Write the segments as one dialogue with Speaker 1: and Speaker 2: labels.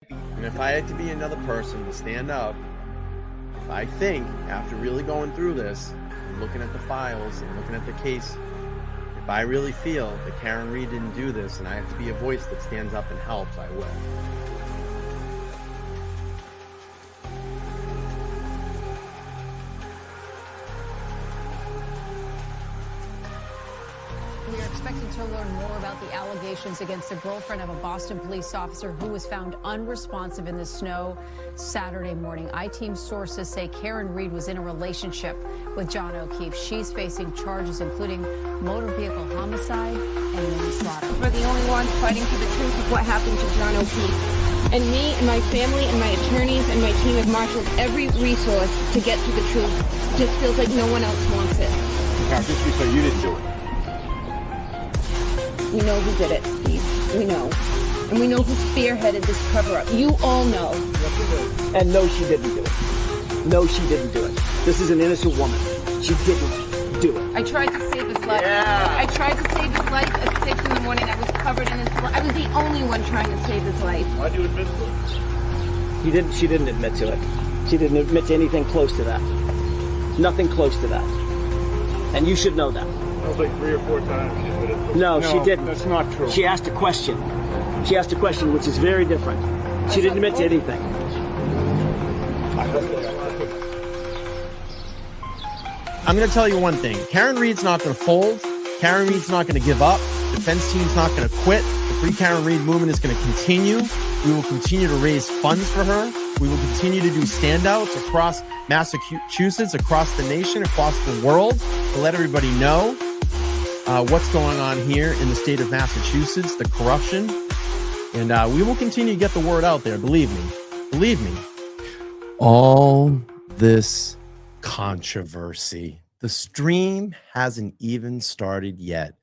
Speaker 1: And if I had to be another person to stand up, if I think after really going through this and looking at the files and looking at the case, if I really feel that Karen Reed didn't do this and I have to be a voice that stands up and helps, I will.
Speaker 2: We are expecting to learn more about the allegations against the girlfriend of a Boston police officer who was found unresponsive in the snow Saturday morning. I-Team sources say Karen Reed was in a relationship with John O'Keefe. She's facing charges including motor vehicle homicide and manslaughter.
Speaker 3: We're the only ones fighting for the truth of what happened to John O'Keefe. And me and my family and my attorneys and my team have marshaled every resource to get to the truth. It just feels like no one else wants it.
Speaker 4: Karen, just be clear, you didn't do it.
Speaker 3: We know who did it, Steve. We know. And we know who spearheaded this cover-up. You all know.
Speaker 5: And no, she didn't do it. No, she didn't do it. This is an innocent woman. She didn't do it.
Speaker 3: I tried to save his life.
Speaker 5: Yeah.
Speaker 3: I tried to save his life at 6 in the morning. I was covered in his blood. I was the only one trying to save his life.
Speaker 4: Why'd you admit to it?
Speaker 5: She didn't admit to it. She didn't admit to anything close to that. Nothing close to that. And you should know that.
Speaker 4: That was like 3 or 4 times she admitted to it.
Speaker 5: No, she didn't.
Speaker 4: That's not true.
Speaker 5: She asked a question. She asked a question, which is very different. She didn't admit to anything.
Speaker 1: I'm going to tell you one thing. Karen Reed's not going to fold. Karen Reed's not going to give up. Defense team's not going to quit. The Free Karen Reed movement is going to continue. We will continue to raise funds for her. We will continue to do standouts across Massachusetts, across the nation, across the world to let everybody know what's going on here in the state of Massachusetts, the corruption. And we will continue to get the word out there. Believe me. Believe me. All this controversy. The stream hasn't even started yet.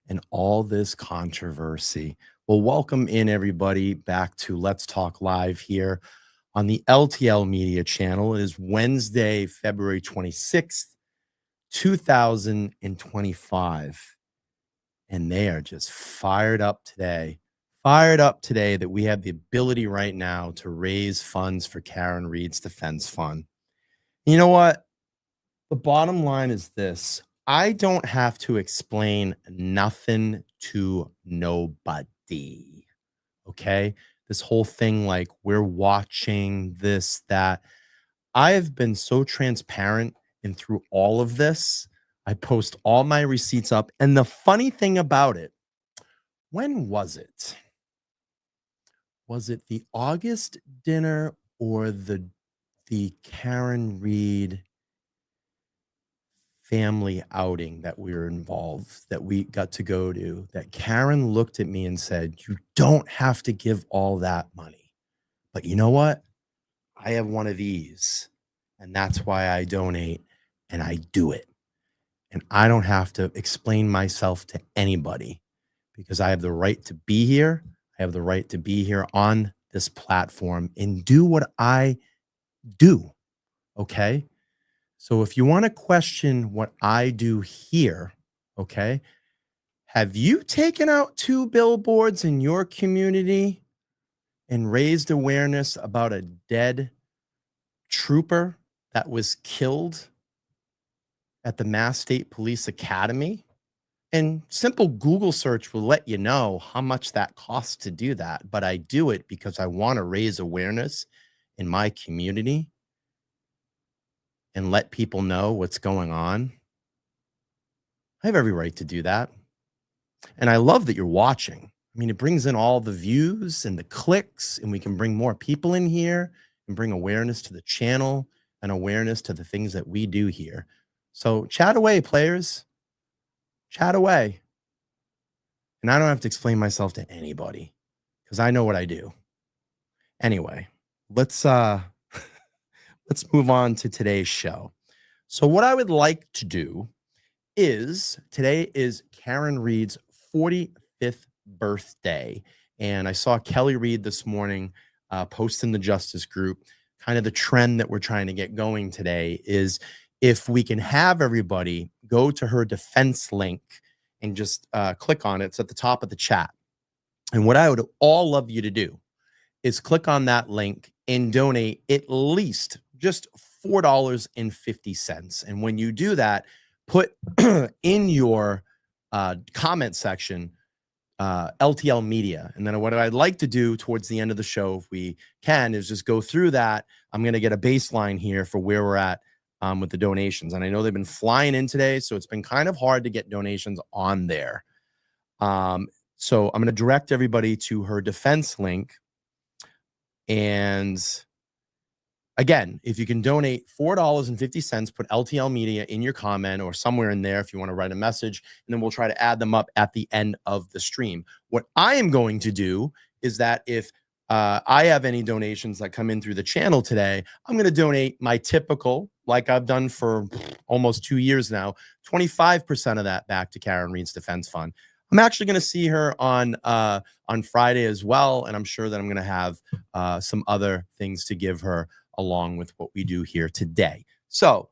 Speaker 1: And all this controversy. Well, welcome in everybody back to Let's Talk Live here on the LTL Media channel. It is Wednesday, February 26th, 2025. And they are just fired up today. Fired up today that we have the ability right now to raise funds for Karen Reed's defense fund. You know what? The bottom line is this. I don't have to explain nothing to nobody. Okay? This whole thing like we're watching this, that. I have been so transparent and through all of this. I post all my receipts up. And the funny thing about it, when was it? Was it the August dinner or the Karen Reed family outing that we were involved, that we got to go to, that Karen looked at me and said, you don't have to give all that money. But you know what? I have one of these, and that's why I donate, and I do it. And I don't have to explain myself to anybody because I have the right to be here. I have the right to be here on this platform and do what I do. Okay? So if you want to question what I do here, okay, have you taken out 2 billboards in your community and raised awareness about a dead trooper that was killed at the Mass State Police Academy? And simple Google search will let you know how much that costs to do that. But I do it because I want to raise awareness in my community and let people know what's going on. I have every right to do that. And I love that you're watching. I mean, it brings in all the views and the clicks, and we can bring more people in here and bring awareness to the channel and awareness to the things that we do here. So chat away, players. Chat away. And I don't have to explain myself to anybody because I know what I do. Anyway, let's move on to today's show. So what I would like to do is, today is Karen Reed's 45th birthday. And I saw Kelly Reed this morning post in the Justice Group. Kind of the trend that we're trying to get going today is if we can have everybody go to her defense link and just click on it. It's at the top of the chat. And what I would all love you to do is click on that link and donate at least just $4.50. And when you do that, put in your comment section LTL Media. And then what I'd like to do towards the end of the show, if we can, is just go through that. I'm going to get a baseline here for where we're at with the donations. And I know they've been flying in today, so it's been kind of hard to get donations on there. So I'm going to direct everybody to her defense link. And again, if you can donate $4.50, put LTL Media in your comment or somewhere in there if you want to write a message, and then we'll try to add them up at the end of the stream. What I am going to do is that if I have any donations that come in through the channel today, I'm going to donate my typical, like I've done for almost 2 years now, 25% of that back to Karen Reed's Defense Fund. I'm actually going to see her on Friday as well, and I'm sure that I'm going to have some other things to give her along with what we do here today. So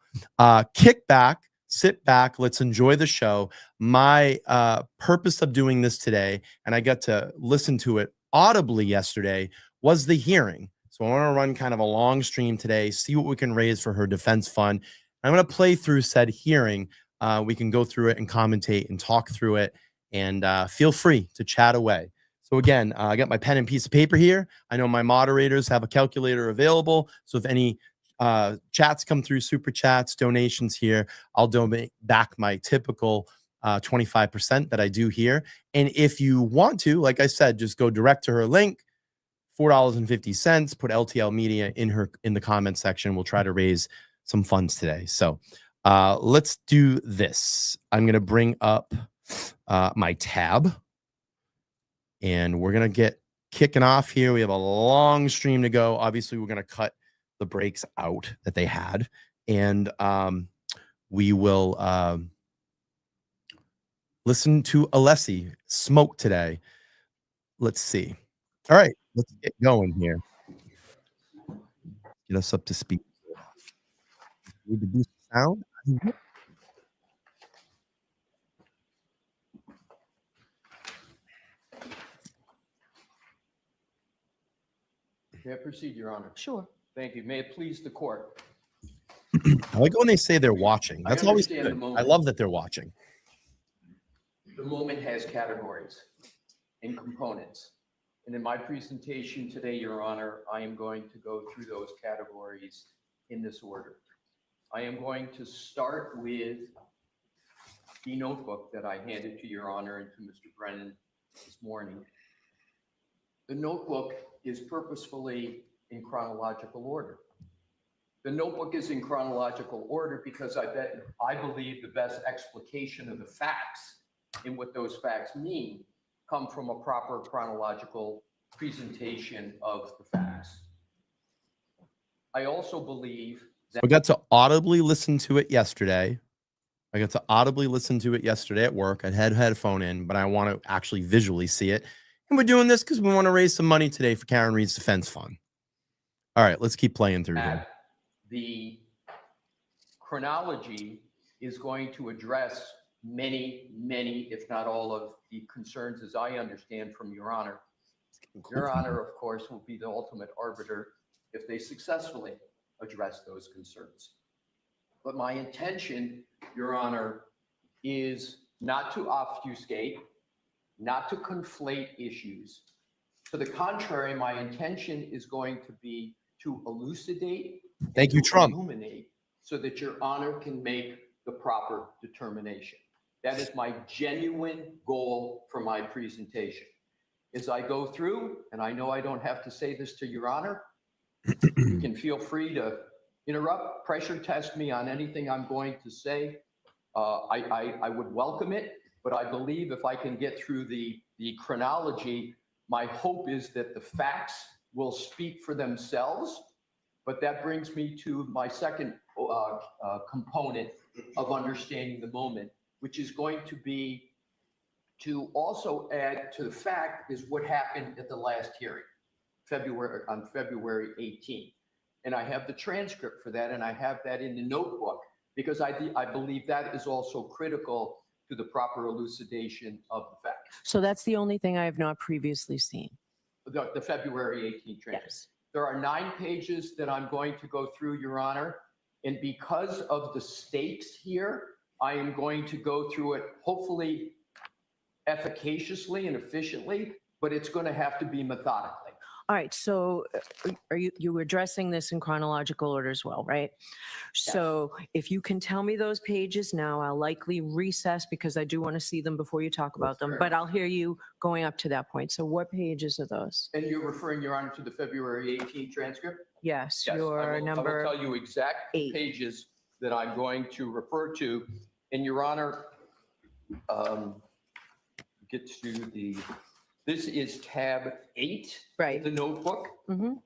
Speaker 1: kick back, sit back, let's enjoy the show. My purpose of doing this today, and I got to listen to it audibly yesterday, was the hearing. So I want to run kind of a long stream today, see what we can raise for her defense fund. I'm going to play through said hearing. We can go through it and commentate and talk through it, and feel free to chat away. So again, I got my pen and piece of paper here. I know my moderators have a calculator available. So if any chats come through, super chats, donations here, I'll donate back my typical 25% that I do here. And if you want to, like I said, just go direct to her link, $4.50, put LTL Media in the comment section. We'll try to raise some funds today. So let's do this. I'm going to bring up my tab, and we're going to get kicking off here. We have a long stream to go. Obviously, we're going to cut the breaks out that they had, and we will listen to Alessi smoke today. Let's see. All right, let's get going here. Get us up to speed. Need to boost the sound.
Speaker 6: May I proceed, Your Honor?
Speaker 3: Sure.
Speaker 6: Thank you. May it please the court.
Speaker 1: I like when they say they're watching. That's always
Speaker 6: understand
Speaker 1: good.
Speaker 6: the moment.
Speaker 1: I love that they're watching.
Speaker 6: The moment has categories and components. And in my presentation today, Your Honor, I am going to go through those categories in this order. I am going to start with the notebook that I handed to Your Honor and to Mr. Brennan this morning. The notebook is purposefully in chronological order. The notebook is in chronological order because I believe the best explication of the facts and what those facts mean come from a proper chronological presentation of the facts. I also believe that
Speaker 1: I got to audibly listen to it yesterday. I got to audibly listen to it yesterday at work. I had a headphone in, but I want to actually visually see it. And we're doing this because we want to raise some money today for Karen Reed's Defense Fund. All right, let's keep playing through here.
Speaker 6: The chronology is going to address many, if not all of the concerns as I understand from Your Honor. Your Honor, of course, will be the ultimate arbiter if they successfully address those concerns. But my intention, Your Honor, is not to obfuscate, not to conflate issues. To the contrary, my intention is going to be to elucidate,
Speaker 1: Thank you, Trump,
Speaker 6: illuminate, so that Your Honor can make the proper determination. That is my genuine goal for my presentation. As I go through, and I know I don't have to say this to Your Honor, you can feel free to interrupt, pressure test me on anything I'm going to say. I would welcome it, but I believe if I can get through the chronology, my hope is that the facts will speak for themselves. But that brings me to my second component of understanding the moment, which is going to be to also add to the fact is what happened at the last hearing, on February 18th. And I have the transcript for that, and I have that in the notebook, because I believe that is also critical to the proper elucidation of the facts.
Speaker 7: So that's the only thing I have not previously seen.
Speaker 6: The February 18th transcript.
Speaker 7: Yes.
Speaker 6: There are 9 pages that I'm going to go through, Your Honor. And because of the stakes here, I am going to go through it hopefully efficaciously and efficiently, but it's going to have to be methodically.
Speaker 7: All right, so are you were addressing this in chronological order as well, right? So if you can tell me those pages now, I'll likely recess because I do want to see them before you talk about them, but I'll hear you going up to that point. So what pages are those?
Speaker 6: And you're referring, Your Honor, to the February 18th transcript?
Speaker 7: Yes,
Speaker 6: Yes,
Speaker 7: your
Speaker 6: I will
Speaker 7: number.
Speaker 6: tell you exact
Speaker 7: 8.
Speaker 6: pages that I'm going to refer to. And Your Honor, get to this is tab 8
Speaker 7: Right.
Speaker 6: of the notebook.
Speaker 7: Mhm.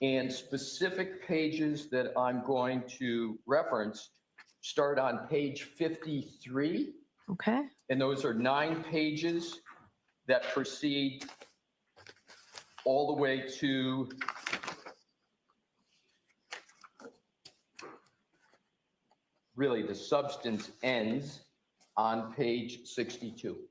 Speaker 6: And specific pages that I'm going to reference start on page 53.
Speaker 7: Okay,
Speaker 6: And those are 9 pages that proceed all the way to really the substance ends on page 62.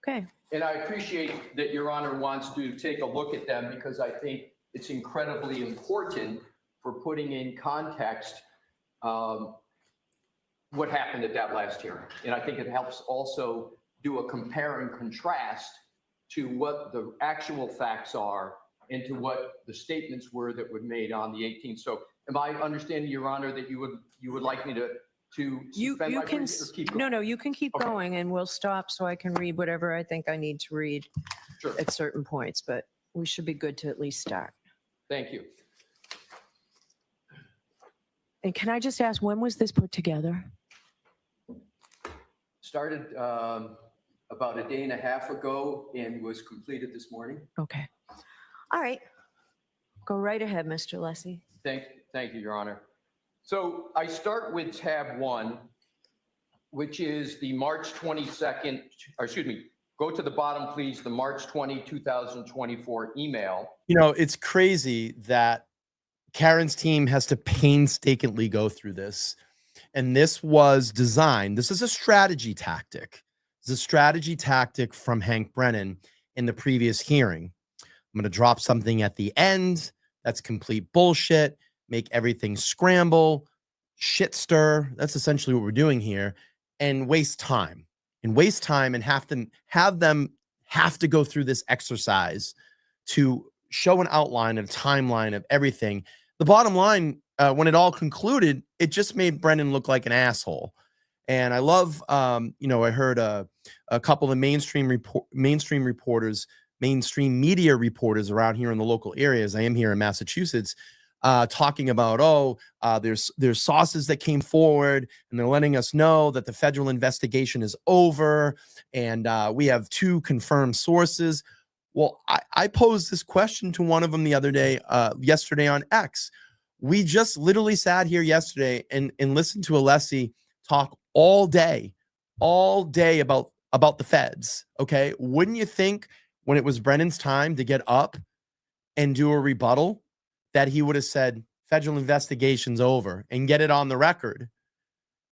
Speaker 7: okay.
Speaker 6: And I appreciate that Your Honor wants to take a look at them because I think it's incredibly important for putting in context what happened at that last hearing. And I think it helps also do a compare and contrast to what the actual facts are and to what the statements were that were made on the 18th. So am I understanding, Your Honor, that you would like me to
Speaker 7: You
Speaker 6: suspend my
Speaker 7: can,
Speaker 6: brief or keep going?
Speaker 7: no, you can keep
Speaker 6: Okay.
Speaker 7: going and we'll stop so I can read whatever I think I need to read
Speaker 6: Sure.
Speaker 7: at certain points, but we should be good to at least start.
Speaker 6: Thank you.
Speaker 7: And can I just ask, when was this put together?
Speaker 6: Started about a day and a half ago and was completed this morning.
Speaker 7: Okay. All right. Go right ahead, Mr. Alessi.
Speaker 6: Thank you, Your Honor. So I start with tab 1, which is the March 22nd, or excuse me, go to the bottom, please, the March 20, 2024 email.
Speaker 1: You know, it's crazy that Karen's team has to painstakingly go through this. And this was designed, this is a strategy tactic. It's a strategy tactic from Hank Brennan in the previous hearing. I'm going to drop something at the end that's complete bullshit, make everything scramble, shit stir. That's essentially what we're doing here, and waste time and have them have to go through this exercise to show an outline and a timeline of everything. The bottom line, when it all concluded, it just made Brennan look like an asshole. And I love, I heard a couple of mainstream media reporters around here in the local areas. I am here in Massachusetts, talking about, there's sources that came forward and they're letting us know that the federal investigation is over and we have 2 confirmed sources. Well, I posed this question to one of them the other day, yesterday on X. We just literally sat here yesterday and listened to Alessi talk all day about the feds. Okay. Wouldn't you think when it was Brennan's time to get up and do a rebuttal that he would have said federal investigation's over and get it on the record?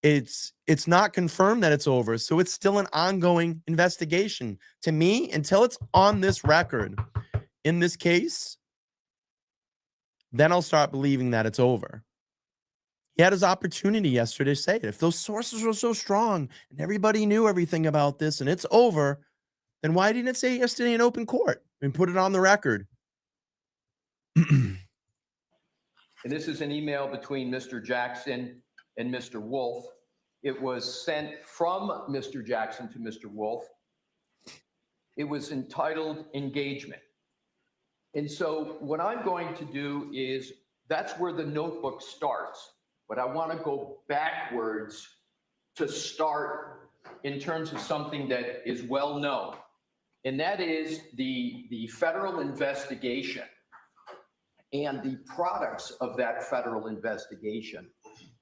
Speaker 1: It's not confirmed that it's over. So it's still an ongoing investigation. To me, until it's on this record in this case, then I'll start believing that it's over. He had his opportunity yesterday to say it. If those sources were so strong and everybody knew everything about this and it's over, then why didn't it say yesterday in open court and put it on the record?
Speaker 6: And this is an email between Mr. Jackson and Mr. Wolf. It was sent from Mr. Jackson to Mr. Wolf. It was entitled Engagement. And so what I'm going to do is, that's where the notebook starts, but I want to go backwards to start in terms of something that is well known. And that is the federal investigation and the products of that federal investigation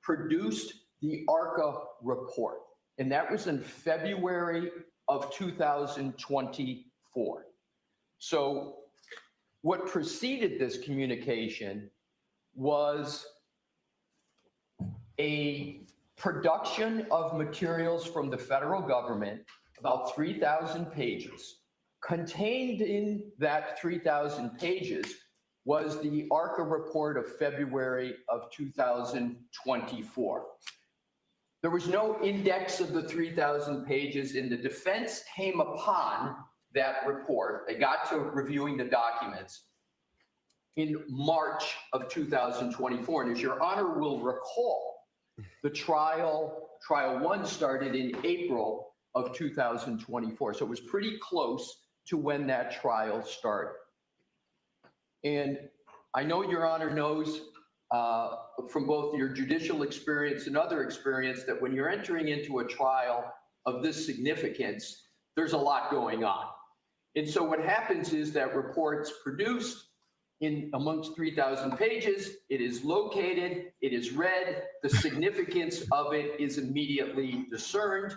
Speaker 6: produced the ARCA report. And that was in February of 2024. So what preceded this communication was a production of materials from the federal government, about 3,000 pages, Contained in that 3,000 pages was the ARCA report of February of 2024. There was no index of the 3,000 pages, and the defense came upon that report. They got to reviewing the documents in March of 2024. And as your honor will recall, the trial one started in April of 2024. So it was pretty close to when that trial started. And I know your honor knows from both your judicial experience and other experience that when you're entering into a trial of this significance, there's a lot going on. And so what happens is that report's produced in amongst 3,000 pages, it is located, it is read, the significance of it is immediately discerned.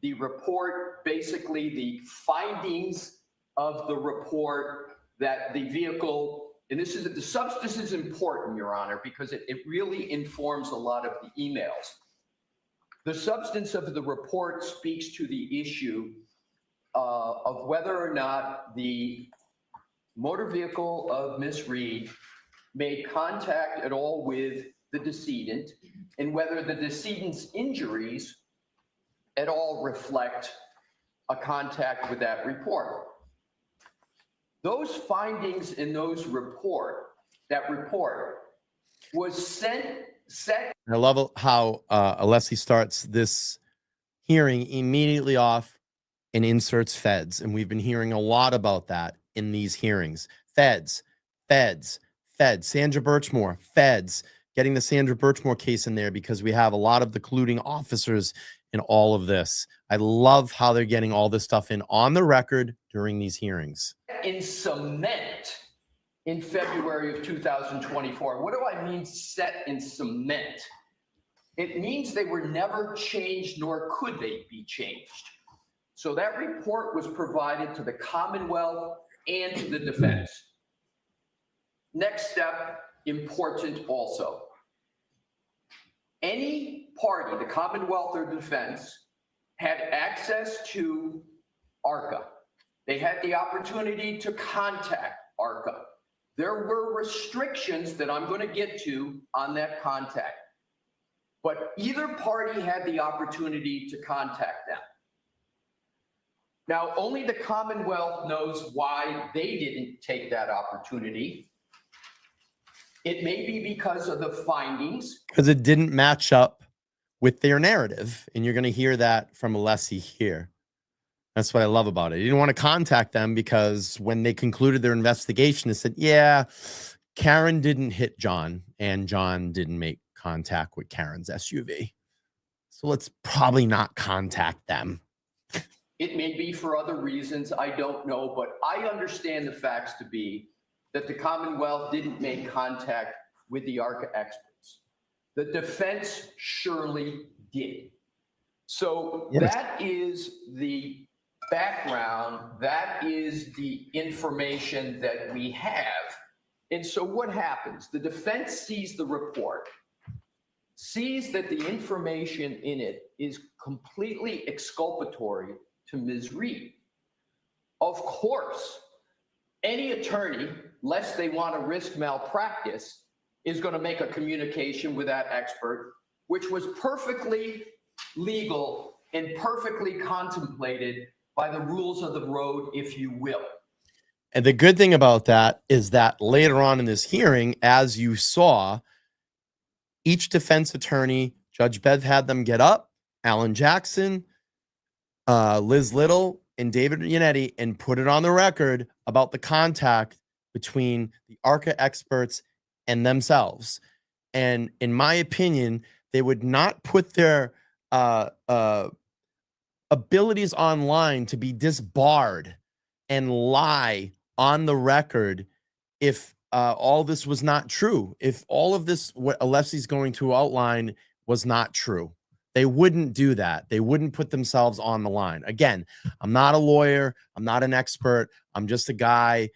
Speaker 6: The report, basically the findings of the report that the vehicle, and this is the substance is important, your honor, because it really informs a lot of the emails. The substance of the report speaks to the issue of whether or not the motor vehicle of Miss Reed made contact at all with the decedent, and whether the decedent's injuries at all reflect a contact with that report. Those findings in that report was set.
Speaker 1: I love how Alessi starts this hearing immediately off and inserts feds. And we've been hearing a lot about that in these hearings. Feds, Sandra Birchmore, feds, getting the Sandra Birchmore case in there because we have a lot of the colluding officers in all of this. I love how they're getting all this stuff in on the record during these hearings.
Speaker 6: In cement in February of 2024. What do I mean set in cement? It means they were never changed, nor could they be changed. So that report was provided to the Commonwealth and to the defense. Next step, important also. Any party, the Commonwealth or defense, had access to ARCA. They had the opportunity to contact ARCA. There were restrictions that I'm going to get to on that contact, but either party had the opportunity to contact them. Now, only the Commonwealth knows why they didn't take that opportunity. It may be because of the findings.
Speaker 1: Because it didn't match up with their narrative. And you're going to hear that from Alessi here. That's what I love about it. You didn't want to contact them because when they concluded their investigation, they said, yeah, Karen didn't hit John and John didn't make contact with Karen's SUV. So let's probably not contact them.
Speaker 6: It may be for other reasons. I don't know, but I understand the facts to be that the Commonwealth didn't make contact with the ARCA experts. The defense surely did. So yes, that is the background. That is the information that we have. And so what happens? The defense sees the report, sees that the information in it is completely exculpatory to Ms. Reed. Of course, any attorney, lest they want to risk malpractice, is going to make a communication with that expert, which was perfectly legal and perfectly contemplated by the rules of the road, if you will.
Speaker 1: And the good thing about that is that later on in this hearing, as you saw, each defense attorney, Judge Bev had them get up, Alan Jackson, Liz Little, and David Yannetti, and put it on the record about the contact between the ARCA experts and themselves. And in my opinion, they would not put their abilities online to be disbarred and lie on the record if all this was not true. If all of this, what Alessi's going to outline, was not true. They wouldn't do that. They wouldn't put themselves on the line. Again, I'm not a lawyer. I'm not an expert. I'm just a guy,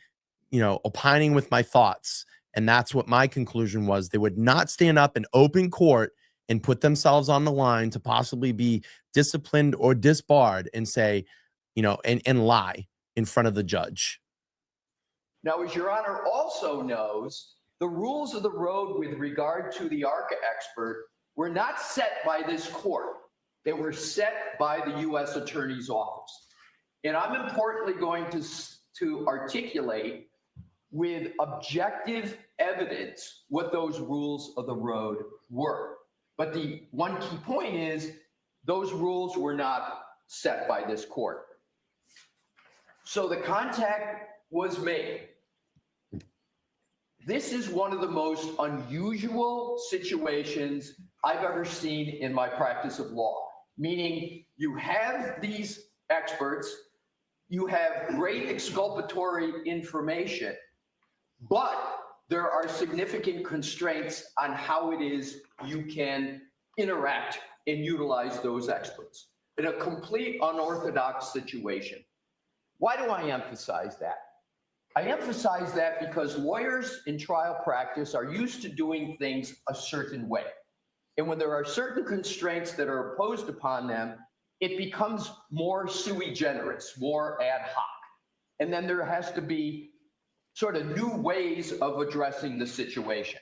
Speaker 1: opining with my thoughts. And that's what my conclusion was. They would not stand up in open court and put themselves on the line to possibly be disciplined or disbarred and say, and lie. in front of the judge.
Speaker 6: Now, as Your Honor also knows, the rules of the road with regard to the ARCA expert were not set by this court. They were set by the U.S. Attorney's Office. And I'm importantly going to articulate with objective evidence what those rules of the road were. But the one key point is those rules were not set by this court. So the contact was made. This is one of the most unusual situations I've ever seen in my practice of law, meaning you have these experts, you have great exculpatory information, but there are significant constraints on how it is you can interact and utilize those experts in a complete unorthodox situation. Why do I emphasize that? I emphasize that because lawyers in trial practice are used to doing things a certain way. And when there are certain constraints that are imposed upon them, it becomes more sui generis, more ad hoc. And then there has to be sort of new ways of addressing the situation.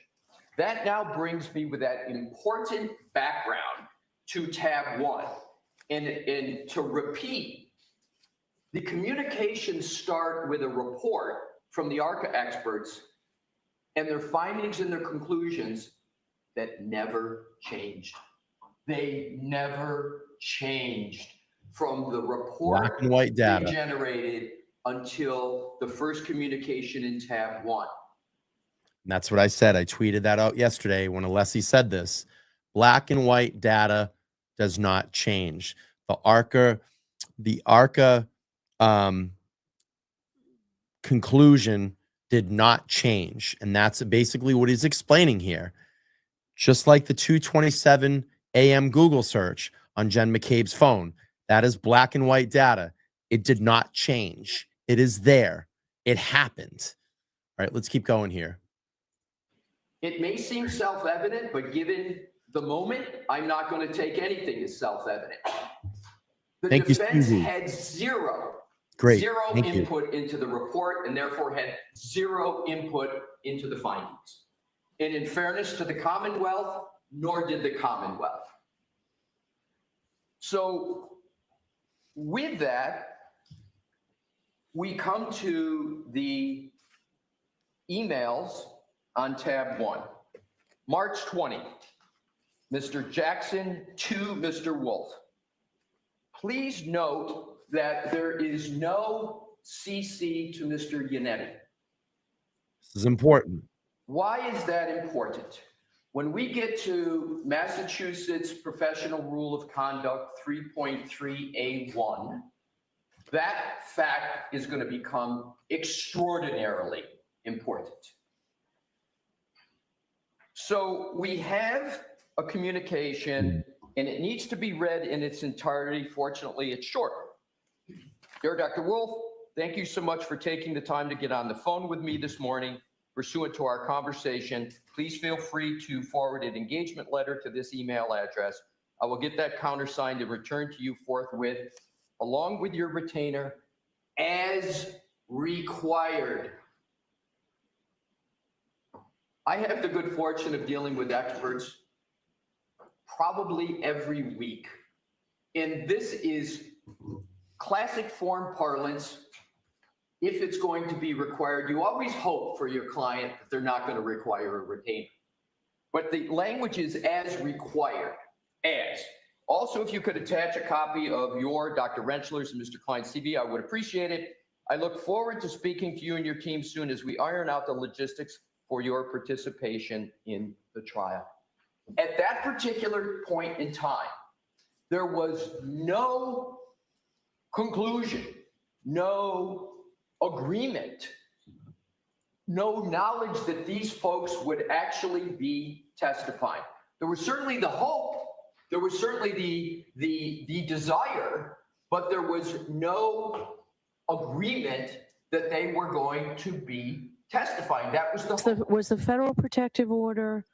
Speaker 6: That now brings me with that important background to tab 1. And to repeat, the communications start with a report from the ARCA experts and their findings and their conclusions that never changed. They never changed from the report
Speaker 1: Black and white data
Speaker 6: they generated until the first communication in tab 1.
Speaker 1: And that's what I said. I tweeted that out yesterday when Alessi said this. Black and white data does not change. The ARCA conclusion did not change. And that's basically what he's explaining here. Just like the 2:27 a.m. Google search on Jen McCabe's phone, that is black and white data. It did not change. It is there. It happened. All right, let's keep going here.
Speaker 6: It may seem self-evident, but given the moment, I'm not going to take anything as self-evident. The
Speaker 1: Thank you,
Speaker 6: defense
Speaker 1: Susie.
Speaker 6: had zero
Speaker 1: Thank you.
Speaker 6: input into the report and therefore had zero input into the findings. And in fairness to the Commonwealth, nor did the Commonwealth. So with that, we come to the emails on tab 1. March 20, Mr. Jackson to Mr. Wolf. Please note that there is no CC to Mr. Yannetti.
Speaker 1: This is important.
Speaker 6: Why is that important? When we get to Massachusetts Professional Rule of Conduct 3.3A1, that fact is going to become extraordinarily important. So we have a communication, and it needs to be read in its entirety. Fortunately, it's short. Dear Dr. Wolf, thank you so much for taking the time to get on the phone with me this morning. Pursuant to our conversation, please feel free to forward an engagement letter to this email address. I will get that countersigned and returned to you forthwith, along with your retainer, as required. I have the good fortune of dealing with experts probably every week. And this is classic form parlance. If it's going to be required, you always hope for your client that they're not going to require a retainer. But the language is as required, as. Also, if you could attach a copy of your Dr. Rentschler's and Mr. Klein's CV, I would appreciate it. I look forward to speaking to you and your team soon as we iron out the logistics for your participation in the trial. At that particular point in time, there was no conclusion, no agreement, no knowledge that these folks would actually be testifying. There was certainly the hope, there was certainly the desire, but there was no agreement that they were going to be testifying. That was the hope.
Speaker 7: Was the federal protective order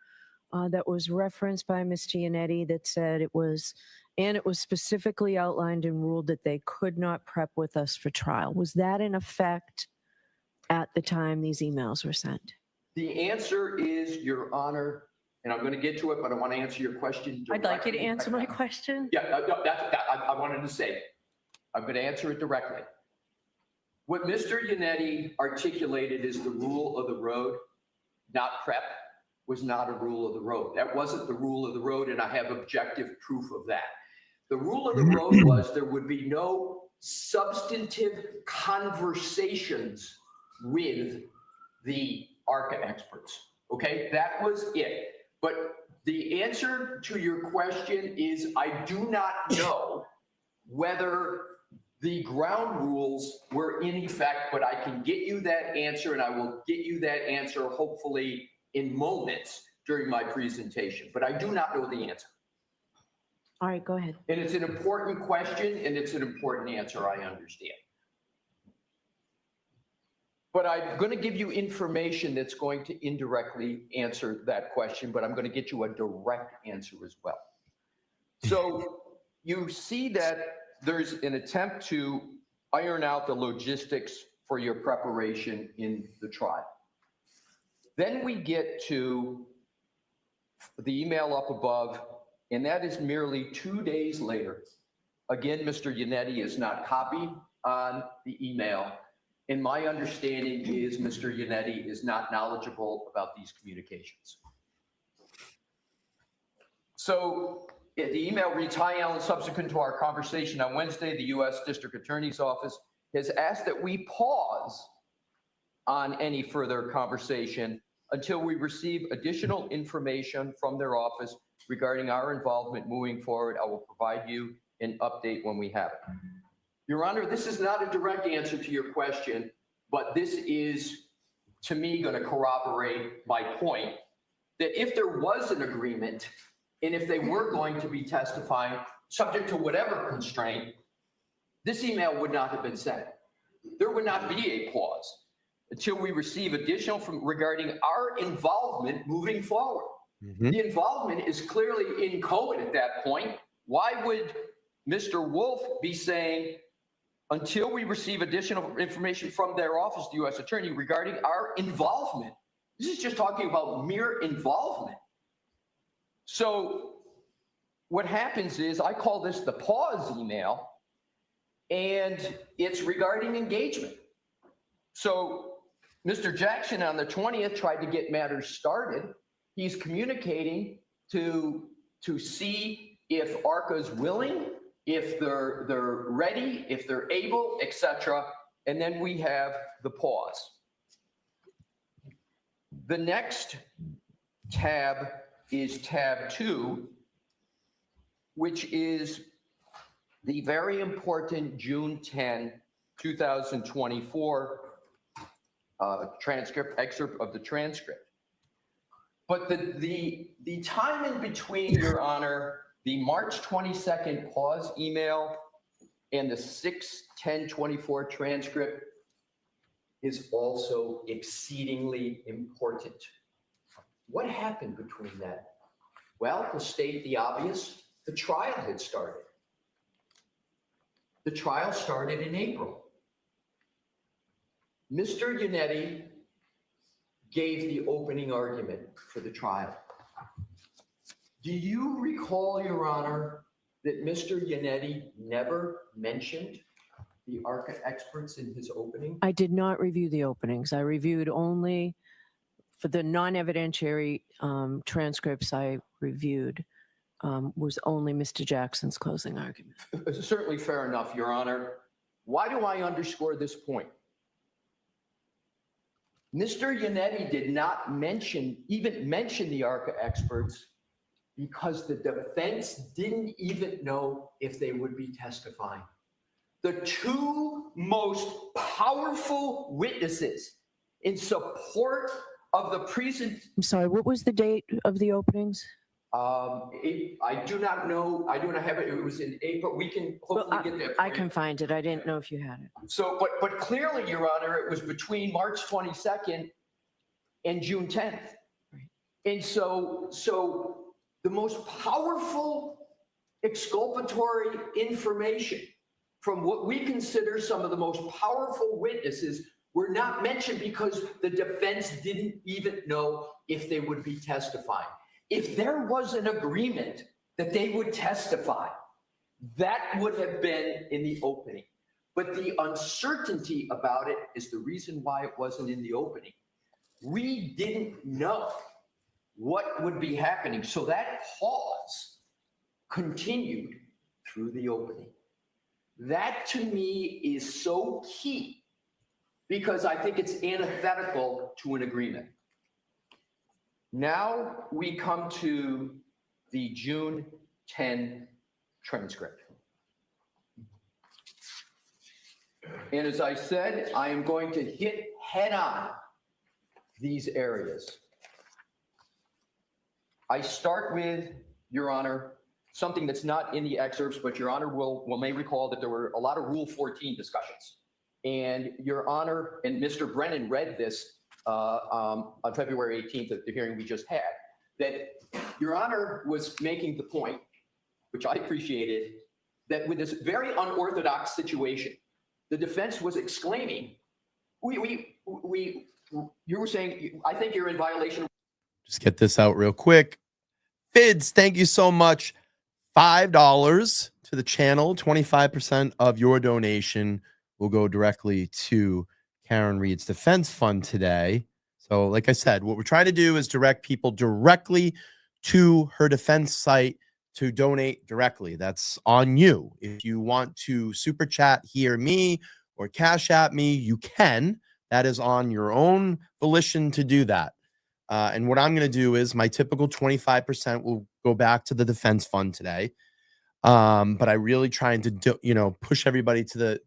Speaker 7: that was referenced by Ms. Giannetti that said it was And it was specifically outlined and ruled that they could not prep with us for trial. Was that in effect at the time these emails were sent?
Speaker 6: The answer is, Your Honor, and I'm going to get to it, but I want to answer your question directly.
Speaker 7: I'd like you to answer my question.
Speaker 6: Yeah, no, I wanted to say, I'm going to answer it directly. What Mr. Yannetti articulated is the rule of the road, not prep, was not a rule of the road. That wasn't the rule of the road, and I have objective proof of that. The rule of the road was there would be no substantive conversations with the ARCA experts. Okay, that was it. But the answer to your question is I do not know whether the ground rules were in effect, but I can get you that answer, and I will get you that answer hopefully in moments during my presentation. But I do not know the answer.
Speaker 7: All right, go ahead.
Speaker 6: And it's an important question, and it's an important answer, I understand. But I'm going to give you information that's going to indirectly answer that question, but I'm going to get you a direct answer as well. So you see that there's an attempt to iron out the logistics for your preparation in the trial. Then we get to the email up above, and that is merely 2 days later. Again, Mr. Yannetti is not copied on the email. And my understanding is Mr. Yannetti is not knowledgeable about these communications. So the email reads, "Hi, Alan, subsequent to our conversation on Wednesday, the U.S. District Attorney's Office has asked that we pause on any further conversation until we receive additional information from their office regarding our involvement moving forward. I will provide you an update when we have it." Your Honor, this is not a direct answer to your question, but this is, to me, going to corroborate my point that if there was an agreement and if they were going to be testifying, subject to whatever constraint, this email would not have been sent. There would not be a pause until we receive additional regarding our involvement moving forward. The involvement is clearly inchoate at that point. Why would Mr. Wolf be saying, until we receive additional information from their office, the U.S. Attorney, regarding our involvement? This is just talking about mere involvement. So what happens is I call this the pause email, and it's regarding engagement. So Mr. Jackson on the 20th tried to get matters started. He's communicating to see if ARCA's willing, if they're ready, if they're able, etc. And then we have the pause. The next tab is tab 2, which is the very important June 10, 2024 excerpt of the transcript. But the time in between, Your Honor, the March 22nd pause email and the 6/10/24 transcript is also exceedingly important. What happened between that? Well, to state the obvious, the trial had started. The trial started in April. Mr. Yannetti gave the opening argument for the trial. Do you recall, Your Honor, that Mr. Yannetti never mentioned the ARCA experts in his opening?
Speaker 7: I did not review the openings. I reviewed only for the non-evidentiary transcripts I reviewed was only Mr. Jackson's closing argument.
Speaker 6: Certainly fair enough, Your Honor. Why do I underscore this point? Mr. Yannetti did not even mention the ARCA experts because the defense didn't even know if they would be testifying. The two most powerful witnesses in support of the
Speaker 7: I'm sorry, what was the date of the openings?
Speaker 6: I do not know. I do not have it. It was in April. We can hopefully get that.
Speaker 7: I can find it. I didn't know if you had it.
Speaker 6: So, but clearly, Your Honor, it was between March 22nd and June 10th.
Speaker 7: Right.
Speaker 6: And so the most powerful exculpatory information from what we consider some of the most powerful witnesses were not mentioned because the defense didn't even know if they would be testifying. If there was an agreement that they would testify, that would have been in the opening. But the uncertainty about it is the reason why it wasn't in the opening. We didn't know what would be happening. So that pause continued through the opening. That to me is so key because I think it's antithetical to an agreement. Now we come to the June 10 transcript. And as I said, I am going to hit head on these areas. I start with, Your Honor, something that's not in the excerpts, but Your Honor may recall that there were a lot of Rule 14 discussions. And Your Honor and Mr. Brennan read this on February 18th at the hearing we just had, that Your Honor was making the point, which I appreciated, that with this very unorthodox situation, the defense was exclaiming, you were saying, I think you're in violation.
Speaker 1: Just get this out real quick. Fids, thank you so much. $5 to the channel. 25% of your donation will go directly to Karen Reed's defense fund today. So like I said, what we're trying to do is direct people directly to her defense site to donate directly. That's on you. If you want to super chat here me or cash at me, you can. That is on your own volition to do that. And what I'm going to do is my typical 25% will go back to the defense fund today. But I really trying to push everybody to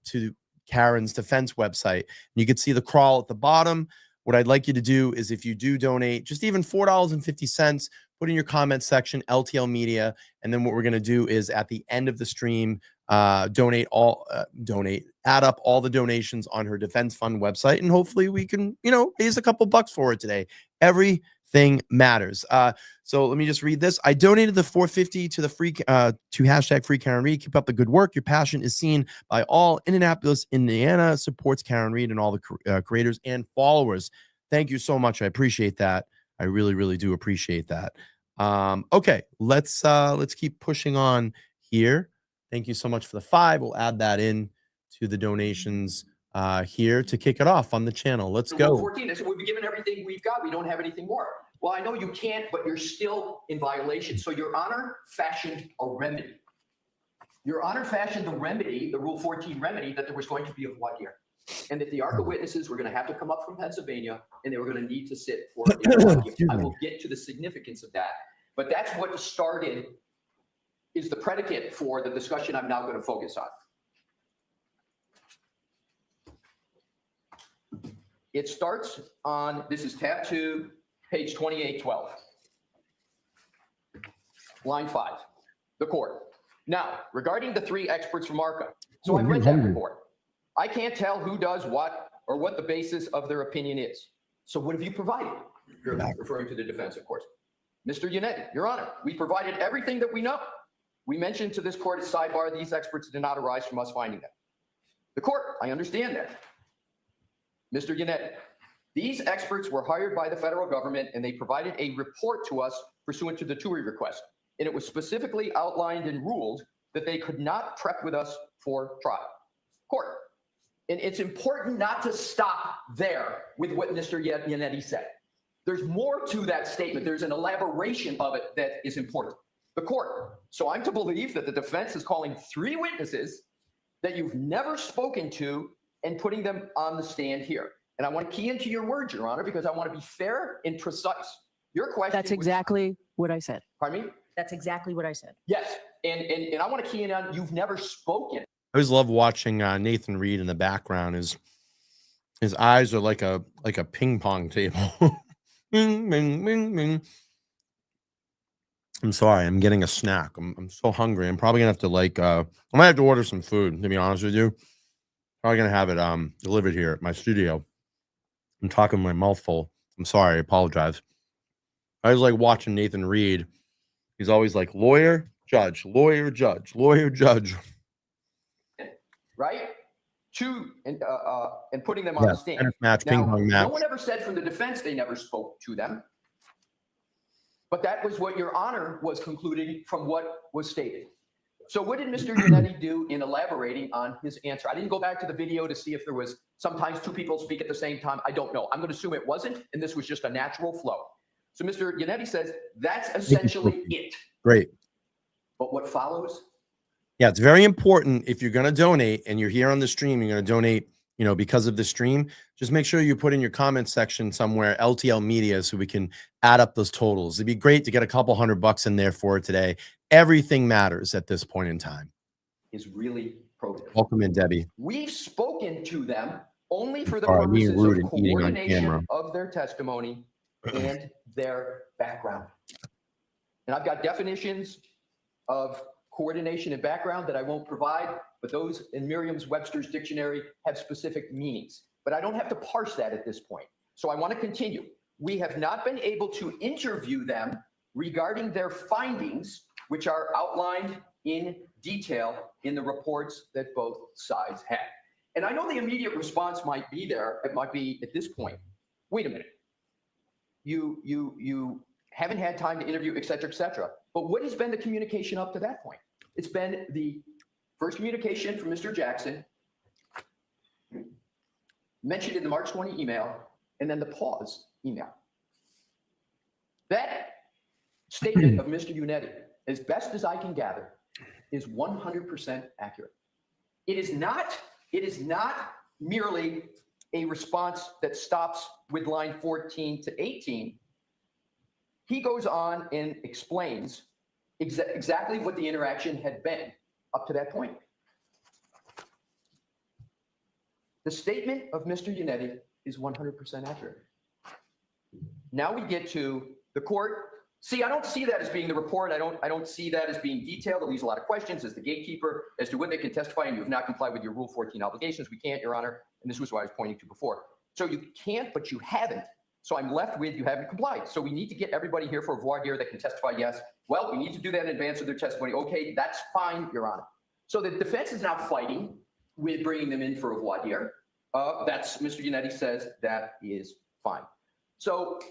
Speaker 1: Karen's defense website. And you can see the crawl at the bottom. What I'd like you to do is if you do donate just even $4.50, put in your comment section, LTL Media. And then what we're going to do is at the end of the stream, add up all the donations on her defense fund website. And hopefully we can, raise a couple bucks for it today. Everything matters. So let me just read this. I donated the $4.50 to the to hashtag Free Karen Reed. Keep up the good work. Your passion is seen by all. Indianapolis, Indiana supports Karen Reed and all the creators and followers. Thank you so much. I appreciate that. I really, really do appreciate that. Okay, let's keep pushing on here. Thank you so much for the $5. We'll add that in to the donations here to kick it off on the channel. Let's go.
Speaker 6: 14, I said, we've been given everything we've got. We don't have anything more. Well, I know you can't, but you're still in violation. So Your Honor fashioned a remedy. Your Honor fashioned the remedy, the Rule 14 remedy, that there was going to be a voir dire. And that the ARCA witnesses were going to have to come up from Pennsylvania and they were going to need to sit for a voir dire. I will get to the significance of that. But that's what started, is the predicate for the discussion I'm now going to focus on. It starts on, this is tab 2, page 2812. Line 5, the court. Now, regarding the 3 experts from ARCA. So I read that report. I can't tell who does what or what the basis of their opinion is. So what have you provided? You're referring to the defense, of course. Mr. Yannetti, Your Honor, we provided everything that we know. We mentioned to this court at sidebar, these experts did not arise from us finding them. The court, I understand that. Mr. Yannetti, these experts were hired by the federal government and they provided a report to us pursuant to the TUI request. And it was specifically outlined and ruled that they could not prep with us for trial. Court, and it's important not to stop there with what Mr. Yannetti said. There's more to that statement. There's an elaboration of it that is important. The court, so I'm to believe that the defense is calling 3 witnesses that you've never spoken to and putting them on the stand here. And I want to key into your words, Your Honor, because I want to be fair and precise. Your question—
Speaker 7: That's exactly what I said.
Speaker 6: Pardon me?
Speaker 7: That's exactly what I said.
Speaker 6: Yes, and I want to key in on you've never spoken.
Speaker 1: I always love watching Nathan Reed in the background. His eyes are like a ping pong table. Bing, bing, bing, bing. I'm sorry, I'm getting a snack. I'm so hungry. I'm probably gonna have to I might have to order some food, to be honest with you. Probably gonna have it delivered here at my studio. I'm talking with my mouth full. I'm sorry, I apologize. I was like watching Nathan Reed. He's always like lawyer, judge, lawyer, judge, lawyer, judge.
Speaker 6: Right? And putting them on the stand.
Speaker 1: Tennis match,
Speaker 6: Now,
Speaker 1: ping pong
Speaker 6: no
Speaker 1: match.
Speaker 6: one ever said from the defense they never spoke to them. But that was what Your Honor was concluding from what was stated. So what did Mr. Yannetti do in elaborating on his answer? I didn't go back to the video to see if there was sometimes two people speak at the same time. I don't know. I'm going to assume it wasn't, and this was just a natural flow. So Mr. Yannetti says that's essentially it.
Speaker 1: Great.
Speaker 6: But what follows?
Speaker 1: Yeah, it's very important if you're going to donate and you're here on the stream, you're going to donate, you know, because of the stream, just make sure you put in your comment section somewhere, LTL Media, so we can add up those totals. It'd be great to get a couple $100 in there for today. Everything matters at this point in time.
Speaker 6: Is really probative.
Speaker 1: Welcome in, Debbie.
Speaker 6: We've spoken to them only for the
Speaker 1: Sorry, being
Speaker 6: purposes
Speaker 1: rude
Speaker 6: of
Speaker 1: and eating on camera.
Speaker 6: coordination of their testimony and their background. And I've got definitions of coordination and background that I won't provide, but those in Merriam-Webster's dictionary have specific meanings. But I don't have to parse that at this point. So I want to continue. We have not been able to interview them regarding their findings, which are outlined in detail in the reports that both sides had. And I know the immediate response might be there. It might be at this point, wait a minute. You haven't had time to interview, et cetera, et cetera. But what has been the communication up to that point? It's been the first communication from Mr. Jackson, mentioned in the March 20 email, and then the pause email. That statement of Mr. Yannetti, as best as I can gather, is 100% accurate. It is not merely a response that stops with line 14 to 18. He goes on and explains exactly what the interaction had been up to that point. The statement of Mr. Yannetti is 100% accurate. Now we get to the court. See, I don't see that as being the report. I don't see that as being detailed. It leaves a lot of questions as the gatekeeper as to when they can testify, and you have not complied with your Rule 14 obligations. We can't, Your Honor, and this was what I was pointing to before. So you can't, but you haven't. So I'm left with you haven't complied. So we need to get everybody here for a voir dire that can testify yes. Well, we need to do that in advance of their testimony. Okay, that's fine, Your Honor. So the defense is now fighting with bringing them in for a voir dire. That's Mr. Yannetti says that is fine. So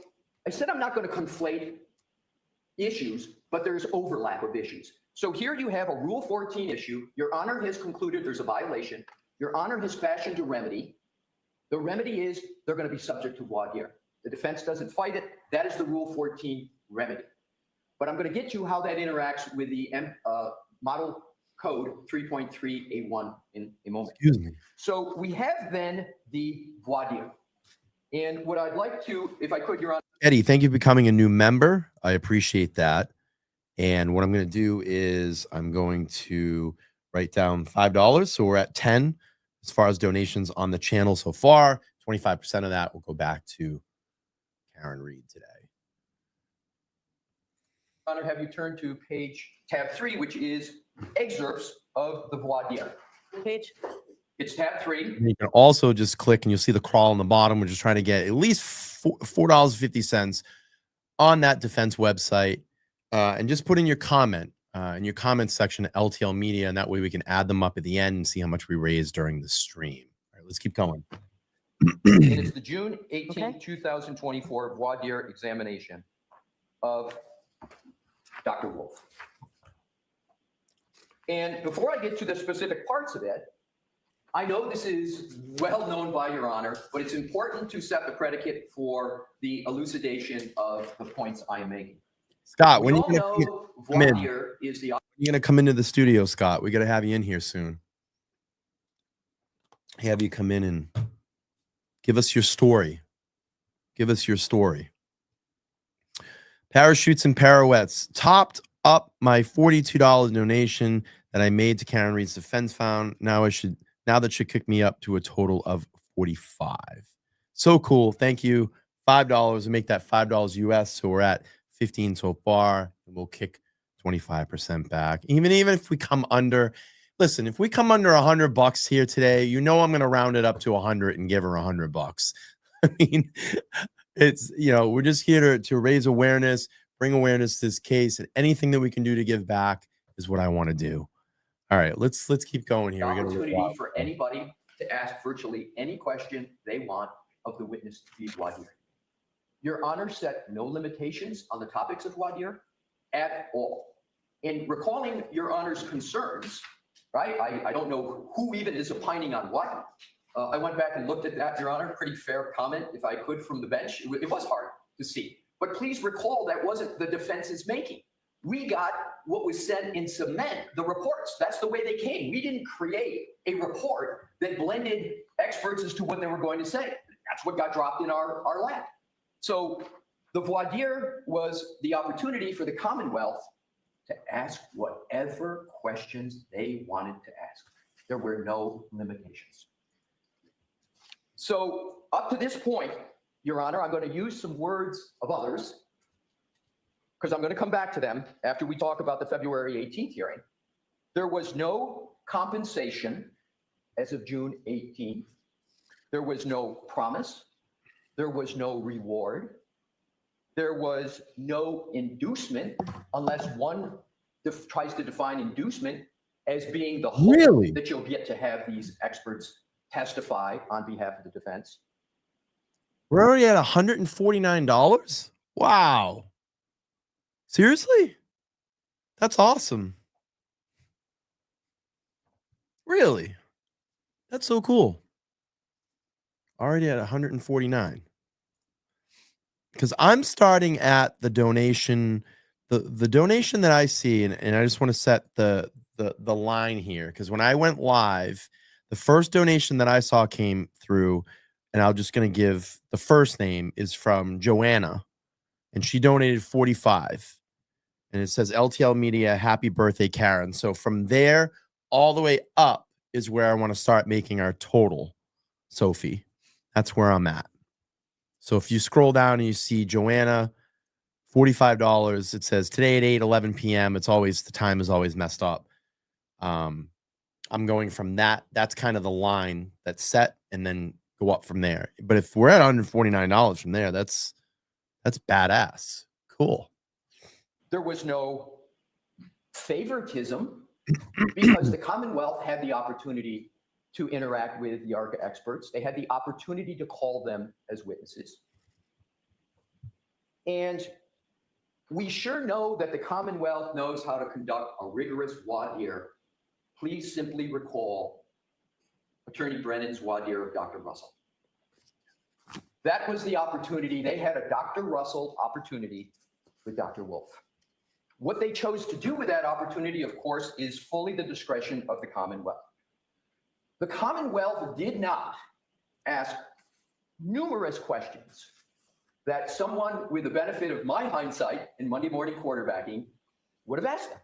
Speaker 6: I said I'm not going to conflate issues, but there's overlap of issues. So here you have a Rule 14 issue. Your Honor has concluded there's a violation. Your Honor has fashioned a remedy. The remedy is they're going to be subject to voir dire. The defense doesn't fight it. That is the Rule 14 remedy. But I'm going to get to how that interacts with the Model Code 3.3A1 in a moment.
Speaker 1: Excuse me.
Speaker 6: So we have then the voir dire. And what I'd like to, if I could, Your Honor.
Speaker 1: Eddie, thank you for becoming a new member. I appreciate that. And what I'm going to do is I'm going to write down $5. So we're at 10 as far as donations on the channel so far. 25% of that will go back to Karen Reed today.
Speaker 6: Your Honor, have you turn to tab 3, which is excerpts of the voir dire.
Speaker 7: Page?
Speaker 6: It's tab 3.
Speaker 1: And you can also just click and you'll see the crawl on the bottom. We're just trying to get at least $4.50 on that defense website. And just put in your comment in your comments section at LTL Media, and that way we can add them up at the end and see how much we raised during the stream. All right, let's keep going.
Speaker 6: And it's the June 18,
Speaker 7: Okay.
Speaker 6: 2024 voir dire examination of Dr. Wolf. And before I get to the specific parts of it, I know this is well known by Your Honor, but it's important to set the predicate for the elucidation of the points I am making.
Speaker 1: Scott,
Speaker 6: We
Speaker 1: when
Speaker 6: all
Speaker 1: you
Speaker 6: know
Speaker 1: come
Speaker 6: voir
Speaker 1: in?
Speaker 6: dire is the
Speaker 1: You're going to come into the studio, Scott. We got to have you in here soon. Have you come in and give us your story. Give us your story. Parachutes and pirouettes topped up my $42 donation that I made to Karen Reed's Defense Fund. Now that should kick me up to a total of 45. So cool. Thank you. $5 and make that $5 US. So we're at 15 so far, and we'll kick 25% back. Even if we come under, listen, if we come under $100 here today, you know I'm going to round it up to 100 and give her $100. I mean, it's, we're just here to raise awareness, bring awareness to this case, and anything that we can do to give back is what I want to do. All right, let's keep going here. We got a little
Speaker 6: Opportunity
Speaker 1: while.
Speaker 6: for anybody to ask virtually any question they want of the witness to be voir dire. Your Honor set no limitations on the topics of voir dire at all. In recalling Your Honor's concerns, right? I don't know who even is opining on what. I went back and looked at that, Your Honor. Pretty fair comment, if I could, from the bench. It was hard to see. But please recall that wasn't the defense's making. We got what was sent in cement, the reports. That's the way they came. We didn't create a report that blended experts as to what they were going to say. That's what got dropped in our lap. So the voir dire was the opportunity for the Commonwealth to ask whatever questions they wanted to ask. There were no limitations. So up to this point, Your Honor, I'm going to use some words of others, because I'm going to come back to them after we talk about the February 18th hearing. There was no compensation as of June 18th. There was no promise. There was no reward. There was no inducement, unless one tries to define inducement as being the hope
Speaker 1: Really?
Speaker 6: that you'll get to have these experts testify on behalf of the defense.
Speaker 1: We're already at $149. Wow. Seriously? That's awesome. Really? That's so cool. Already at 149. Because I'm starting at the donation, the donation that I see, and I just want to set the line here, because when I went live, the first donation that I saw came through, and I'm just going to give the first name is from Joanna, and she donated 45. And it says LTL Media, happy birthday, Karen. So from there all the way up is where I want to start making our total, Sophie. That's where I'm at. So if you scroll down and you see Joanna, $45, it says today at 8:11 p.m. It's always, the time is always messed up. I'm going from that. That's kind of the line that's set, and then go up from there. But if we're at $149 from there, that's badass. Cool.
Speaker 6: There was no favoritism because the Commonwealth had the opportunity to interact with the ARCA experts. They had the opportunity to call them as witnesses. And we sure know that the Commonwealth knows how to conduct a rigorous voir dire. Please simply recall Attorney Brennan's voir dire of Dr. Russell. That was the opportunity. They had a Dr. Russell opportunity with Dr. Wolf. What they chose to do with that opportunity, of course, is fully the discretion of the Commonwealth. The Commonwealth did not ask numerous questions that someone with the benefit of my hindsight in Monday morning quarterbacking would have asked them.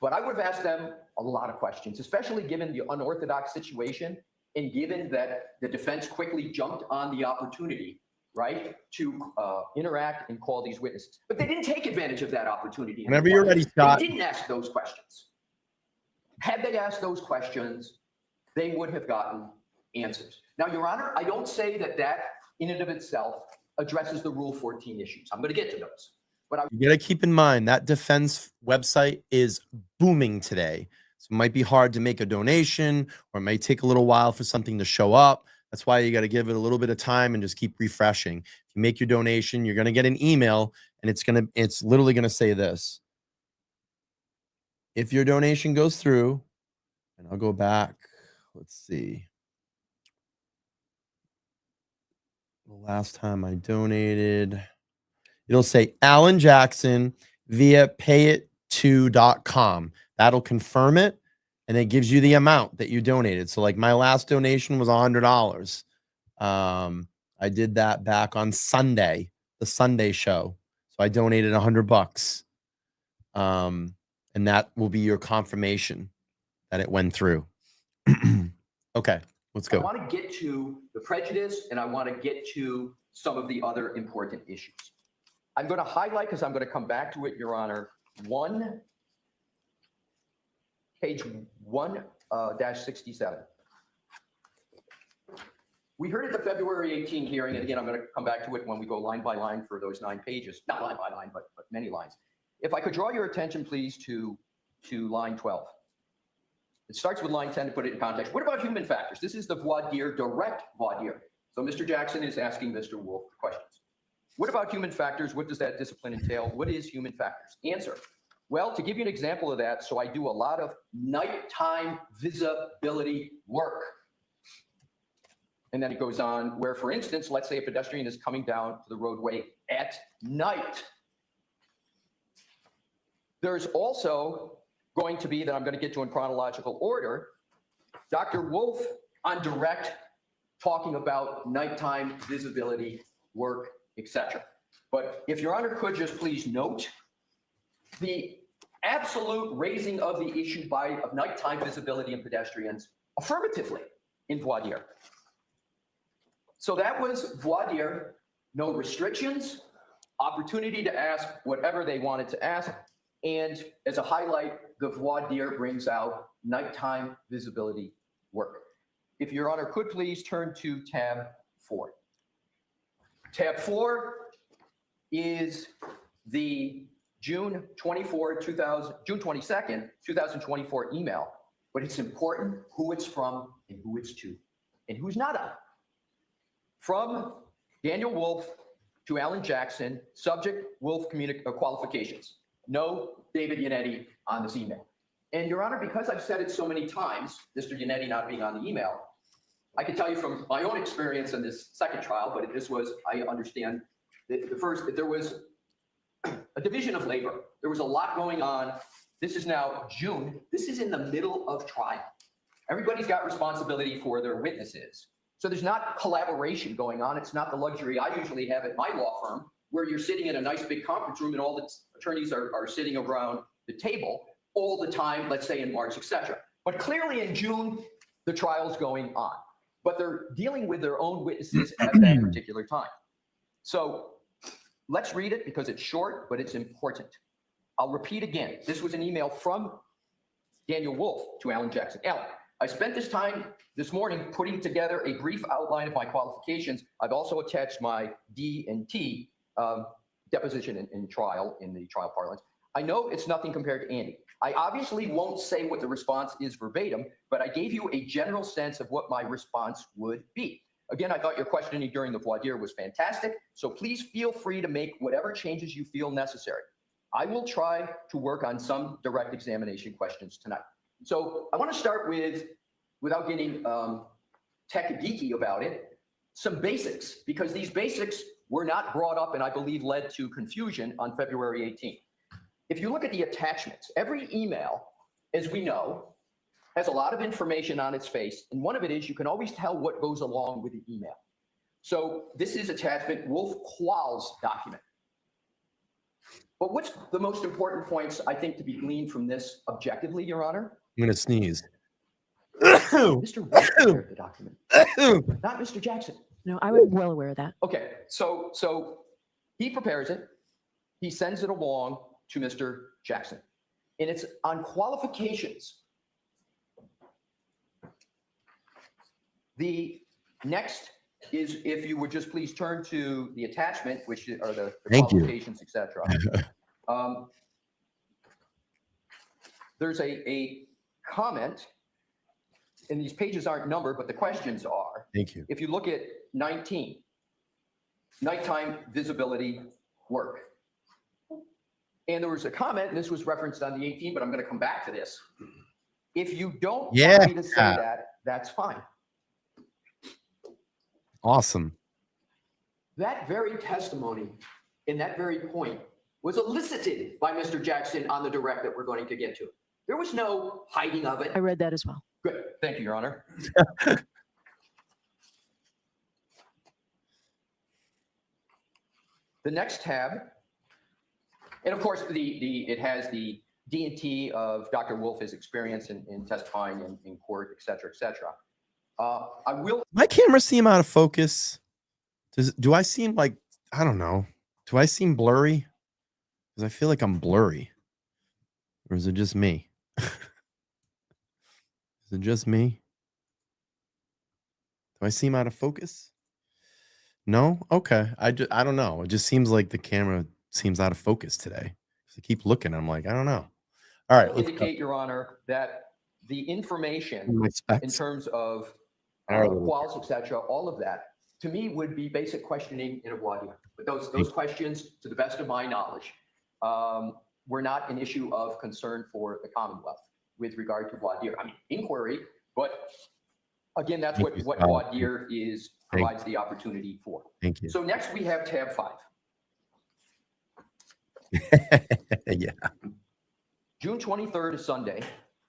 Speaker 6: But I would have asked them a lot of questions, especially given the unorthodox situation and given that the defense quickly jumped on the opportunity, right, to interact and call these witnesses. But they didn't take advantage of that opportunity.
Speaker 1: Whenever you're ready, Scott.
Speaker 6: They didn't ask those questions. Had they asked those questions, they would have gotten answers. Now, Your Honor, I don't say that that in and of itself addresses the Rule 14 issues. I'm going to get to those. But
Speaker 1: You got to keep in mind that defense website is booming today. So it might be hard to make a donation, or it may take a little while for something to show up. That's why you got to give it a little bit of time and just keep refreshing. If you make your donation, you're going to get an email, and it's literally going to say this. If your donation goes through, and I'll go back, let's see. The last time I donated, it'll say Alan Jackson via payit2.com. That'll confirm it, and it gives you the amount that you donated. So like my last donation was $100. I did that back on Sunday, the Sunday show. So I donated $100. And that will be your confirmation that it went through. Okay, let's go.
Speaker 6: I want to get to the prejudice, and I want to get to some of the other important issues. I'm going to highlight, because I'm going to come back to it, Your Honor, page 1-67. We heard at the February 18 hearing, and again, I'm going to come back to it when we go line by line for those 9 pages. Not line by line, but many lines. If I could draw your attention, please, to line 12. It starts with line 10 to put it in context. What about human factors? This is the voir dire, direct voir dire. So Mr. Jackson is asking Mr. Wolf questions. What about human factors? What does that discipline entail? What is human factors? Answer. Well, to give you an example of that, so I do a lot of nighttime visibility work. And then it goes on where, for instance, let's say a pedestrian is coming down to the roadway at night. There's also going to be, that I'm going to get to in chronological order, Dr. Wolf on direct talking about nighttime visibility work, etc. But if Your Honor could just please note the absolute raising of the issue of nighttime visibility in pedestrians affirmatively in voir dire. So that was voir dire, no restrictions, opportunity to ask whatever they wanted to ask. And as a highlight, the voir dire brings out nighttime visibility work. If Your Honor could please turn to tab 4. Tab 4 is the June 22nd, 2024 email, but it's important who it's from and who it's to and who's not on. From Daniel Wolf to Alan Jackson, subject Wolf qualifications. No David Yannetti on this email. And Your Honor, because I've said it so many times, Mr. Yannetti not being on the email, I can tell you from my own experience in this second trial, but this was, I understand, the first, that there was a division of labor. There was a lot going on. This is now June. This is in the middle of trial. Everybody's got responsibility for their witnesses. So there's not collaboration going on. It's not the luxury I usually have at my law firm, where you're sitting in a nice big conference room and all the attorneys are sitting around the table all the time, let's say in March, etc. But clearly in June, the trial's going on. But they're dealing with their own witnesses at that particular time. So let's read it because it's short, but it's important. I'll repeat again. This was an email from Daniel Wolf to Alan Jackson. Alan, I spent this time this morning putting together a brief outline of my qualifications. I've also attached my D&T deposition in trial, in the trial parlance. I know it's nothing compared to Andy. I obviously won't say what the response is verbatim, but I gave you a general sense of what my response would be. Again, I thought your questioning during the voir dire was fantastic, so please feel free to make whatever changes you feel necessary. I will try to work on some direct examination questions tonight. So I want to start with, without getting tech geeky about it, some basics, because these basics were not brought up and I believe led to confusion on February 18th. If you look at the attachments, every email, as we know, has a lot of information on its face, and one of it is you can always tell what goes along with the email. So this is attachment Wolf Qual's document. But what's the most important points, I think, to be gleaned from this objectively, Your Honor?
Speaker 1: I'm going to sneeze.
Speaker 6: Mr. Wolf prepared the document, not Mr. Jackson.
Speaker 7: No, I was well aware of that.
Speaker 6: Okay, so he prepares it. He sends it along to Mr. Jackson. And it's on qualifications. The next is, if you would just please turn to the attachment, which are the qualifications, etc. There's a comment, and these pages aren't numbered, but the questions are.
Speaker 1: Thank you.
Speaker 6: If you look at 19, nighttime visibility work. And there was a comment, and this was referenced on the 18, but I'm going to come back to this. If you don't want me to say that, that's fine.
Speaker 1: Awesome.
Speaker 6: That very testimony and that very point was elicited by Mr. Jackson on the direct that we're going to get to. There was no hiding of it.
Speaker 7: I read that as well.
Speaker 6: Good. Thank you, Your Honor. The next tab, and of course, it has the D&T of Dr. Wolf's experience in testifying in court, et cetera, et cetera. I will.
Speaker 1: My camera seem out of focus. Do I seem like, I don't know. Do I seem blurry? Because I feel like I'm blurry. Or is it just me? Is it just me? Do I seem out of focus? No? Okay. I don't know. It just seems like the camera seems out of focus today. I keep looking. I'm like, I don't know. All right. Let's
Speaker 6: indicate, Your Honor, that the information
Speaker 1: my
Speaker 6: in
Speaker 1: specs.
Speaker 6: terms of
Speaker 1: Our-
Speaker 6: quals, et cetera, all of that, to me would be basic questioning in a voir dire. But those questions, to the best of my knowledge, were not an issue of concern for the Commonwealth with regard to voir dire. I mean, inquiry, but again, that's
Speaker 1: Thank
Speaker 6: what
Speaker 1: you,
Speaker 6: what
Speaker 1: Scott.
Speaker 6: voir dire is,
Speaker 1: Thank-
Speaker 6: provides the opportunity for.
Speaker 1: Thank you.
Speaker 6: So next we have tab 5.
Speaker 1: Yeah.
Speaker 6: June 23rd is Sunday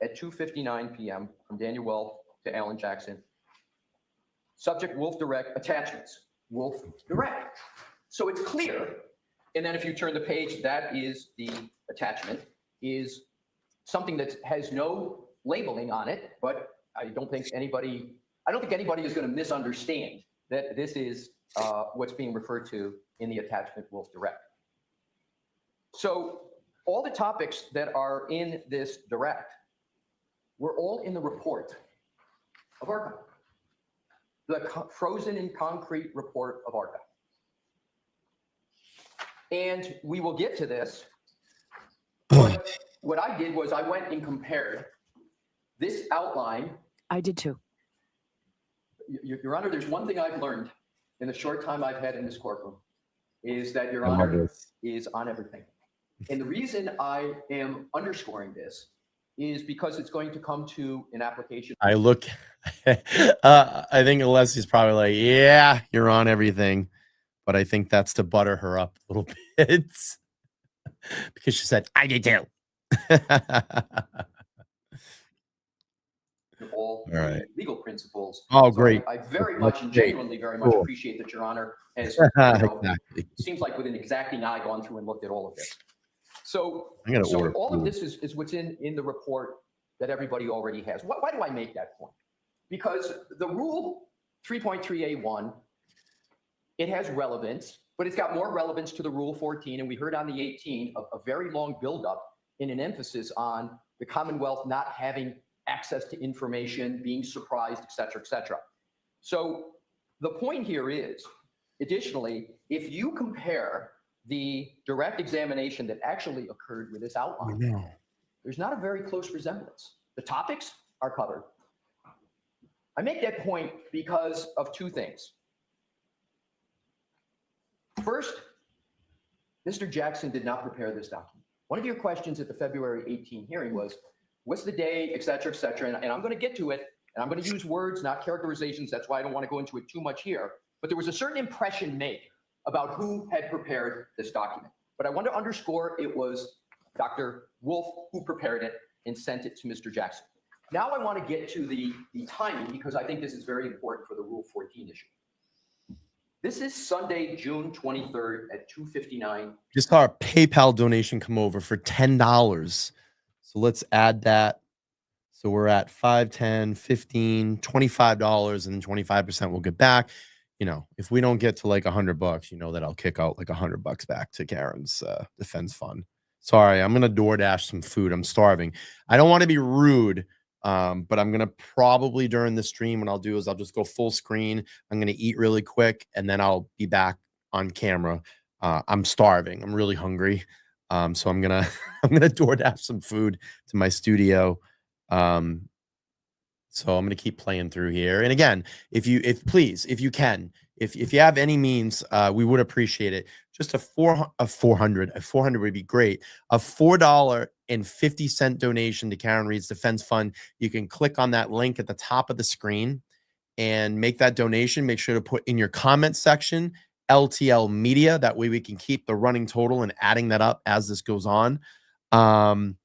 Speaker 6: at 2:59 p.m. from Daniel Well to Alan Jackson. Subject Wolf Direct, attachments, Wolf Direct. So it's clear. And then if you turn the page, that is the attachment, is something that has no labeling on it, but I don't think anybody is going to misunderstand that this is what's being referred to in the attachment Wolf Direct. So all the topics that are in this direct were all in the report of ARCA, the frozen in concrete report of ARCA. And we will get to this. But what I did was I went and compared this outline.
Speaker 7: I did too.
Speaker 6: Your Honor, there's one thing I've learned in the short time I've had in this courtroom is that Your
Speaker 1: I love
Speaker 6: Honor
Speaker 1: this.
Speaker 6: is on everything. And the reason I am underscoring this is because it's going to come to an application.
Speaker 1: I look, I think Alessi's probably like, yeah, you're on everything. But I think that's to butter her up a little bit because she said, I did too.
Speaker 6: All
Speaker 1: right.
Speaker 6: legal principles.
Speaker 1: Oh,
Speaker 6: So
Speaker 1: great.
Speaker 6: I very
Speaker 1: That's
Speaker 6: much and
Speaker 1: great.
Speaker 6: genuinely very much
Speaker 1: Cool.
Speaker 6: appreciate that Your Honor has,
Speaker 1: Exactly.
Speaker 6: seems like with an exacting eye gone through and looked at all of this. So,
Speaker 1: I'm gonna
Speaker 6: so
Speaker 1: order
Speaker 6: all of
Speaker 1: food.
Speaker 6: this is what's in the report that everybody already has. Why do I make that point? Because the rule 3.3A1, it has relevance, but it's got more relevance to the rule 14. And we heard on the 18 a very long buildup in an emphasis on the Commonwealth not having access to information, being surprised, et cetera, et cetera. So the point here is, additionally, if you compare the direct examination that actually occurred with this outline, there's not a very close resemblance. The topics are covered. I make that point because of two things. First, Mr. Jackson did not prepare this document. One of your questions at the February 18 hearing was, what's the day, et cetera, et cetera. And I'm going to get to it, and I'm going to use words, not characterizations. That's why I don't want to go into it too much here. But there was a certain impression made about who had prepared this document. But I want to underscore it was Dr. Wolf who prepared it and sent it to Mr. Jackson. Now I want to get to the timing because I think this is very important for the Rule 14 issue. This is Sunday, June 23rd at 2:59.
Speaker 1: Just saw a PayPal donation come over for $10. So let's add that. So we're at 5, 10, 15, $25, and then 25% we'll get back. You know, if we don't get to like $100, you know that I'll kick out like $100 back to Karen's defense fund. Sorry, I'm gonna DoorDash some food. I'm starving. I don't want to be rude, but I'm gonna probably during the stream, what I'll do is I'll just go full screen. I'm gonna eat really quick, and then I'll be back on camera. I'm starving. I'm really hungry. So I'm gonna DoorDash some food to my studio. So I'm gonna keep playing through here. And again, if you can, if you have any means, we would appreciate it. Just a 400 would be great. A $4.50 donation to Karen Reed's Defense Fund. You can click on that link at the top of the screen and make that donation. Make sure to put in your comment section LTL Media. That way we can keep the running total and adding that up as this goes on. And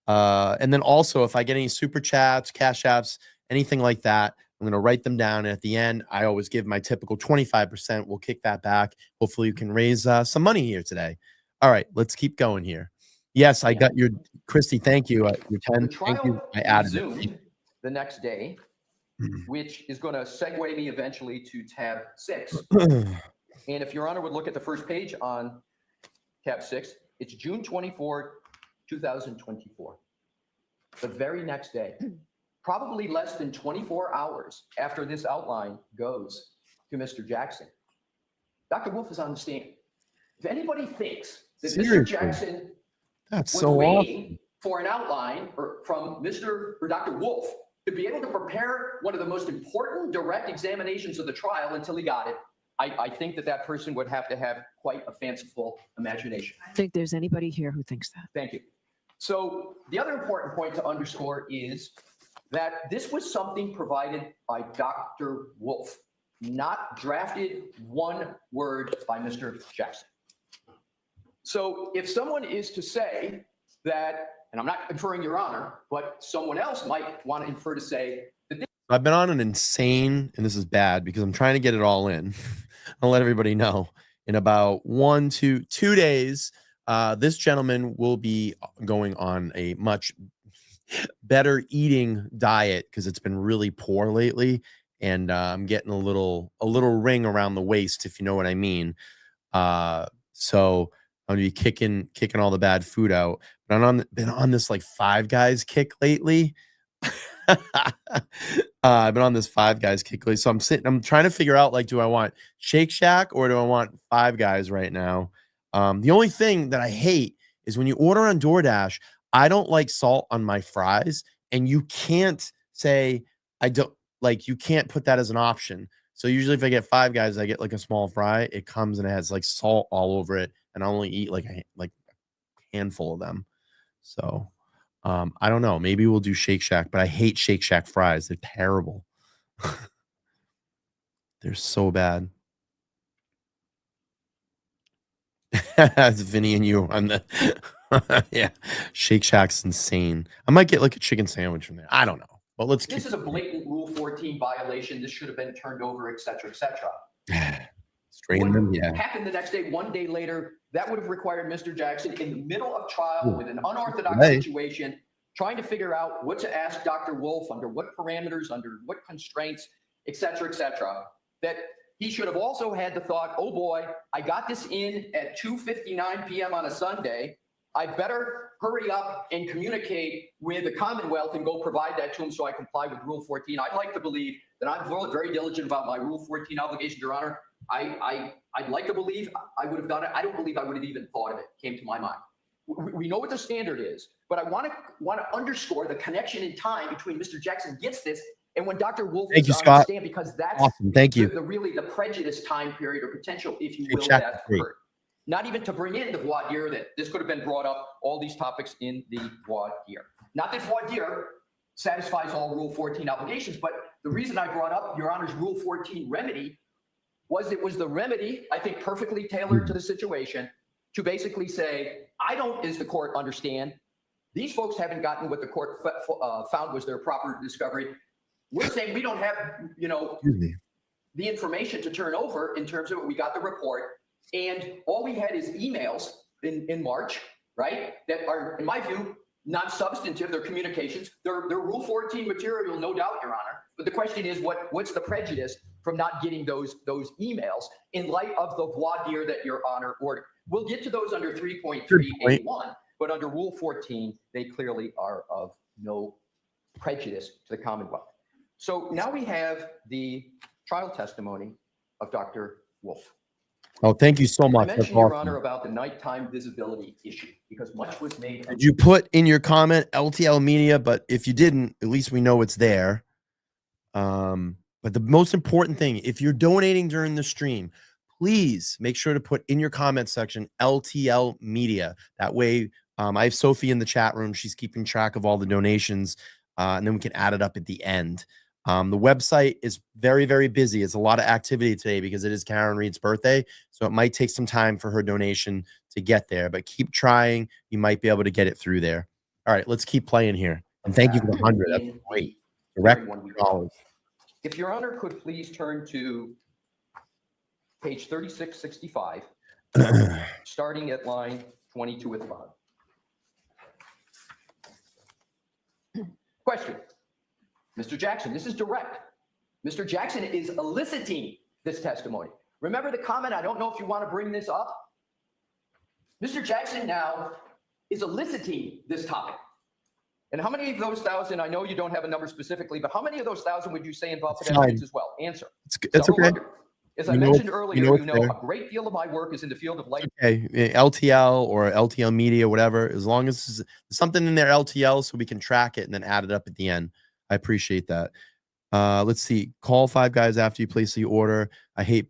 Speaker 1: then also, if I get any super chats, cash apps, anything like that, I'm going to write them down. And at the end, I always give my typical 25%. We'll kick that back. Hopefully you can raise some money here today. All right, let's keep going here. Yes, I got your, Christy, thank you. Your 10,
Speaker 6: The
Speaker 1: thank you.
Speaker 6: trial
Speaker 1: I added
Speaker 6: resumed
Speaker 1: it.
Speaker 6: the next day, which is going to segue me eventually to tab 6. And if Your Honor would look at the first page on tab 6, it's June 24, 2024. The very next day, probably less than 24 hours after this outline goes to Mr. Jackson, Dr. Wolf is on the stand. If anybody thinks that
Speaker 1: Seriously?
Speaker 6: Mr. Jackson
Speaker 1: That's
Speaker 6: was
Speaker 1: so
Speaker 6: waiting for an outline from Mr. or Dr. Wolf to be able to prepare one of the most important direct examinations of the trial until he got it. I think that person would have to have quite a fanciful imagination.
Speaker 7: I don't think there's anybody here who thinks that.
Speaker 6: Thank you. So the other important point to underscore is that this was something provided by Dr. Wolf, not drafted one word by Mr. Jackson. So if someone is to say that, and I'm not inferring, Your Honor, but someone else might want to infer to say that this—
Speaker 1: I've been on an insane, and this is bad because I'm trying to get it all in. I'll let everybody know in about 2 days. This gentleman will be going on a much better eating diet because it's been really poor lately, and I'm getting a little ring around the waist, if you know what I mean. So I'm gonna be kicking all the bad food out. But I've been on this like Five Guys kick lately. I've been on this Five Guys kick lately, so I'm trying to figure out, like, do I want Shake Shack or do I want Five Guys right now? The only thing that I hate is when you order on DoorDash, I don't like salt on my fries, and you can't say you can't put that as an option. So usually if I get Five Guys, I get like a small fry. It comes and it has like salt all over it, and I only eat like a handful of them. So I don't know. Maybe we'll do Shake Shack, but I hate Shake Shack fries. They're terrible. They're so bad. That's Vinny and you on the yeah. Shake Shack's insane. I might get like a chicken sandwich from there. I don't know. But
Speaker 6: this is a blatant Rule 14 violation. This should have been turned over, et cetera, et cetera.
Speaker 1: Strain them, yeah.
Speaker 6: Happened the next day, one day later, that would have required Mr. Jackson in the middle of trial with an unorthodox situation, trying to figure out what to ask Dr. Wolf, under what parameters, under what constraints, et cetera, that he should have also had the thought, oh boy, I got this in at 2:59 p.m. on a Sunday. I better hurry up and communicate with the Commonwealth and go provide that to him so I comply with Rule 14. I'd like to believe that I'm very diligent about my Rule 14 obligation, Your Honor. I'd like to believe I would have done it. I don't believe I would have even thought of it, came to my mind. We know what the standard is, but I want to underscore the connection in time between Mr. Jackson gets this and when Dr. Wolf is on the stand, because that's
Speaker 1: awesome. Thank you.
Speaker 6: Really the prejudice time period or potential, if you will, that occurred. Not even to bring in the voir dire, that this could have been brought up, all these topics in the voir dire. Not that voir dire satisfies all Rule 14 obligations, but the reason I brought up Your Honor's Rule 14 remedy was it was the remedy, I think, perfectly tailored to the situation to basically say, I don't, as the court, understand. These folks haven't gotten what the court found was their proper discovery. We're saying we don't have, the information to turn over in terms of we got the report. And all we had is emails in March, right? That are, in my view, non-substantive. They're communications. They're Rule 14 material, no doubt, Your Honor. But the question is, what's the prejudice from not getting those emails in light of the voir dire that Your Honor ordered? We'll get to those under 3.381, but under Rule 14, they clearly are of no prejudice to the Commonwealth. So now we have the trial testimony of Dr. Wolf.
Speaker 1: Oh, thank you so much.
Speaker 6: I mentioned, Your Honor, about the nighttime visibility issue because much was made.
Speaker 1: Did you put in your comment LTL Media? But if you didn't, at least we know it's there. But the most important thing, if you're donating during the stream, please make sure to put in your comment section LTL Media. That way, I have Sophie in the chat room. She's keeping track of all the donations, and then we can add it up at the end. The website is very, very busy. It's a lot of activity today because it is Karen Reed's birthday. So it might take some time for her donation to get there, but keep trying. You might be able to get it through there. All right, let's keep playing here. And thank you for the 100. That's great. Direct $1.
Speaker 6: If Your Honor could please turn to page 3665, starting at line 22 at the bottom. Question. Mr. Jackson, this is direct. Mr. Jackson is eliciting this testimony. Remember the comment, I don't know if you want to bring this up. Mr. Jackson now is eliciting this topic. And how many of those 1,000, I know you don't have a number specifically, but how many of those 1,000 would you say involve pedestrians as well? Answer.
Speaker 1: It's okay.
Speaker 6: As I
Speaker 1: You know
Speaker 6: mentioned
Speaker 1: it's-
Speaker 6: earlier,
Speaker 1: it's there.
Speaker 6: a great deal of my work is in the field of light.
Speaker 1: Okay, LTL or LTL media, whatever, as long as there's something in there LTL so we can track it and then add it up at the end. I appreciate that. Let's see. Call Five Guys after you place the order. I hate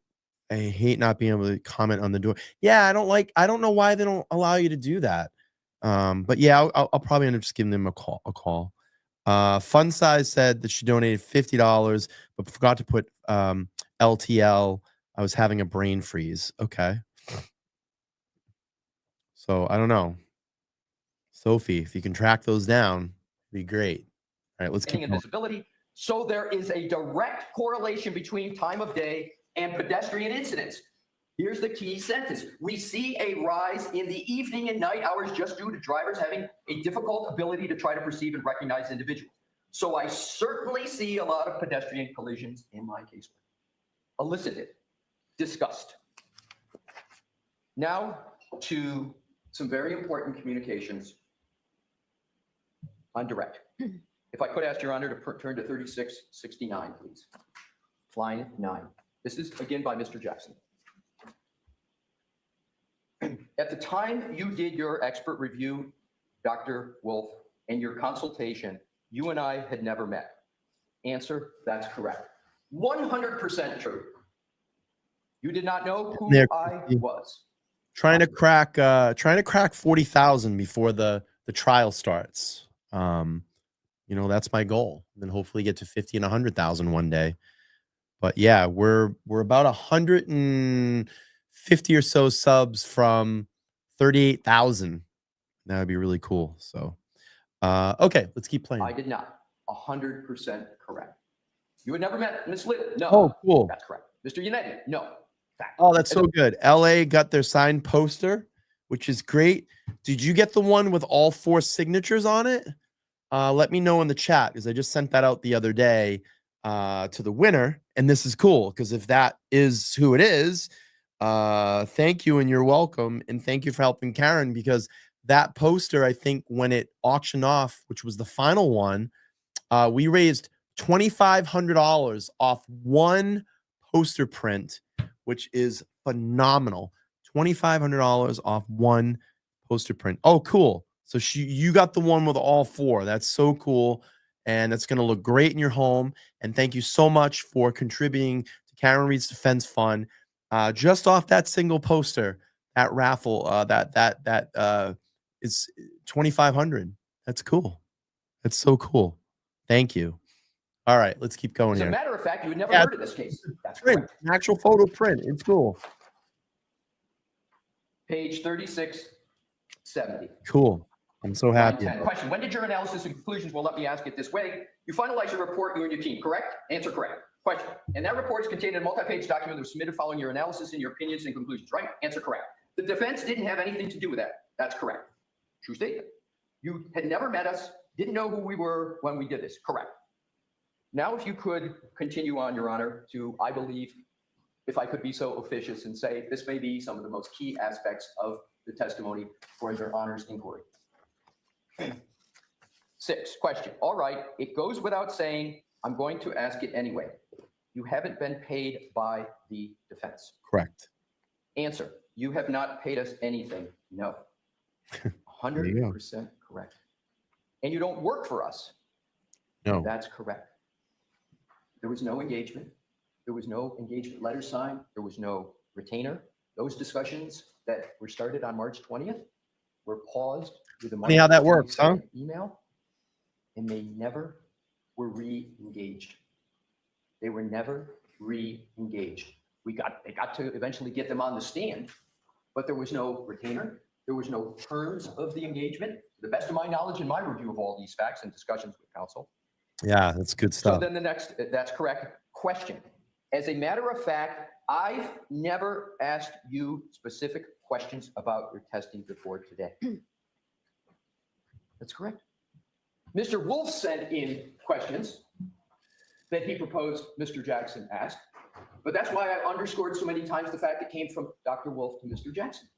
Speaker 1: not being able to comment on the door. Yeah, I don't know why they don't allow you to do that. But yeah, I'll probably end up just giving them a call. Fun Size said that she donated $50, but forgot to put LTL. I was having a brain freeze. Okay. So I don't know. Sophie, if you can track those down, it'd be great. All right, let's keep
Speaker 6: and
Speaker 1: going.
Speaker 6: visibility. So there is a direct correlation between time of day and pedestrian incidents. Here's the key sentence. We see a rise in the evening and night hours just due to drivers having a difficult ability to try to perceive and recognize individuals. So I certainly see a lot of pedestrian collisions in my casework. Elicited, discussed. Now to some very important communications on direct. If I could ask Your Honor to turn to 3669, please. Line 9. This is again by Mr. Jackson. At the time you did your expert review, Dr. Wolf, and your consultation, you and I had never met. Answer, that's correct. 100% true. You did not know who I was.
Speaker 1: Trying to crack 40,000 before the trial starts. That's my goal. And then hopefully get to 50 and 100,000 one day. But yeah, we're about 150 or so subs from 38,000. That would be really cool. So, okay, let's keep playing.
Speaker 6: I did not. 100% correct. You had never met Ms. Little? No.
Speaker 1: Oh, cool.
Speaker 6: That's correct. Mr. United? No. Fact.
Speaker 1: Oh, that's so good. LA got their signed poster, which is great. Did you get the one with all 4 signatures on it? Let me know in the chat, because I just sent that out the other day to the winner. And this is cool, because if that is who it is, thank you and you're welcome. And thank you for helping Karen, because that poster, I think when it auctioned off, which was the final one, we raised $2,500 off one poster print, which is phenomenal. $2,500 off one poster print. Oh, cool. So you got the one with all 4. That's so cool. And that's going to look great in your home. And thank you so much for contributing to Karen Reed's Defense Fund. Just off that single poster, that raffle, that is $2,500. That's cool. That's so cool. Thank you. All right, let's keep going
Speaker 6: As
Speaker 1: here.
Speaker 6: a matter of fact, you had never heard of this case. That's
Speaker 1: Print,
Speaker 6: correct.
Speaker 1: an actual photo print. It's cool.
Speaker 6: Page 3670.
Speaker 1: Cool. I'm so
Speaker 6: Line
Speaker 1: happy.
Speaker 6: 10. Question. When did your analysis and conclusions, well, let me ask it this way. You finalized your report, you and your team, correct? Answer correct. Question. And that report is contained in a multi-page document that was submitted following your analysis and your opinions and conclusions, right? Answer correct. The defense didn't have anything to do with that. That's correct. True statement. You had never met us, didn't know who we were when we did this. Correct. Now, if you could continue on, Your Honor, to, I believe, if I could be so officious and say, this may be some of the most key aspects of the testimony for Your Honor's inquiry. 6, question. All right, it goes without saying, I'm going to ask it anyway. You haven't been paid by the defense.
Speaker 1: Correct.
Speaker 6: Answer, you have not paid us anything. No. 100% correct. And you don't work for us.
Speaker 1: No.
Speaker 6: That's correct. There was no engagement. There was no engagement letter signed. There was no retainer. Those discussions that were started on March 20th were paused with the
Speaker 1: Funny how that works, huh?
Speaker 6: email, and they never were re-engaged. They were never re-engaged. They got to eventually get them on the stand, but there was no retainer. There was no terms of the engagement. To the best of my knowledge and my review of all these facts and discussions with counsel.
Speaker 1: Yeah, that's good stuff.
Speaker 6: So then the next, that's correct. Question. As a matter of fact, I've never asked you specific questions about your testing before today. That's correct. Mr. Wolf sent in questions that he proposed Mr. Jackson asked, but that's why I underscored so many times the fact it came from Dr. Wolf to Mr. Jackson.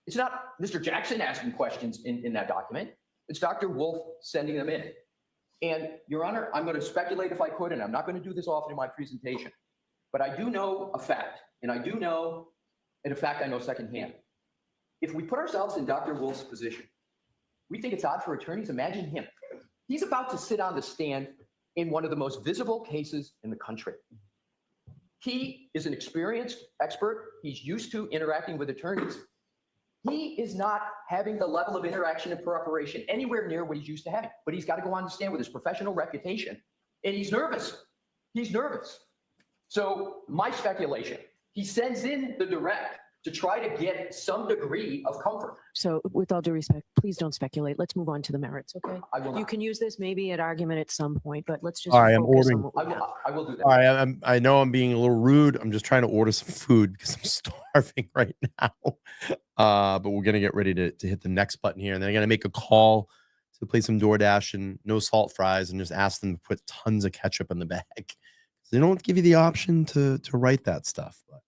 Speaker 6: It's not Mr. Jackson asking questions in that document. It's Dr. Wolf sending them in. And Your Honor, I'm going to speculate if I could, and I'm not going to do this often in my presentation. But I do know a fact, and in fact, I know secondhand. If we put ourselves in Dr. Wolf's position, we think it's odd for attorneys. Imagine him. He's about to sit on the stand in one of the most visible cases in the country. He is an experienced expert. He's used to interacting with attorneys. He is not having the level of interaction and preparation anywhere near what he's used to having, but he's got to go on the stand with his professional reputation, and he's nervous. He's nervous. So my speculation, he sends in the direct to try to get some degree of comfort.
Speaker 7: So with all due respect, please don't speculate. Let's move on to the merits, okay?
Speaker 6: I will
Speaker 7: You
Speaker 6: not.
Speaker 7: can use this maybe at argument at some point, but let's just
Speaker 1: All right, I'm
Speaker 7: focus on
Speaker 1: ordering-
Speaker 7: what we have.
Speaker 6: I will do that.
Speaker 1: All right, I know I'm being a little rude. I'm just trying to order some food because I'm starving right now. But we're gonna get ready to hit the next button here, and then I'm gonna make a call to play some DoorDash and no salt fries, and just ask them to put tons of ketchup in the bag. They don't give you the option to write that stuff. But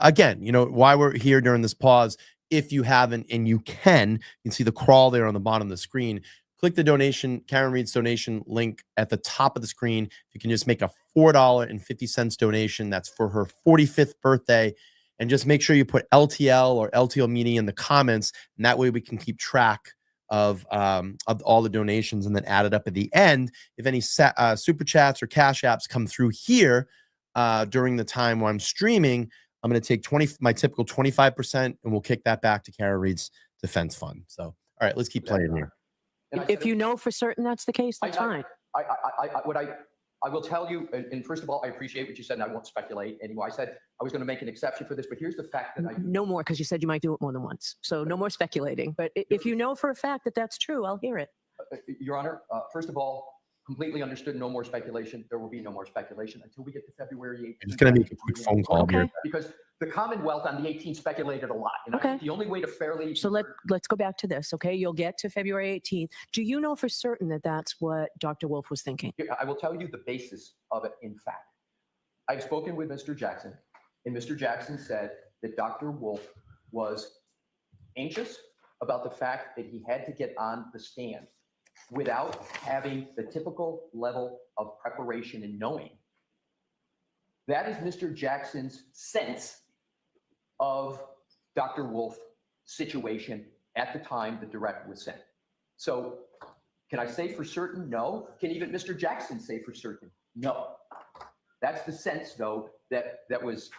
Speaker 1: again, you know why we're here during this pause. If you haven't, and you can see the crawl there on the bottom of the screen. Click the donation, Karen Reed's donation link at the top of the screen. You can just make a $4.50 donation. That's for her 45th birthday. And just make sure you put LTL or LTL meeting in the comments. And that way we can keep track of all the donations and then add it up at the end. If any super chats or cash apps come through here during the time while I'm streaming, I'm going to take my typical 25%, and we'll kick that back to Karen Reed's defense fund. So, all right, let's keep playing here.
Speaker 7: If you know for certain that's the case, that's fine.
Speaker 6: I will tell you, and first of all, I appreciate what you said, and I won't speculate anymore. I said I was going to make an exception for this, but here's the fact that
Speaker 7: No more, because you said you might do it more than once. So no more speculating. But if you know for a fact that that's true, I'll hear it.
Speaker 6: Your Honor, first of all, completely understood. No more speculation. There will be no more speculation until we get to February 18th.
Speaker 1: I'm just going to make a quick phone call
Speaker 7: Okay.
Speaker 1: here.
Speaker 6: Because the Commonwealth on the 18th speculated a lot. And I
Speaker 7: Okay.
Speaker 6: think the only way to fairly...
Speaker 7: So let's go back to this, okay? You'll get to February 18th. Do you know for certain that that's what Dr. Wolf was thinking?
Speaker 6: I will tell you the basis of it, in fact. I've spoken with Mr. Jackson, and Mr. Jackson said that Dr. Wolf was anxious about the fact that he had to get on the stand without having the typical level of preparation and knowing. That is Mr. Jackson's sense of Dr. Wolf's situation at the time the direct was sent. So can I say for certain? No. Can even Mr. Jackson say for certain? No. That's the sense, though, that was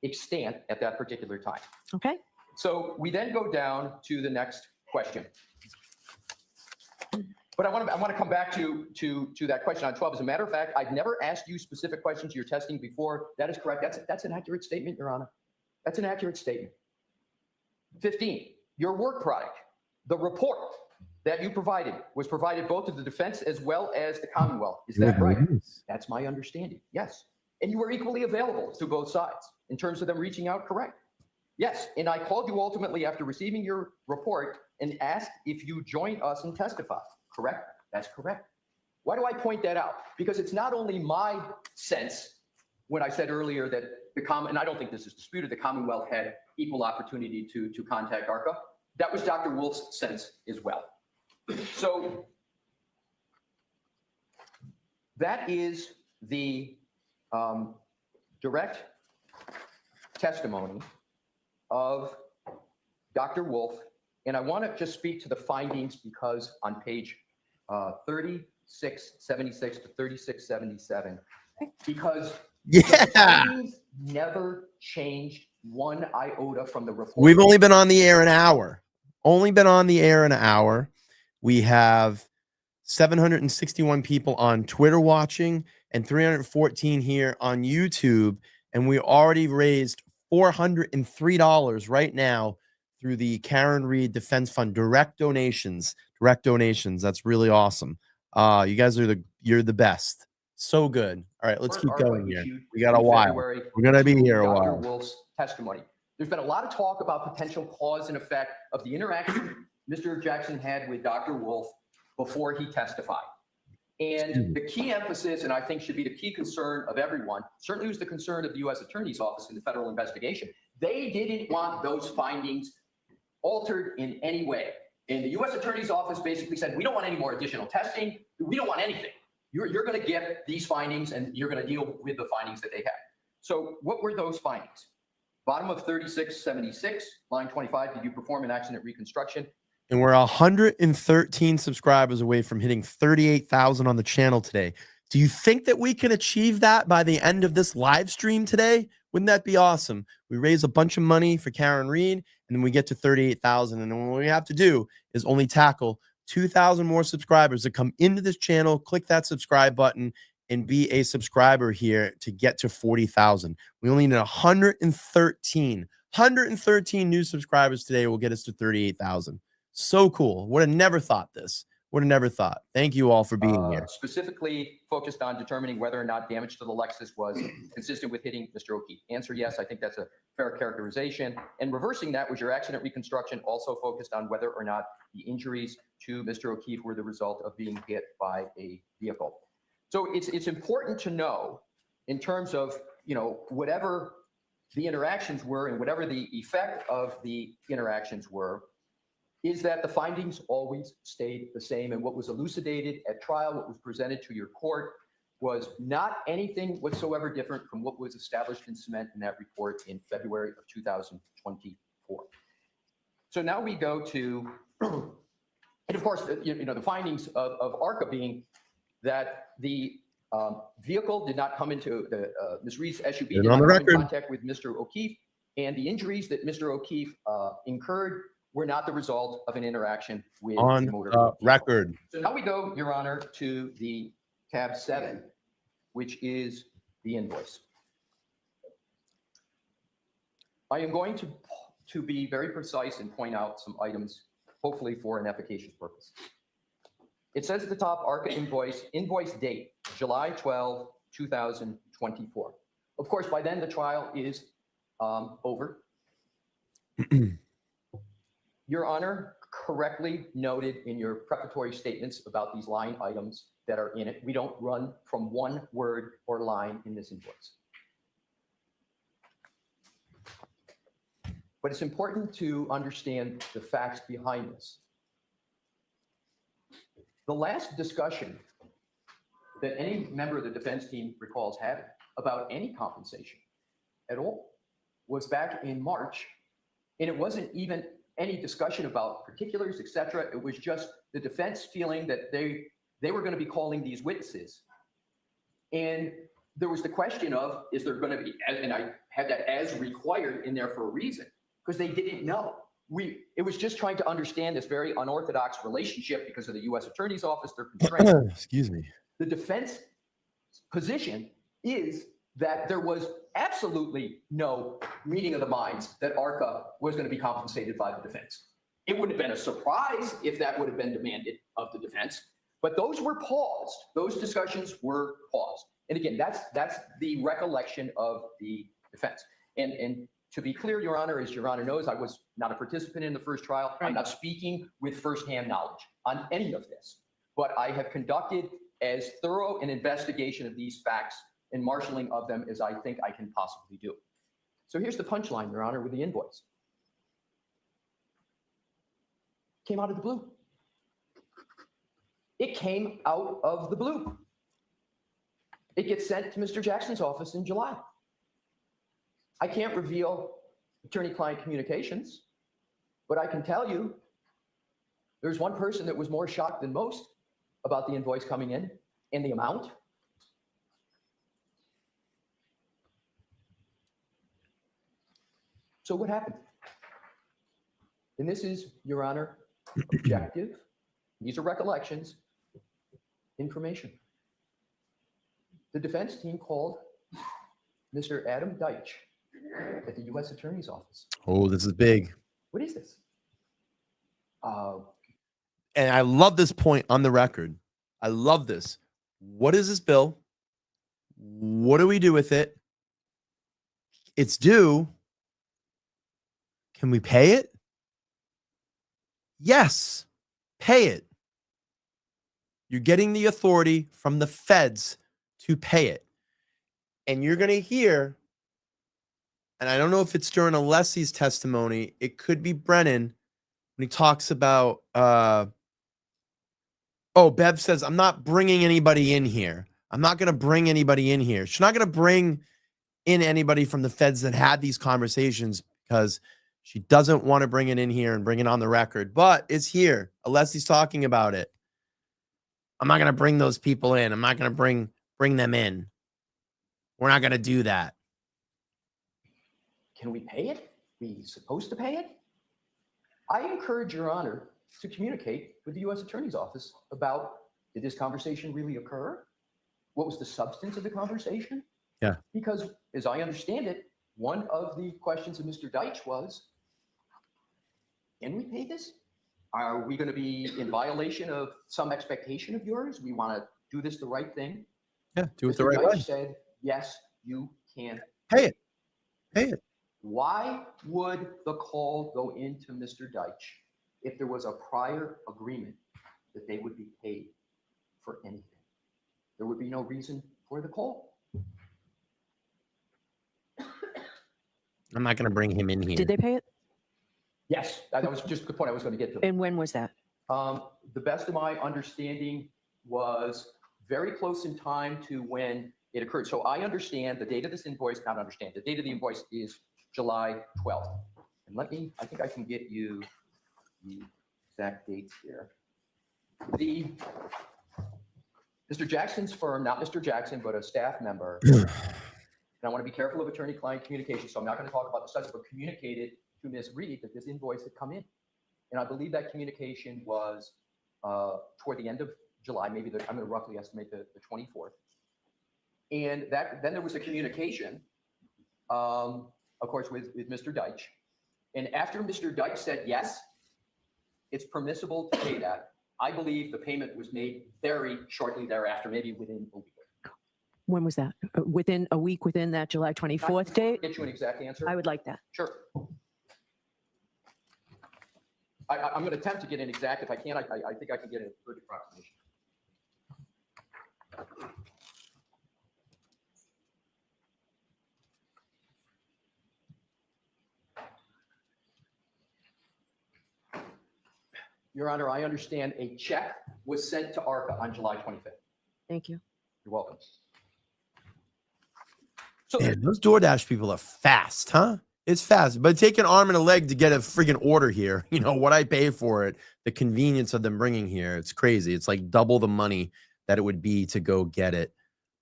Speaker 6: extant at that particular time.
Speaker 7: Okay.
Speaker 6: So we then go down to the next question. But I want to come back to that question on 12. As a matter of fact, I've never asked you specific questions you're testing before. That is correct. That's an accurate statement, Your Honor. That's an accurate statement. 15, your work product, the report that you provided was provided both to the defense as well as the Commonwealth. Is that right? That's my understanding. Yes. And you were equally available to both sides in terms of them reaching out. Correct. Yes. And I called you ultimately after receiving your report and asked if you joined us and testified. Correct? That's correct. Why do I point that out? Because it's not only my sense when I said earlier that and I don't think this is disputed, the Commonwealth had equal opportunity to contact ARCA. That was Dr. Wolf's sense as well. So that is the direct testimony of Dr. Wolf. And I want to just speak to the findings because on page 3676 to 3677, because the findings never changed one iota from the report.
Speaker 1: We've only been on the air an hour. Only been on the air an hour. We have 761 people on Twitter watching and 314 here on YouTube. And we already raised $403 right now through the Karen Reed Defense Fund direct donations. That's really awesome. You guys are you're the best. So good. All right, let's keep going here. We got a while. We're gonna be here a while.
Speaker 6: Dr. Wolf's testimony. There's been a lot of talk about potential cause and effect of the interaction Mr. Jackson had with Dr. Wolf before he testified. And the key emphasis, and I think should be the key concern of everyone, certainly was the concern of the U.S. Attorney's Office in the federal investigation. They didn't want those findings altered in any way. And the U.S. Attorney's Office basically said, we don't want any more additional testing. We don't want anything. You're going to get these findings and you're going to deal with the findings that they have. So what were those findings? Bottom of 3676, line 25, did you perform an accident reconstruction?
Speaker 1: And we're 113 subscribers away from hitting 38,000 on the channel today. Do you think that we can achieve that by the end of this live stream today? Wouldn't that be awesome? We raise a bunch of money for Karen Reed, and then we get to 38,000. And then what we have to do is only tackle 2,000 more subscribers to come into this channel, click that subscribe button, and be a subscriber here to get to 40,000. We only need 113 new subscribers today will get us to 38,000. So cool. Would have never thought this. Would have never thought. Thank you all for being here.
Speaker 6: Specifically focused on determining whether or not damage to the Lexus was consistent with hitting Mr. O'Keefe. Answer, yes. I think that's a fair characterization. And reversing that was your accident reconstruction, also focused on whether or not the injuries to Mr. O'Keefe were the result of being hit by a vehicle. So it's important to know, in terms of, whatever the interactions were and whatever the effect of the interactions were, is that the findings always stayed the same. And what was elucidated at trial, what was presented to your court, was not anything whatsoever different from what was established in cement in that report in February of 2024. So now we go to, and of course, the findings of ARCA being that the vehicle did not come into Ms. Reed's SUV, did not come in contact with Mr. O'Keefe, and the injuries that Mr. O'Keefe incurred were not the result of an interaction with
Speaker 1: On
Speaker 6: the motor
Speaker 1: the
Speaker 6: vehicle.
Speaker 1: record.
Speaker 6: So now we go, Your Honor, to the tab 7, which is the invoice. I am going to be very precise and point out some items, hopefully for an efficacious purpose. It says at the top, ARCA invoice date, July 12, 2024. Of course, by then the trial is over. Your Honor correctly noted in your preparatory statements about these line items that are in it, we don't run from one word or line in this invoice. But it's important to understand the facts behind this. The last discussion that any member of the defense team recalls having about any compensation at all was back in March, and it wasn't even any discussion about particulars, etc. It was just the defense feeling that they were going to be calling these witnesses. And there was the question of, is there going to be, and I had that as required in there for a reason, because they didn't know. It was just trying to understand this very unorthodox relationship because of the U.S. Attorney's Office, their constraints.
Speaker 1: Excuse me.
Speaker 6: The defense position is that there was absolutely no meeting of the minds that ARCA was going to be compensated by the defense. It would have been a surprise if that would have been demanded of the defense, but those were paused. Those discussions were paused. And again, that's the recollection of the defense. And to be clear, Your Honor, as Your Honor knows, I was not a participant in the first trial. I'm not speaking with firsthand knowledge on any of this, but I have conducted as thorough an investigation of these facts and marshaling of them as I think I can possibly do. So here's the punchline, Your Honor, with the invoice. Came out of the blue. It came out of the blue. It gets sent to Mr. Jackson's office in July. I can't reveal attorney-client communications, but I can tell you there's one person that was more shocked than most about the invoice coming in and the amount. So what happened? And this is, Your Honor, objective. These are recollections, information. The defense team called Mr. Adam Deitch at the U.S. Attorney's Office.
Speaker 1: Oh, this is big.
Speaker 6: What is this?
Speaker 1: And I love this point on the record. I love this. What is this bill? What do we do with it? It's due. Can we pay it? Yes, pay it. You're getting the authority from the feds to pay it. And you're going to hear, and I don't know if it's during Alessi's testimony, it could be Brennan when he talks about, Bev says, I'm not bringing anybody in here. I'm not going to bring anybody in here. She's not going to bring in anybody from the feds that had these conversations because she doesn't want to bring it in here and bring it on the record, but it's here. Alessi's talking about it. I'm not going to bring those people in. I'm not going to bring them in. We're not going to do that.
Speaker 6: Can we pay it? We supposed to pay it? I encourage Your Honor to communicate with the U.S. Attorney's Office about, did this conversation really occur? What was the substance of the conversation?
Speaker 1: Yeah.
Speaker 6: Because as I understand it, one of the questions of Mr. Deitch was, can we pay this? Are we going to be in violation of some expectation of yours? We want to do this the right thing.
Speaker 1: Yeah, do it the
Speaker 6: Mr.
Speaker 1: right
Speaker 6: Deitch
Speaker 1: way.
Speaker 6: said, yes, you can
Speaker 1: Pay it. Pay it.
Speaker 6: Why would the call go into Mr. Deitch if there was a prior agreement that they would be paid for anything? There would be no reason for the call.
Speaker 1: I'm not going to bring him in here.
Speaker 7: Did they pay it?
Speaker 6: Yes, that was just the point I was going to get to.
Speaker 7: And when was that?
Speaker 6: The best of my understanding was very close in time to when it occurred. So I understand the date of this invoice, not understand, the date of the invoice is July 12th. And I think I can get you the exact dates here. Mr. Jackson's firm, not Mr. Jackson, but a staff member, and I want to be careful of attorney-client communication, so I'm not going to talk about the subject, but communicated to Ms. Reed that this invoice had come in. And I believe that communication was toward the end of July, maybe I'm going to roughly estimate the 24th. And then there was a communication, of course, with Mr. Deitch. And after Mr. Deitch said, yes, it's permissible to pay that, I believe the payment was made very shortly thereafter, maybe within a week.
Speaker 7: When was that? Within a week, within that July 24th date?
Speaker 6: Get you an exact answer?
Speaker 7: I would like that.
Speaker 6: Sure. I'm going to attempt to get an exact. If I can't, I think I can get a good approximation. Your Honor, I understand a check was sent to ARCA on July 25th.
Speaker 7: Thank you.
Speaker 6: You're welcome. So
Speaker 1: Man, those DoorDash people are fast, huh? It's fast, but take an arm and a leg to get a freaking order here. You know what I pay for it, the convenience of them bringing here. It's crazy. It's like double the money that it would be to go get it.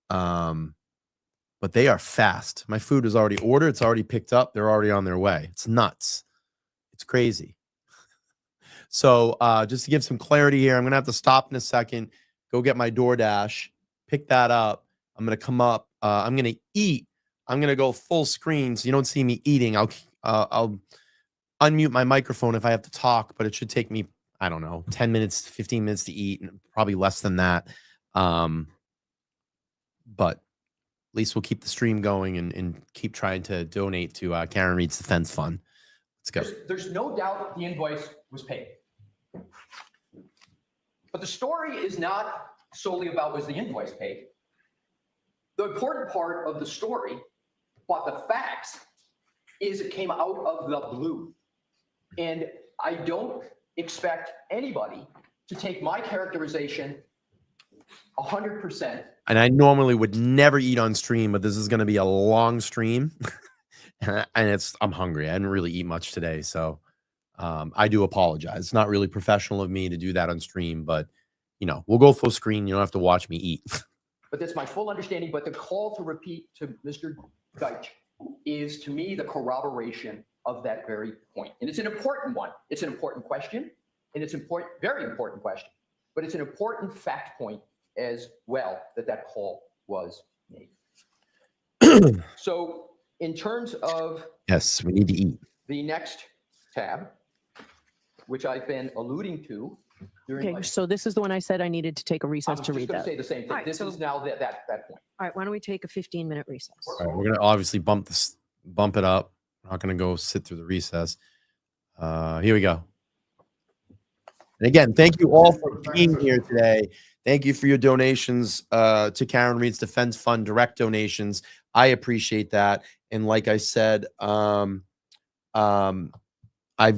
Speaker 1: But they are fast. My food is already ordered. It's already picked up. They're already on their way. It's nuts. It's crazy. So just to give some clarity here, I'm going to have to stop in a second, go get my DoorDash, pick that up. I'm going to come up. I'm going to eat. I'm going to go full screen so you don't see me eating. I'll unmute my microphone if I have to talk, but it should take me, I don't know, 10 minutes, 15 minutes to eat, and probably less than that. But at least we'll keep the stream going and keep trying to donate to Karen Reed's Defense Fund. Let's go.
Speaker 6: There's no doubt the invoice was paid. But the story is not solely about was the invoice paid. The important part of the story, what the facts, is it came out of the blue. And I don't expect anybody to take my characterization 100%.
Speaker 1: And I normally would never eat on stream, but this is going to be a long stream. And I'm hungry. I didn't really eat much today. So I do apologize. It's not really professional of me to do that on stream, but you know, we'll go full screen. You don't have to watch me eat.
Speaker 6: But that's my full understanding. But the call to repeat to Mr. Deitch is, to me, the corroboration of that very point. And it's an important one. It's an important question. And it's important, very important question. But it's an important fact point as well that call was made. So in terms of
Speaker 1: Yes, we need to eat.
Speaker 6: the next tab, which I've been alluding to during
Speaker 7: Okay, so this is the one I said I needed to take a recess to read
Speaker 6: going
Speaker 7: that.
Speaker 6: to say the same thing.
Speaker 7: All right,
Speaker 6: This
Speaker 7: so-
Speaker 6: is now that point.
Speaker 7: All right, why don't we take a 15-minute recess?
Speaker 1: All right, we're going to obviously bump it up. We're not going to go sit through the recess. Here we go. And again, thank you all for being here today. Thank you for your donations to Karen Reed's Defense Fund, direct donations. I appreciate that. And like I said, I've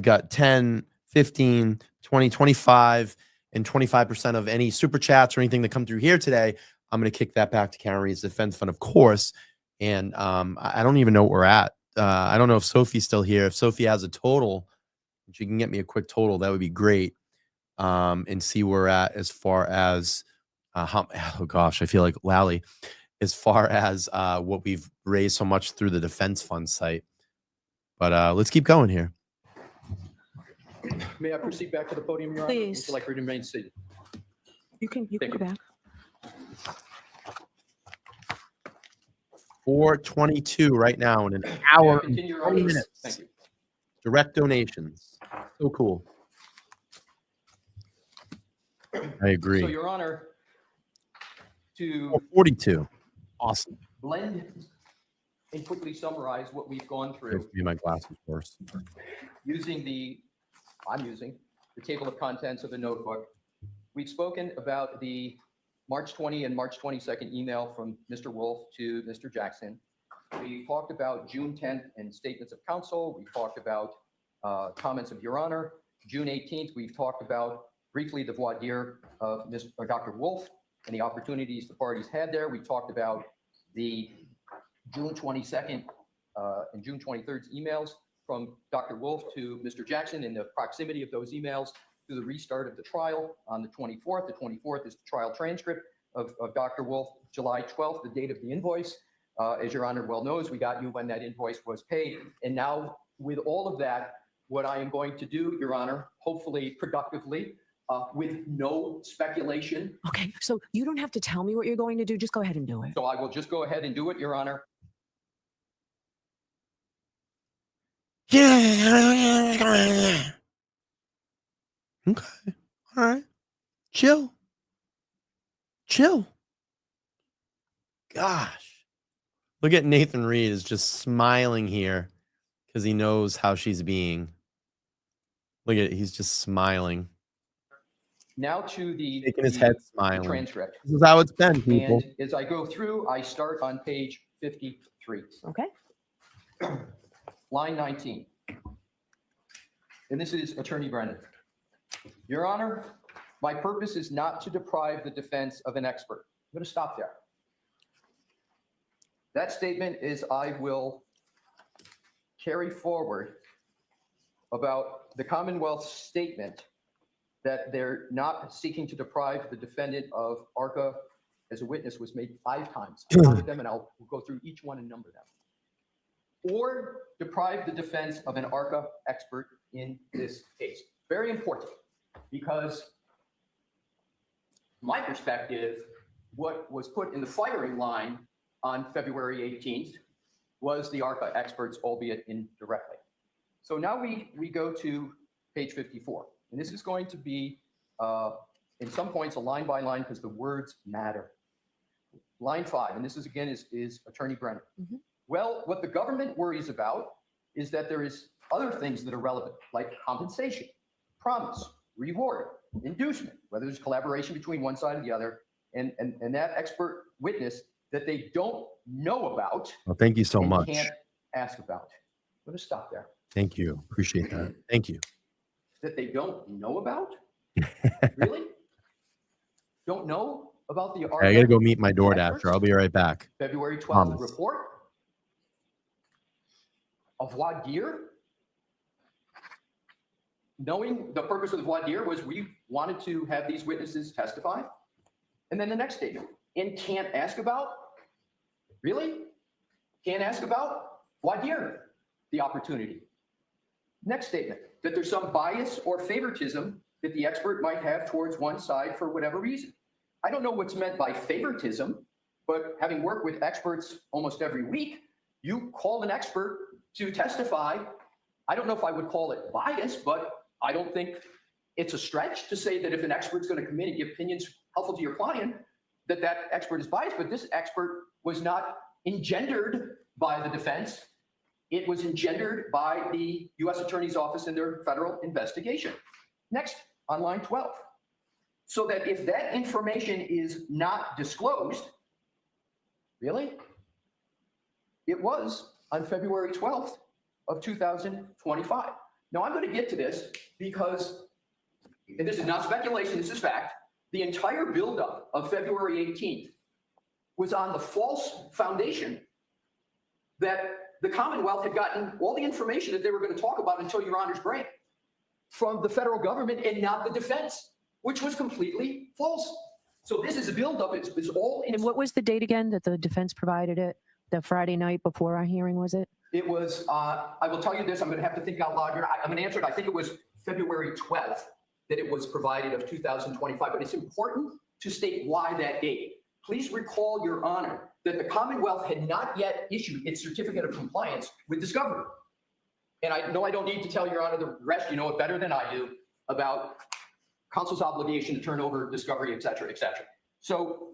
Speaker 1: got 10, 15, 20, 25, and 25% of any super chats or anything that come through here today. I'm going to kick that back to Karen Reed's Defense Fund, of course. And I don't even know what we're at. I don't know if Sophie's still here. If Sophie has a total, she can get me a quick total. That would be great. And see where we're at as far as how, oh gosh, I feel like Lally, as far as what we've raised so much through the defense fund site. But let's keep going here.
Speaker 6: May I proceed back to the podium, Your Honor?
Speaker 7: Please.
Speaker 6: Would you like to remain seated?
Speaker 7: You can
Speaker 6: Thank
Speaker 7: go
Speaker 6: you.
Speaker 7: back.
Speaker 1: 4:22 right now in an
Speaker 6: May I
Speaker 1: hour and
Speaker 6: continue, Your
Speaker 1: 20
Speaker 6: Honor?
Speaker 1: minutes.
Speaker 6: Thank you.
Speaker 1: Direct donations. So cool. I agree.
Speaker 6: So, Your Honor, to
Speaker 1: 4:42. Awesome.
Speaker 6: blend and quickly summarize what we've gone through
Speaker 1: Give me my glasses first.
Speaker 6: I'm using the table of contents of the notebook. We've spoken about the March 20 and March 22nd email from Mr. Wolf to Mr. Jackson. We talked about June 10th and statements of counsel. We talked about comments of Your Honor. June 18th, we've talked about briefly the voir dire of Dr. Wolf and the opportunities the parties had there. We talked about the June 22nd and June 23rd emails from Dr. Wolf to Mr. Jackson and the proximity of those emails to the restart of the trial on the 24th. The 24th is the trial transcript of Dr. Wolf. July 12th, the date of the invoice. As Your Honor well knows, we got you when that invoice was paid. And now with all of that, what I am going to do, Your Honor, hopefully productively, with no speculation.
Speaker 7: Okay, so you don't have to tell me what you're going to do. Just go ahead and do it.
Speaker 6: So I will just go ahead and do it, Your Honor.
Speaker 1: Yeah. Okay. All right. Chill. Chill. Gosh. Look at Nathan Reed is just smiling here because he knows how she's being. Look at it. He's just smiling.
Speaker 6: Now to the
Speaker 1: Shaking his head,
Speaker 6: the
Speaker 1: smiling.
Speaker 6: transcript.
Speaker 1: This is how it's been, people.
Speaker 6: And as I go through, I start on page 53,
Speaker 7: Okay.
Speaker 6: line 19. And this is Attorney Brennan. Your Honor, my purpose is not to deprive the defense of an expert. I'm going to stop there. That statement is I will carry forward about the Commonwealth's statement that they're not seeking to deprive the defendant of ARCA as a witness was made 5 times. I counted them and I'll go through each one and number them. Or deprive the defense of an ARCA expert in this case. Very important, because my perspective, what was put in the firing line on February 18th was the ARCA experts, albeit indirectly. So now we go to page 54. And this is going to be, in some points, a line by line because the words matter. Line 5, and this is again is Attorney Brennan.
Speaker 7: Mhm.
Speaker 6: Well, what the government worries about is that there is other things that are relevant, like compensation, promise, reward, inducement, whether there's collaboration between one side or the other, and that expert witness that they don't know about.
Speaker 1: Well, thank you so
Speaker 6: and
Speaker 1: much.
Speaker 6: Can't ask about. I'm going to stop there.
Speaker 1: Thank you. Appreciate that. Thank you.
Speaker 6: That they don't know about? Really? Don't know about the
Speaker 1: I gotta go meet my
Speaker 6: experts?
Speaker 1: DoorDasher. I'll be right back.
Speaker 6: February 12th
Speaker 1: Promise.
Speaker 6: report? A voir dire? Knowing the purpose of the voir dire was we wanted to have these witnesses testify. And then the next statement, and can't ask about? Really? Can't ask about? Voir dire, the opportunity. Next statement, that there's some bias or favoritism that the expert might have towards one side for whatever reason. I don't know what's meant by favoritism, but having worked with experts almost every week, you call an expert to testify. I don't know if I would call it bias, but I don't think it's a stretch to say that if an expert's going to come in and give opinions helpful to your client, that that expert is biased. But this expert was not engendered by the defense. It was engendered by the U.S. Attorney's Office in their federal investigation. Next, on line 12. So that if that information is not disclosed, really? It was on February 12th of 2025. Now I'm going to get to this because, and this is not speculation, this is fact, the entire buildup of February 18th was on the false foundation that the Commonwealth had gotten all the information that they were going to talk about until Your Honor's break from the federal government and not the defense, which was completely false. So this is a buildup. It's all.
Speaker 7: And what was the date again that the defense provided it? The Friday night before our hearing, was it?
Speaker 6: It was, I will tell you this, I'm going to have to think out loud here. I'm going to answer it. I think it was February 12th that it was provided of 2025, but it's important to state why that date. Please recall, Your Honor, that the Commonwealth had not yet issued its certificate of compliance with discovery. And I know I don't need to tell Your Honor the rest, you know it better than I do, about counsel's obligation to turn over discovery, et cetera, et cetera. So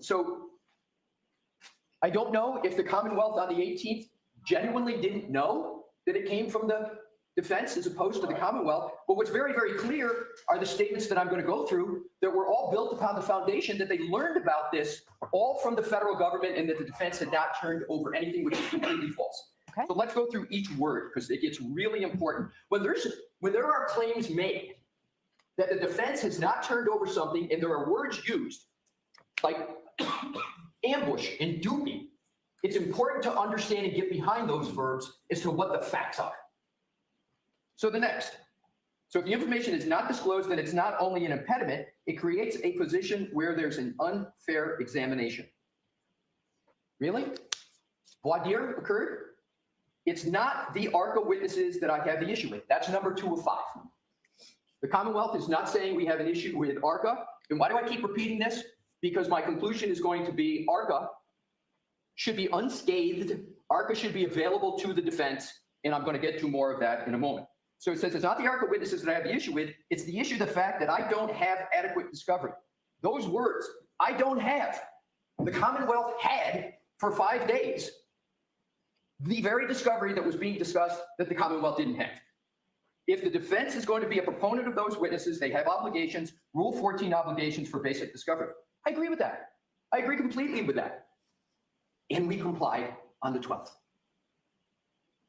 Speaker 6: I don't know if the Commonwealth on the 18th genuinely didn't know that it came from the defense as opposed to the Commonwealth. But what's very, very clear are the statements that I'm going to go through that were all built upon the foundation that they learned about this all from the federal government and that the defense had not turned over anything, which is completely false.
Speaker 7: Okay.
Speaker 6: So let's go through each word because it gets really important. When there are claims made that the defense has not turned over something and there are words used like ambush and duping, it's important to understand and get behind those verbs as to what the facts are. So the next. So if the information is not disclosed, then it's not only an impediment, it creates a position where there's an unfair examination. Really? Voire occurred? It's not the ARCA witnesses that I have the issue with. That's number 2 of 5. The Commonwealth is not saying we have an issue with ARCA. And why do I keep repeating this? Because my conclusion is going to be ARCA should be unscathed. ARCA should be available to the defense. And I'm going to get to more of that in a moment. So it says it's not the ARCA witnesses that I have the issue with. It's the issue, the fact that I don't have adequate discovery. Those words, I don't have. The Commonwealth had for 5 days the very discovery that was being discussed that the Commonwealth didn't have. If the defense is going to be a proponent of those witnesses, they have obligations, Rule 14 obligations for basic discovery. I agree with that. I agree completely with that. And we complied on the 12th.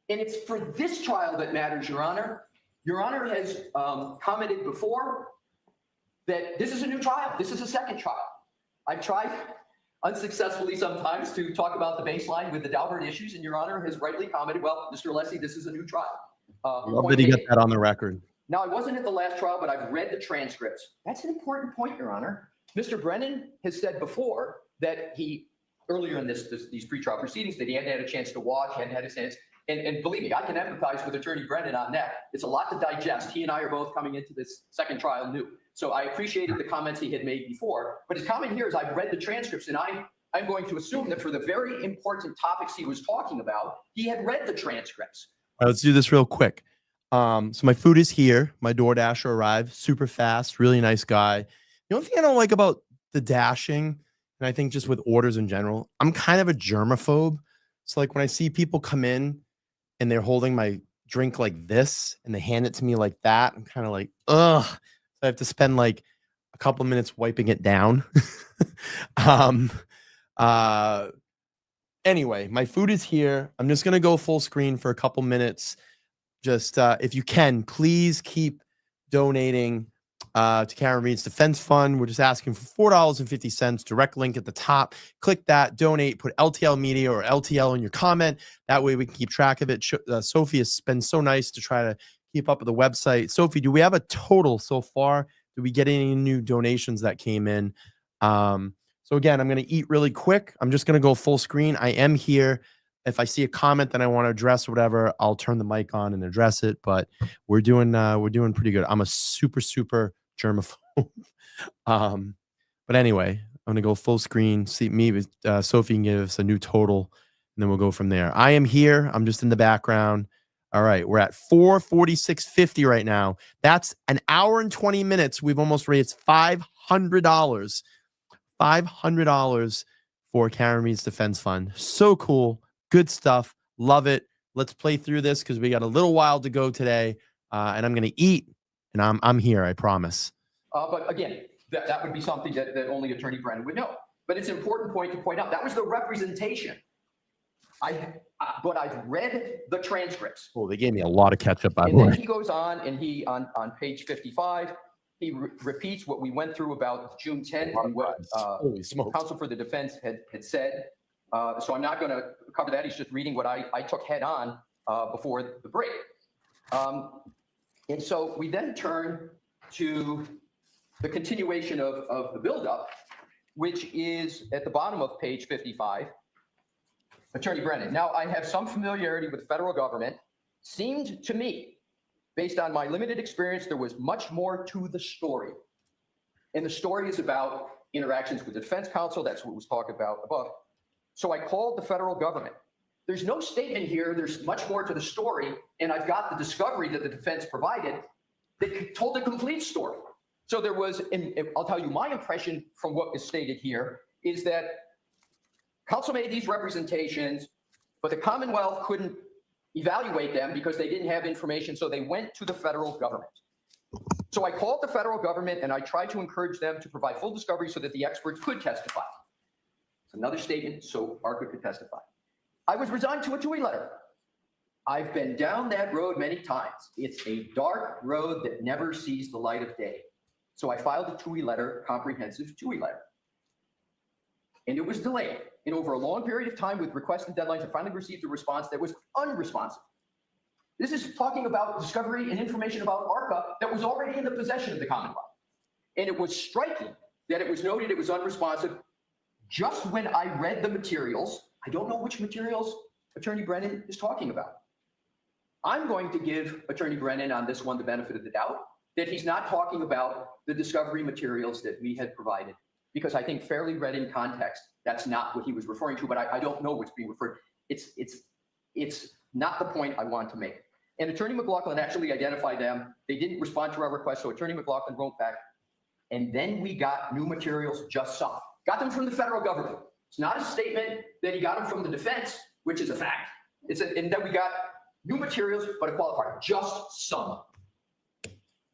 Speaker 6: And it's for this trial that matters, Your Honor. Your Honor has commented before that this is a new trial. This is a second trial. I've tried unsuccessfully sometimes to talk about the baseline with the Daubert issues, and Your Honor has rightly commented, well, Mr. Alessi, this is a new trial.
Speaker 1: Love that he got that on the record.
Speaker 6: Now, I wasn't at the last trial, but I've read the transcripts. That's an important point, Your Honor. Mr. Brennan has said before that he, earlier in these pretrial proceedings, that he hadn't had a chance to watch, hadn't had a chance. And believe me, I can empathize with Attorney Brennan on that. It's a lot to digest. He and I are both coming into this second trial new. So I appreciated the comments he had made before. But his comment here is I've read the transcripts, and I'm going to assume that for the very important topics he was talking about, he had read the transcripts.
Speaker 1: All right, let's do this real quick. So my food is here. My DoorDasher arrived super fast. Really nice guy. The only thing I don't like about the dashing, and I think just with orders in general, I'm kind of a germaphobe. So like when I see people come in and they're holding my drink like this and they hand it to me like that, I'm kind of like, ugh. So I have to spend like a couple of minutes wiping it down. Anyway, my food is here. I'm just going to go full screen for a couple minutes. Just if you can, please keep donating to Karen Reed's Defense Fund. We're just asking for $4.50. Direct link at the top. Click that, donate, put LTL Media or LTL in your comment. That way we can keep track of it. Sophie has been so nice to try to keep up with the website. Sophie, do we have a total so far? Did we get any new donations that came in? So again, I'm going to eat really quick. I'm just going to go full screen. I am here. If I see a comment that I want to address or whatever, I'll turn the mic on and address it. But we're doing pretty good. I'm a super germaphobe. But anyway, I'm going to go full screen. See me with Sophie can give us a new total, and then we'll go from there. I am here. I'm just in the background. All right, we're at 446.50 right now. That's an hour and 20 minutes. We've almost raised $500. $500 for Karen Reed's Defense Fund. So cool. Good stuff. Love it. Let's play through this because we got a little while to go today. And I'm going to eat. And I'm here, I promise.
Speaker 6: But again, that would be something that only Attorney Brennan would know. But it's an important point to point out. That was the representation. But I've read the transcripts.
Speaker 1: Oh, they gave me a lot of catch up.
Speaker 6: And then he goes on, and he on page 55, he repeats what we went through about June 10th and what counsel for the defense had said. So I'm not going to cover that. He's just reading what I took head on before the break. And so we then turn to the continuation of the buildup, which is at the bottom of page 55. Attorney Brennan. Now, I have some familiarity with the federal government. Seemed to me, based on my limited experience, there was much more to the story. And the story is about interactions with the defense counsel. That's what was talked about above. So I called the federal government. There's no statement here. There's much more to the story. And I've got the discovery that the defense provided that told the complete story. So there was, and I'll tell you, my impression from what is stated here is that counsel made these representations, but the Commonwealth couldn't evaluate them because they didn't have information. So they went to the federal government. So I called the federal government and I tried to encourage them to provide full discovery so that the experts could testify. It's another statement so ARCA could testify. I was resigned to a TUI letter. I've been down that road many times. It's a dark road that never sees the light of day. So I filed a TUI letter, comprehensive TUI letter. And it was delayed. And over a long period of time with requests and deadlines, I finally received a response that was unresponsive. This is talking about discovery and information about ARCA that was already in the possession of the Commonwealth. And it was striking that it was noted it was unresponsive just when I read the materials. I don't know which materials Attorney Brennan is talking about. I'm going to give Attorney Brennan on this one the benefit of the doubt that he's not talking about the discovery materials that we had provided, because I think fairly read in context, that's not what he was referring to, but I don't know what's being referred. It's not the point I want to make. And Attorney McLaughlin actually identified them. They didn't respond to our request, so Attorney McLaughlin wrote back. And then we got new materials, just some. Got them from the federal government. It's not a statement that he got them from the defense, which is a fact. And then we got new materials, but a qualifier, just some.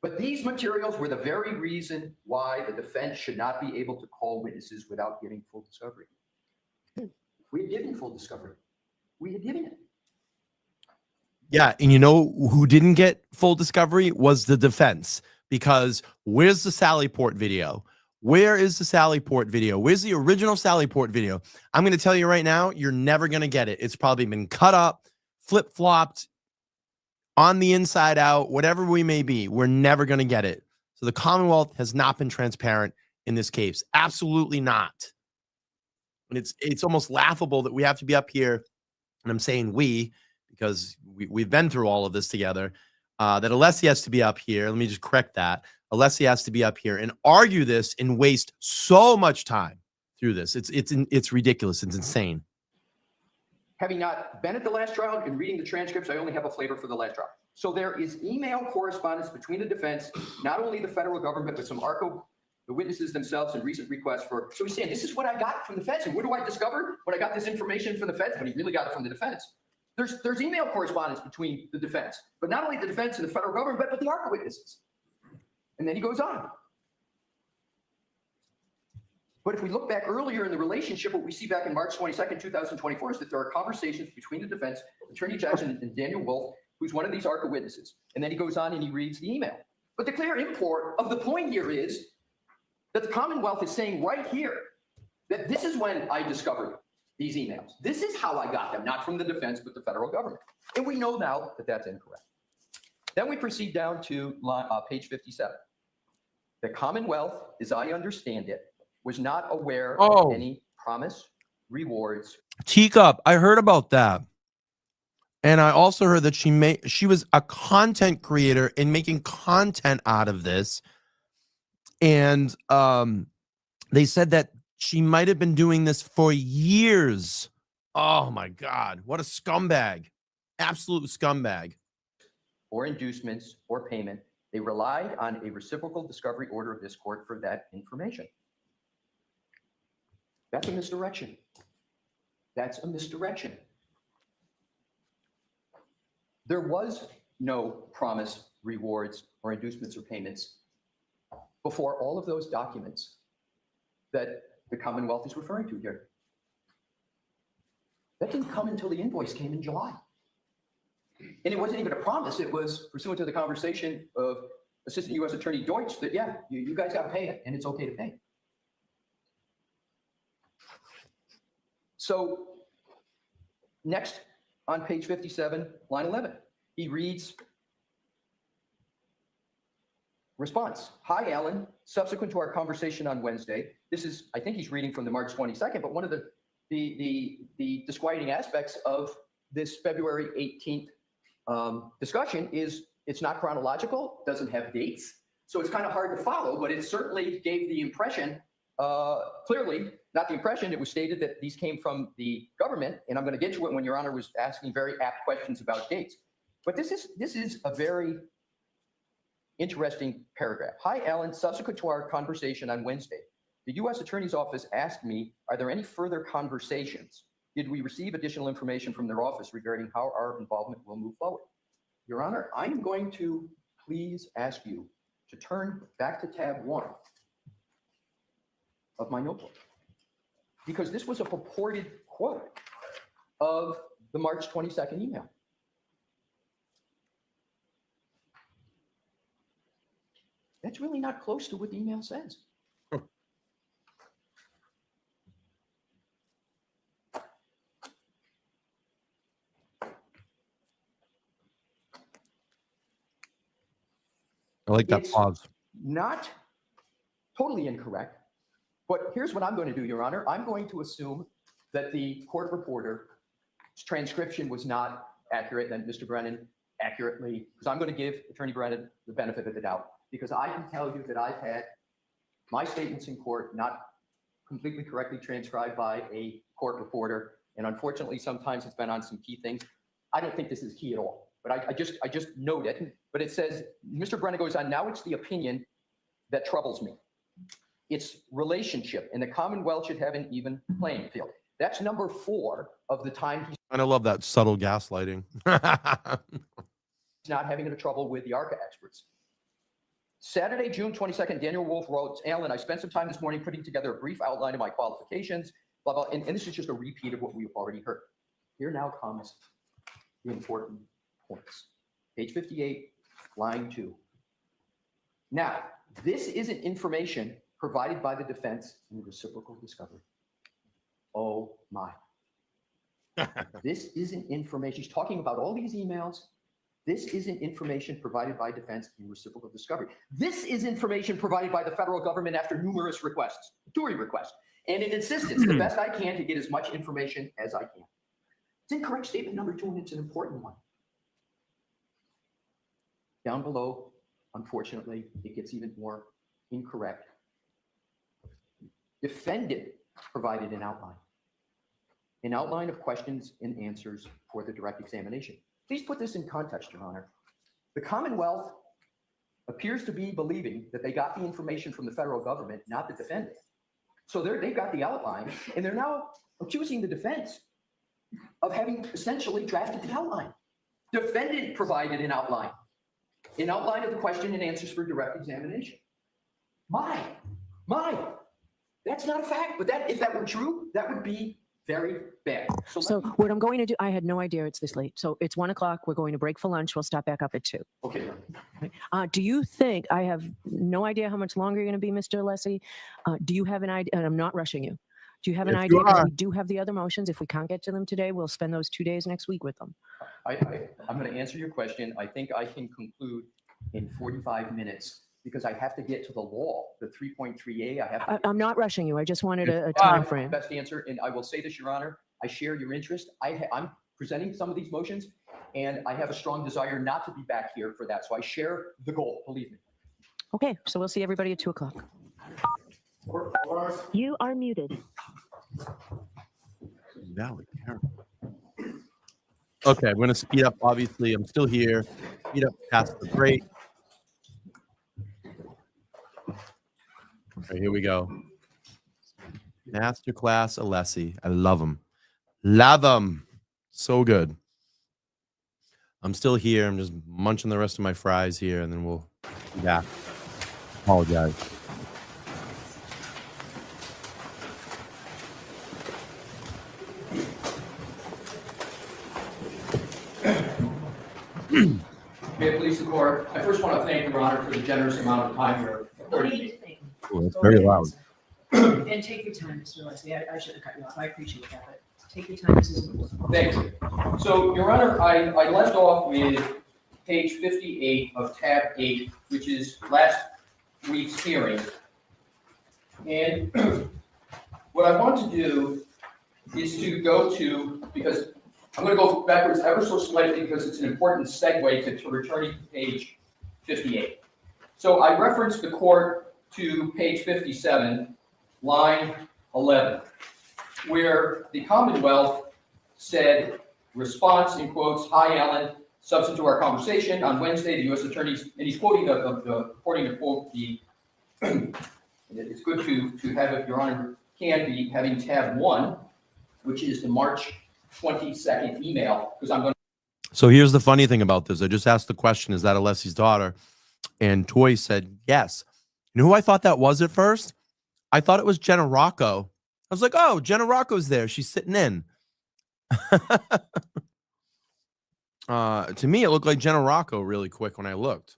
Speaker 6: But these materials were the very reason why the defense should not be able to call witnesses without giving full discovery. If we had given full discovery, we had given it.
Speaker 1: Yeah, and you know who didn't get full discovery was the defense, because where's the Sally Port video? Where is the Sally Port video? Where's the original Sally Port video? I'm going to tell you right now, you're never going to get it. It's probably been cut up, flip-flopped, on the inside out, whatever we may be. We're never going to get it. So the Commonwealth has not been transparent in this case. Absolutely not. And it's almost laughable that we have to be up here, and I'm saying we, because we've been through all of this together, that Alessi has to be up here. Let me just correct that. Alessi has to be up here and argue this and waste so much time through this. It's ridiculous. It's insane.
Speaker 6: Having not been at the last trial and reading the transcripts, I only have a flavor for the last trial. So there is email correspondence between the defense, not only the federal government, but some ARCA, the witnesses themselves, and recent requests for. So he's saying, this is what I got from the feds. And what do I discover when I got this information from the feds? But he really got it from the defense. There's email correspondence between the defense, but not only the defense and the federal government, but the ARCA witnesses. And then he goes on. But if we look back earlier in the relationship, what we see back in March 22nd, 2024 is that there are conversations between the defense, Attorney Jackson and Daniel Wolf, who's one of these ARCA witnesses. And then he goes on and he reads the email. But the clear import of the point here is that the Commonwealth is saying right here that this is when I discovered these emails. This is how I got them, not from the defense, but the federal government. And we know now that that's incorrect. Then we proceed down to page 57. The Commonwealth, as I understand it, was not aware of any promise, rewards.
Speaker 1: Teacup, I heard about that. And I also heard that she was a content creator and making content out of this. And they said that she might have been doing this for years. Oh my God, what a scumbag. Absolute scumbag.
Speaker 6: Or inducements or payment. They relied on a reciprocal discovery order of this court for that information. That's a misdirection. That's a misdirection. There was no promise, rewards, or inducements or payments before all of those documents that the Commonwealth is referring to here. That didn't come until the invoice came in July. And it wasn't even a promise. It was pursuant to the conversation of Assistant U.S. Attorney Deutsch that, yeah, you guys got to pay it, and it's okay to pay.
Speaker 8: So next on page 57, line 11, he reads, response, hi, Alan. Subsequent to our conversation on Wednesday, this is, I think he's reading from the March 22nd, but one of the disquieting aspects of this February 18th discussion is it's not chronological, doesn't have dates. So it's kind of hard to follow, but it certainly gave the impression, clearly, not the impression, it was stated that these came from the government, and I'm going to get to it when Your Honor was asking very apt questions about dates. But this is a very interesting paragraph. Hi, Alan. Subsequent to our conversation on Wednesday, the U.S. Attorney's Office asked me, are there any further conversations? Did we receive additional information from their office regarding how our involvement will move forward? Your Honor, I'm going to please ask you to turn back to tab 1 of my notebook, because this was a purported quote of the March 22nd email. That's really not close to what the email says.
Speaker 1: I like that
Speaker 8: It's
Speaker 1: pause.
Speaker 8: not totally incorrect, but here's what I'm going to do, Your Honor. I'm going to assume that the court reporter's transcription was not accurate, and Mr. Brennan accurately, because I'm going to give Attorney Brennan the benefit of the doubt, because I can tell you that I've had my statements in court not completely correctly transcribed by a court reporter, and unfortunately, sometimes it's been on some key things. I don't think this is key at all, but I just note it. But it says, Mr. Brennan goes on, now it's the opinion that troubles me. It's relationship, and the Commonwealth should have an even playing field. That's number 4 of the time he's
Speaker 1: And I love that subtle gaslighting.
Speaker 8: not having any trouble with the ARCA experts. Saturday, June 22nd, Daniel Wolf wrote, Alan, I spent some time this morning putting together a brief outline of my qualifications, blah, blah, and this is just a repeat of what we've already heard. Here now comes the important points. Page 58, line 2. Now, this isn't information provided by the defense in reciprocal discovery. Oh my. This isn't information. He's talking about all these emails. This isn't information provided by defense in reciprocal discovery. This is information provided by the federal government after numerous requests, jury requests, and an insistence, the best I can to get as much information as I can. It's incorrect statement number 2, and it's an important one. Down below, unfortunately, it gets even more incorrect. Defendant provided an outline of questions and answers for the direct examination. Please put this in context, Your Honor. The Commonwealth appears to be believing that they got the information from the federal government, not the defendant. So they've got the outline, and they're now accusing the defense of having essentially drafted the outline. Defendant provided an outline of the question and answers for direct examination. My, that's not a fact, but if that were true, that would be very bad.
Speaker 7: So what I'm going to do, I had no idea it's this late. So it's 1 o'clock. We're going to break for lunch. We'll stop back up at 2.
Speaker 8: Okay.
Speaker 7: Do you think, I have no idea how much longer you're going to be, Mr. Alessi. Do you have an idea? And I'm not rushing you. Do you have an idea? Because we do have the other motions. If we can't get to them today, we'll spend those 2 days next week with them.
Speaker 8: I'm going to answer your question. I think I can conclude in 45 minutes because I have to get to the law, the 3.3a.
Speaker 7: I'm not rushing you. I just wanted a time frame.
Speaker 8: Best answer, and I will say this, Your Honor, I share your interest. I'm presenting some of these motions, and I have a strong desire not to be back here for that. So I share the goal, believe me.
Speaker 7: Okay, so we'll see everybody at 2 o'clock. You are muted.
Speaker 1: Okay, I'm going to speed up. Obviously, I'm still here. Speed up past the break. All right, here we go. Masterclass Alessi. I love them. Love them. So good. I'm still here. I'm just munching the rest of my fries here, and then we'll be back. Apologize.
Speaker 8: May it please the court. I first want to thank Your Honor for the generous amount of time you're affording me.
Speaker 1: Cool, that's very loud.
Speaker 7: And take your time, Mr. Alessi. I shouldn't have cut you off. I appreciate that. Take your time. This is important.
Speaker 8: Thank you. So, Your Honor, I left off with page 58 of tab 8, which is last week's hearing. And what I want to do is to go to, because I'm going to go backwards ever so slightly because it's an important segue to returning to page 58. So I referenced the court to page 57, line 11, where the Commonwealth said, response in quotes, "Hi, Alan, subsequent to our conversation on Wednesday, the U.S. attorneys," and he's quoting according to quote the, it's good to have, if Your Honor can be, having tab 1, which is the March 22nd email, because I'm going to.
Speaker 1: So here's the funny thing about this. I just asked the question, is that Alessi's daughter? And Toy said, yes. You know who I thought that was at first? I thought it was Jenna Rocco. I was like, oh, Jenna Rocco's there. She's sitting in. To me, it looked like Jenna Rocco really quick when I looked.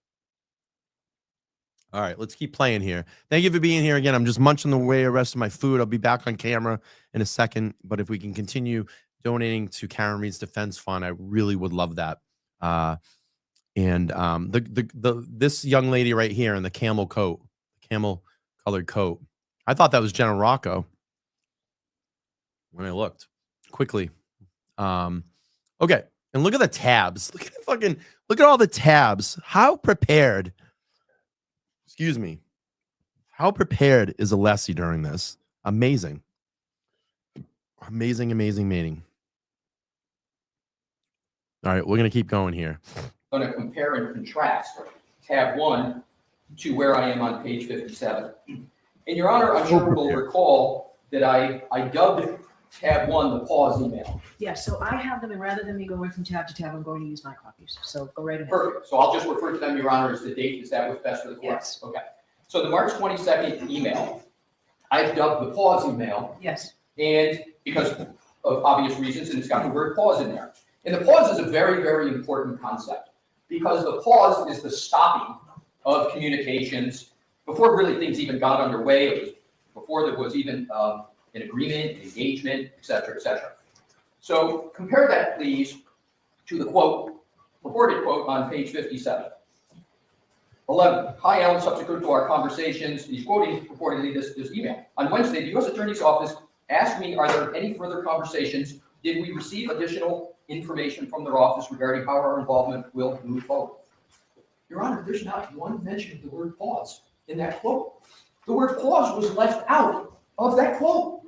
Speaker 1: All right, let's keep playing here. Thank you for being here again. I'm just munching the rest of my food. I'll be back on camera in a second. But if we can continue donating to Karen Reed's Defense Fund, I really would love that. This young lady right here in the camel colored coat, I thought that was Jenna Rocco when I looked quickly. Okay, and look at the tabs. Look at all the tabs. How prepared? Excuse me. How prepared is Alessi during this? Amazing. Amazing meeting. All right, we're going to keep going here.
Speaker 8: I'm going to compare and contrast tab 1 to where I am on page 57. And Your Honor, I'm sure will recall that I dubbed tab 1 the pause email.
Speaker 7: Yeah, so I have them, and rather than me going from tab to tab, I'm going to use my copies. So go right ahead.
Speaker 8: Perfect. So I'll just refer to them, Your Honor, as the date. Is that what's best for the court?
Speaker 7: Yes.
Speaker 8: Okay. So the March 22nd email, I've dubbed the pause email.
Speaker 7: Yes.
Speaker 8: And because of obvious reasons, and it's got the word pause in there. And the pause is a very, very important concept because the pause is the stopping of communications before really things even got underway. It was before there was even an agreement, engagement, et cetera, et cetera. So compare that, please, to the quote, purported quote on page 57. 11, "Hi, Alan, subsequent to our conversations," he's quoting purportedly this email. "On Wednesday, the U.S. Attorney's Office asked me, are there any further conversations? Did we receive additional information from their office regarding how our involvement will move forward?" Your Honor, there's not one mention of the word pause in that quote. The word pause was left out of that quote.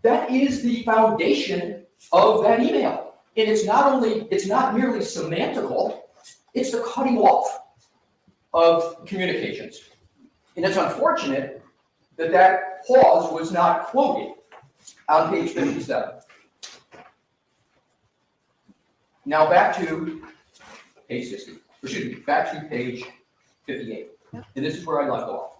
Speaker 8: That is the foundation of that email. And it's not merely semantical, it's the cutting off of communications. And it's unfortunate that that pause was not quoted on page 57. Now back to page 60. Excuse me, back to page 58. And this is where I left off.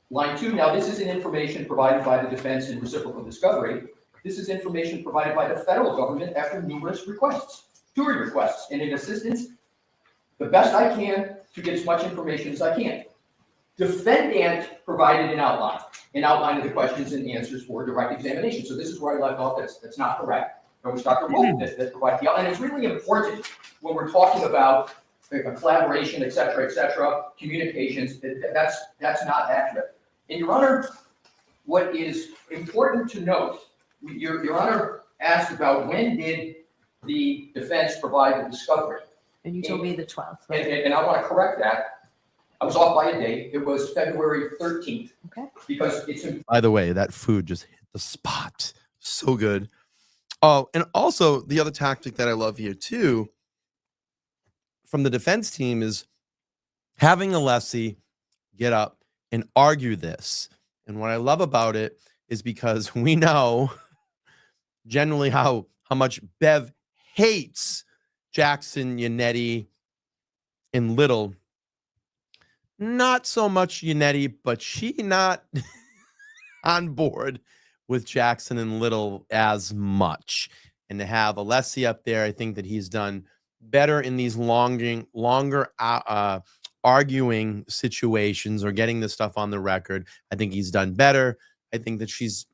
Speaker 8: Line 2, now this is an information provided by the defense in reciprocal discovery. This is information provided by the federal government after numerous requests, jury requests, and in assistance, the best I can to get as much information as I can. Defendant provided an outline of the questions and answers for direct examination. So this is where I left off. That's not correct. It was Dr. Wolf that provided the outline. And it's really important when we're talking about a collaboration, et cetera, communications, that's not accurate. And Your Honor, what is important to note, Your Honor asked about when did the defense provide the discovery?
Speaker 7: And you told me the 12th. Right?
Speaker 8: And I want to correct that. I was off by a date. It was February 13th.
Speaker 7: Okay.
Speaker 8: Because it's
Speaker 1: By the way, that food just hit the spot. So good. Oh, and also the other tactic that I love here too from the defense team is having Alessi get up and argue this. And what I love about it is because we know generally how much Bev hates Jackson, Yannetti, and Little. Not so much Yannetti, but she not on board with Jackson and Little as much. And to have Alessi up there, I think that he's done better in these longer arguing situations or getting this stuff on the record. I think he's done better. I think that she's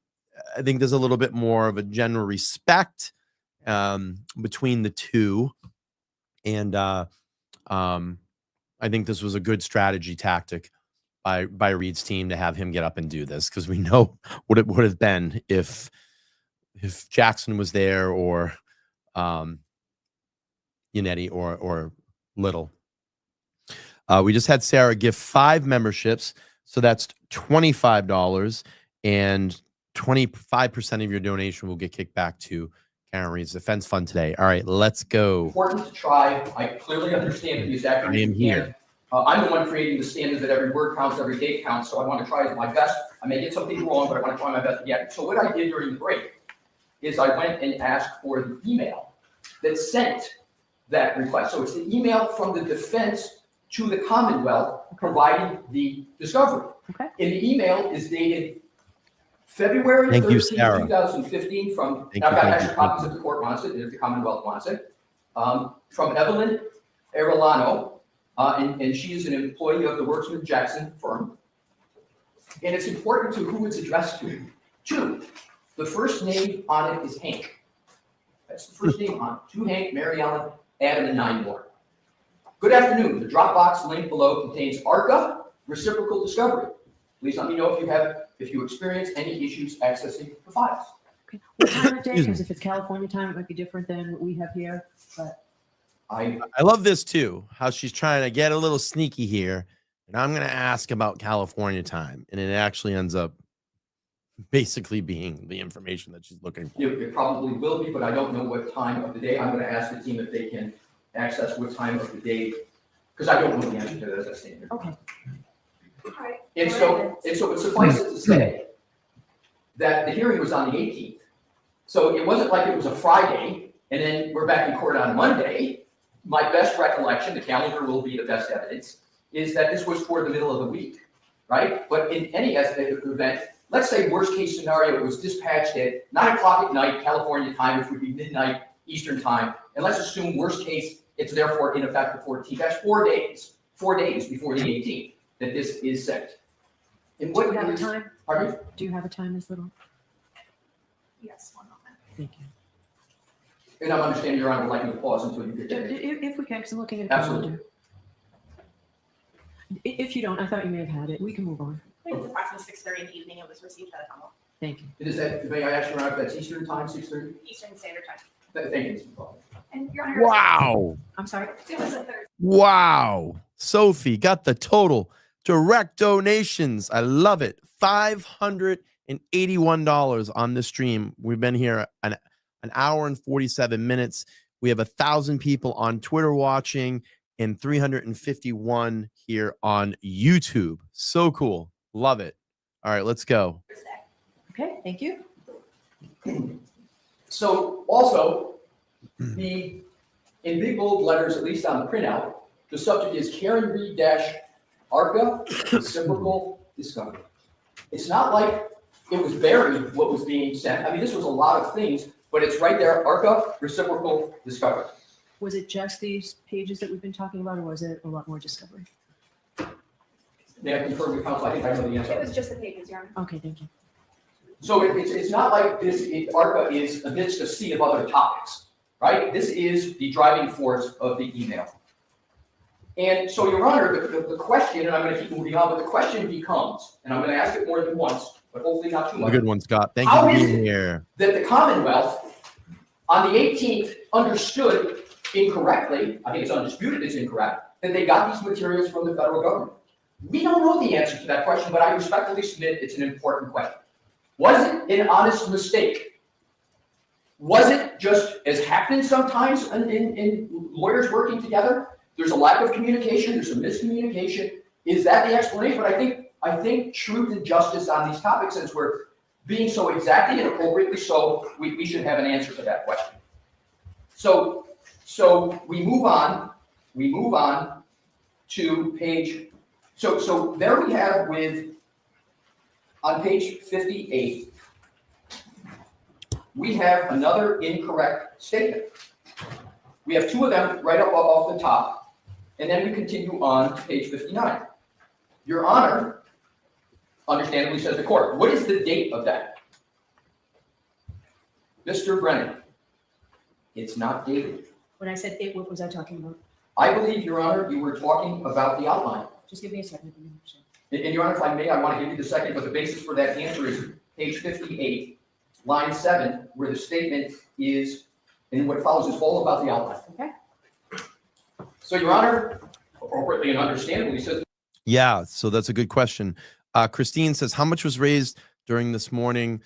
Speaker 1: I think there's a little bit more of a general respect between the two. And I think this was a good strategy tactic by Reed's team to have him get up and do this, because we know what it would have been if Jackson was there, or Yannetti or Little. We just had Sarah give 5 memberships, so that's $25, and 25% of your donation will get kicked back to Karen Reed's Defense Fund today. All right, let's go.
Speaker 8: Important to try. I clearly understand it as accurately as you can. I'm the one creating the standard that every word counts, every day counts, so I want to try my best. I may get something wrong, but I want to try my best again. So what I did during the break is I went and asked for the email that sent that request. So it's the email from the defense to the Commonwealth providing the discovery.
Speaker 7: Okay.
Speaker 8: And the email is dated February 13, 2015 from, I've got extra copies if the court wants it, if the Commonwealth wants it, from Evelyn Arellano, and she is an employee of the Worksman Jackson firm. And it's important to who it's addressed to. 2, the first name on it is Hank. That's the first name on it. To Hank, Mary Ellen, Adam, and 9 more. Good afternoon. The Dropbox link below contains ARCA reciprocal discovery. Please let me know if you experience any issues accessing the files.
Speaker 7: Okay. What time of day? Because if it's California time, it might be different than what we have here. But
Speaker 1: I love this too, how she's trying to get a little sneaky here. And I'm going to ask about California time. And it actually ends up basically being the information that she's looking for.
Speaker 8: It probably will be, but I don't know what time of the day. I'm going to ask the team if they can access what time of the day, because I don't know the answer to that as a standard.
Speaker 7: okay.
Speaker 8: And so it suffices to say that the hearing was on the 18th. So it wasn't like it was a Friday and then we're back in court on Monday. My best recollection, the calendar will be the best evidence, is that this was toward the middle of the week, right? But in any event, let's say worst case scenario, it was dispatched at 9 o'clock at night, California time, which would be midnight Eastern time. And let's assume worst case, it's therefore in effect the 14th. That's 4 days before the 18th that this is sent. And what
Speaker 7: Do you have a time?
Speaker 8: Pardon me?
Speaker 7: Do you have a time, Ms. Little?
Speaker 3: Yes, one moment.
Speaker 7: Thank you.
Speaker 8: And I'm understanding Your Honor would like me to pause until you get to it.
Speaker 7: If we can, because I'm looking at the
Speaker 8: Absolutely.
Speaker 7: calendar. If you don't, I thought you may have had it. We can move on.
Speaker 3: I think it's approximately 6:30 in the evening. It was received by the Commonwealth.
Speaker 7: Thank you.
Speaker 8: Is that, may I ask Your Honor if that's Eastern time, 6:30?
Speaker 3: Eastern Standard Time.
Speaker 8: Thank you, Mr. Paul.
Speaker 3: And Your Honor.
Speaker 1: Wow.
Speaker 7: I'm sorry.
Speaker 3: It was a Thursday.
Speaker 1: Wow. Sophie got the total direct donations. I love it. $581 on the stream. We've been here an hour and 47 minutes. We have 1,000 people on Twitter watching and 351 here on YouTube. So cool. Love it. All right, let's go.
Speaker 7: Okay, thank you.
Speaker 8: So also, in big bold letters, at least on the printout, the subject is Karen Reed ARCA reciprocal discovery. It's not like it was buried what was being sent. I mean, this was a lot of things, but it's right there, ARCA reciprocal discovery.
Speaker 7: Was it just these pages that we've been talking about, or was it a lot more discovery?
Speaker 8: May I confirm with counsel? I think I know the answer.
Speaker 3: It was just the pages, Your Honor.
Speaker 7: Okay, thank you.
Speaker 8: So it's not like ARCA is amidst a sea of other topics, right? This is the driving force of the email. And so, Your Honor, the question, and I'm going to keep moving on, but the question becomes, and I'm going to ask it more than once, but hopefully not too much.
Speaker 1: A good one, Scott. Thank you for being here.
Speaker 8: That the Commonwealth on the 18th understood incorrectly, I think it's undisputed it's incorrect, that they got these materials from the federal government. We don't know the answer to that question, but I respectfully submit it's an important question. Was it an honest mistake? Was it just, as happens sometimes in lawyers working together, there's a lack of communication, there's some miscommunication. Is that the explanation? But I think truth and justice on these topics, since we're being so exacting and appropriately so, we should have an answer to that question. So we move on to page, so there we have on page 58, we have another incorrect statement. We have 2 of them right up off the top, and then we continue on to page 59. Your Honor, understandably says the court, what is the date of that? Mr. Brennan, it's not dated.
Speaker 7: When I said it, what was I talking about?
Speaker 8: I believe, Your Honor, you were talking about the outline.
Speaker 7: Just give me a second.
Speaker 8: And Your Honor, if I may, I want to give you the second, but the basis for that answer is page 58, line 7, where the statement is, and what follows is all about the outline.
Speaker 7: Okay.
Speaker 8: So, Your Honor, appropriately and understandably says.
Speaker 1: Yeah, so that's a good question. Christine says, how much was raised during this morning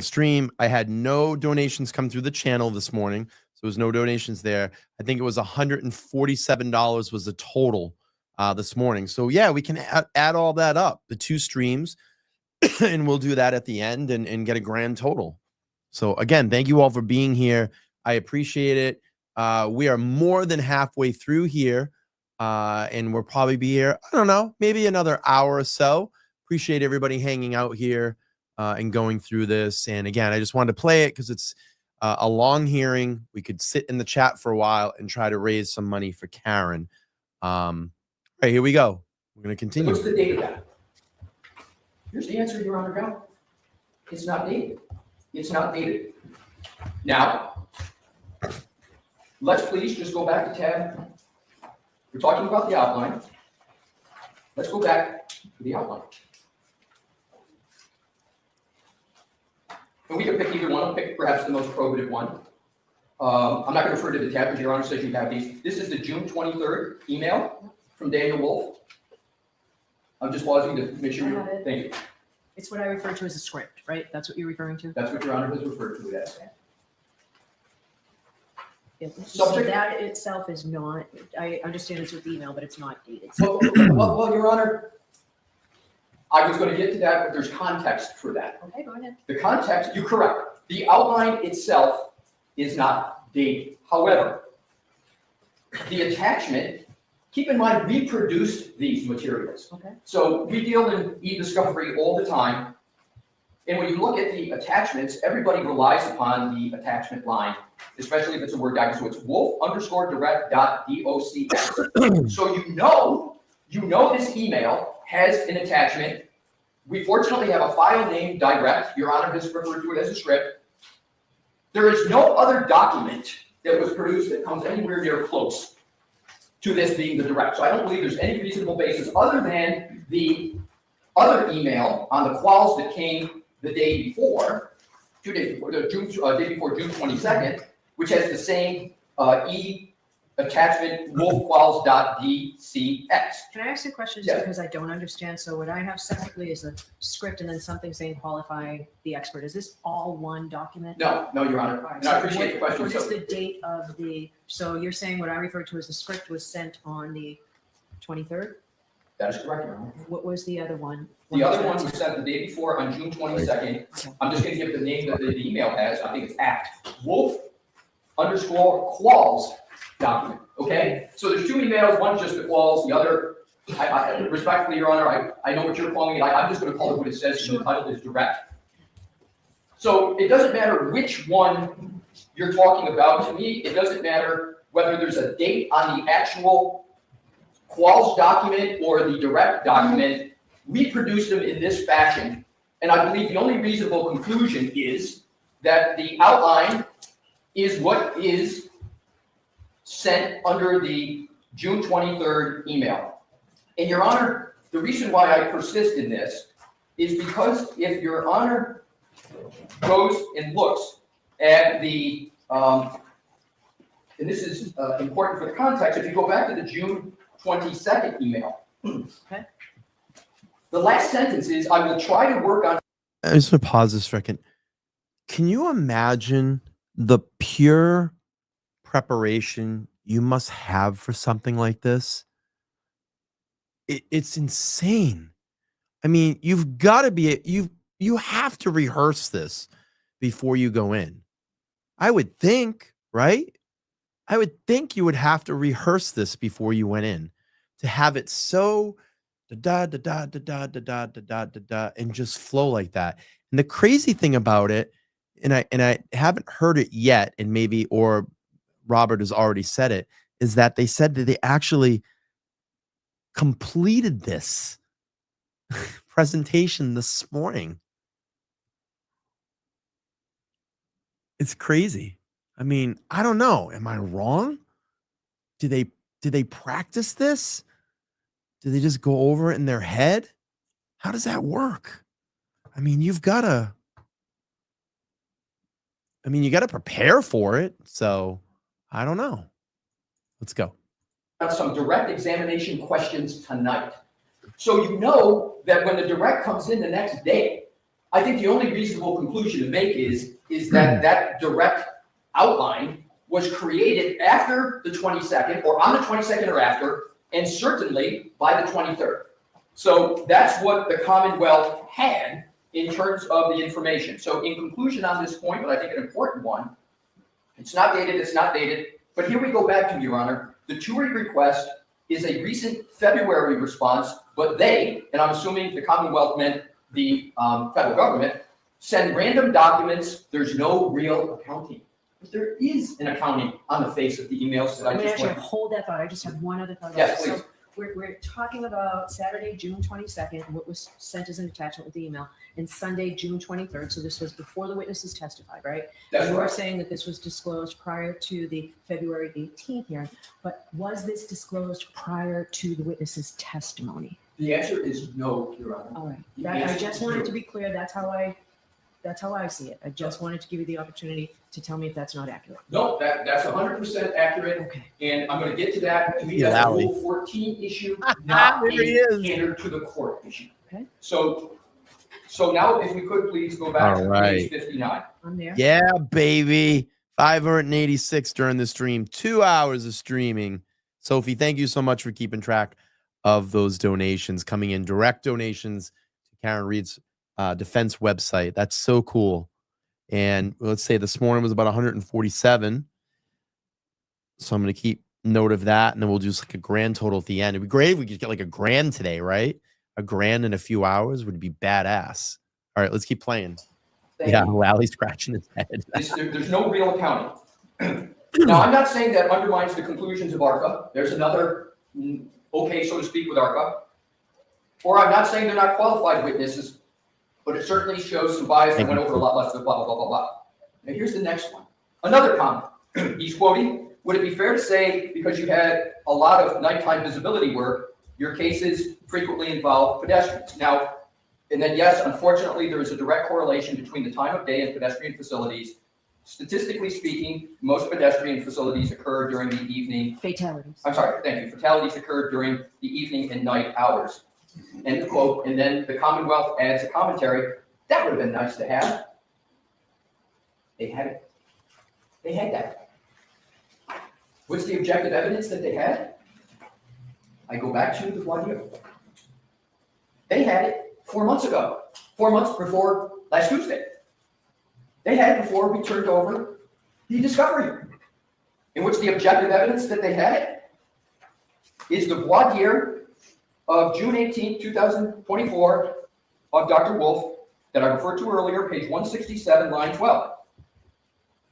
Speaker 1: stream? I had no donations come through the channel this morning, so there was no donations there. I think it was $147 was the total this morning. So yeah, we can add all that up, the 2 streams, and we'll do that at the end and get a grand total. So again, thank you all for being here. I appreciate it. We are more than halfway through here. And we'll probably be here, I don't know, maybe another hour or so. Appreciate everybody hanging out here and going through this. And again, I just wanted to play it because it's a long hearing. We could sit in the chat for a while and try to raise some money for Karen. All right, here we go. We're going to continue.
Speaker 8: What's the date of that? Here's the answer, Your Honor. No, it's not dated. It's not dated. Now, let's please just go back to tab. We're talking about the outline. Let's go back to the outline. And we can pick either one. I'll pick perhaps the most probative one. I'm not going to refer to the tab because Your Honor says you have these. This is the June 23rd email from Daniel Wolf. I'm just pausing to make sure you. Thank you.
Speaker 7: It's what I refer to as a script, right? That's what you're referring to?
Speaker 8: That's what Your Honor has referred to it as.
Speaker 7: So
Speaker 8: Subject.
Speaker 7: that itself is not, I understand it's with email, but it's not dated.
Speaker 8: Well, Your Honor, I was going to get to that, but there's context for that.
Speaker 7: Okay, go ahead.
Speaker 8: The context, you're correct. The outline itself is not dated. However, the attachment, keep in mind, we produced these materials.
Speaker 7: Okay.
Speaker 8: So we deal in e-discovery all the time. And when you look at the attachments, everybody relies upon the attachment line, especially if it's a Word document. So it's wolf_direct.docs. So you know this email has an attachment. We fortunately have a file named direct. Your Honor has referred to it as a script. There is no other document that was produced that comes anywhere near close to this being the direct. So I don't believe there's any reasonable basis other than the other email on the quals that came the day before, 2 days before, day before June 22nd, which has the same attachment wolfquals.dcx.
Speaker 7: Can I ask you a question just
Speaker 8: Yes.
Speaker 7: because I don't understand? So what I have separately is a script and then something saying qualify the expert. Is this all one document?
Speaker 8: No, Your Honor.
Speaker 7: All right,
Speaker 8: And I appreciate the question.
Speaker 7: What is
Speaker 8: So
Speaker 7: the date of so you're saying what I refer to as the script was sent on the 23rd?
Speaker 8: that is correct, Your Honor.
Speaker 7: What was the other one?
Speaker 8: The other one was sent the day before on June 22nd.
Speaker 7: Okay.
Speaker 8: I'm just going to give the name that the email has. I think it's wolf_quals document. Okay? So there's 2 emails. One's just the quals. The other, I respectfully, Your Honor, I know what you're calling it. I'm just going to call it what it says. The title is direct. So it doesn't matter which one you're talking about. To me, it doesn't matter whether there's a date on the actual quals document or the direct document. We produced them in this fashion, and I believe the only reasonable conclusion is that the outline is what is sent under the June 23rd email. And Your Honor, the reason why I persist in this is because if Your Honor goes and looks at the, and this is important for the context, if you go back to the June 22nd email,
Speaker 7: Okay.
Speaker 8: the last sentence is, I will try to work on.
Speaker 1: I just want to pause this second. Can you imagine the pure preparation you must have for something like this? It's insane. I mean, you've got to be, you have to rehearse this before you go in. I would think, right? I would think you would have to rehearse this before you went in to have it so da da da da da da da da da da da and just flow like that. And the crazy thing about it, and I haven't heard it yet, and maybe or Robert has already said it, is that they said that they actually completed this presentation this morning. It's crazy. I mean, I don't know. Am I wrong? Do they practice this? Do they just go over it in their head? How does that work? I mean, you got to prepare for it. So, I don't know. Let's go.
Speaker 8: Some direct examination questions tonight. So you know that when the direct comes in the next day, I think the only reasonable conclusion to make is that that direct outline was created after the 22nd or on the 22nd or after, and certainly by the 23rd. So that's what the Commonwealth had in terms of the information. So in conclusion on this point, but I think an important one, it's not dated, but here we go back to, Your Honor, the TURI request is a recent February response, but they, and I'm assuming the Commonwealth meant the federal government, send random documents. There's no real accounting. But there is an accounting on the face of the emails that I just
Speaker 7: Actually,
Speaker 8: went.
Speaker 7: hold that thought. I just have one other thought.
Speaker 8: Yes,
Speaker 7: So
Speaker 8: please.
Speaker 7: we're talking about Saturday, June 22nd, what was sent as an attachment with the email, and Sunday, June 23rd. So this was before the witnesses testified, right?
Speaker 8: That's
Speaker 7: And you were
Speaker 8: right.
Speaker 7: saying that this was disclosed prior to the February 18th hearing, but was this disclosed prior to the witnesses' testimony?
Speaker 8: The answer is no, Your Honor.
Speaker 7: All right.
Speaker 8: The
Speaker 7: I
Speaker 8: answer
Speaker 7: just
Speaker 8: is
Speaker 7: wanted
Speaker 8: no.
Speaker 7: to be clear. That's how I see it. I just wanted to give you the opportunity to tell me if that's not accurate.
Speaker 8: No, that's 100% accurate,
Speaker 7: Okay.
Speaker 8: and I'm going to get to that. To me,
Speaker 1: Yeah,
Speaker 8: that's a
Speaker 1: Larry.
Speaker 8: Rule 14 issue, not
Speaker 1: There he
Speaker 8: a
Speaker 1: is.
Speaker 8: standard to the court issue.
Speaker 7: Okay.
Speaker 8: So now, if we could please go back
Speaker 1: All
Speaker 8: to
Speaker 1: right.
Speaker 8: page 59.
Speaker 7: I'm there.
Speaker 1: Yeah, baby. 586 during the stream. 2 hours of streaming. Sophie, thank you so much for keeping track of those donations coming in. Direct donations to Karen Reed's defense website. That's so cool. And let's say this morning was about 147. So I'm going to keep note of that. And then we'll do just like a grand total at the end. It'd be great if we could get like a grand today, right? A grand in a few hours would be badass. All right, let's keep playing.
Speaker 8: Thank
Speaker 1: Yeah,
Speaker 8: you.
Speaker 1: Wally's scratching his head.
Speaker 8: There's no real accounting. Now, I'm not saying that undermines the conclusions of ARCA. There's another okay, so to speak, with ARCA. Or I'm not saying they're not qualified witnesses, but it certainly shows some bias that went over a lot less than blah, blah, blah, blah, blah. Now, here's the next one. Another comment. He's quoting, would it be fair to say, because you had a lot of nighttime visibility work, your cases frequently involve pedestrians? Now, and then yes, unfortunately, there is a direct correlation between the time of day and pedestrian facilities. Statistically speaking, most pedestrian facilities occur during the evening.
Speaker 7: Fatalities.
Speaker 8: I'm sorry, thank you. Fatalities occur during the evening and night hours. End of quote. And then the Commonwealth adds a commentary. That would have been nice to have. They had it. They had that. What's the objective evidence that they had? I go back to the Voire. They had it 4 months ago, 4 months before last Tuesday. They had it before we turned over the discovery. And what's the objective evidence that they had it? Is the Voire of June 18, 2024 of Dr. Wolf that I referred to earlier, page 167, line 12.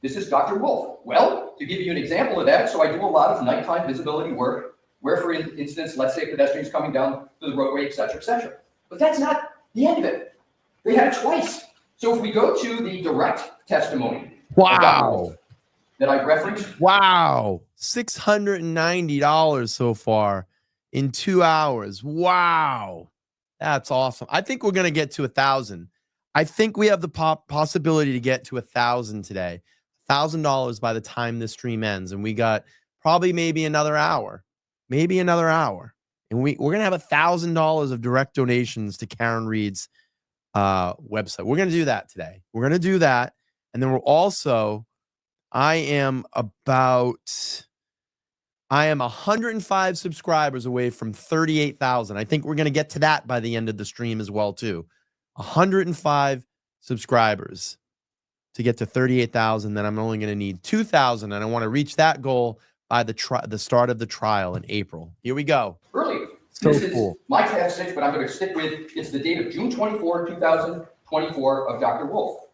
Speaker 8: This is Dr. Wolf. Well, to give you an example of that, so I do a lot of nighttime visibility work where, for instance, let's say pedestrians coming down the roadway, et cetera, et cetera. But that's not the end of it. They had it twice. So if we go to the direct testimony of Dr.
Speaker 1: Wow.
Speaker 8: Wolf that I referenced,
Speaker 1: Wow. $690 so far in 2 hours. Wow. That's awesome. I think we're going to get to 1,000. I think we have the possibility to get to 1,000 today. $1,000 by the time this stream ends. And we got probably maybe another hour. Maybe another hour. And we're going to have $1,000 of direct donations to Karen Reed's website. We're going to do that today. We're going to do that. And then we're also, I am 105 subscribers away from 38,000. I think we're going to get to that by the end of the stream as well, too. 105 subscribers to get to 38,000. Then I'm only going to need 2,000. And I want to reach that goal by the start of the trial in April. Here we go.
Speaker 8: earlier.
Speaker 1: So
Speaker 8: This is
Speaker 1: cool.
Speaker 8: my tab 6, but I'm going to stick with, it's the date of June 24, 2024 of Dr. Wolf.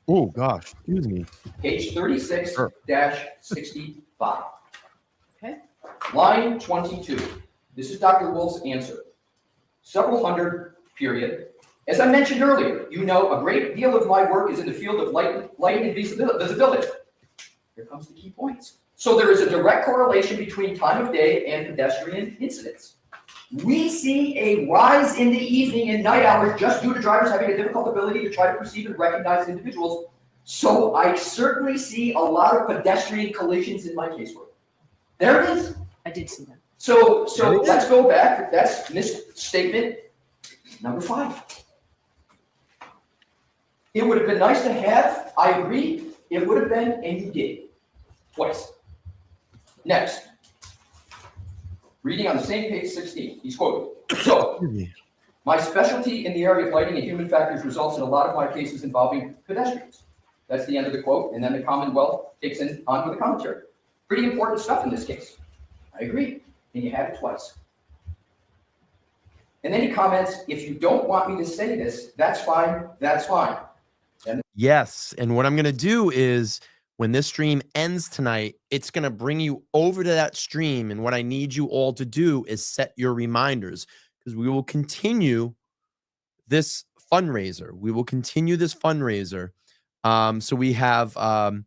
Speaker 1: Oh, gosh. Excuse me.
Speaker 8: Page 36-65.
Speaker 7: Okay.
Speaker 8: Line 22. This is Dr. Wolf's answer. Several hundred, period. As I mentioned earlier, you know a great deal of my work is in the field of lighting and visibility. Here comes the key points. So there is a direct correlation between time of day and pedestrian incidents. We see a rise in the evening and night hours just due to drivers having a difficult ability to try to perceive and recognize individuals. So I certainly see a lot of pedestrian collisions in my casework. There it is.
Speaker 7: I did see that.
Speaker 8: So let's go back. That's misstatement number 5. It would have been nice to have. I agree. It would have been, and you did. Twice. Next. Reading on the same page 16. He's quoted. So, my specialty in the area of lighting and human factors results in a lot of my cases involving pedestrians. That's the end of the quote. And then the Commonwealth takes on with a commentary. Pretty important stuff in this case. I agree. And you have it twice. And then he comments, if you don't want me to say this, that's fine. That's fine.
Speaker 1: Yes. And what I'm going to do is when this stream ends tonight, it's going to bring you over to that stream. And what I need you all to do is set your reminders, because we will continue this fundraiser. We will continue this fundraiser. So we have, I'll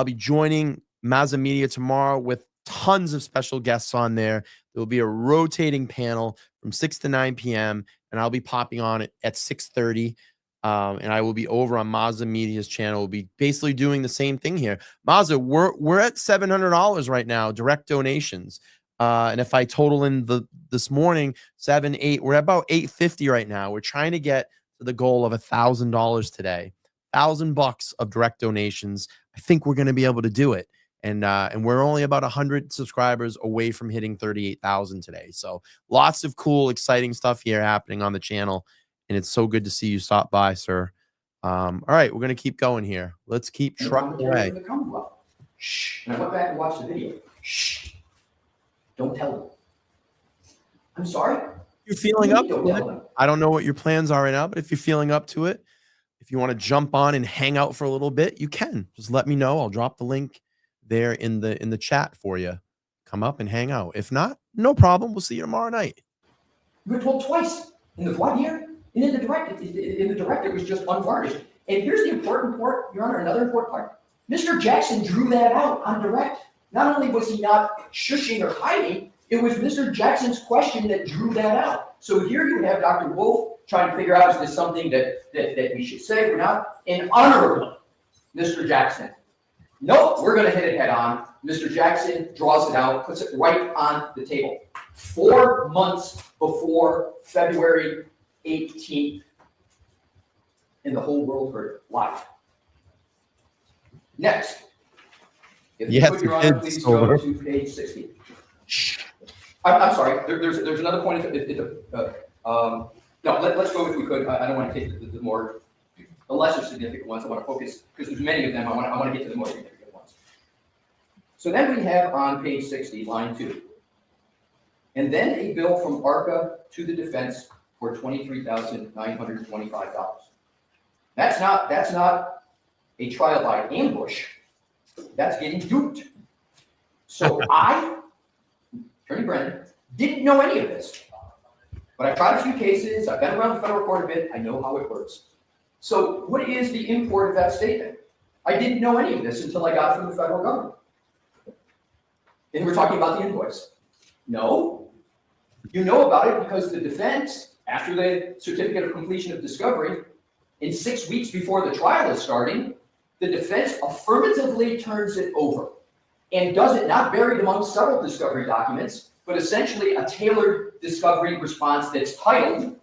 Speaker 1: be joining Mazza Media tomorrow with tons of special guests on there. There will be a rotating panel from 6 to 9 p.m. and I'll be popping on it at 6:30. And I will be over on Mazza Media's channel. We'll be basically doing the same thing here. Mazza, we're at $700 right now, direct donations. And if I total in this morning, 7, 8, we're at about $850 right now. We're trying to get to the goal of $1,000 today. $1,000 of direct donations. I think we're going to be able to do it. And we're only about 100 subscribers away from hitting 38,000 today. So lots of cool, exciting stuff here happening on the channel. And it's so good to see you stop by, sir. All right, we're going to keep going here. Let's keep trucking away.
Speaker 8: Shh. And I went back and watched the video. Shh. Don't tell them. I'm sorry.
Speaker 1: You're feeling up to it. I don't know what your plans are right now, but if you're feeling up to it, if you want to jump on and hang out for a little bit, you can. Just let me know. I'll drop the link there in the chat for you. Come up and hang out. If not, no problem. We'll see you tomorrow night.
Speaker 8: You were told twice in the voir. And in the direct, it was just unvarnished. And here's the important part, Your Honor, another important part. Mr. Jackson drew that out on direct. Not only was he not shushing or hiding, it was Mr. Jackson's question that drew that out. So here you have Dr. Wolf trying to figure out, is this something that we should say or not? And honorably, Mr. Jackson, nope, we're going to hit it head on. Mr. Jackson draws it out, puts it right on the table. 4 months before February 18th, and the whole world heard it live. Next, if you could, Your Honor, please go to page 60. I'm sorry. There's another point. No, let's go if we could. I don't want to take the lesser significant ones. I want to focus because there's many of them. I want to get to the more significant ones. So then we have on page 60, line 2, and then a bill from ARCA to the defense for $23,925. That's not a trial by ambush. That's getting duped. So I, Attorney Brennan, didn't know any of this. But I've tried a few cases. I've been around the federal court a bit. I know how it works. So what is the import of that statement? I didn't know any of this until I got from the federal government. And we're talking about the invoice. No. You know about it because the defense, after the certificate of completion of discovery, in 6 weeks before the trial is starting, the defense affirmatively turns it over and does it not buried among several discovery documents, but essentially a tailored discovery response that's titled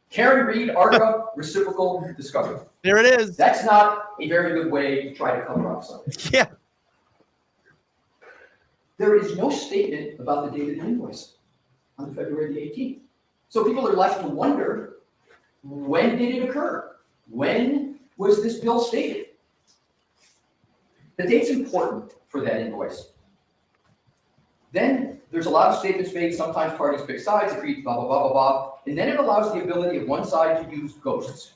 Speaker 8: Karen Reed ARCA Reciprocal Discovery.
Speaker 1: There it is.
Speaker 8: That's not a very good way to try to cover up something.
Speaker 1: Yeah.
Speaker 8: There is no statement about the date of the invoice on February the 18th. So people are left to wonder, when did it occur? When was this bill stated? The date's important for that invoice. Then there's a lot of statements made. Sometimes parties pick sides, agree, blah, blah, blah, blah, blah. And then it allows the ability of one side to use ghosts.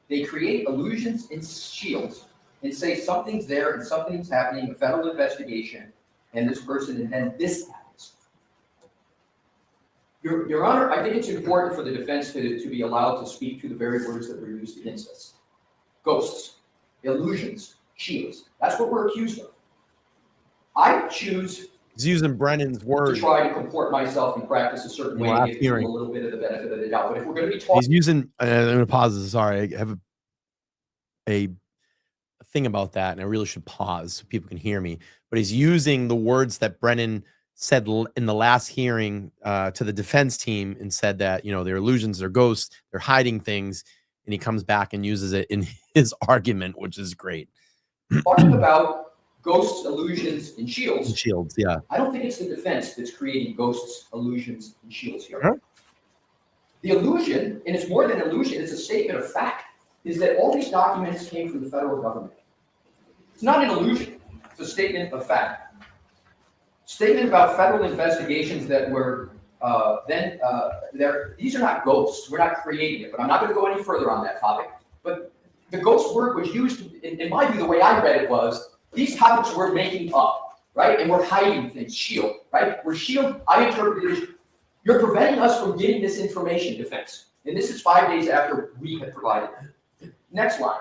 Speaker 8: They create illusions and shields and say something's there and something's happening, a federal investigation, and this person, and then this happens. Your Honor, I think it's important for the defense to be allowed to speak to the very words that were used against us. Ghosts, illusions, shields. That's what we're accused of. I choose
Speaker 1: He's using Brennan's
Speaker 8: to
Speaker 1: words.
Speaker 8: try to comport myself and practice a certain way
Speaker 1: Last
Speaker 8: to give people
Speaker 1: hearing.
Speaker 8: a little bit of the benefit of the doubt. But if we're going to be talking,
Speaker 1: He's using. I'm going to pause this. Sorry, I have a thing about that, and I really should pause so people can hear me. But he's using the words that Brennan said in the last hearing to the defense team, and said that, you know, they're illusions, they're ghosts, they're hiding things, and he comes back and uses it in his argument, which is great.
Speaker 8: talking about ghosts, illusions, and shields.
Speaker 1: Shields, yeah.
Speaker 8: I don't think it's the defense that's creating ghosts, illusions, and shields here.
Speaker 1: Huh?
Speaker 8: The illusion, and it's more than illusion, it's a statement of fact, is that all these documents came from the federal government. It's not an illusion, it's a statement of fact. Statement about federal investigations that were these are not ghosts, we're not creating it, but I'm not gonna go any further on that topic. But the ghost word was used, in my view, the way I read it was, these topics we're making up, right? And we're hiding things, shield, right? We're shield, I interpret it as, you're preventing us from getting this information, defense. And this is 5 days after we had provided it. Next line,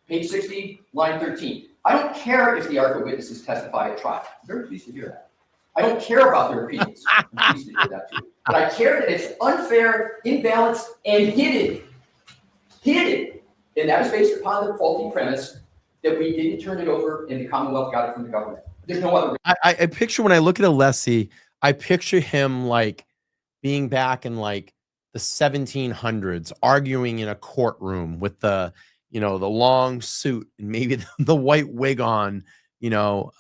Speaker 8: page 60, line 13. I don't care if the ARCA witnesses testify at trial. I'm very pleased to hear that. I don't care about their opinions. I'm pleased to hear that too. But I care that it's unfair, imbalanced, and hidden. Hidden. And that was based upon the faulty premise that we didn't turn it over and the Commonwealth got it from the government. There's no other reason.
Speaker 1: I picture, when I look at Alessi, I picture him like being back in like the 1700s, arguing in a courtroom with the, you know, the long suit and maybe the white wig on, you know.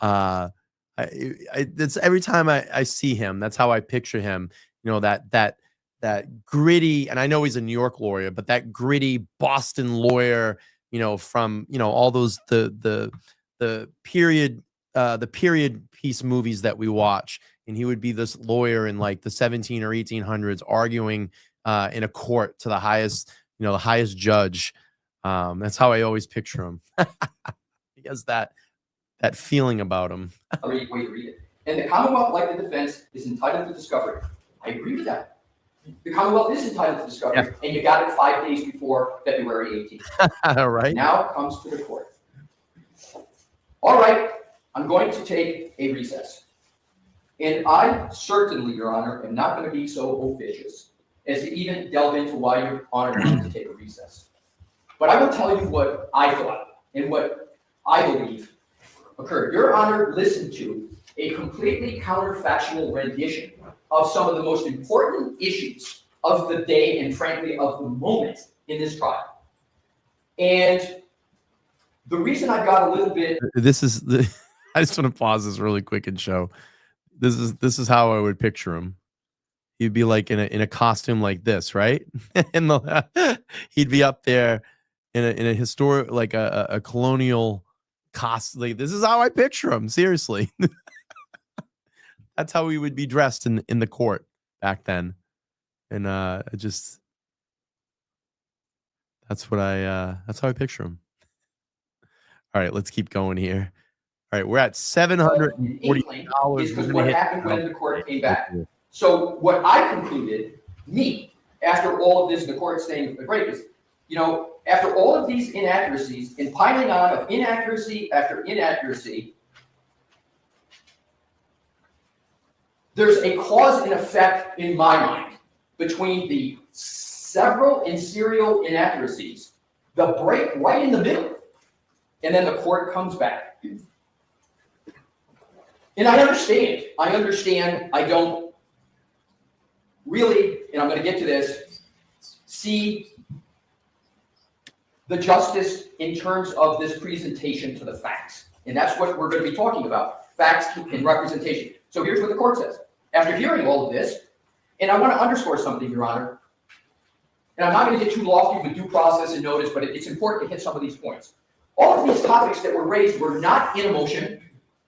Speaker 1: It's every time I see him, that's how I picture him, you know, that gritty, and I know he's a New York lawyer, but that gritty Boston lawyer, you know, from, you know, all those the period piece movies that we watch, and he would be this lawyer in like the 17 or 1800s arguing in a court to the highest, you know, the highest judge. That's how I always picture him. He has that feeling about him.
Speaker 8: I'll read it. And the Commonwealth, like the defense, is entitled to discovery. I agree with that. The Commonwealth is entitled to discovery, and you got it 5 days before February 18th.
Speaker 1: Right.
Speaker 8: Now it comes to the court. All right, I'm going to take a recess. And I certainly, Your Honor, am not going to be so officious as to even delve into why Your Honor needs to take a recess. But I will tell you what I thought and what I believe occurred. Your Honor listened to a completely counterfactual rendition of some of the most important issues of the day and, frankly, of the moment in this trial. And the reason I got a little bit...
Speaker 1: I just want to pause this really quick and show. This is how I would picture him. He'd be like in a costume like this, right? And he'd be up there in a historic, like a colonial costume. Like, this is how I picture him. Seriously. That's how he would be dressed in the court back then. And that's how I picture him. All right, let's keep going here. All right, we're at $740.
Speaker 8: Because what happened when the court came back. So what I concluded, after all of this, the court saying the break is, you know, after all of these inaccuracies and piling on of inaccuracy after inaccuracy, there's a cause and effect in my mind between the several and serial inaccuracies, the break right in the middle, and then the court comes back. And I understand, I don't really, and I'm going to get to this, see the justice in terms of this presentation to the facts. And that's what we're going to be talking about, facts and representation. So here's what the court says. After hearing all of this, and I want to underscore something, Your Honor, and I'm not going to get too lofty with due process and notice, but it's important to hit some of these points. All of these topics that were raised were not in a motion.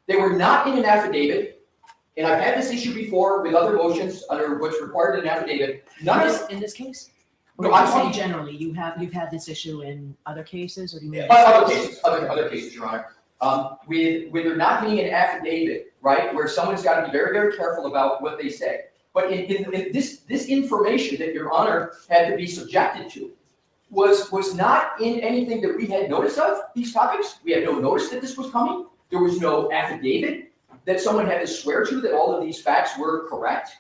Speaker 8: They were not in an affidavit. And I've had this issue before with other motions under what's required in an affidavit.
Speaker 7: In this case? Or
Speaker 8: No,
Speaker 7: no,
Speaker 8: I'm
Speaker 7: you
Speaker 8: talking-
Speaker 7: say generally, you've had this issue in other cases, or do you mean?
Speaker 8: Other cases, Your Honor. With there not being an affidavit, right, where someone's got to be very, very careful about what they say. But in this information that Your Honor had to be subjected to was not in anything that we had notice of, these topics. We had no notice that this was coming. There was no affidavit that someone had to swear to that all of these facts were correct.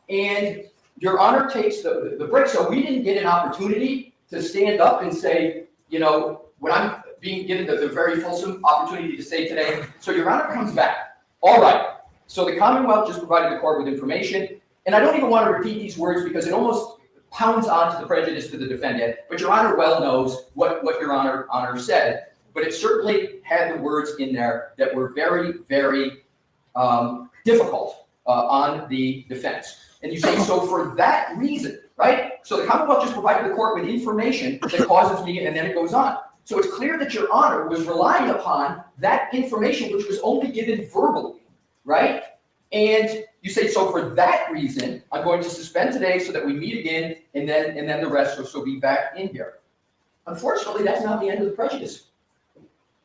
Speaker 8: And Your Honor takes the break. So we didn't get an opportunity to stand up and say, you know, when I'm being given the very fulsome opportunity to say today, so Your Honor comes back. All right. So the Commonwealth just provided the court with information. And I don't even want to repeat these words because it almost pounds onto the prejudice to the defendant. But Your Honor well knows what Your Honor said. But it certainly had the words in there that were very, very difficult on the defense. And you say, so for that reason, right? So the Commonwealth just provided the court with information that causes me, and then it goes on. So it's clear that Your Honor was relying upon that information, which was only given verbally, right? And you say, so for that reason, I'm going to suspend today so that we meet again, and then the rest will be back in here. Unfortunately, that's not the end of the prejudice.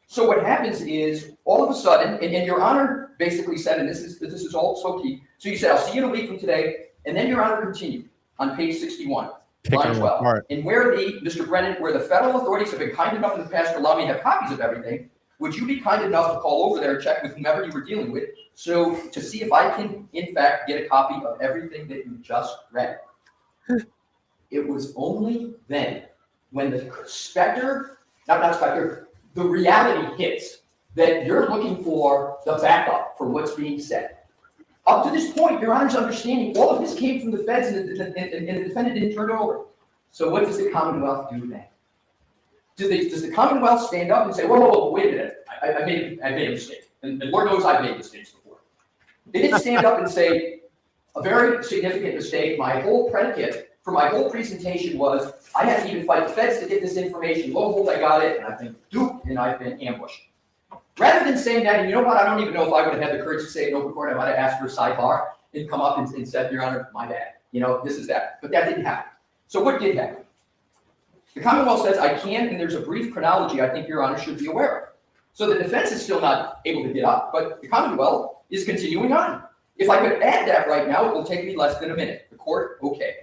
Speaker 8: So what happens is, all of a sudden, and Your Honor basically said, and this is all so key. So you said, I'll see you in a week from today, and then Your Honor continued on page 61, line 12. And where Mr. Brennan, where the federal authorities have been kind enough in the past to allow me to have copies of everything, would you be kind enough to call over there and check with whomever you were dealing with, so to see if I can, in fact, get a copy of everything that you just read? It was only then, when the the reality hits, that you're looking for the backup for what's being said. Up to this point, Your Honor's understanding, all of this came from the feds, and the defendant didn't turn it over. So what does the Commonwealth do then? Does the Commonwealth stand up and say, whoa, wait a minute, I made a mistake. And Lord knows I've made mistakes before. They didn't stand up and say, a very significant mistake, my whole predicate for my whole presentation was, I had to even fight the feds to get this information. Lo and behold, I got it, and I've been duped, and I've been ambushed. Rather than saying that, and you know what, I don't even know if I would have had the courage to say it in open court. I might have asked for a sidebar and come up and said, Your Honor, my bad. You know, this is that. But that didn't happen. So what did happen? The Commonwealth says I can, and there's a brief chronology I think Your Honor should be aware of. So the defense is still not able to get up, but the Commonwealth is continuing on. If I could add that right now, it will take me less than a minute. The court, okay.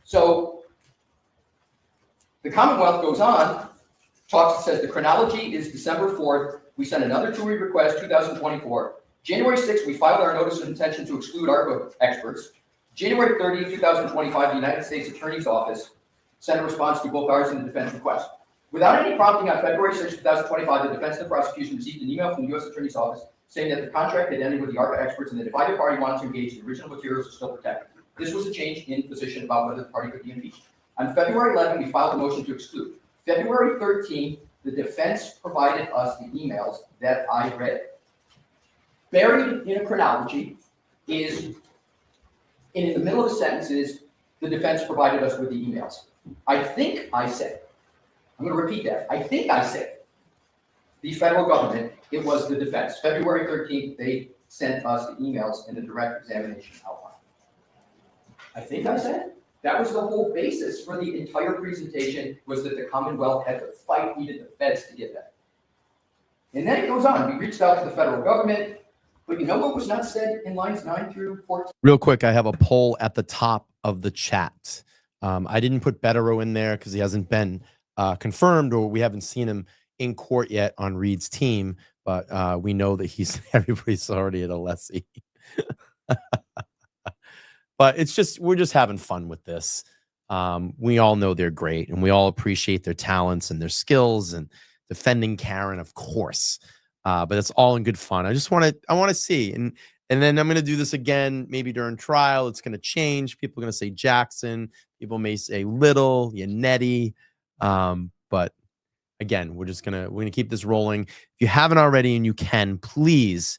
Speaker 8: So the Commonwealth goes on, says the chronology is December 4th. We sent another two-week request, 2024. January 6th, we filed our notice of intention to exclude ARPA experts. January 30th, 2025, the United States Attorney's Office sent a response to both ours and the defense request. Without any prompting, on February 6th, 2025, the defense and the prosecution received an email from the U.S. Attorney's Office saying that the contract had ended with the ARPA experts and that if either party wanted to engage, the original materials are still protected. This was a change in position about whether the party could be impeached. On February 11th, we filed a motion to exclude. February 13th, the defense provided us the emails that I read. Buried in a chronology is, in the middle of the sentences, the defense provided us with the emails. I think I said, I'm going to repeat that. I think I said, the federal government, it was the defense. February 13th, they sent us the emails and the direct examination outline. I think I said it. That was the whole basis for the entire presentation, was that the Commonwealth had to fight even the feds to get that. And then it goes on. We reached out to the federal government, but you know what was not said in lines 9 through 14?
Speaker 1: Real quick, I have a poll at the top of the chat. I didn't put Bettero in there because he hasn't been confirmed, or we haven't seen him in court yet on Reed's team, but we know that everybody's already at Alessi. But it's just, we're just having fun with this. We all know they're great, and we all appreciate their talents and their skills, and defending Karen, of course. But it's all in good fun. I want to see, and then I'm going to do this again, maybe during trial. It's going to change. People are going to say Jackson. People may say Little, Yannetti. But again, we're going to keep this rolling. If you haven't already, and you can, please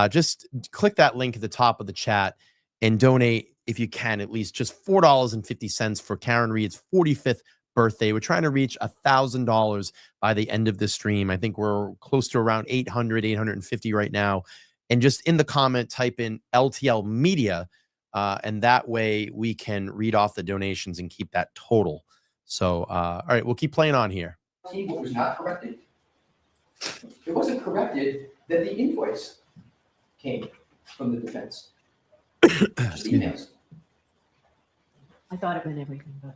Speaker 1: just click that link at the top of the chat and donate, if you can, at least just $4.50 for Karen Reed's 45th birthday. We're trying to reach $1,000 by the end of this stream. I think we're close to around 850 right now. And just in the comment, type in LTL Media, and that way we can read off the donations and keep that total. So, all right, we'll keep playing on here.
Speaker 8: What was not corrected? It wasn't corrected that the invoice came from the defense. Just emails.
Speaker 7: I thought it meant everything, but.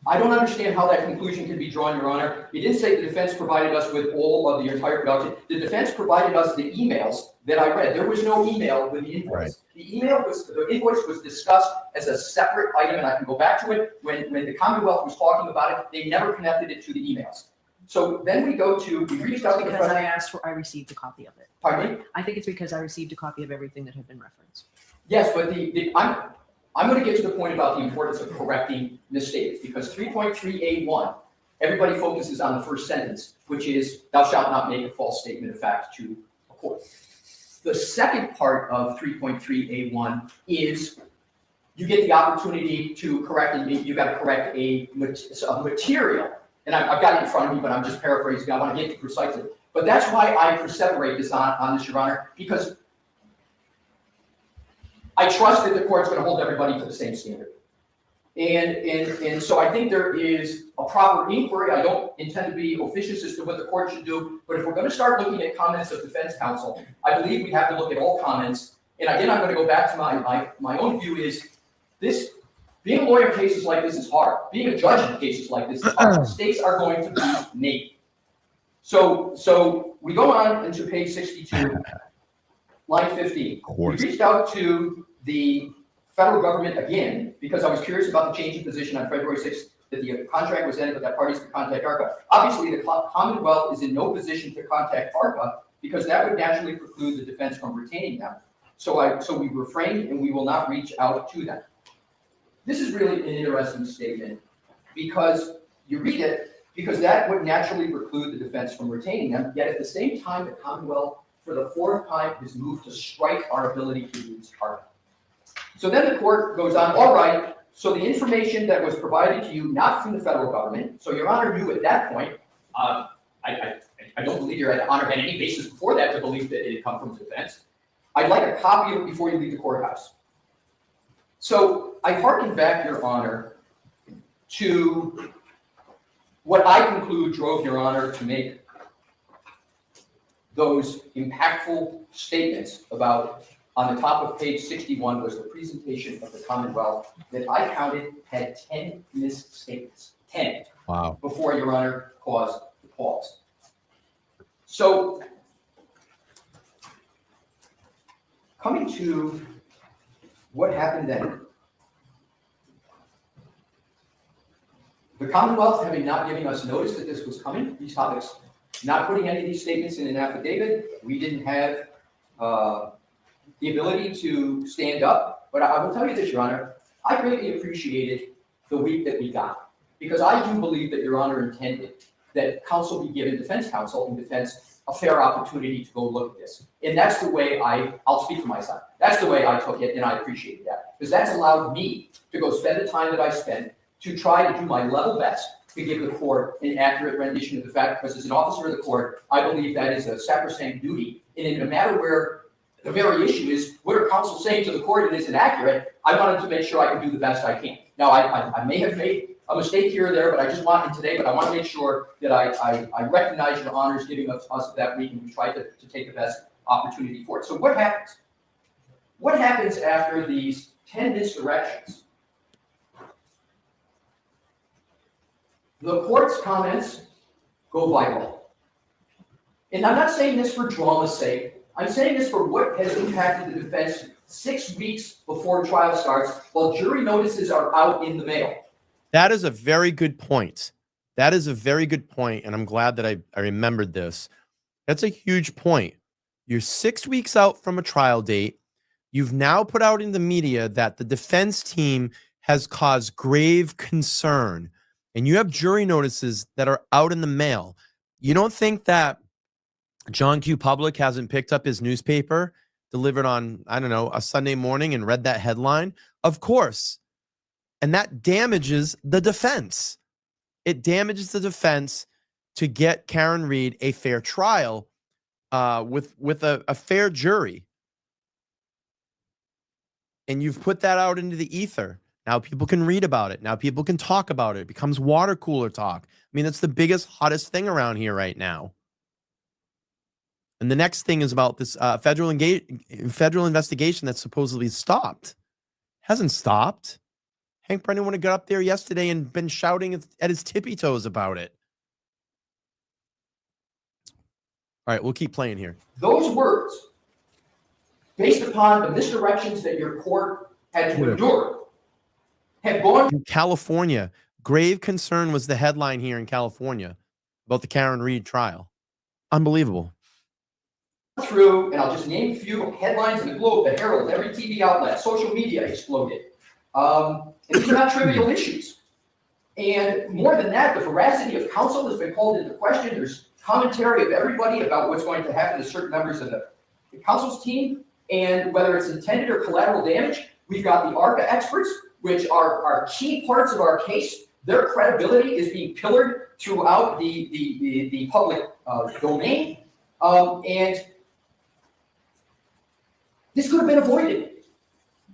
Speaker 8: I don't understand how that conclusion can be drawn, Your Honor. You didn't say the defense provided us with all of the entire production. The defense provided us the emails that I read. There was no email with the invoice.
Speaker 1: Right.
Speaker 8: The invoice was discussed as a separate item, and I can go back to it. When the Commonwealth was talking about it, they never connected it to the emails. So then we reached out to the
Speaker 7: Because I received a copy of it.
Speaker 8: Pardon me?
Speaker 7: I think it's because I received a copy of everything that had been referenced.
Speaker 8: Yes, but I'm going to get to the point about the importance of correcting misstatements, because 3.3A1, everybody focuses on the first sentence, which is, thou shalt not make a false statement of fact to a court. The second part of 3.3A1 is you get the opportunity to correct, and you got to correct a material. And I've got it in front of me, but I'm just paraphrasing. I want to get to precisely. But that's why I perseverate this on this, Your Honor, because I trust that the court's going to hold everybody to the same standard. And so I think there is a proper inquiry. I don't intend to be officious as to what the court should do, but if we're going to start looking at comments of defense counsel, I believe we have to look at all comments. And again, I'm going to go back to my own view is this, being a lawyer in cases like this is hard. Being a judge in cases like this is hard. Mistakes are going to be made. So we go on into page 62, line 15. We reached out to the federal government again, because I was curious about the change in position on February 6th, that the contract was ended, but that parties could contact ARCA. Obviously, the Commonwealth is in no position to contact ARCA, because that would naturally preclude the defense from retaining them. So we refrained, and we will not reach out to them. This is really an interesting statement, because you read it, because that would naturally preclude the defense from retaining them, yet at the same time, the Commonwealth, for the fourth time, has moved to strike our ability to use ARCA. So then the court goes on, all right, so the information that was provided to you, not from the federal government, so Your Honor knew at that point, I don't believe Your Honor had any basis before that to believe that it had come from the defense. I'd like a copy of it before you leave the courthouse. So I hearken back, Your Honor, to what I conclude drove Your Honor to make those impactful statements about, on the top of page 61 was the presentation of the Commonwealth that I counted had 10 misstatements. 10.
Speaker 1: Wow.
Speaker 8: Before Your Honor caused the pause. So coming to what happened then. The Commonwealth, having not given us notice that this was coming, these topics, not putting any of these statements in an affidavit, we didn't have the ability to stand up. But I will tell you this, Your Honor, I greatly appreciated the week that we got, because I do believe that Your Honor intended that counsel be given, defense counsel and defense, a fair opportunity to go look at this. And that's the way I'll speak for my side. That's the way I took it, and I appreciated that, because that's allowed me to go spend the time that I spent to try to do my level best to give the court an accurate rendition of the fact, because as an officer of the court, I believe that is a sacrosanct duty. And in a matter where the very issue is, what are counsel saying to the court and is inaccurate, I wanted to make sure I can do the best I can. Now, I may have made a mistake here or there, but I just wanted today, but I want to make sure that I recognize Your Honor's giving us that week, and we try to take the best opportunity for it. So what happens? What happens after these 10 misdirections? The court's comments go viral. And I'm not saying this for drama's sake. I'm saying this for what has impacted the defense 6 weeks before trial starts, while jury notices are out in the mail.
Speaker 1: That is a very good point. That is a very good point, and I'm glad that I remembered this. That's a huge point. You're 6 weeks out from a trial date. You've now put out in the media that the defense team has caused grave concern, and you have jury notices that are out in the mail. You don't think that John Q. Public hasn't picked up his newspaper, delivered on, I don't know, a Sunday morning and read that headline? Of course. And that damages the defense. It damages the defense to get Karen Read a fair trial with a fair jury. And you've put that out into the ether. Now people can read about it. Now people can talk about it. It becomes water cooler talk. I mean, that's the biggest, hottest thing around here right now. And the next thing is about this federal investigation that's supposedly stopped. Hasn't stopped. Hank Brennan would have got up there yesterday and been shouting at his tippy toes about it. All right, we'll keep playing here.
Speaker 8: Those words, based upon the misdirections that your court had to endure, have gone
Speaker 1: in California. Grave concern was the headline here in California about the Karen Reed trial. Unbelievable.
Speaker 8: through, and I'll just name a few headlines in the Globe, the Herald, every TV outlet, social media exploded. And these are not trivial issues. And more than that, the veracity of counsel has been called into question. There's commentary of everybody about what's going to happen to certain members of the counsel's team and whether it's intended or collateral damage. We've got the ARCA experts, which are key parts of our case. Their credibility is being pillared throughout the public domain. And this could have been avoided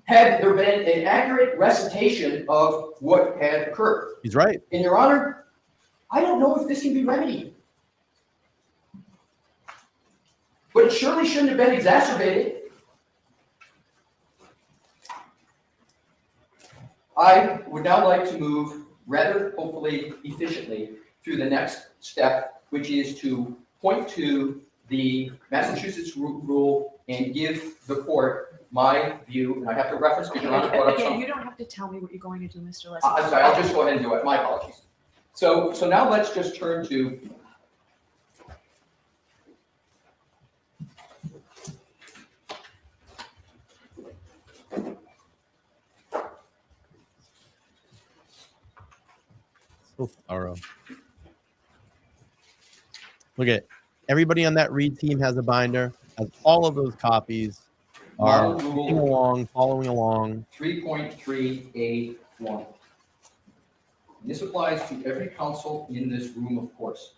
Speaker 8: had there been an accurate recitation of what had occurred.
Speaker 1: He's right.
Speaker 8: And Your Honor, I don't know if this can be remedied. But it surely shouldn't have been exacerbated. I would now like to move rather, hopefully, efficiently through the next step, which is to point to the Massachusetts rule and give the court my view, and I have to reference because Your Honor brought up
Speaker 7: Again,
Speaker 8: something.
Speaker 7: you don't have to tell me what you're going to do, Mr. Alessi.
Speaker 8: I'm sorry, I'll just go ahead and do it. My apologies. So now let's just turn to
Speaker 1: So thorough. Look at everybody on that Reed team has a binder, has all of those copies, are
Speaker 8: Model rule.
Speaker 1: reading along, following along.
Speaker 8: 3.381. This applies to every counsel in this room, of course.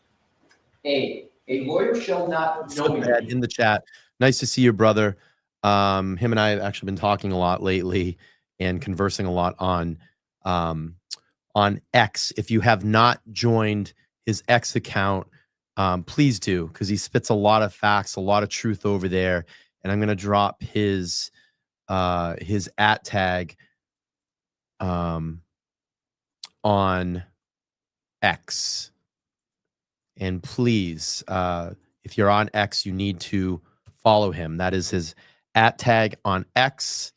Speaker 8: A lawyer shall not knowingly.
Speaker 1: In the chat. Nice to see you, brother. Him and I have actually been talking a lot lately and conversing a lot on X. If you have not joined his X account, please do, because he spits a lot of facts, a lot of truth over there. And I'm going to drop his at tag on X. And please, if you're on X, you need to follow him. That is his at tag on X.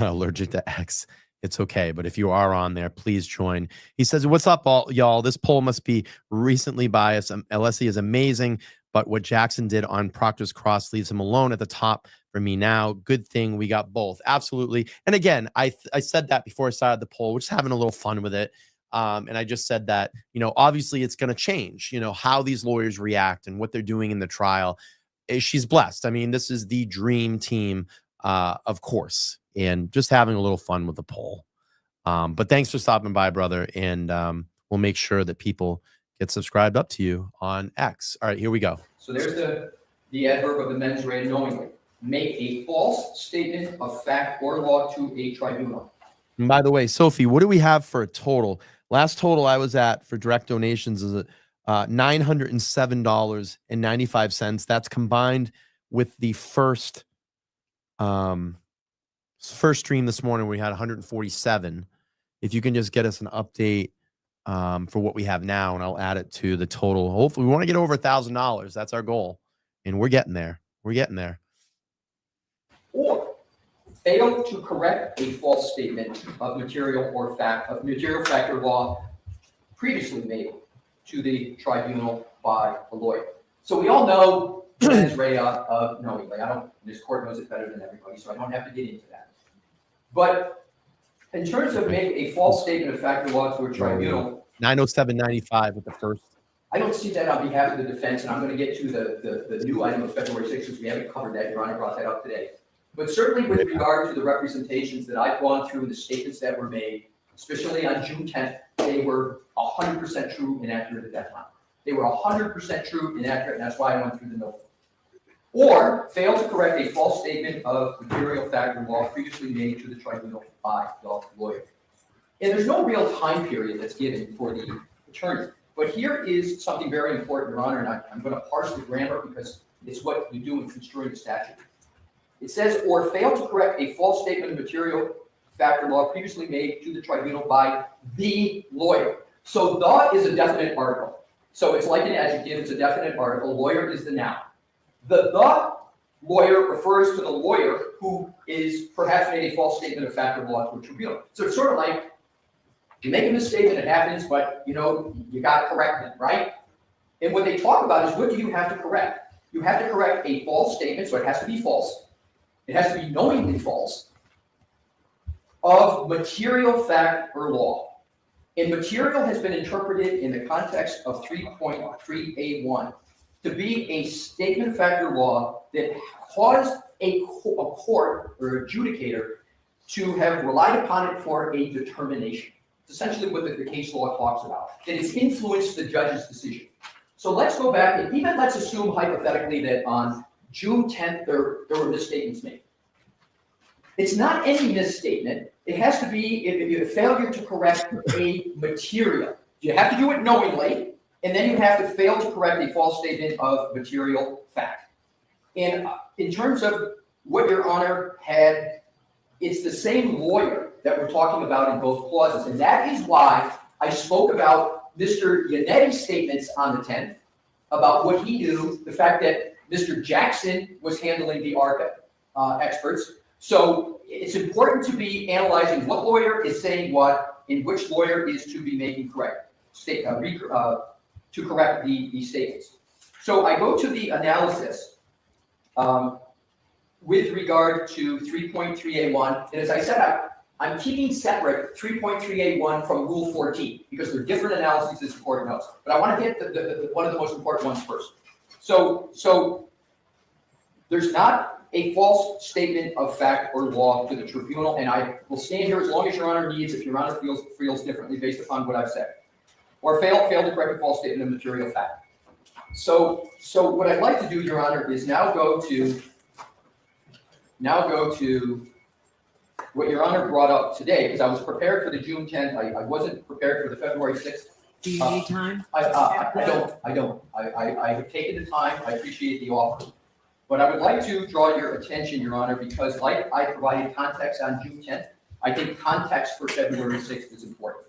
Speaker 1: Allergic to X. It's okay. But if you are on there, please join. He says, what's up, y'all? This poll must be recently biased. Alessi is amazing, but what Jackson did on Proctor's Cross leaves him alone at the top for me now. Good thing we got both. Absolutely. And again, I said that before I started the poll. We're just having a little fun with it. And I just said that, obviously it's going to change, how these lawyers react and what they're doing in the trial. She's blessed. I mean, this is the dream team, of course, and just having a little fun with the poll. But thanks for stopping by, brother. And we'll make sure that people get subscribed up to you on X. All right, here we go.
Speaker 8: So there's the adverb of the mens rea knowingly. Make a false statement of fact or law to a tribunal.
Speaker 1: And by the way, Sophie, what do we have for a total? Last total I was at for direct donations is $907.95. That's combined with the first stream this morning. We had 147. If you can just get us an update for what we have now, and I'll add it to the total. Hopefully, we want to get over $1,000. That's our goal, and we're getting there. We're getting there.
Speaker 8: Or fail to correct a false statement of material fact or law previously made to the tribunal by a lawyer. So we all know the mens rea of knowingly. This court knows it better than everybody, so I don't have to get into that. But in terms of making a false statement of fact or law to a tribunal,
Speaker 1: 907.95 with the first.
Speaker 8: I don't see that on behalf of the defense, and I'm going to get to the new item of February 6th, because we haven't covered that. Your Honor brought that up today. But certainly with regard to the representations that I've gone through and the statements that were made, especially on June 10th, they were 100% true and accurate at that time. They were 100% true and accurate, and that's why I went through the note. Or fail to correct a false statement of material fact or law previously made to the tribunal by the lawyer. And there's no real time period that's given for the attorney. But here is something very important, Your Honor, and I'm going to parse the grammar because it's what you do in construing the statute. It says, or fail to correct a false statement of material factor law previously made to the tribunal by the lawyer. So the is a definite article. So it's like an adjective, it's a definite article. Lawyer is the noun. The lawyer refers to the lawyer who is perhaps made a false statement of fact or law to a tribunal. So it's sort of like you make a misstatement, it happens, but you got to correct it, right? And what they talk about is, what do you have to correct? You have to correct a false statement, so it has to be false. It has to be knowingly false, of material fact or law. And material has been interpreted in the context of 3.3A1 to be a statement of fact or law that caused a court or adjudicator to have relied upon it for a determination. It's essentially what the case law talks about, that it's influenced the judge's decision. So let's go back and even let's assume hypothetically that on June 10th, there were misstatements made. It's not any misstatement. It has to be a failure to correct a material. You have to do it knowingly, and then you have to fail to correct a false statement of material fact. And in terms of what Your Honor had, it's the same lawyer that we're talking about in both clauses. And that is why I spoke about Mr. Yanetti's statements on the 10th, about what he knew, the fact that Mr. Jackson was handling the ARCA experts. So it's important to be analyzing what lawyer is saying what, and which lawyer is to be making correct to correct the statements. So I go to the analysis with regard to 3.3A1, and as I said, I'm keeping separate 3.3A1 from Rule 14 because they're different analyses as the court knows. But I want to get one of the most important ones first. So there's not a false statement of fact or law to the tribunal, and I will stand here as long as Your Honor needs, if Your Honor feels differently based upon what I've said, or fail to correct a false statement of material fact. So what I'd like to do, Your Honor, is now go to what Your Honor brought up today, because I was prepared for the June 10th. I wasn't prepared for the February 6th.
Speaker 7: Do you need time?
Speaker 8: I don't. I have taken the time. I appreciate the offer. But I would like to draw your attention, Your Honor, because like I provided context on June 10th, I think context for February 6th is important.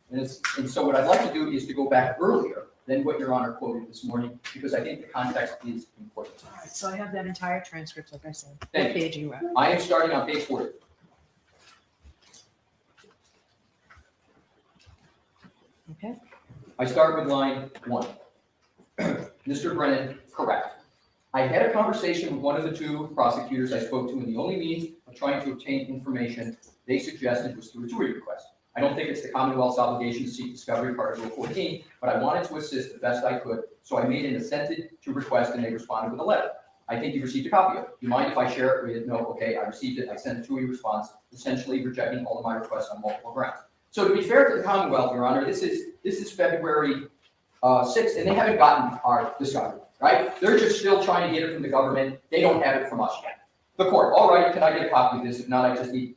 Speaker 8: And so what I'd like to do is to go back earlier than what Your Honor quoted this morning, because I think the context is important.
Speaker 7: All right, so I have that entire transcript, like I said.
Speaker 8: Thank
Speaker 7: What
Speaker 8: you.
Speaker 7: page are you at?
Speaker 8: I am starting on page 40.
Speaker 7: Okay.
Speaker 8: I start with line 1. Mr. Brennan, correct. I had a conversation with one of the two prosecutors I spoke to, and the only means of trying to obtain information they suggested was through a TUI request. I don't think it's the Commonwealth's obligation to seek discovery, part of Rule 14, but I wanted to assist the best I could, so I made an assented to request, and they responded with a letter. I think you received a copy of it. Do you mind if I share it with? No, okay, I received it. I sent a TUI response, essentially rejecting all of my requests on multiple grounds. So to be fair to the Commonwealth, Your Honor, this is February 6th, and they haven't gotten our discovery. Right? They're just still trying to get it from the government. They don't have it from us yet. The court, all right, can I get a copy of this? If not, I just need,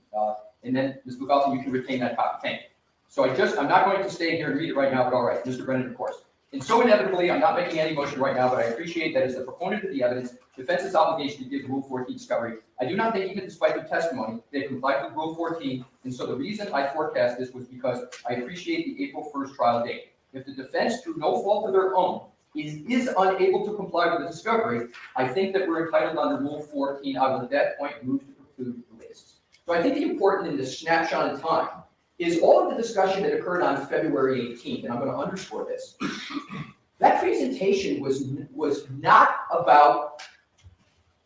Speaker 8: and then Ms. Bugalton, you can retain that copy. Thank you. So I'm not going to stay here and read it right now, but all right, Mr. Brennan, of course. And so inevitably, I'm not making any motion right now, but I appreciate that as the proponent of the evidence, defense's obligation to give Rule 14 discovery. I do not think even despite the testimony, they complied with Rule 14. And so the reason I forecast this was because I appreciate the April 1st trial date. If the defense, through no fault of their own, is unable to comply with the discovery, I think that we're entitled under Rule 14. I will at that point move to preclude the basis. So I think the important in this snapshot in time is all of the discussion that occurred on February 18th, and I'm going to underscore this. That presentation was not about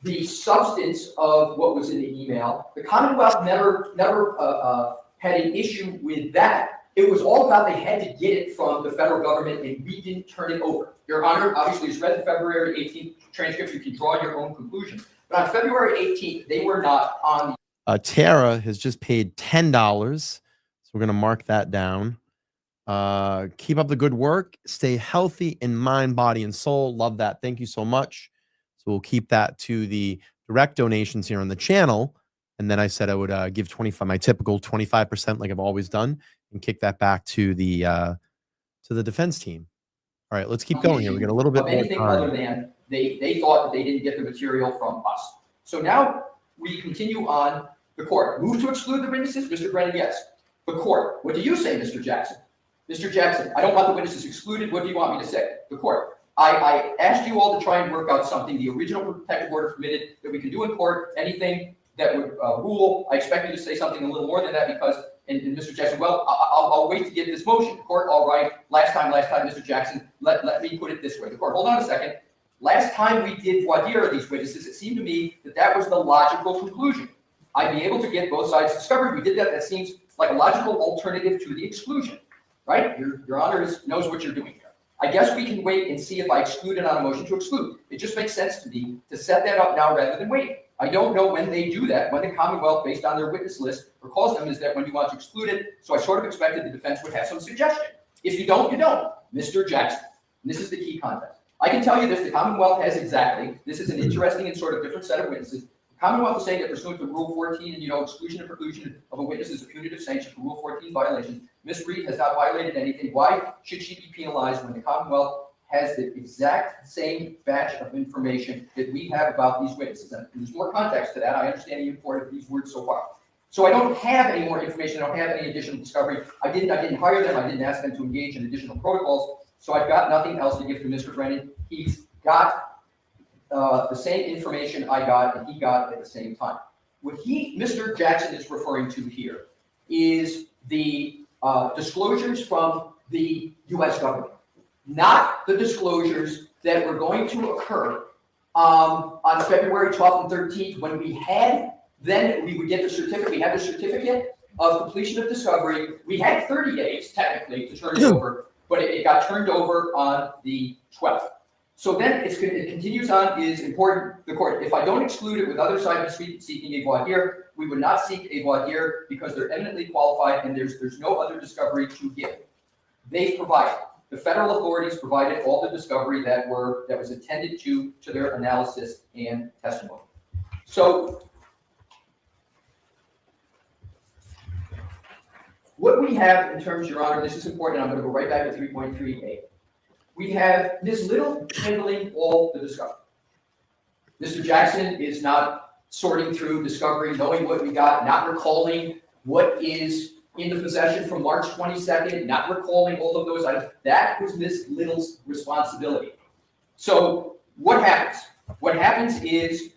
Speaker 8: the substance of what was in the email. The Commonwealth never had an issue with that. It was all about they had to get it from the federal government, and we didn't turn it over. Your Honor, obviously, has read the February 18th transcript. You can draw your own conclusions. But on February 18th, they were not on.
Speaker 1: Tara has just paid $10. So we're going to mark that down. Keep up the good work. Stay healthy in mind, body, and soul. Love that. Thank you so much. So we'll keep that to the direct donations here on the channel. And then I said I would give my typical 25%, like I've always done, and kick that back to the defense team. All right, let's keep going here. We got a little bit more
Speaker 8: anything
Speaker 1: time.
Speaker 8: Other than they thought that they didn't get the material from us. So now we continue on. The court, move to exclude the witnesses? Mr. Brennan, yes. The court, what do you say, Mr. Jackson? Mr. Jackson, I don't want the witnesses excluded. What do you want me to say? The court, I asked you all to try and work out something. The original protective order permitted that we can do in court anything that would rule. I expect you to say something a little more than that because, and Mr. Jackson, well, I'll wait to get this motion. The court, all right, last time, Mr. Jackson, let me put it this way. The court, hold on a second. Last time we did voir dire these witnesses, it seemed to me that that was the logical conclusion. I'd be able to get both sides discovered. We did that. That seems like a logical alternative to the exclusion, right? Your Honor knows what you're doing here. I guess we can wait and see if I exclude it on a motion to exclude. It just makes sense to me to set that up now rather than waiting. I don't know when they do that, when the Commonwealth, based on their witness list, recalls them, is that when you want to exclude it. So I sort of expected the defense would have some suggestion. If you don't, you don't. Mr. Jackson, and this is the key context. I can tell you this, the Commonwealth has exactly, this is an interesting and sort of different set of witnesses. Commonwealth is saying that pursuant to Rule 14 and, exclusion and preclusion of a witness is a punitive sanction for Rule 14 violations. Ms. Reed has not violated anything. Why should she be penalized when the Commonwealth has the exact same batch of information that we have about these witnesses? And there's more context to that. I understand the import of these words so far. So I don't have any more information. I don't have any additional discovery. I didn't hire them. I didn't ask them to engage in additional protocols. So I've got nothing else to give to Mr. Brennan. He's got the same information I got and he got at the same time. What Mr. Jackson is referring to here is the disclosures from the U.S. government, not the disclosures that were going to occur on February 12th and 13th when then we would get the certificate. We had the certificate of completion of discovery. We had 30 days technically to turn it over, but it got turned over on the 12th. So then it continues on, is important, the court, if I don't exclude it with other sides seeking a voir dire, we would not seek a voir dire because they're eminently qualified and there's no other discovery to give. They've provided, the federal authorities provided all the discovery that was intended to their analysis and testimony. So what we have in terms, Your Honor, this is important, I'm going to go right back to 3.3a. We have Ms. Little handling all the discovery. Mr. Jackson is not sorting through discovery, knowing what we got, not recalling what is in the possession from March 22nd, not recalling all of those items. That was Ms. Little's responsibility. So what happens? What happens is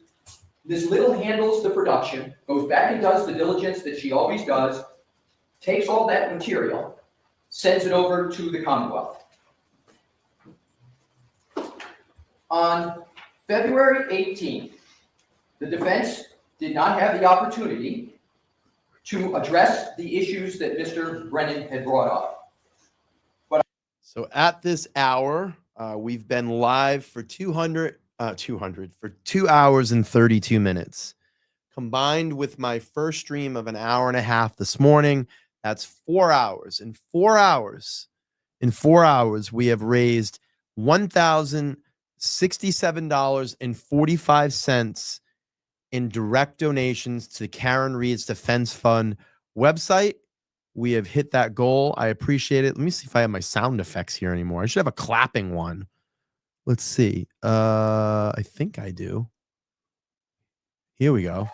Speaker 8: Ms. Little handles the production, goes back and does the diligence that she always does, takes all that material, sends it over to the Commonwealth. On February 18th, the defense did not have the opportunity to address the issues that Mr. Brennan had brought up.
Speaker 1: So at this hour, we've been live for 2 hours and 32 minutes. Combined with my first stream of an hour and a half this morning, that's 4 hours. In 4 hours, we have raised $1,067.45 in direct donations to Karen Reed's Defense Fund website. We have hit that goal. I appreciate it. Let me see if I have my sound effects here anymore. I should have a clapping one. Let's see. I think I do. Here we go.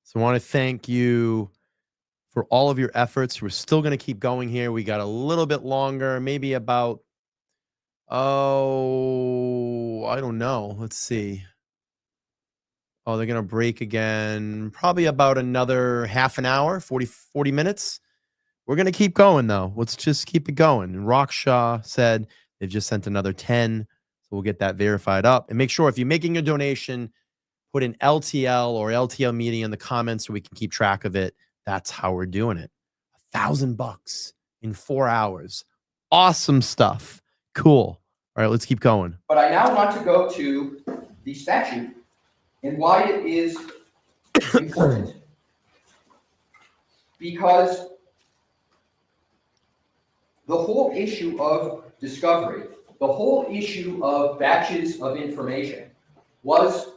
Speaker 1: So I want to thank you for all of your efforts. We're still going to keep going here. We got a little bit longer, maybe about, I don't know. Let's see. Oh, they're going to break again. Probably about another half an hour, 40 minutes. We're going to keep going, though. Let's just keep it going. And Rockshaw said they've just sent another 10. So we'll get that verified up. And make sure if you're making a donation, put in LTL or LTL meeting in the comments so we can keep track of it. That's how we're doing it. $1,000 in 4 hours. Awesome stuff. Cool. All right, let's keep going.
Speaker 8: But I now want to go to the statute and why it is important. Because the whole issue of discovery, the whole issue of batches of information was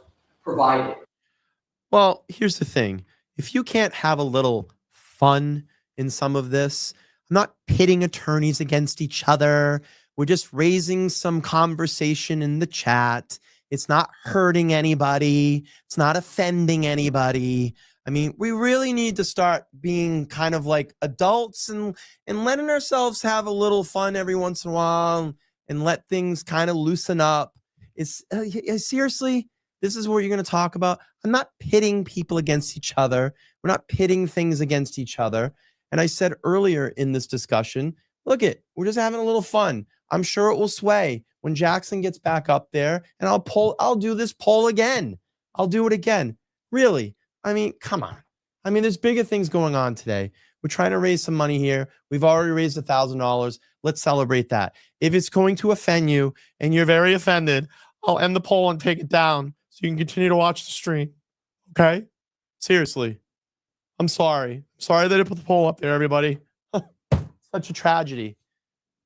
Speaker 8: provided.
Speaker 1: Well, here's the thing. If you can't have a little fun in some of this. I'm not pitting attorneys against each other. We're just raising some conversation in the chat. It's not hurting anybody. It's not offending anybody. I mean, we really need to start being kind of like adults and letting ourselves have a little fun every once in a while and let things kind of loosen up. It's seriously, this is what you're going to talk about. I'm not pitting people against each other. We're not pitting things against each other. And I said earlier in this discussion, look we're just having a little fun. I'm sure it will sway when Jackson gets back up there, and I'll do this poll again. I'll do it again. Really. I mean, come on. I mean, there's bigger things going on today. We're trying to raise some money here. We've already raised $1,000. Let's celebrate that. If it's going to offend you and you're very offended, I'll end the poll and take it down so you can continue to watch the stream. Okay? Seriously. I'm sorry. Sorry that I put the poll up there, everybody. Such a tragedy.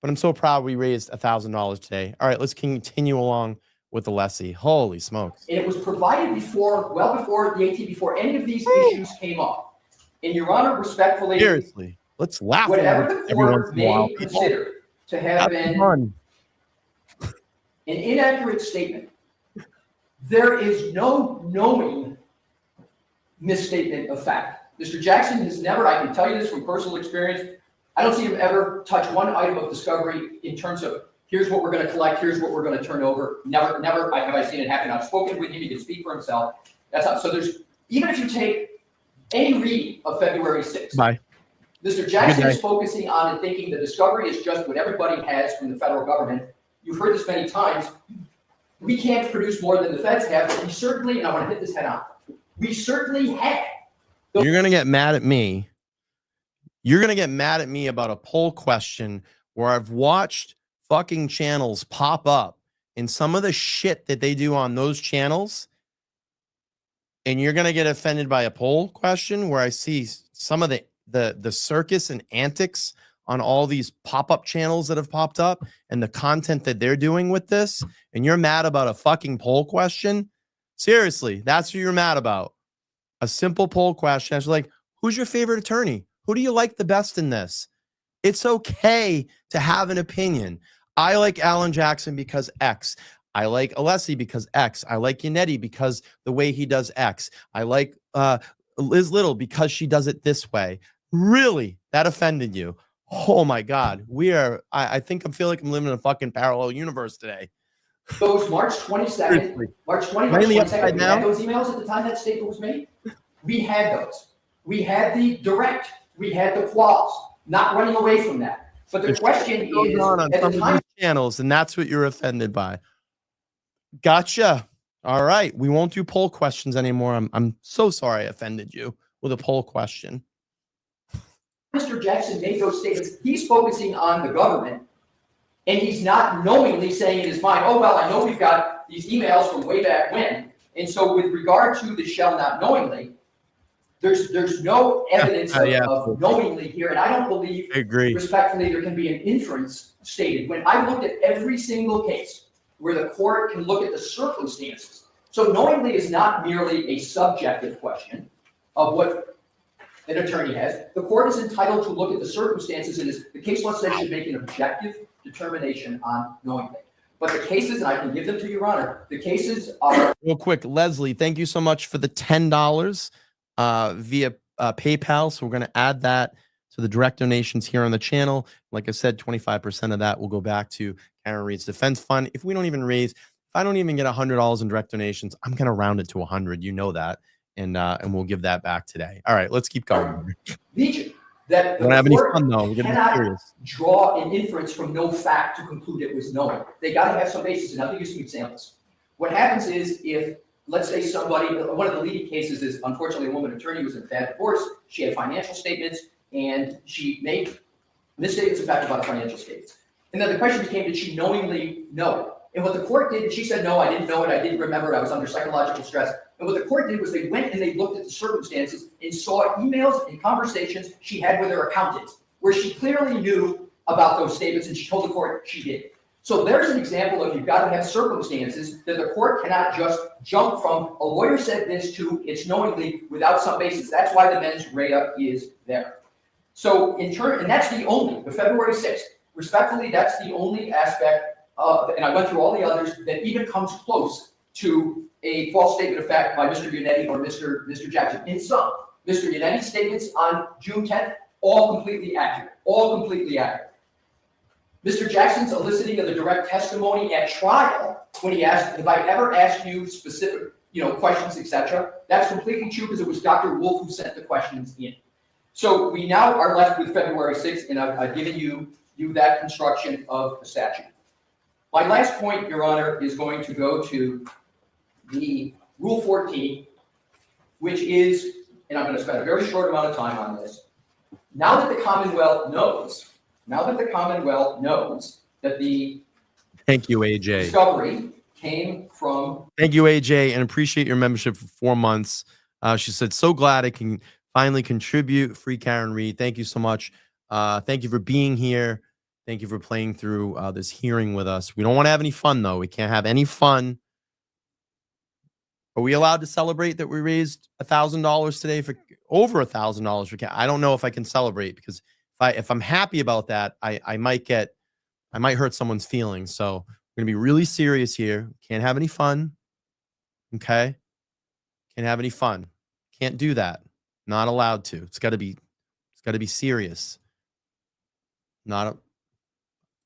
Speaker 1: But I'm so proud we raised $1,000 today. All right, let's continue along with Alessi. Holy smokes.
Speaker 8: And it was provided before, well before the 18, before any of these issues came up. And Your Honor, respectfully,
Speaker 1: seriously, let's laugh.
Speaker 8: Whatever the court may consider to have been an inaccurate statement, there is no knowing misstatement of fact. Mr. Jackson has never, I can tell you this from personal experience, I don't see him ever touch one item of discovery in terms of here's what we're going to collect, here's what we're going to turn over. Never have I seen it happen. I've spoken with him, he can speak for himself. That's not, so there's, even if you take any read of February 6th,
Speaker 1: Bye.
Speaker 8: Mr. Jackson is focusing on and thinking the discovery is just what everybody has from the federal government. You've heard this many times. We can't produce more than the feds have, but we certainly, and I want to hit this head on, we certainly had.
Speaker 1: You're going to get mad at me. You're going to get mad at me about a poll question where I've watched fucking channels pop up and some of the shit that they do on those channels. And you're going to get offended by a poll question where I see some of the circus and antics on all these pop-up channels that have popped up and the content that they're doing with this. And you're mad about a fucking poll question. Seriously, that's what you're mad about. A simple poll question. I was like, who's your favorite attorney? Who do you like the best in this? It's okay to have an opinion. I like Alan Jackson because X. I like Alessi because X. I like Yannetti because the way he does X. I like Liz Little because she does it this way. Really? That offended you? Oh my God. I think I feel like I'm living in a fucking parallel universe today.
Speaker 8: Those March 22nd, March 22nd, we had those emails at the time that statement was made. We had those. We had the direct. We had the quals. Not running away from that. But the question is,
Speaker 1: on
Speaker 8: at
Speaker 1: some
Speaker 8: the
Speaker 1: of
Speaker 8: time,
Speaker 1: these channels, and that's what you're offended by. Gotcha. All right. We won't do poll questions anymore. I'm so sorry I offended you with a poll question.
Speaker 8: Mr. Jackson made those statements. He's focusing on the government, and he's not knowingly saying in his mind, oh, well, I know we've got these emails from way back when. And so with regard to the shall not knowingly, there's no evidence of knowingly here. And I don't believe, respectfully, there can be an inference stated. When I looked at every single case where the court can look at the circumstances. So knowingly is not merely a subjective question of what an attorney has. The court is entitled to look at the circumstances, and the case law says should make an objective determination on knowingly. But the cases, and I can give them to Your Honor, the cases are...
Speaker 1: Real quick, Leslie, thank you so much for the $10 via PayPal. So we're going to add that to the direct donations here on the channel. Like I said, 25% of that will go back to Karen Reed's Defense Fund. If I don't even get $100 in direct donations, I'm going to round it to 100. You know that. And we'll give that back today. All right, let's keep going.
Speaker 8: Legion, that
Speaker 1: don't have any fun though. We're going to be serious.
Speaker 8: Draw an inference from no fact to conclude it was knowing. They got to have some basis, and I'll give you some examples. What happens is if, let's say somebody, one of the leading cases is, unfortunately, a woman attorney was in a bad divorce. She had financial statements, and she made misstatements, in fact, about financial statements. And then the question became, did she knowingly know? And what the court did, she said, no, I didn't know it. I didn't remember it. I was under psychological stress. And what the court did was they went and they looked at the circumstances and saw emails and conversations she had with her accountant, where she clearly knew about those statements, and she told the court she did. So there's an example of you've got to have circumstances that the court cannot just jump from a lawyer said this to it's knowingly without some basis. That's why the mens rea is there. So in turn, and that's the February 6th, respectfully, that's the only aspect and I went through all the others that even comes close to a false statement of fact by Mr. Yannetti or Mr. Jackson. In sum, Mr. Yannetti's statements on June 10th, all completely accurate, Mr. Jackson's eliciting of the direct testimony at trial when he asked, have I ever asked you specific, questions, etc. That's completely true because it was Dr. Wolf who sent the questions in. So we now are left with February 6th, and I've given you that construction of the statute. My last point, Your Honor, is going to go to the Rule 14, which is, and I'm going to spend a very short amount of time on this. Now that the Commonwealth knows that the
Speaker 1: Thank you, AJ.
Speaker 8: discovery came from.
Speaker 1: Thank you, AJ, and appreciate your membership for 4 months. She said, so glad I can finally contribute. Free Karen Reed. Thank you so much. Thank you for being here. Thank you for playing through this hearing with us. We don't want to have any fun, though. We can't have any fun. Are we allowed to celebrate that we raised $1,000 today for over $1,000 for cat? I don't know if I can celebrate because if I'm happy about that, I might hurt someone's feelings. So we're gonna be really serious here. Can't have any fun. Okay. Can't have any fun. Can't do that. Not allowed to. It's gotta be serious.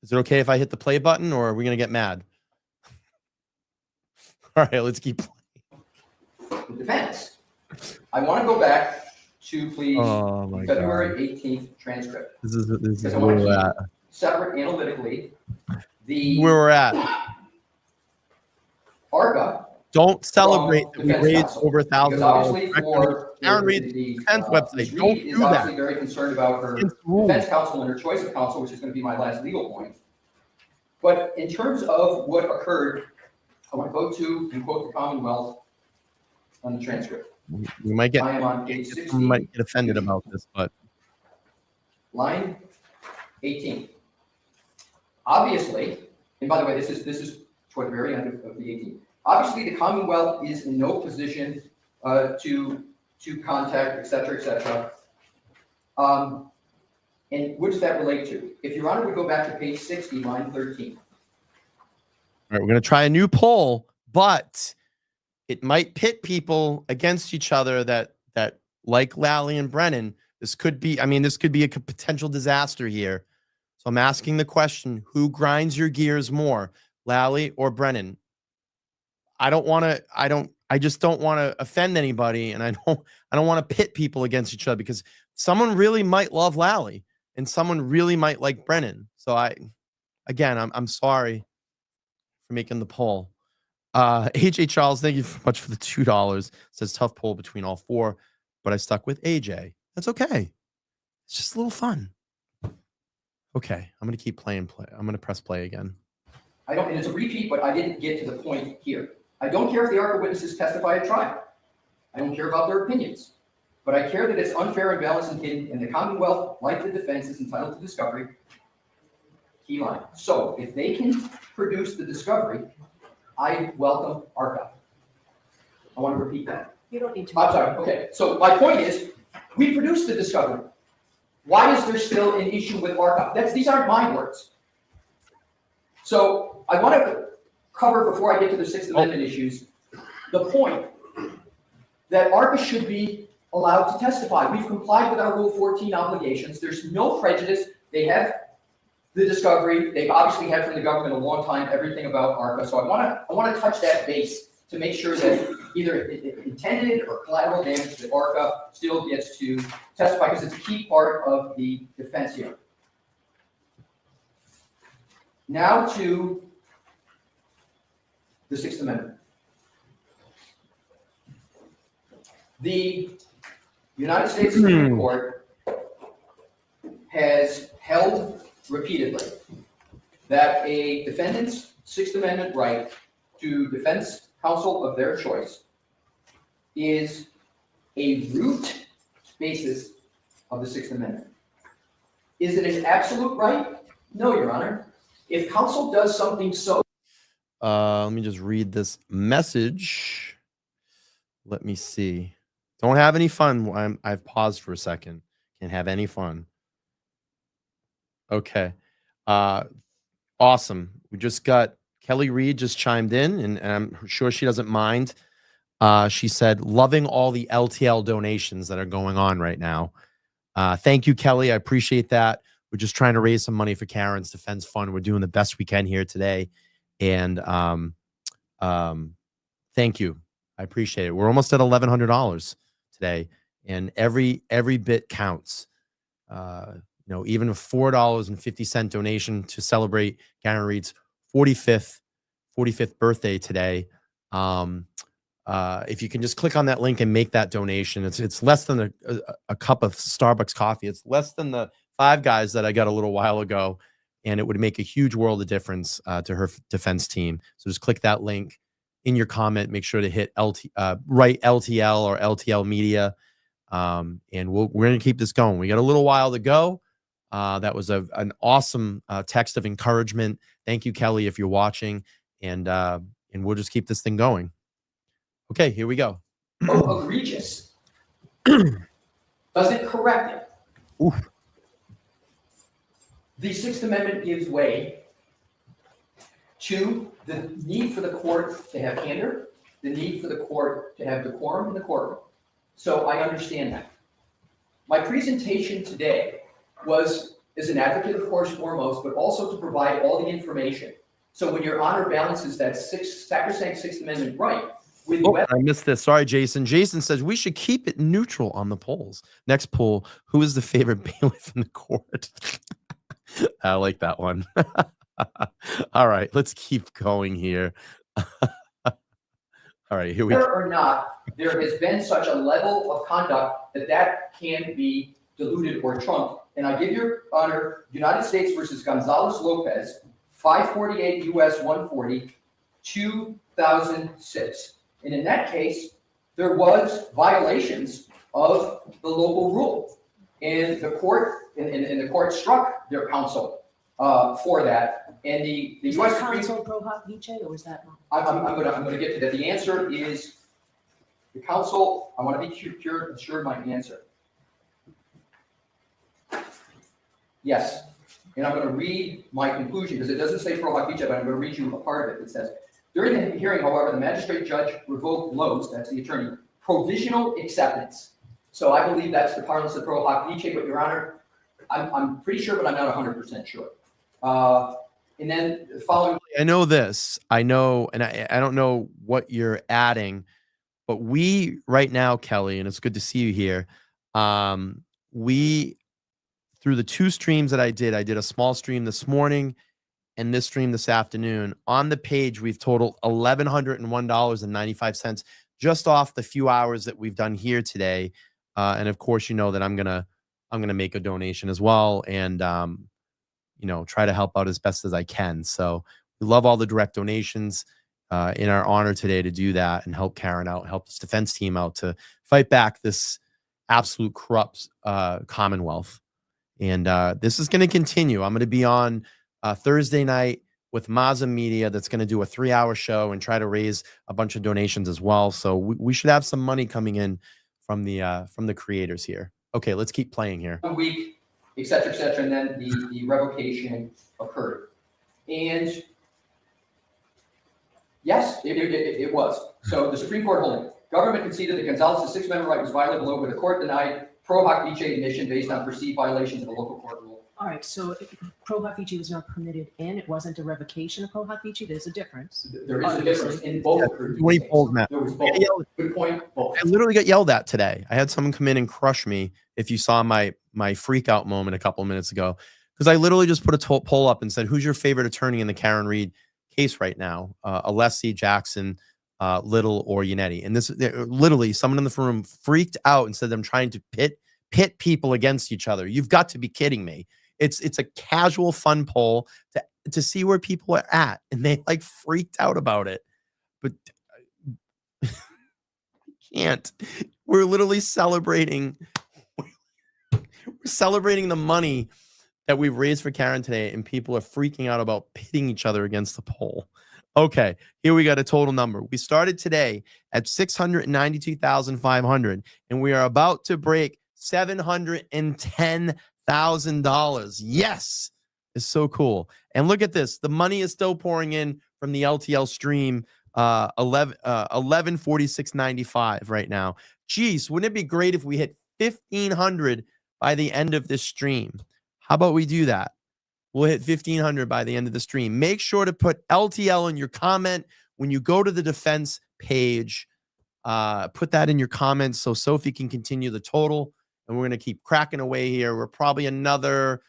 Speaker 1: Is it okay if I hit the play button or are we gonna get mad? All right, let's keep playing.
Speaker 8: The defense. I want to go back to please the February 18th transcript.
Speaker 1: This is
Speaker 8: I
Speaker 1: where
Speaker 8: want to
Speaker 1: we're
Speaker 8: keep
Speaker 1: at.
Speaker 8: separate analytically
Speaker 1: Where we're at.
Speaker 8: ARCA.
Speaker 1: Don't celebrate that we
Speaker 8: Defense
Speaker 1: raised
Speaker 8: counsel.
Speaker 1: over
Speaker 8: Because
Speaker 1: $1,000.
Speaker 8: obviously for
Speaker 1: Karen Reed,
Speaker 8: the
Speaker 1: defense website.
Speaker 8: Ms.
Speaker 1: Don't
Speaker 8: Reed is
Speaker 1: do
Speaker 8: obviously
Speaker 1: that.
Speaker 8: very concerned about her
Speaker 1: It's rules.
Speaker 8: defense counsel and her choice of counsel, which is going to be my last legal point. But in terms of what occurred, I want to go to and quote the Commonwealth on the transcript.
Speaker 1: We might get
Speaker 8: I am on page 16.
Speaker 1: we might get offended about this, but
Speaker 8: Line 18. Obviously, and by the way, this is toward the very end of the 18. Obviously, the Commonwealth is in no position to contact, et cetera, and what does that relate to? If Your Honor would go back to page 60, line 13.
Speaker 1: all right, we're gonna try a new poll, but it might pit people against each other that like Lally and Brennan. This could be a potential disaster here. So I'm asking the question, who grinds your gears more, Lally or Brennan? I just don't want to offend anybody, and I don't want to pit people against each other because someone really might love Lally and someone really might like Brennan. So I'm sorry for making the poll. AJ Charles, thank you so much for the $2. Says tough poll between all four, but I stuck with AJ. That's okay. It's just a little fun. Okay, I'm gonna keep playing. I'm gonna press play again.
Speaker 8: And it's a repeat, but I didn't get to the point here. I don't care if the ARCA witnesses testify at trial. I don't care about their opinions. But I care that it's unfair and balanced and hidden, and the Commonwealth, like the defense, is entitled to discovery. Key line. So if they can produce the discovery, I welcome ARCA. I want to repeat that.
Speaker 7: You don't need to.
Speaker 8: I'm sorry. Okay. So my point is, we produced the discovery. Why is there still an issue with ARCA? These aren't my words. So I want to cover, before I get to the Sixth Amendment issues, the point that ARCA should be allowed to testify. We've complied with our Rule 14 obligations. There's no prejudice. They have the discovery. They've obviously had from the government a long time everything about ARCA. So I want to touch that base to make sure that either intended or collateral damage that ARCA still gets to testify, because it's a key part of the defense here. Now to the Sixth Amendment. The United States Supreme Court has held repeatedly that a defendant's Sixth Amendment right to defense counsel of their choice is a root basis of the Sixth Amendment. Is it an absolute right? No, Your Honor. If counsel does something so...
Speaker 1: Let me just read this message. Let me see. Don't have any fun. I've paused for a second. Can't have any fun. Okay. Awesome. We just got Kelly Reed just chimed in, and I'm sure she doesn't mind. She said, loving all the LTL donations that are going on right now. Thank you, Kelly. I appreciate that. We're just trying to raise some money for Karen's Defense Fund. We're doing the best we can here today. And thank you. I appreciate it. We're almost at $1,100 today, and every bit counts. Even a $4.50 donation to celebrate Karen Reed's 45th birthday today. If you can just click on that link and make that donation, it's less than a cup of Starbucks coffee. It's less than the Five Guys that I got a little while ago, and it would make a huge world of difference to her defense team. So just click that link in your comment. Make sure to hit write LTL or LTL Media, and we're going to keep this going. We got a little while to go. That was an awesome text of encouragement. Thank you, Kelly, if you're watching, and we'll just keep this thing going. Okay, here we go.
Speaker 8: Oh, egregious. Doesn't correct it.
Speaker 1: Oof.
Speaker 8: The Sixth Amendment gives way to the need for the court to have candor, the need for the court to have decorum in the courtroom. So I understand that. My presentation today was as an advocate, of course, foremost, but also to provide all the information. So when your honor balances that sacrosanct Sixth Amendment right with
Speaker 1: I missed this. Sorry, Jason. Jason says we should keep it neutral on the polls. Next poll: who is the favorite bailiff in the court? I like that one. All right, let's keep going here. All right, here we go.
Speaker 8: Whether or not there has been such a level of conduct that can be diluted or trumped. And I give your honor United States versus Gonzalez Lopez, 548 U.S. 140, 2006. And in that case, there was violations of the local rule. And the court, and the court struck their counsel for that. And the
Speaker 7: Is
Speaker 8: U.S.
Speaker 7: that
Speaker 8: Supreme
Speaker 7: counsel pro hoc vice, or was that not?
Speaker 8: I'm gonna get to that. The answer is the counsel. I want to be sure of my answer. Yes, and I'm going to read my conclusion because it doesn't say pro hoc vice, but I'm going to read you a part of it. It says, during the hearing, however, the magistrate judge revoked Lowe's, that's the attorney, provisional acceptance. So I believe that's the parlance of pro hoc vice, but your honor, I'm pretty sure, but I'm not 100% sure. And then following.
Speaker 1: I know this. I know, and I don't know what you're adding, but we right now, Kelly, and it's good to see you here. We, through the two streams that I did a small stream this morning and this stream this afternoon. On the page, we've totaled $1,101.95 just off the few hours that we've done here today. And of course, you know that I'm gonna make a donation as well, and try to help out as best as I can. So we love all the direct donations. In our honor today to do that and help Karen out, help this defense team out to fight back this absolute corrupt Commonwealth. And this is going to continue. I'm going to be on Thursday night with Mazza Media. That's going to do a 3-hour show and try to raise a bunch of donations as well. So we should have some money coming in from the creators here. Okay, let's keep playing here.
Speaker 8: 1 week, et cetera, and then the revocation occurred. And yes, it was. So the Supreme Court holding, government conceded that Gonzalez's Sixth Amendment right was violated below, but the court denied pro hoc vice admission based on perceived violations of the local court rule.
Speaker 7: All right, so pro hoc vice was not permitted in. It wasn't a revocation of pro hoc vice. There's a difference.
Speaker 8: There is a difference in both.
Speaker 1: 20 polls, Matt.
Speaker 8: There was both. Good point. Both.
Speaker 1: I literally got yelled at today. I had someone come in and crush me. If you saw my freak out moment a couple of minutes ago, because I literally just put a poll up and said, "Who's your favorite attorney in the Karen Reed case right now? Alessi, Jackson, Little, or Yannetti?" And this literally someone in the room freaked out and said, "I'm trying to pit people against each other." You've got to be kidding me. It's a casual, fun poll to see where people are at, and they like freaked out about it. But can't. We're literally celebrating. We're celebrating the money that we've raised for Karen today, and people are freaking out about pitting each other against the poll. Okay, here we got a total number. We started today at $692,500, and we are about to break $710,000. Yes, is so cool. And look at this. The money is still pouring in from the LTL stream, 1146.95 right now. Geez, wouldn't it be great if we hit 1,500 by the end of this stream? How about we do that? We'll hit 1,500 by the end of the stream. Make sure to put LTL in your comment when you go to the defense page. Put that in your comments so Sophie can continue the total. And we're going to keep cracking away here. We're probably another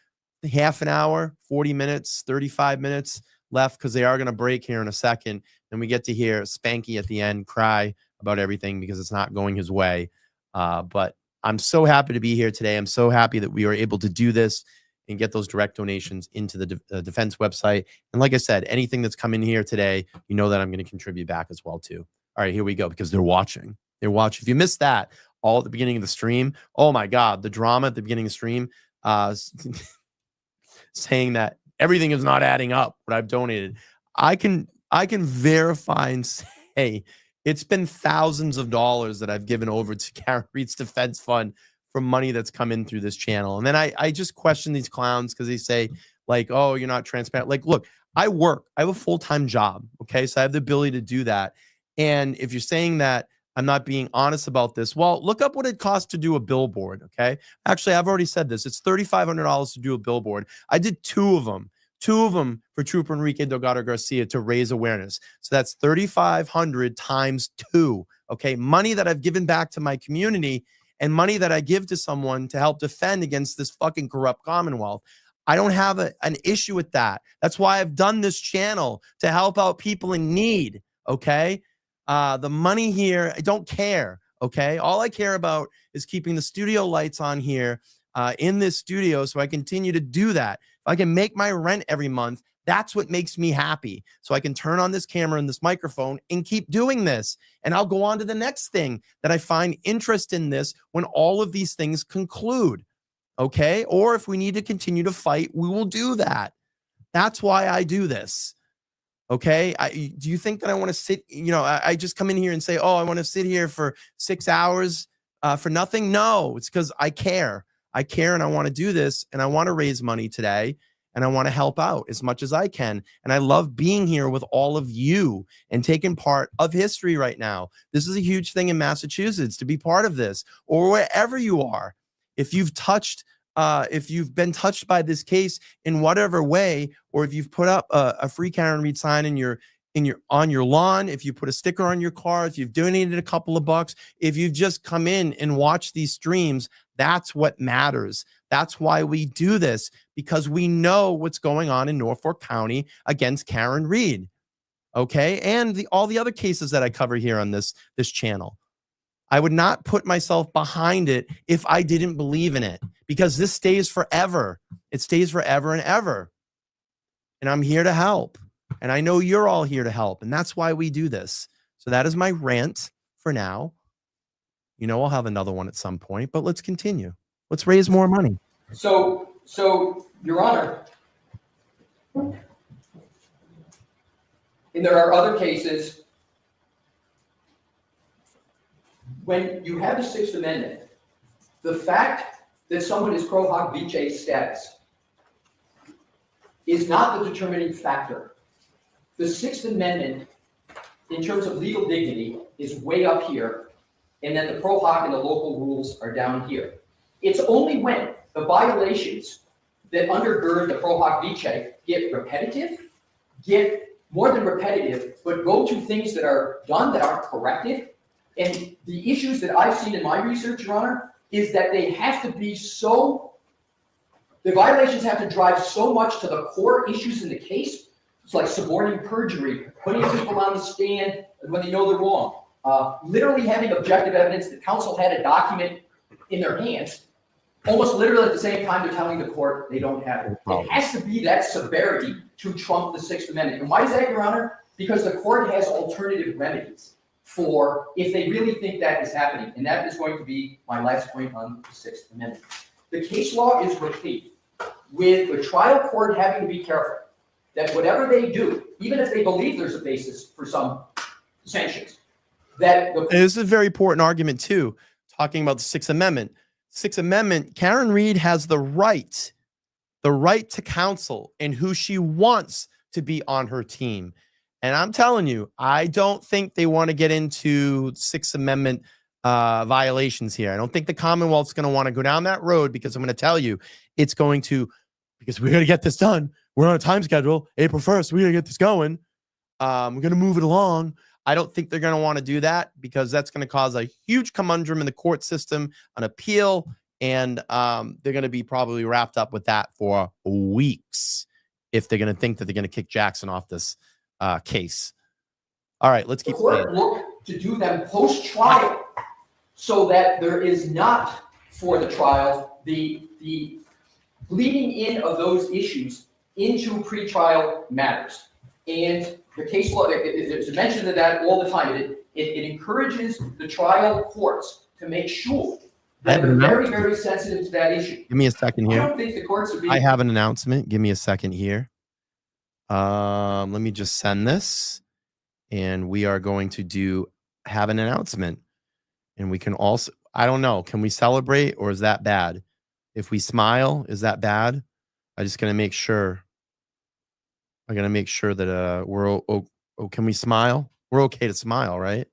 Speaker 1: half an hour, 40 minutes, 35 minutes left because they are going to break here in a second. And we get to hear Spanky at the end cry about everything because it's not going his way. But I'm so happy to be here today. I'm so happy that we were able to do this and get those direct donations into the defense website. And like I said, anything that's come in here today, you know that I'm going to contribute back as well too. All right, here we go, because they're watching. They're watching. If you missed that all at the beginning of the stream, oh my God, the drama at the beginning of the stream, saying that everything is not adding up, what I've donated. I can verify and say it's been thousands of dollars that I've given over to Karen Reed's Defense Fund from money that's come in through this channel. And then I just question these clowns because they say, like, oh, you're not transparent. Like, look, I work. I have a full-time job, okay? So I have the ability to do that. And if you're saying that I'm not being honest about this, well, look up what it costs to do a billboard, okay? Actually, I've already said this. It's $3,500 to do a billboard. I did two of them for Trooper Enrique Delgado Garcia to raise awareness. So that's $3,500 times 2, okay? Money that I've given back to my community and money that I give to someone to help defend against this fucking corrupt Commonwealth. I don't have an issue with that. That's why I've done this channel, to help out people in need, okay? The money here, I don't care, okay? All I care about is keeping the studio lights on here in this studio so I continue to do that. If I can make my rent every month, that's what makes me happy. So I can turn on this camera and this microphone and keep doing this. And I'll go on to the next thing that I find interest in this when all of these things conclude, okay? Or if we need to continue to fight, we will do that. That's why I do this. Okay. Do you think that I want to sit, I just come in here and say, oh, I want to sit here for 6 hours for nothing? No, it's because I care. I care and I want to do this and I want to raise money today and I want to help out as much as I can. And I love being here with all of you and taking part of history right now. This is a huge thing in Massachusetts to be part of this, or wherever you are. If you've been touched by this case in whatever way, or if you've put up a free Karen Reed sign on your lawn, if you put a sticker on your car, if you've donated a couple of bucks, if you've just come in and watched these streams, that's what matters. That's why we do this, because we know what's going on in Norfolk County against Karen Reed. Okay. And all the other cases that I cover here on this channel. I would not put myself behind it if I didn't believe in it, because this stays forever. It stays forever and ever. And I'm here to help. And I know you're all here to help. And that's why we do this. So that is my rant for now. I'll have another one at some point, but let's continue. Let's raise more money.
Speaker 8: So, Your Honor, and there are other cases when you have the Sixth Amendment, the fact that someone is pro hoc vice status is not the determining factor. The Sixth Amendment, in terms of legal dignity, is way up here, and then the pro hoc and the local rules are down here. It's only when the violations that undergird the pro hoc vice get repetitive, get more than repetitive, but go to things that are done that aren't corrected. And the issues that I've seen in my research, Your Honor, is that they have to be the violations have to drive so much to the core issues in the case. It's like suborning perjury, putting people on the stand when they know they're wrong, literally having objective evidence. The counsel had a document in their hands, almost literally at the same time they're telling the court they don't have it. It has to be that severity to trump the Sixth Amendment. And why is that, Your Honor? Because the court has alternative remedies for if they really think that is happening. And that is going to be my last point on the Sixth Amendment. The case law is replete with the trial court having to be careful that whatever they do, even if they believe there's a basis for some sanctions, that
Speaker 1: this is a very important argument too, talking about the Sixth Amendment. Sixth Amendment, Karen Reed has the right the right to counsel and who she wants to be on her team. And I'm telling you, I don't think they want to get into Sixth Amendment violations here. I don't think the Commonwealth's going to want to go down that road, because I'm going to tell you, it's going to, because we're going to get this done. We're on a time schedule, April 1st. We're going to get this going. We're going to move it along. I don't think they're going to want to do that, because that's going to cause a huge conundrum in the court system, an appeal, and they're going to be probably wrapped up with that for weeks if they're going to think that they're going to kick Jackson off this case. All right, let's keep playing.
Speaker 8: Look to do them post-trial so that there is not, for the trial, the bleeding in of those issues into pretrial matters. And the case law, there's a mention of that all the time. It encourages the trial courts to make sure that they're very, very sensitive to that issue.
Speaker 1: Give me a second
Speaker 8: I
Speaker 1: here.
Speaker 8: don't think the courts are being...
Speaker 1: I have an announcement. Give me a second here. Let me just send this, and we are going to have an announcement. And we can also, I don't know, can we celebrate, or is that bad? If we smile, is that bad? I'm just going to make sure. I'm going to make sure that we're, can we smile? We're okay to smile, right?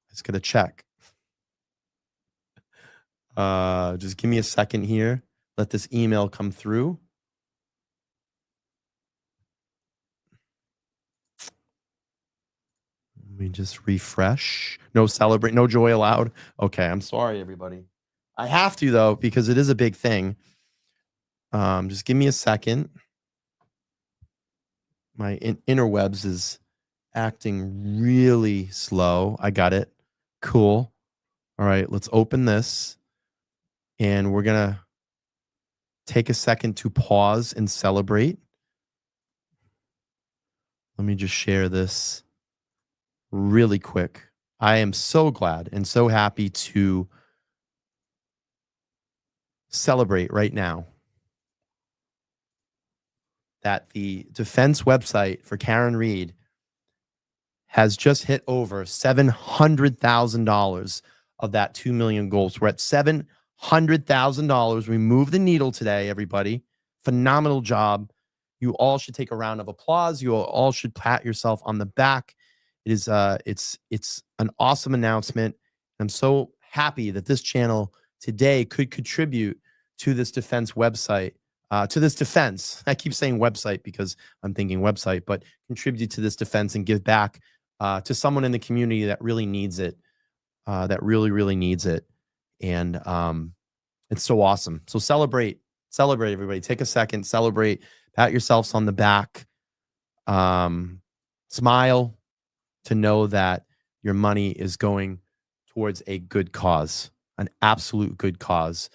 Speaker 1: Just going to check. Just give me a second here. Let this email come through. Let me just refresh. No celebrate, no joy allowed. Okay, I'm sorry, everybody. I have to, though, because it is a big thing. Just give me a second. My interwebs is acting really slow. I got it. Cool. All right, let's open this. And we're going to take a second to pause and celebrate. Let me just share this really quick. I am so glad and so happy to celebrate right now that the defense website for Karen Reed has just hit over $700,000 of that 2 million goals. We're at $700,000. We moved the needle today, everybody. Phenomenal job. You all should take a round of applause. You all should pat yourself on the back. It is it's an awesome announcement. I'm so happy that this channel today could contribute to this defense website, to this defense. I keep saying website because I'm thinking website, but contribute to this defense and give back to someone in the community that really needs it, that really needs it. And it's so awesome. So celebrate, everybody. Take a second, celebrate, pat yourselves on the back, smile to know that your money is going towards a good cause, an absolute good cause.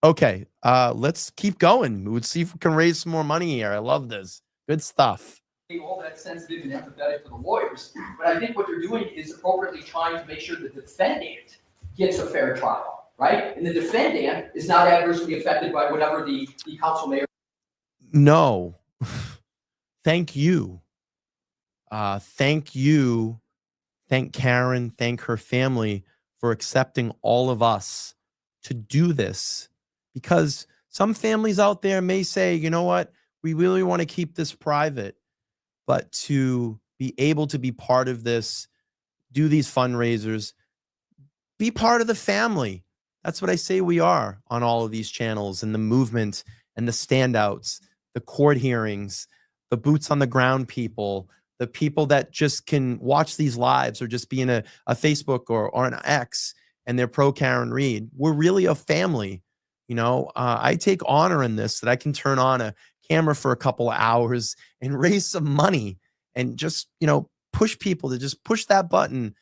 Speaker 1: Okay, let's keep going. Let's see if we can raise some more money here. I love this. Good stuff.
Speaker 8: All that sensitive and empathetic to the lawyers, but I think what they're doing is appropriately trying to make sure the defendant gets a fair trial, right? And the defendant is not adversely affected by whatever the counsel may.
Speaker 1: No, thank you. Thank you. Thank Karen. Thank her family for accepting all of us to do this, because some families out there may say, you know what, we really want to keep this private, but to be able to be part of this, do these fundraisers, be part of the family. That's what I say we are on all of these channels, and the movement and the standouts, the court hearings, the boots on the ground people, the people that just can watch these lives or just be in a Facebook or an X and they're pro Karen Reed. We're really a family. You know, I take honor in this, that I can turn on a camera for a couple of hours and raise some money and just, you know, push people to just push that button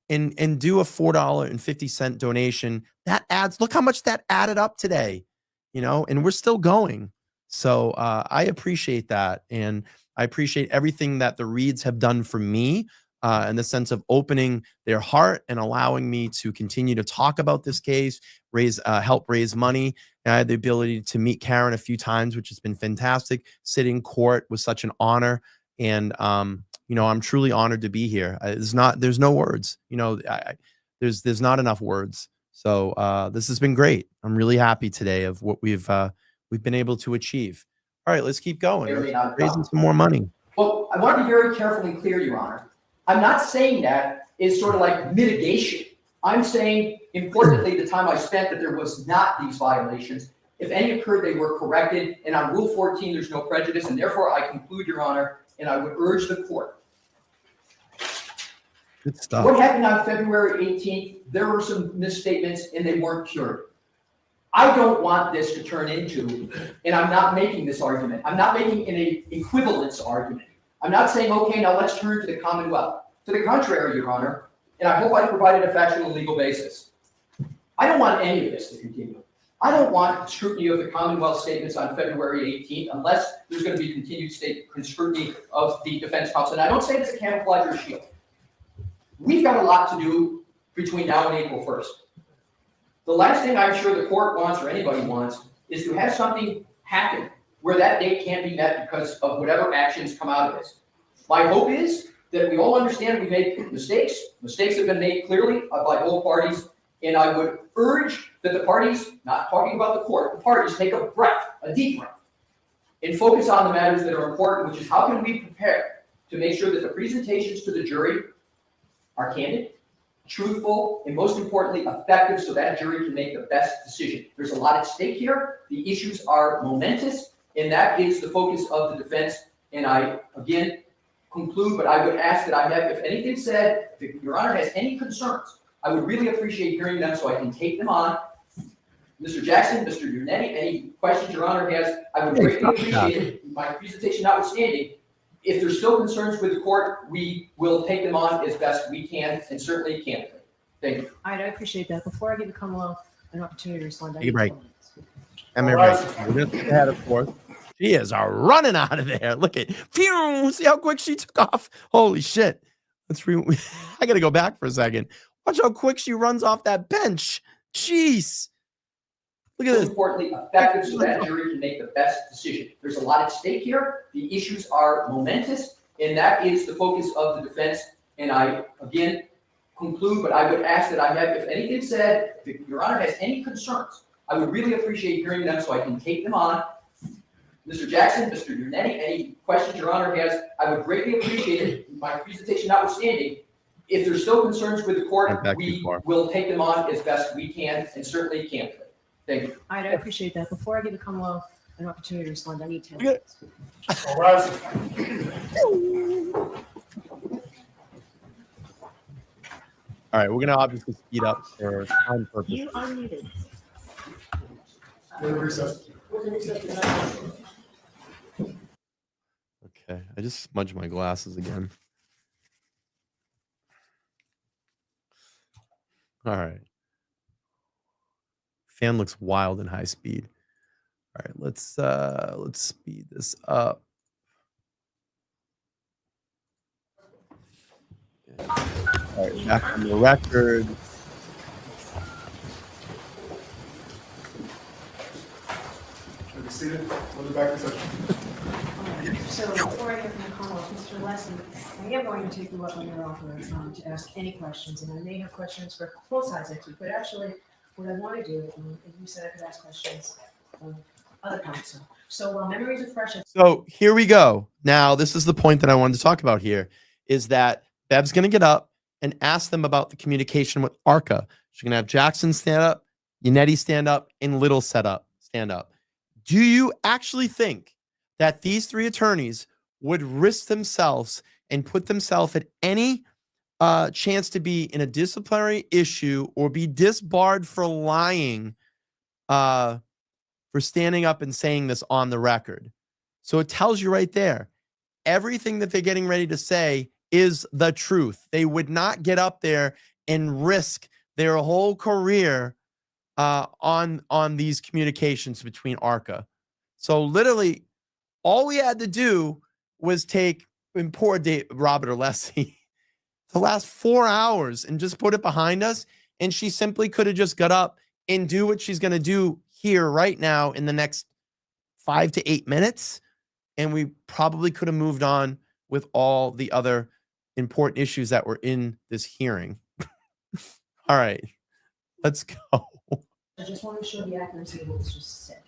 Speaker 1: and do a $4.50 donation. That adds, look how much that added up today, you know, and we're still going. So I appreciate that. And I appreciate everything that the Reeds have done for me in the sense of opening their heart and allowing me to continue to talk about this case, help raise money. And I had the ability to meet Karen a few times, which has been fantastic. Sit in court was such an honor. And, you know, I'm truly honored to be here. There's no words, you know, there's not enough words. So this has been great. I'm really happy today of what we've we've been able to achieve. All right, let's keep going.
Speaker 8: May or may not have
Speaker 1: Raising
Speaker 8: done.
Speaker 1: some more money.
Speaker 8: Well, I want to be very careful and clear, Your Honor. I'm not saying that is sort of like mitigation. I'm saying, importantly, the time I spent that there was not these violations. If any occurred, they were corrected. And on Rule 14, there's no prejudice. And therefore, I conclude, Your Honor, and I would urge the court.
Speaker 1: Good stuff.
Speaker 8: What happened on February 18th? There were some misstatements and they weren't cured. I don't want this to turn into, and I'm not making this argument. I'm not making an equivalence argument. I'm not saying, okay, now let's turn to the Commonwealth. To the contrary, Your Honor, and I hope I provided a factual and legal basis. I don't want any of this to continue. I don't want scrutiny of the Commonwealth statements on February 18th unless there's going to be continued scrutiny of the defense counsel. And I don't say this as a camouflage or a shield. We've got a lot to do between now and April 1st. The last thing I'm sure the court wants or anybody wants is to have something happen where that date can't be met because of whatever actions come out of this. My hope is that we all understand we made mistakes. Mistakes have been made clearly by both parties. And I would urge that the parties, not talking about the court, the parties take a breath, a deep breath, and focus on the matters that are important, which is how can we prepare to make sure that the presentations to the jury are candid, truthful, and most importantly, effective so that jury can make the best decision. There's a lot at stake here. The issues are momentous, and that is the focus of the defense. And I, again, conclude, but I would ask that I have, if anything said, if Your Honor has any concerns, I would really appreciate hearing them so I can take them on. Mr. Jackson, Mr. Brunetti, any questions Your Honor has, I would greatly appreciate it. My presentation notwithstanding, if there's still concerns with the court, we will take them on as best we can and certainly can. Thank you.
Speaker 7: All right, I appreciate that. Before I give the Commonwealth an opportunity to respond, I
Speaker 1: You're
Speaker 7: need
Speaker 1: right.
Speaker 7: 10 minutes.
Speaker 1: Am I right? We're just ahead, of course. She is running out of there. Look at, phew, see how quick she took off? Holy shit. I got to go back for a second. Watch how quick she runs off that bench. Jeez. Look at
Speaker 8: Most
Speaker 1: this.
Speaker 8: importantly, effective so that jury can make the best decision. There's a lot at stake here. The issues are momentous, and that is the focus of the defense. And I, again, conclude, but I would ask that I have, if anything said, if Your Honor has any concerns, I would really appreciate hearing them so I can take them on. Mr. Jackson, Mr. Brunetti, any questions Your Honor has, I would greatly appreciate it. My presentation notwithstanding, if there's still concerns with the court, we will take them on as best we can and certainly can. Thank you.
Speaker 7: All right, I appreciate that. Before I give the Commonwealth an opportunity to respond, I need 10 minutes.
Speaker 4: All right.
Speaker 1: All right, we're going to obviously speed up for time purposes.
Speaker 7: You are muted.
Speaker 1: Okay, I just smudged my glasses again. All right. Fan looks wild in high speed. All right, let's speed this up. All right, back on the record.
Speaker 7: So before I get from the Commonwealth, Mr. Alessi, I am going to take you up on your offer to ask any questions, and I may have questions for both sides next week, but actually what I want to do, and you said I could ask questions of other counsel. So while memories are fresh.
Speaker 1: So here we go. Now, this is the point that I wanted to talk about here, is that Bev's going to get up and ask them about the communication with ARCA. She's going to have Jackson stand up, Yannetti stand up, and Little stand up. Do you actually think that these three attorneys would risk themselves and put themselves at any chance to be in a disciplinary issue or be disbarred for lying, for standing up and saying this on the record? So it tells you right there, everything that they're getting ready to say is the truth. They would not get up there and risk their whole career on these communications between ARCA. So literally, all we had to do was take, and poor Robert Alessi, the last 4 hours and just put it behind us. And she simply could have just got up and do what she's going to do here right now in the next 5 to 8 minutes. And we probably could have moved on with all the other important issues that were in this hearing. All right, let's go.
Speaker 7: I just want to show the accuracy of what was just said.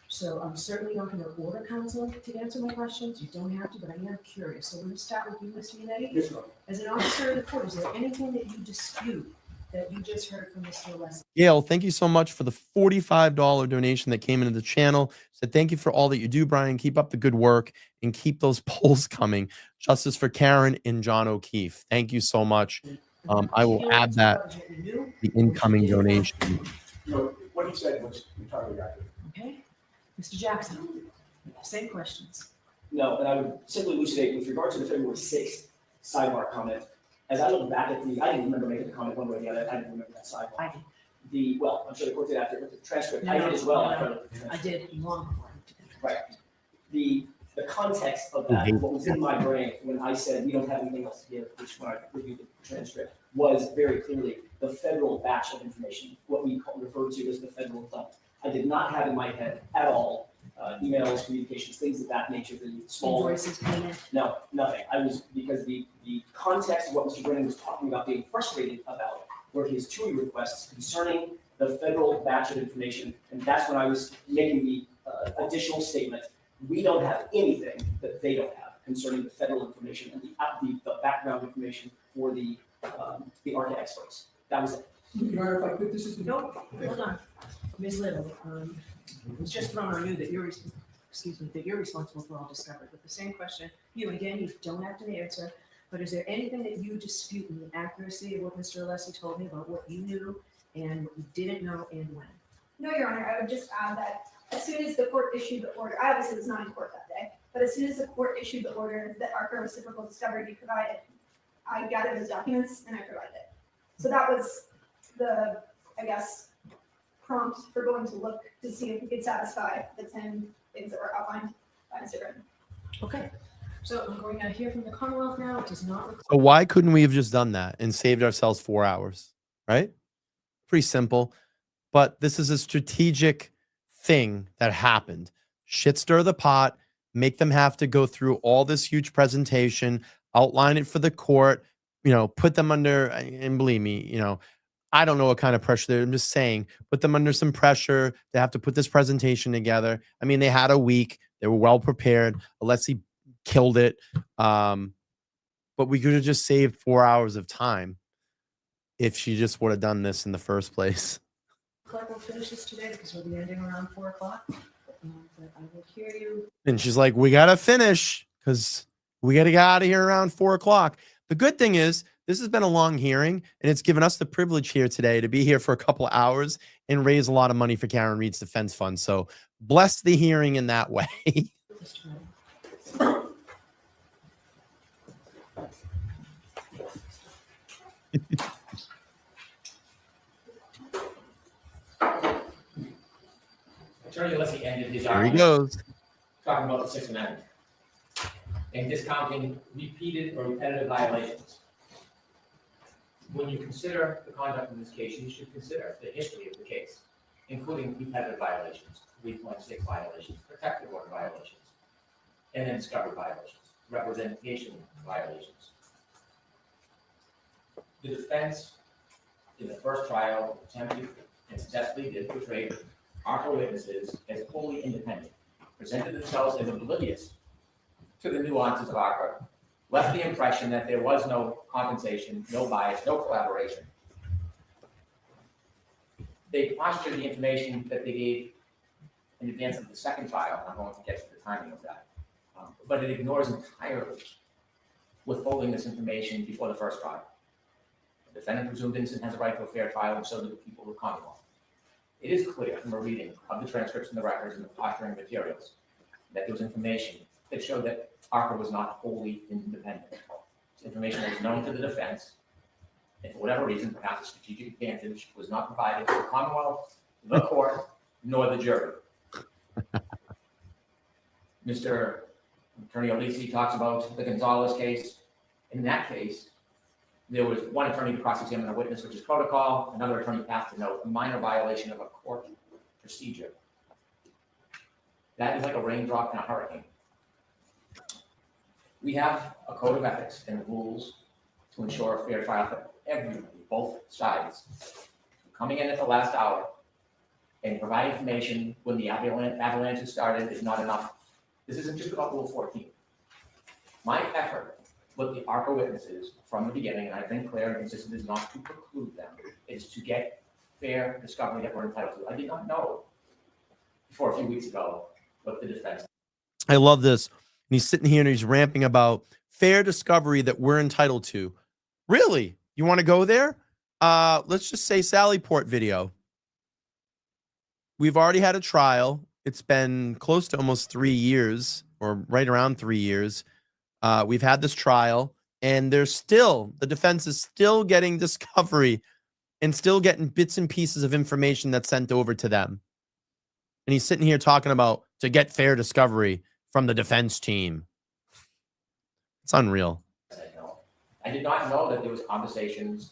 Speaker 7: So I'm certainly not going to order counsel to answer my questions. You don't have to, but I am curious. So we're going to start with you, Mr. Yannetti.
Speaker 5: Yes, ma'am.
Speaker 7: As an officer of the court, is there anything that you dispute that you just heard from Mr. Alessi?
Speaker 1: Gail, thank you so much for the $45 donation that came into the channel. So thank you for all that you do, Brian. Keep up the good work and keep those polls coming. Justice for Karen and John O'Keefe. Thank you so much. I will add that the incoming donation.
Speaker 5: No, what he said was entirely accurate.
Speaker 7: Okay. Mr. Jackson, same questions.
Speaker 9: No, and I would simply elucidate with regard to the February 6th sidebar comment. As I look back at I didn't remember making the comment one way or the other. I didn't remember that sidebar.
Speaker 7: I did.
Speaker 9: Well, I'm sure the court did after the transcript.
Speaker 7: No,
Speaker 9: I did as well.
Speaker 7: no,
Speaker 9: after I
Speaker 7: no.
Speaker 9: looked at the
Speaker 7: I
Speaker 9: transcript.
Speaker 7: did long before.
Speaker 9: Right. The context of that, what was in my brain when I said we don't have anything else to give, which when I reviewed the transcript, was very clearly the federal batch of information, what we refer to as the federal dump. I did not have in my head at all emails, communications, things of that nature, the small.
Speaker 7: Invoices, payment.
Speaker 9: No, nothing. I was, because the context of what Mr. Brennan was talking about being frustrated about were his TUI requests concerning the federal batch of information. And that's when I was making the additional statement. We don't have anything that they don't have concerning the federal information and the background information for the ARCA experts. That was it.
Speaker 5: Your Honor, if I could, this is the.
Speaker 7: Nope, hold on. Ms. Little, it's just thrown on you that you're responsible for all discovery. But the same question, you don't have to answer, but is there anything that you dispute in the accuracy of what Mr. Alessi told me about what you knew and what you didn't know and when?
Speaker 10: No, Your Honor, I would just add that as soon as the court issued the order, I obviously was not in court that day, but as soon as the court issued the order that ARCA reciprocal discovery be provided, I gathered those documents and I provided it. So that was the, I guess, prompt for going to look to see if we could satisfy the 10 things that were outlined by Mr. Brennan.
Speaker 7: Okay, so I'm going to hear from the Commonwealth now. It does not.
Speaker 1: So why couldn't we have just done that and saved ourselves 4 hours, right? Pretty simple. But this is a strategic thing that happened. Shit stir the pot, make them have to go through all this huge presentation, outline it for the court, put them under, and believe me, I don't know what kind of pressure they're. I'm just saying, put them under some pressure. They have to put this presentation together. I mean, they had a week. They were well prepared. Alessi killed it. But we could have just saved 4 hours of time if she just would have done this in the first place.
Speaker 7: Clerk will finish this today because we'll be ending around 4 o'clock. But I will hear you.
Speaker 1: And she's like, we got to finish because we got to get out of here around 4 o'clock. The good thing is, this has been a long hearing, and it's given us the privilege here today to be here for a couple of hours and raise a lot of money for Karen Reed's defense fund. So bless the hearing in that way.
Speaker 11: Attorney Alessi ended his
Speaker 1: There he
Speaker 11: argument
Speaker 1: goes.
Speaker 11: talking about the Sixth Amendment and discounting repeated or repetitive violations. When you consider the conduct of this case, you should consider the history of the case, including repetitive violations, 3.6 violations, protective order violations, and then discovery violations, representation violations. The defense in the first trial attempted and successfully did portray ARCA witnesses as wholly independent, presented themselves as oblivious to the nuances of ARCA, left the impression that there was no compensation, no bias, no collaboration. They postured the information that they gave in advance of the second trial. I'm going to get to the timing of that. But it ignores entirely withholding this information before the first trial. The defendant presumed innocent has a right to a fair trial, and so do the people of the Commonwealth. It is clear from a reading of the transcripts and the records and the posturing materials that there was information that showed that ARCA was not wholly independent. It's information that was known to the defense, and for whatever reason, perhaps a strategic advantage was not provided to the Commonwealth, the court, nor the jury. Mr. Attorney Alessi talks about the Gonzalez case. In that case, there was one attorney to cross-examine a witness, which is protocol. Another attorney passed a note, a minor violation of a court procedure. That is like a raindrop in a hurricane. We have a code of ethics and rules to ensure a fair trial for everybody, both sides. Coming in at the last hour And provide information when the avalanches started is not enough. This isn't just about Rule 14. My effort with the ARPA witnesses from the beginning, and I've been clear and consistent, is not to preclude them, is to get fair discovery that we're entitled to. I did not know before a few weeks ago what the defense.
Speaker 1: I love this. And he's sitting here and he's ramping about fair discovery that we're entitled to. Really? You want to go there? Let's just say Sallyport video. We've already had a trial. It's been close to almost 3 years, or right around 3 years. We've had this trial, and the defense is still getting discovery and still getting bits and pieces of information that's sent over to them. And he's sitting here talking about to get fair discovery from the defense team. It's unreal.
Speaker 11: I did not know that there was conversations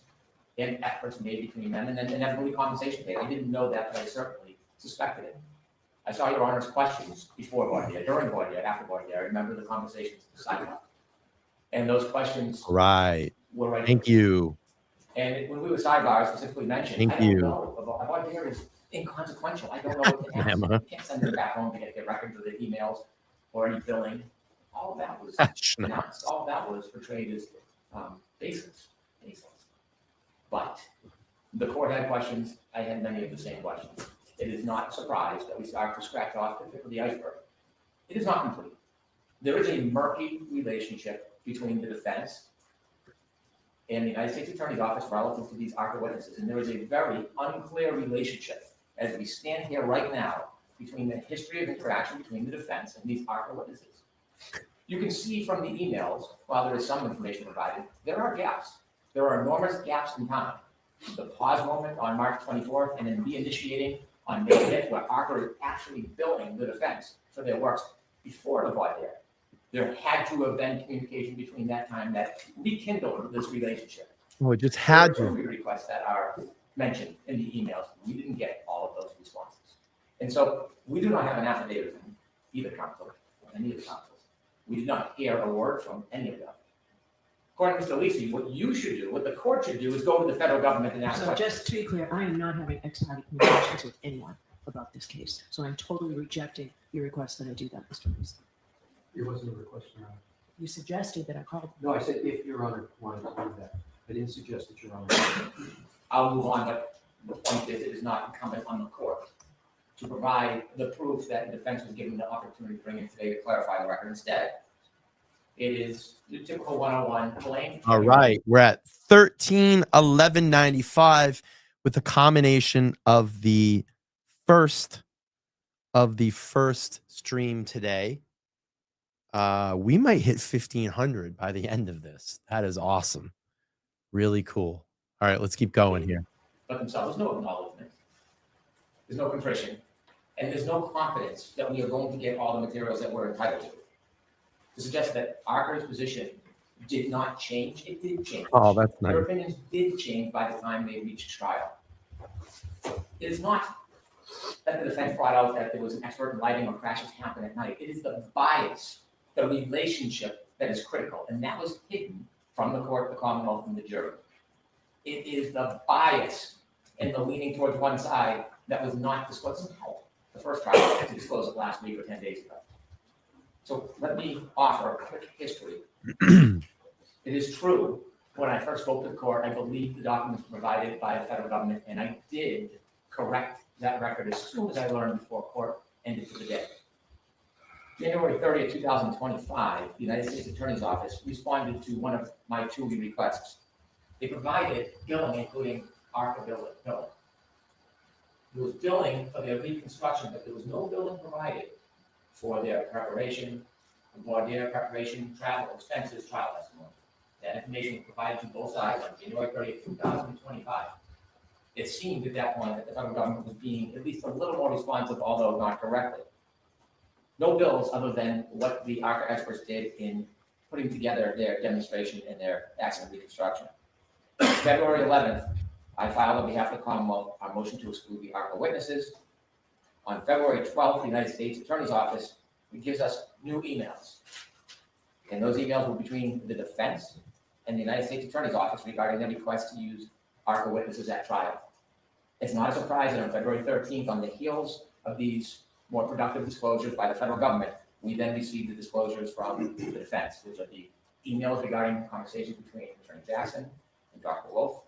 Speaker 11: and efforts made between them, and then inevitably conversation made. I didn't know that, but I certainly suspected it. I saw Your Honor's questions before Voire, during Voire, after Voire. I remember the conversations at the sidewalk. And those questions
Speaker 1: Right.
Speaker 11: were right.
Speaker 1: Thank you.
Speaker 11: And when we were sidebar, specifically mentioned,
Speaker 1: Thank
Speaker 11: I don't
Speaker 1: you.
Speaker 11: know. Voire is inconsequential. I don't know what to ask. I can't send them back home to get their records or their emails or any billing. All of that was announced. All of that was portrayed as baseless. But the court had questions. I had many of the same questions. It is not a surprise that we start to scratch off the tip of the iceberg. It is not complete. There is a murky relationship between the defense and the United States Attorney's Office relative to these ARPA witnesses. And there is a very unclear relationship as we stand here right now between the history of interaction between the defense and these ARPA witnesses. You can see from the emails, while there is some information provided, there are gaps. There are enormous gaps in time. The pause moment on March 24th and then reinitiating on May 5th, where ARPA is actually billing the defense for their works before the Voire. There had to have been communication between that time that rekindled this relationship.
Speaker 1: Oh, it just had
Speaker 11: There
Speaker 1: to.
Speaker 11: were requests that are mentioned in the emails. We didn't get all of those responses. And so we do not have an affidavit from either counsel or any of the counsels. We did not hear a word from any of them. According to Mr. Alessi, what you should do, what the court should do, is go to the federal government and ask
Speaker 7: So
Speaker 11: questions.
Speaker 7: just to be clear, I am not having ex-parte communications with anyone about this case. So I'm totally rejecting your request that I do that, Mr. Reese.
Speaker 12: It wasn't a request, Your Honor.
Speaker 7: You suggested that I called.
Speaker 12: No, I said if Your Honor wanted to do that. I didn't suggest that Your Honor.
Speaker 11: I'll move on, but the point is, it is not incumbent on the court to provide the proof that the defense was given the opportunity to bring in today to clarify the record. Instead, it is the typical 101 blame.
Speaker 1: All right. We're at 13/11/95 with a combination of the first stream today. We might hit 1,500 by the end of this. That is awesome. Really cool. All right, let's keep going here.
Speaker 11: But themselves, there's no acknowledgement. There's no contrition. And there's no confidence that we are going to get all the materials that we're entitled to. To suggest that ARPA's position did not change, it did change.
Speaker 1: Oh, that's nice.
Speaker 11: Their opinions did change by the time they reached trial. It is not that the defense brought out that there was an expert in lighting or crashes happen at night. It is the bias, the relationship that is critical. And that was hidden from the court, the Commonwealth, and the jury. It is the bias and the leaning towards one side that was not disclosed. The first trial was disclosed last week or 10 days ago. So let me offer a quick history. It is true, when I first spoke to the court, I believed the documents were provided by the federal government, and I did correct that record as soon as I learned before court ended for the day. January 30th, 2025, the United States Attorney's Office responded to one of my 2 requests. They provided billing, including ARPA billing. There was billing for their reconstruction, but there was no billing provided for their preparation, voir dire preparation, travel expenses, trial testimony. That information was provided to both sides on January 30th, 2025. It seemed at that point that the federal government was being at least a little more responsive, although not correctly. No bills other than what the ARPA experts did in putting together their demonstration and their accident reconstruction. February 11th, I filed on behalf of the Commonwealth our motion to exclude the ARPA witnesses. On February 12th, the United States Attorney's Office gives us new emails. And those emails were between the defense and the United States Attorney's Office regarding their request to use ARPA witnesses at trial. It's not a surprise that on February 13th, on the heels of these more productive disclosures by the federal government, we then received the disclosures from the defense, which are the emails regarding conversations between Attorney Jackson and Dr. Wolf,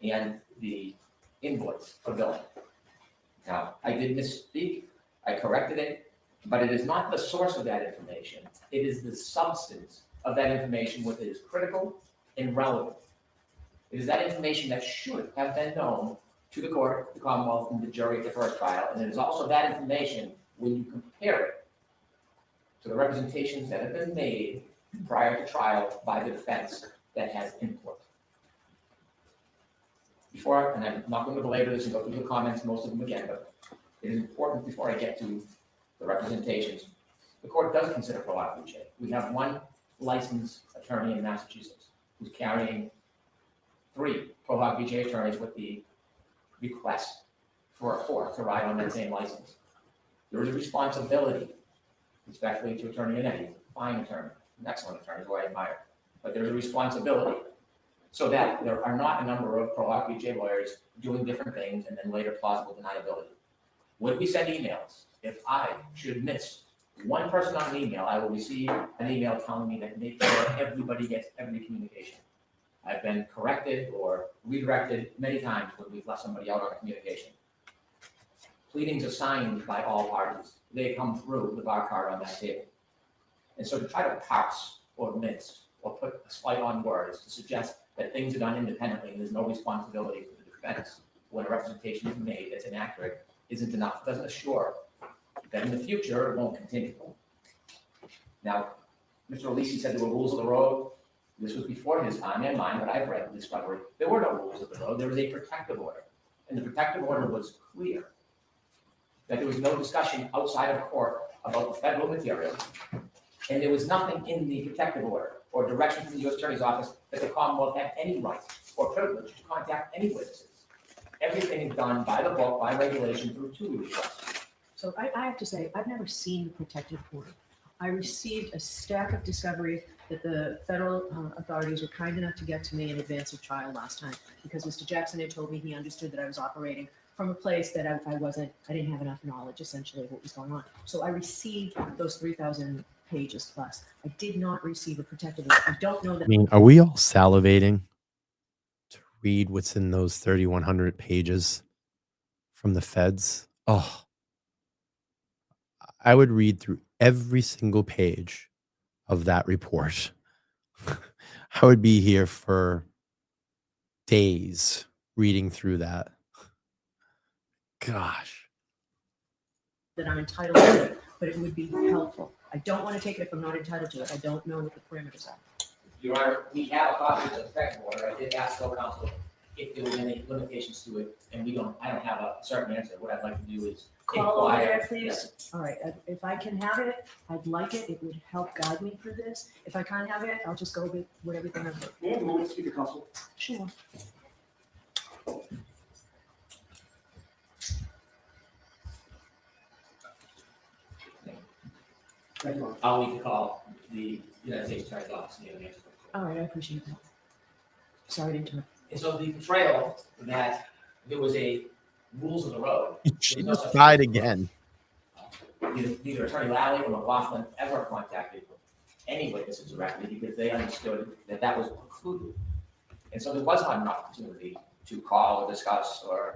Speaker 11: and the invoice for billing. Now, I did misspeak, I corrected it, but it is not the source of that information. It is the substance of that information, which is critical and relevant. It is that information that should have been known to the court, the Commonwealth, and the jury at the first trial. And it is also that information, when you compare it to the representations that have been made prior to trial by the defense, that has import. Before, and I'm not going to belabor this and go through the comments, most of them again, but it is important before I get to the representations. The court does consider pro hoc vice. We have one licensed attorney in Massachusetts who's carrying 3 pro hoc vice attorneys with the request for a fourth to ride on that same license. There is a responsibility, especially to Attorney Anetti, a fine attorney, an excellent attorney who I admire, but there's a responsibility so that there are not a number of pro hoc vice lawyers doing different things and then later plausible deniability. When we send emails, if I should miss one person on an email, I will receive an email telling me that make sure everybody gets every communication. I've been corrected or redirected many times when we've left somebody out on a communication. Pleadings are signed by all parties. They come through the bar card on that table. And so to try to parse or mince or put a slight on words to suggest that things are done independently and there's no responsibility for the defense when a representation is made that's inaccurate isn't enough. It doesn't assure that in the future it won't continue. Now, Mr. Alessi said there were rules of the road. This was before his time and mine, but I've read the discovery. There were no rules of the road. There was a protective order. And the protective order was clear that there was no discussion outside of court about the federal material. And there was nothing in the protective order or direction from the U.S. Attorney's Office that the Commonwealth had any right or privilege to contact any witnesses. Everything is done by the book, by regulation, through 2 requests.
Speaker 7: So I have to say, I've never seen the protective order. I received a stack of discovery that the federal authorities were kind enough to get to me in advance of trial last time, because Mr. Jackson had told me he understood that I was operating from a place that I didn't have enough knowledge essentially of what was going on. So I received those 3,000 pages plus. I did not receive a protective order. I don't know that.
Speaker 1: I mean, are we all salivating to read what's in those 3,100 pages from the feds? Oh, I would read through every single page of that report. I would be here for days reading through that. Gosh.
Speaker 7: That I'm entitled to it, but it would be helpful. I don't want to take it if I'm not entitled to it. I don't know what the parameters are.
Speaker 11: Your Honor, we have a copy of the protective order. I did ask legal counsel if there were any limitations to it, and I don't have a certain answer. What I'd like to do is
Speaker 7: Call over
Speaker 11: inquire.
Speaker 7: there, please. All right, if I can have it, I'd like it. It would help guide me through this. If I can't have it, I'll just go with everything I've heard.
Speaker 9: May I have a moment to speak to counsel?
Speaker 7: Sure.
Speaker 9: Thank you, Your Honor.
Speaker 11: I'll need to call the United States Attorney's Office and get an answer.
Speaker 7: All right, I appreciate that. Sorry to interrupt.
Speaker 11: And so the portrayal that there was a rules of the road.
Speaker 1: She just died again.
Speaker 11: Neither Attorney Lally or McLaughlin ever contacted any witnesses directly because they understood that that was precluded. And so there was not an opportunity to call or discuss or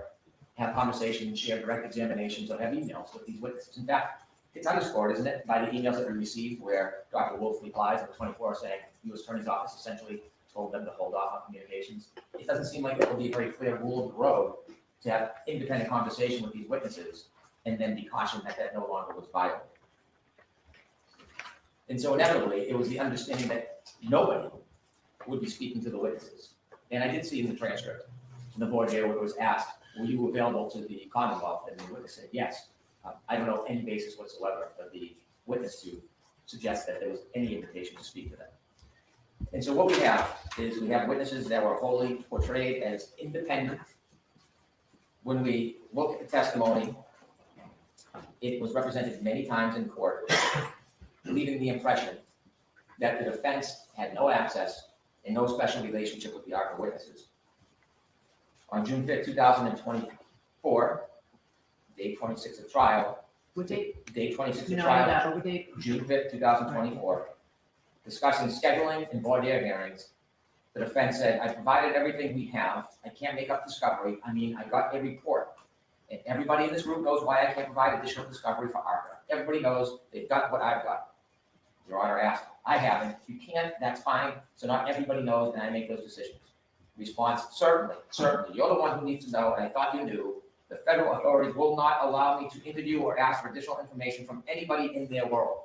Speaker 11: have conversations, share direct examinations, or have emails with these witnesses. In fact, it's underscored, isn't it, by the emails that we received where Dr. Wolf replies on the 24 saying the U.S. Attorney's Office essentially told them to hold off on communications. It doesn't seem like it will be a very clear rule of the road to have independent conversation with these witnesses and then be cautioned that that no longer was viable. And so inevitably, it was the understanding that nobody would be speaking to the witnesses. And I did see in the transcript, in the board here, where it was asked, were you available to the Commonwealth? And the witness said yes. I don't know any basis whatsoever for the witness to suggest that there was any invitation to speak to them. And so what we have is we have witnesses that were wholly portrayed as independent. When we look at the testimony, it was represented many times in court, leaving the impression that the defense had no access and no special relationship with the ARPA witnesses. On June 5th, 2020, for day 26 of trial.
Speaker 7: What date?
Speaker 11: Day 26
Speaker 7: You
Speaker 11: of
Speaker 7: know, I have
Speaker 11: trial,
Speaker 7: that, but what date?
Speaker 11: June 5th, 2024, discussing scheduling and voir dire hearings. The defense said, I provided everything we have. I can't make up discovery. I mean, I got a report. And everybody in this room knows why I can't provide additional discovery for ARCA. Everybody knows they've got what I've got. Your Honor asked, I haven't. If you can't, that's fine. So not everybody knows, and I make those decisions. Response, certainly. You're the one who needs to know, and I thought you knew. The federal authorities will not allow me to interview or ask for additional information from anybody in their world.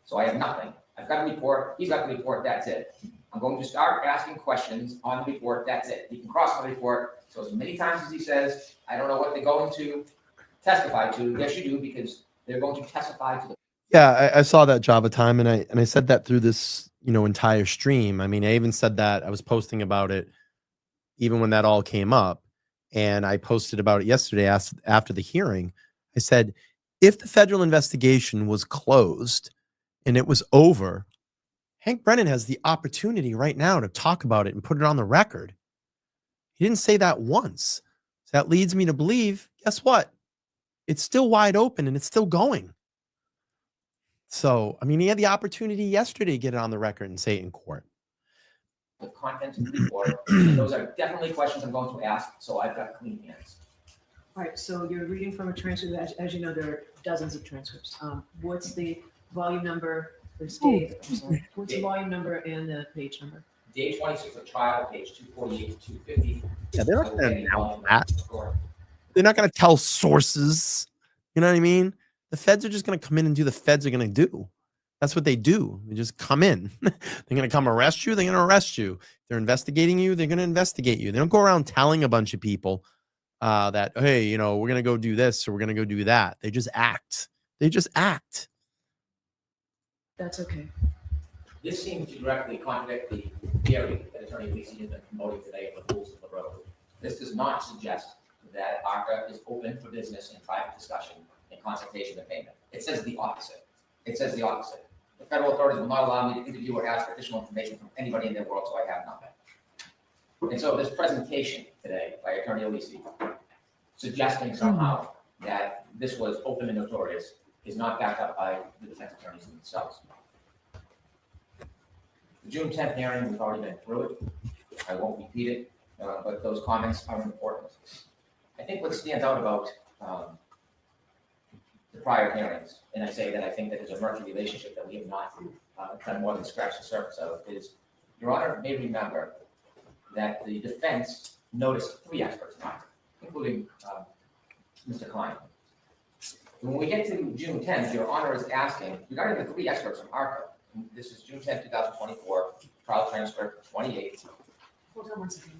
Speaker 11: So I have nothing. I've got a report. He's got the report. That's it. I'm going to start asking questions on the report. That's it. He can cross the report. So as many times as he says, I don't know what they're going to testify to. Yes, you do, because they're going to testify to the.
Speaker 1: Yeah, I saw that Java time, and I said that through this, entire stream. I mean, I even said that I was posting about it even when that all came up, and I posted about it yesterday after the hearing. I said, if the federal investigation was closed and it was over, Hank Brennan has the opportunity right now to talk about it and put it on the record. He didn't say that once. So that leads me to believe, guess what? It's still wide open and it's still going. So, I mean, he had the opportunity yesterday to get it on the record and say it in court.
Speaker 11: The contents of the report. Those are definitely questions I'm going to ask, so I've got clean hands.
Speaker 7: All right, so you're reading from a transcript. As you know, there are dozens of transcripts. What's the volume number? What's the volume number and the page number?
Speaker 11: Day 26 of trial, page 248 to 250.
Speaker 1: Yeah, they're not going to announce that. They're not going to tell sources. You know what I mean? The feds are just going to come in and do the feds are going to do. That's what they do. They just come in. They're going to come arrest you. They're going to arrest you. They're investigating you. They're going to investigate you. They don't go around telling a bunch of people that, hey, we're going to go do this or we're going to go do that. They just act. That's
Speaker 7: okay.
Speaker 11: This seems to directly contradict the theory that Attorney Alessi has been promoting today of the rules of the road. This does not suggest that ARCA is open for business and private discussion and consultation and payment. It says the opposite. The federal authorities will not allow me to interview or ask for additional information from anybody in their world, so I have nothing. And so this presentation today by Attorney Alessi, suggesting somehow that this was open and notorious, is not backed up by the defense attorneys themselves. The June 10th hearing, we've already been through it. I won't repeat it, but those comments are important. I think what stands out about the prior hearings, and I say that I think that there's a murky relationship that we have not done more than scratch the surface of, is Your Honor may remember that the defense noticed 3 experts, including Mr. Klein. When we get to June 10th, Your Honor is asking, regarding the 3 experts from ARCA, this is June 10th, 2024, trial transcript 28.
Speaker 7: Hold on one second.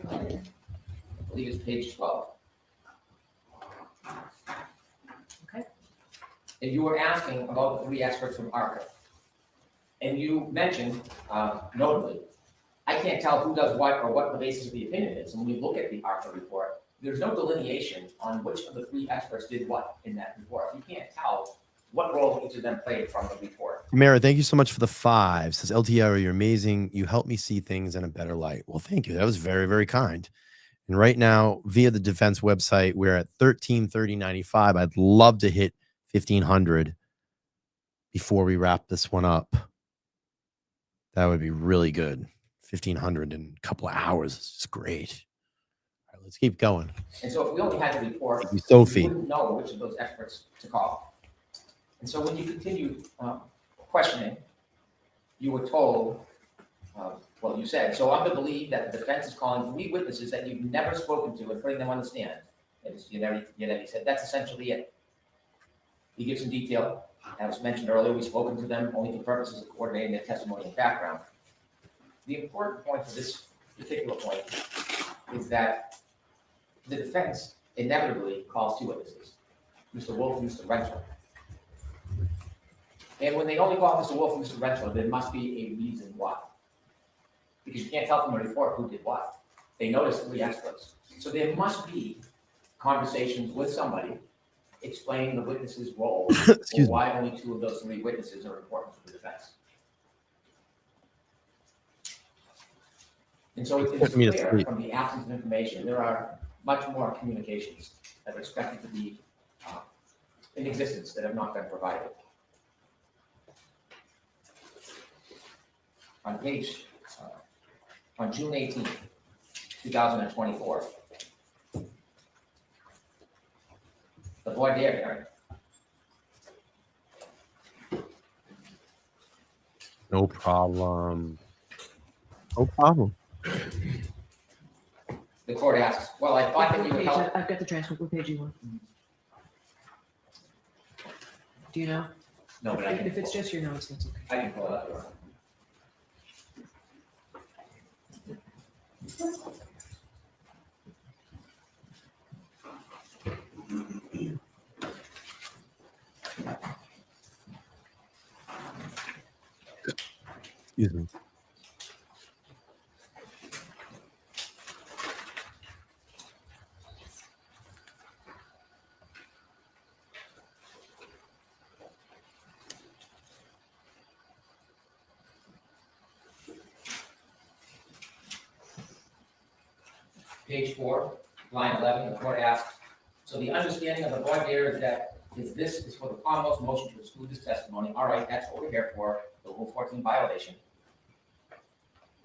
Speaker 11: I believe it's page 12.
Speaker 7: Okay.
Speaker 11: And you were asking about the 3 experts from ARCA. And you mentioned, notably, I can't tell who does what or what the basis of the opinion is. And when we look at the ARCA report, there's no delineation on which of the 3 experts did what in that report. You can't tell what role each of them played from the report.
Speaker 1: Mara, thank you so much for the 5. Says LTR, you're amazing. You help me see things in a better light. Well, thank you. That was very, very kind. And right now, via the defense website, we're at 1330.95. I'd love to hit 1500 before we wrap this one up. That would be really good. 1500 in a couple of hours. It's great. All right, let's keep going.
Speaker 11: And so if we only had the report,
Speaker 1: Thank you, Sophie.
Speaker 11: we wouldn't know which of those experts to call. And so when you continue questioning, you were told, well, you said, so I'm to believe that the defense is calling 3 witnesses that you've never spoken to and putting them on the stand. And he said, that's essentially it. He gives some detail. As mentioned earlier, we've spoken to them only for purposes of coordinating their testimony and background. The important point for this particular point is that the defense inevitably calls 2 witnesses, Mr. Wolf and Mr. Rentler. And when they only call Mr. Wolf and Mr. Rentler, there must be a reason why. Because you can't tell from the report who did what. They noticed 3 experts. So there must be conversations with somebody explaining the witness's role or why only 2 of those 3 witnesses are important for the defense. And so it's
Speaker 1: Put me to
Speaker 11: clear
Speaker 1: sleep.
Speaker 11: from the absence of information, there are much more communications that are expected to be in existence that have not been provided. On page, on June 18th, 2024, the Voire hearing.
Speaker 1: No problem. No problem.
Speaker 11: The court asks, well, I thought that you would help.
Speaker 7: I've got the transcript. What page you want? Do you know?
Speaker 11: No, but I can.
Speaker 7: If it's just your notes, that's okay.
Speaker 11: I can pull it up.
Speaker 1: Excuse me.
Speaker 11: Page 4, line 11, the court asks, so the understanding of the voir dire is that this is for the Commonwealth's motion to exclude this testimony. All right, that's what we're here for, the Rule 14 violation.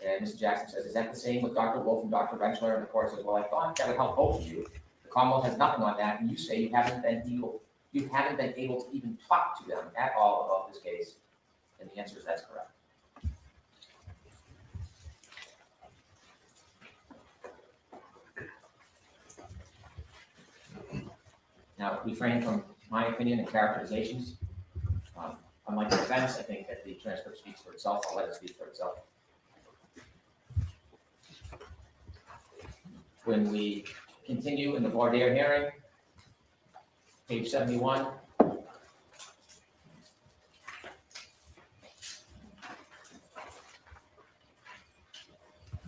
Speaker 11: And Mr. Jackson says, is that the same with Dr. Wolf and Dr. Rentschler? And the court says, well, I thought that would help both of you. The Commonwealth has nothing on that, and you say you haven't been able to even talk to them at all about this case. And the answer is that's correct. Now, refrain from my opinion and characterizations. Unlike the defense, I think that the transcript speaks for itself. I'll let it speak for itself. When we continue in the voir dire hearing, page 71.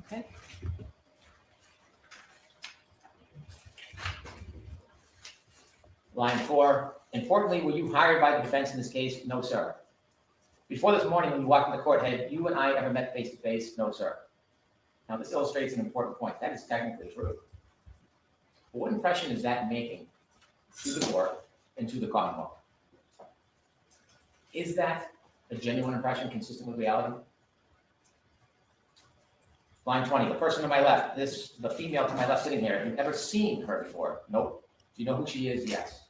Speaker 7: Okay.
Speaker 11: Line 4, importantly, were you hired by the defense in this case? No, sir. Before this morning, when you walked in the court, had you and I ever met face to face? No, sir. Now, this illustrates an important point. That is technically true. But what impression is that making to the court and to the Commonwealth? Is that a genuine impression consistent with reality? Line 20, the person to my left, the female to my left sitting here, have you ever seen her before? Nope. Do you know who she is? Yes.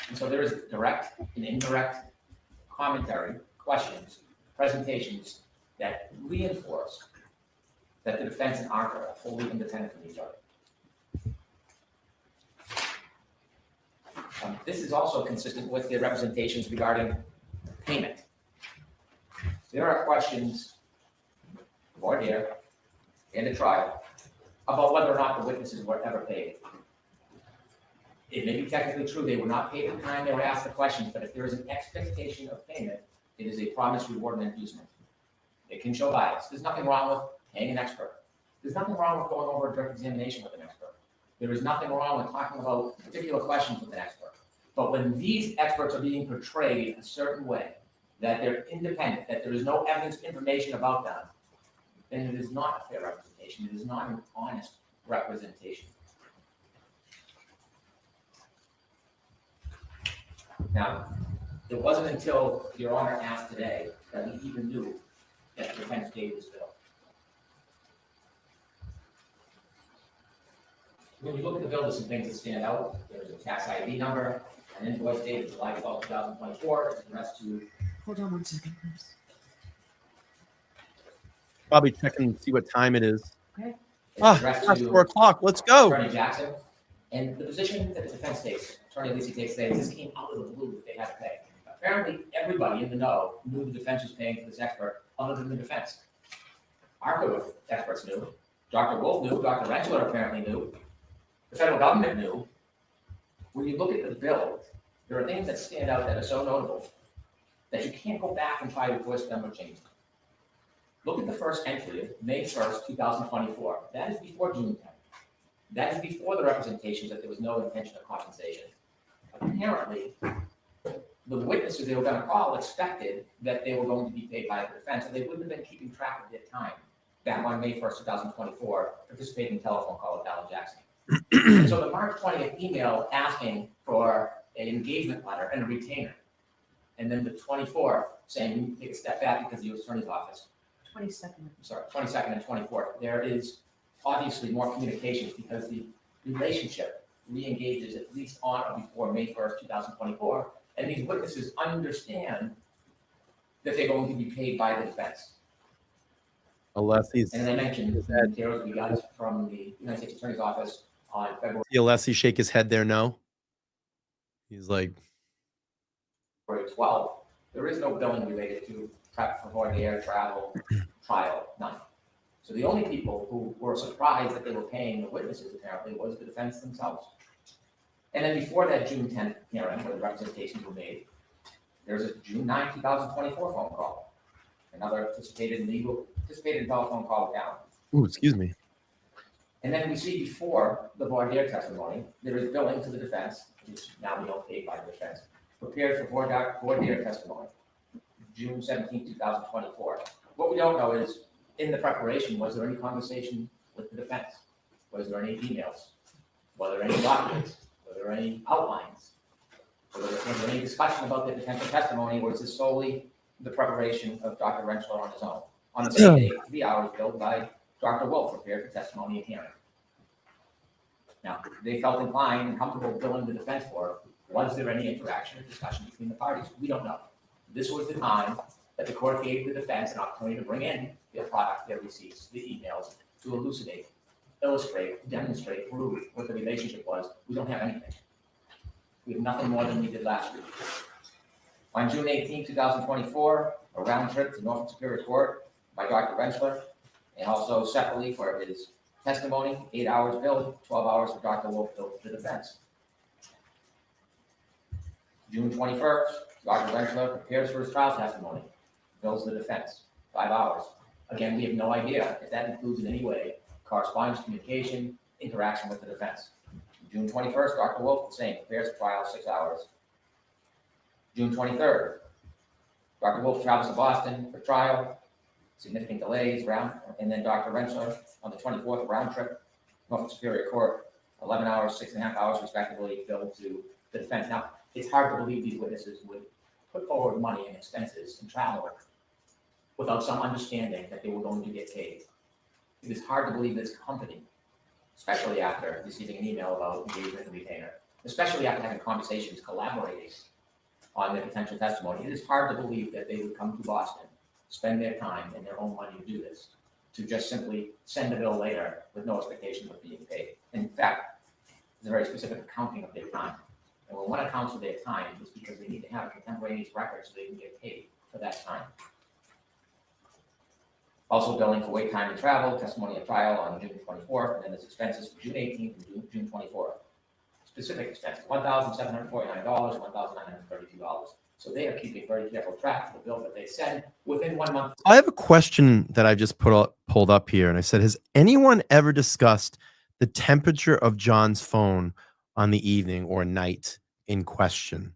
Speaker 11: And so there is direct and indirect commentary, questions, presentations that reinforce that the defense and ARC are wholly independent from each other. This is also consistent with the representations regarding payment. There are questions, voir dire, and a trial, about whether or not the witnesses were ever paid. It may be technically true they were not paid at the time they were asked the questions, but if there is an expectation of payment, it is a promise, reward, and inducement. It can show bias. There's nothing wrong with paying an expert. There's nothing wrong with going over a direct examination with an expert. There is nothing wrong with talking about particular questions with an expert. But when these experts are being portrayed a certain way, that they're independent, that there is no evidence, information about them, then it is not a fair representation. It is not an honest representation. Now, it wasn't until Your Honor asked today that we even knew that the defense paid this bill. When you look at the bill, there's some things that stand out. There's a tax ID number, an invoice dated July 12, 2024. It's addressed to.
Speaker 7: Hold on one second, please.
Speaker 1: Probably check and see what time it is.
Speaker 7: Okay.
Speaker 1: Past 4 o'clock. Let's go.
Speaker 11: Attorney Jackson. And the position that the defense takes, Attorney Alessi takes today, this came out of the blue that they had to pay. Apparently, everybody in the know knew the defense was paying for this expert, other than the defense. Our experts knew. Dr. Wolf knew. Dr. Rentschler apparently knew. The federal government knew. When you look at the bill, there are things that stand out that are so notable that you can't go back and try to twist them or change them. Look at the first entry of May 1st, 2024. That is before June 10th. That is before the representations that there was no intention of compensation. Apparently, the witnesses they were going to call expected that they were going to be paid by the defense, and they wouldn't have been keeping track of their time. that on May 1st, 2024, participated in a telephone call with Alan Jackson. And so the March 20th email asking for an engagement letter and a retainer. And then the 24th saying we need to take a step back because of the U.S. Attorney's Office.
Speaker 7: 22nd.
Speaker 11: I'm sorry, 22nd and 24th. There is obviously more communications because the relationship re-engages at least on or before May 1st, 2024. And these witnesses understand that they're going to be paid by the defense.
Speaker 1: Alessi's.
Speaker 11: And as I mentioned, the materials we got from the United States Attorney's Office on February
Speaker 1: Alessi shake his head there, no? He's like,
Speaker 11: 12th, there is no billing related to prep for Voire travel, trial, none. So the only people who were surprised that they were paying the witnesses apparently was the defense themselves. And then before that June 10th hearing where the representations were made, there's a June 9, 2024 phone call. Another participated telephone call with Alan.
Speaker 1: ooh, excuse me.
Speaker 11: And then we see before the voir dire testimony, there is billing to the defense, which now we don't pay by the defense, prepared for voir dire testimony, June 17, 2024. What we don't know is, in the preparation, was there any conversation with the defense? Was there any emails? Were there any documents? Were there any outlines? Was there any discussion about the potential testimony, or is this solely the preparation of Dr. Rentschler on his own? On the same day, 3 hours billed by Dr. Wolf, prepared for testimony and hearing. Now, they felt inclined and comfortable billing the defense for it. Was there any interaction or discussion between the parties? We don't know. This was the time that the court gave the defense an opportunity to bring in their product, their receipts, the emails, to elucidate, illustrate, demonstrate, prove what the relationship was. We don't have anything. We have nothing more than we did last week. On June 18, 2024, a round trip to Norfolk Superior Court by Dr. Rentschler, and also separately for his testimony, 8 hours billed, 12 hours for Dr. Wolf billed to the defense. June 21st, Dr. Rentschler prepares for his trial testimony, bills the defense, 5 hours. Again, we have no idea if that includes in any way correspondence, communication, interaction with the defense. June 21st, Dr. Wolf, the same, prepares for trial, 6 hours. June 23rd, Dr. Wolf travels to Boston for trial, significant delays, and then Dr. Rentschler on the 24th, round trip, Norfolk Superior Court, 11 hours, 6.5 hours respectively, billed to the defense. Now, it's hard to believe these witnesses would put forward money and expenses and travel without some understanding that they were going to get paid. It is hard to believe this company, especially after receiving an email about engagement and retainer, especially after having conversations, collaborating on their potential testimony. It is hard to believe that they would come to Boston, spend their time and their own money to do this, to just simply send a bill later with no expectation of being paid. In fact, it's a very specific accounting of their time. And when one accounts for their time, it's because they need to have a contemporaneous record so they can get paid for that time. Also billing for wait time and travel, testimony at trial on June 24th, and then there's expenses for June 18th and June 24th. Specific expenses, $1,749, $1,932. So they are keeping very careful track of the bill that they send within 1 month.
Speaker 1: I have a question that I just pulled up here, and I said, has anyone ever discussed the temperature of John's phone on the evening or night in question?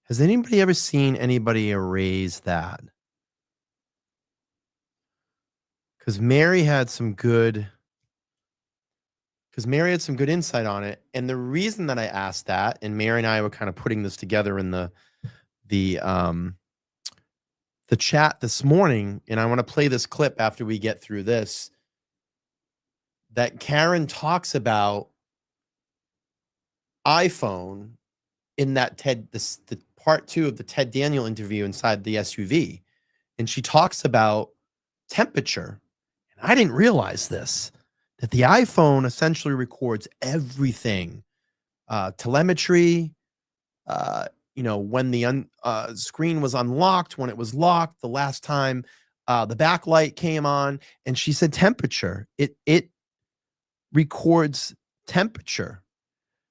Speaker 1: Has anybody ever seen anybody erase that? Because Mary had some good insight on it. And the reason that I asked that, and Mary and I were kind of putting this together in the chat this morning, and I want to play this clip after we get through this, that Karen talks about iPhone in that the part 2 of the Ted Daniel interview inside the SUV. And she talks about temperature. And I didn't realize this, that the iPhone essentially records everything, telemetry, when the screen was unlocked, when it was locked, the last time the backlight came on, and she said temperature. It records temperature.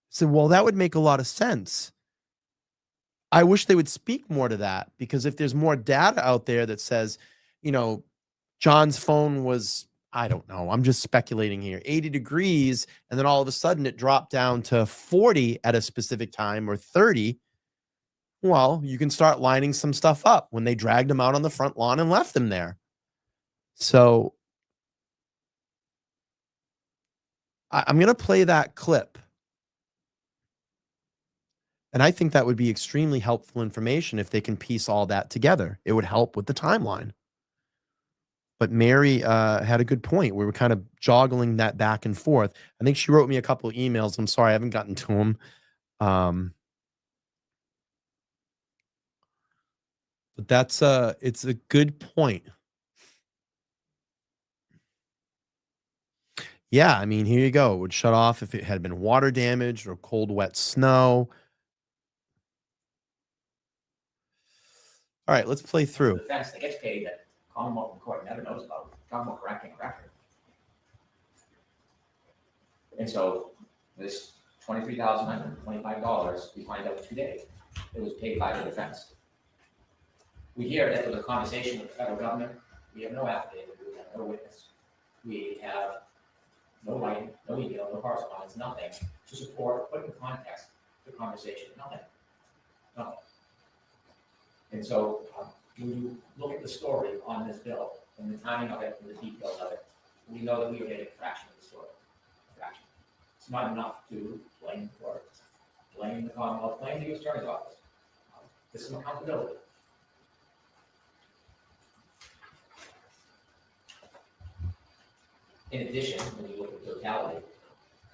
Speaker 1: So, well, that would make a lot of sense. I wish they would speak more to that, because if there's more data out there that says, John's phone was, I don't know, I'm just speculating here, 80 degrees, and then all of a sudden it dropped down to 40 at a specific time, or 30. Well, you can start lining some stuff up when they dragged him out on the front lawn and left him there. So I'm going to play that clip. And I think that would be extremely helpful information if they can piece all that together. It would help with the timeline. But Mary had a good point. We were kind of joggling that back and forth. I think she wrote me a couple of emails. I'm sorry, I haven't gotten to them. But that's it's a good point. Yeah, I mean, here you go. It would shut off if it had been water damage or cold, wet snow. All right, let's play through.
Speaker 11: The defense that gets paid that Commonwealth Court never knows about. Talking about correcting a record. And so this $23,925, we find out today, it was paid by the defense. We hear that there was a conversation with the federal government. We have no affidavit, we have no witness. We have no writing, no email, no correspondence, nothing to support, put in context the conversation, nothing. Nothing. And so when you look at the story on this bill and the timing of it and the details of it, we know that we are getting a fraction of the story. A fraction. It's not enough to blame the court, blame the Commonwealth, blame the U.S. Attorney's Office. This is some accountability. In addition, when you look at the totality,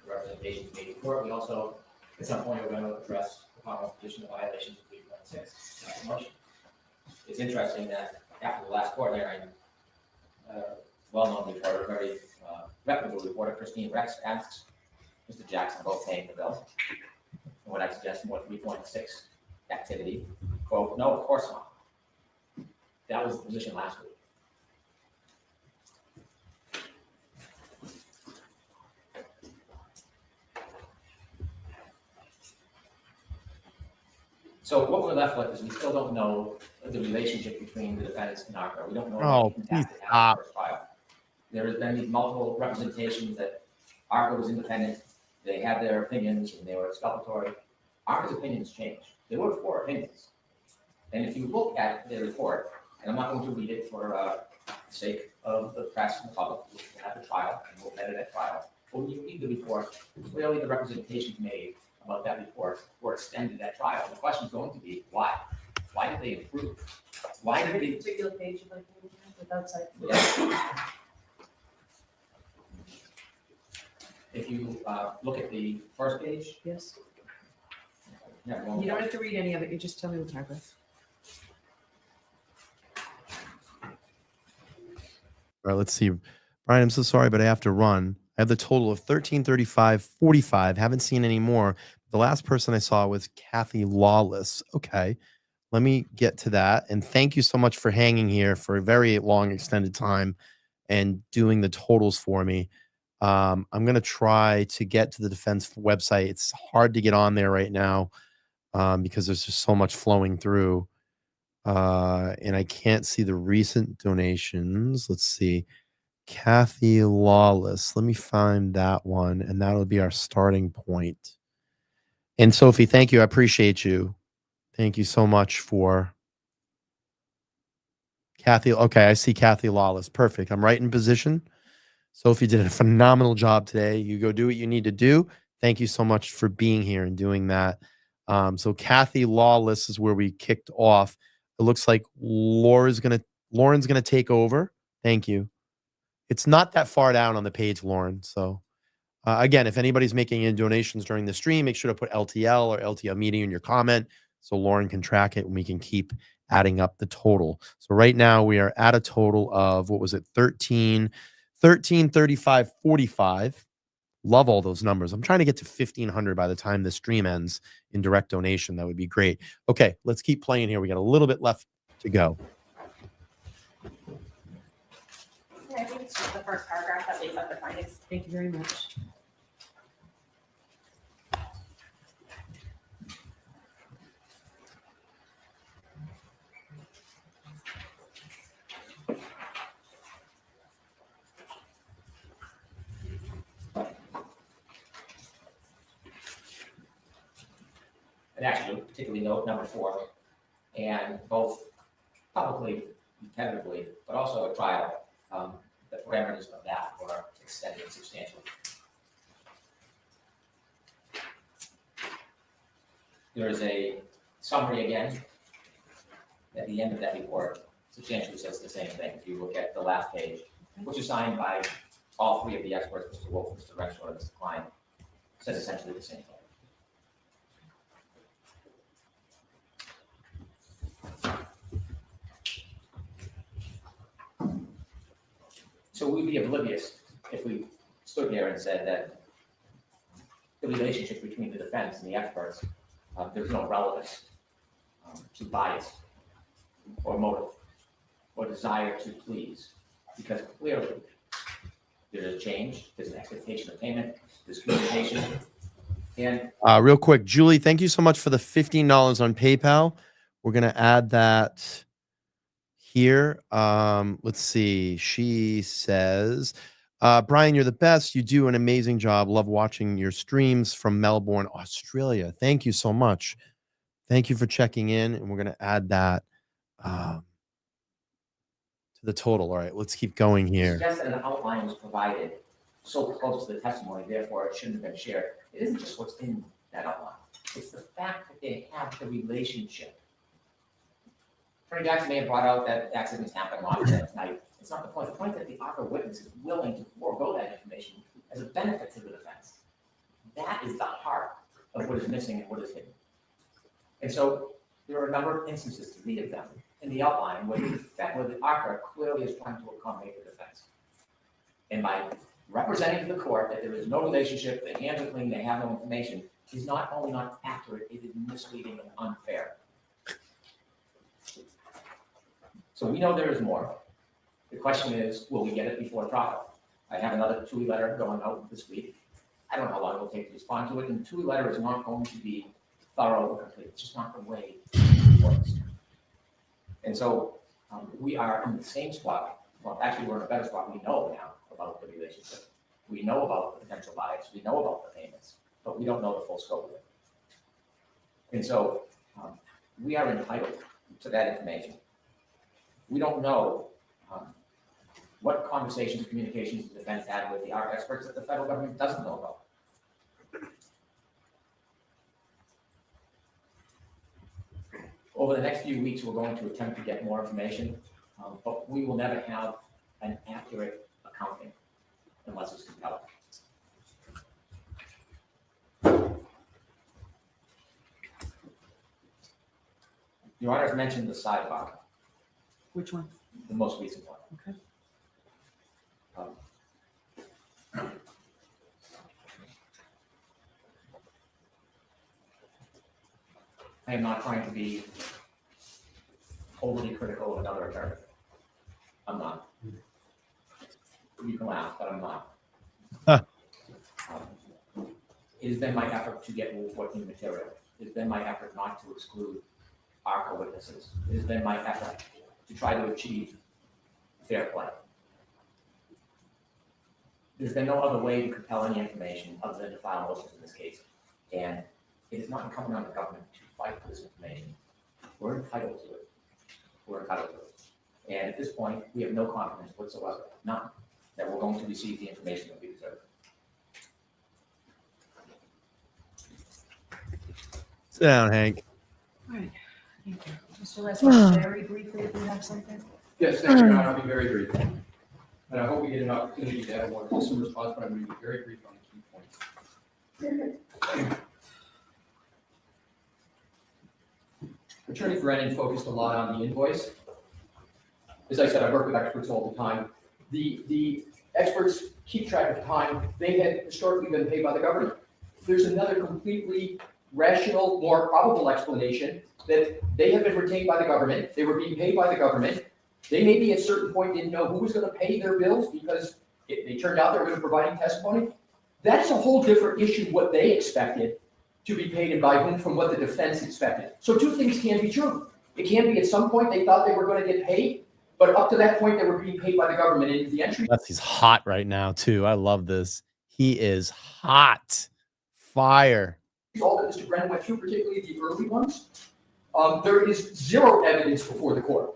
Speaker 11: the representations made in court, we also, at some point, are going to address the Commonwealth's position of violations of 3.6 motion. It's interesting that after the last court hearing, well-known reporter, very reputable reporter, Christine Rex, asks Mr. Jackson about paying the bill. And when I suggest more 3.6 activity, quote, no, of course not. That was the position last week. So what we're left with is we still don't know the relationship between the defendants and ARCA. We don't know
Speaker 1: Oh,
Speaker 11: what
Speaker 1: please
Speaker 11: impact it had on
Speaker 1: stop.
Speaker 11: the first trial. There has been these multiple representations that ARCA was independent, they had their opinions and they were exculpatory. ARCA's opinions changed. There were 4 opinions. And if you look at the report, and I'm not going to read it for the sake of the press and the public, we'll have the trial and we'll edit that trial. But when you read the report, clearly the representations made about that report were extended that trial. The question is going to be why? Why did they improve? Why did they?
Speaker 7: Particular page you'd like to look at without citing?
Speaker 11: Yeah. If you look at the first page.
Speaker 7: Yes.
Speaker 11: Yeah,
Speaker 7: You don't have to read any of it. You just tell me the paragraph.
Speaker 1: All right, let's see. Brian, I'm so sorry, but I have to run. I have the total of 1335.45. Haven't seen any more. The last person I saw was Kathy Lawless. Okay, let me get to that. And thank you so much for hanging here for a very long extended time and doing the totals for me. I'm going to try to get to the defense website. It's hard to get on there right now because there's just so much flowing through. And I can't see the recent donations. Let's see. Kathy Lawless. Let me find that one, and that'll be our starting point. And Sophie, thank you. I appreciate you. Thank you so much for Kathy. Okay, I see Kathy Lawless. Perfect. I'm right in position. Sophie did a phenomenal job today. You go do what you need to do. Thank you so much for being here and doing that. So Kathy Lawless is where we kicked off. It looks like Lauren's gonna take over. Thank you. It's not that far down on the page, Lauren. So again, if anybody's making any donations during the stream, make sure to put LTL or LTL media in your comment so Lauren can track it and we can keep adding up the total. So right now we are at a total of, what was it? 1335.45. Love all those numbers. I'm trying to get to 1,500 by the time the stream ends in direct donation. That would be great. Okay, let's keep playing here. We got a little bit left to go.
Speaker 13: I think it's just the first paragraph that lays out the findings.
Speaker 7: Thank you very much.
Speaker 11: And actually, particularly note number 4, and both publicly, tentatively, but also at trial, the parameters of that were extended substantially. There is a summary again at the end of that report, substantially says the same thing. If you look at the last page, which is signed by all three of the experts, Mr. Wolf, Mr. Renshaw, and Mr. Klein, says essentially the same thing. So we'd be oblivious if we stood here and said that the relationship between the defense and the experts, there's no relevance to bias or motive or desire to please, because clearly there's a change, there's an expectation of payment, there's communication, and
Speaker 1: Real quick, Julie, thank you so much for the $15 on PayPal. We're gonna add that here. Let's see. She says, Brian, you're the best. You do an amazing job. Love watching your streams from Melbourne, Australia. Thank you so much. Thank you for checking in, and we're gonna add that to the total. All right, let's keep going here.
Speaker 11: suggest that an outline was provided so close to the testimony, therefore it shouldn't have been shared. It isn't just what's in that outline. It's the fact that they have the relationship. Attorney Jackson may have brought out that accidents happen often at night. It's not the point. The point that the other witness is willing to forego that information as a benefit to the defense. That is the heart of what is missing and what is hidden. And so there are a number of instances, 3 of them, in the outline where the author clearly is trying to accommodate the defense. And by representing to the court that there is no relationship, the hands are clean, they have no information, is not only not accurate, it is misleading and unfair. So we know there is more. The question is, will we get it before trial? I have another TUI letter going out this week. I don't know how long it will take to respond to it, and the TUI letter is not going to be thorough or complete. It's just not the way it works. And so we are in the same spot. Well, actually, we're in a better spot. We know now about the relationship. We know about the potential bias. We know about the payments, but we don't know the full scope of it. And so we are entitled to that information. We don't know what conversations, communications the defense had with the art experts that the federal government doesn't know about. Over the next few weeks, we're going to attempt to get more information, but we will never have an accurate accounting unless it's compelling. Your Honor has mentioned the sidebar.
Speaker 7: Which one?
Speaker 11: The most recent one.
Speaker 7: Okay.
Speaker 11: I am not trying to be overly critical of another attorney. I'm not. You can laugh, but I'm not. It has been my effort to get Rule 14 material. It has been my effort not to exclude ARCA witnesses. It has been my effort to try to achieve fair play. There's been no other way to compel any information other than to file motions in this case. And it is not incumbent on the government to fight for this information. We're entitled to it. We're entitled to it. And at this point, we have no confidence whatsoever, none, that we're going to receive the information that we deserve.
Speaker 1: Sit down, Hank.
Speaker 7: All right, thank you. Mr. Alessi, very briefly, if you have something.
Speaker 14: Yes, thank you, Your Honor. I'll be very brief. And I hope we get an opportunity to have a more fulsome response, but I'm going to be very brief on the key points. Attorney Brennan focused a lot on the invoice. As I said, I work with experts all the time. The experts keep track of time. They had historically been paid by the government. There's another completely rational, more probable explanation that they have been retained by the government. They were being paid by the government. They maybe at a certain point didn't know who was going to pay their bills because they turned out they were going to provide testimony. That's a whole different issue, what they expected to be paid and by whom from what the defense expected. So 2 things can be true. It can be at some point they thought they were going to get paid, but up to that point they were being paid by the government. And the entry.
Speaker 1: He's hot right now too. I love this. He is hot. Fire.
Speaker 14: All that Mr. Brennan went through, particularly the early ones, there is zero evidence before the court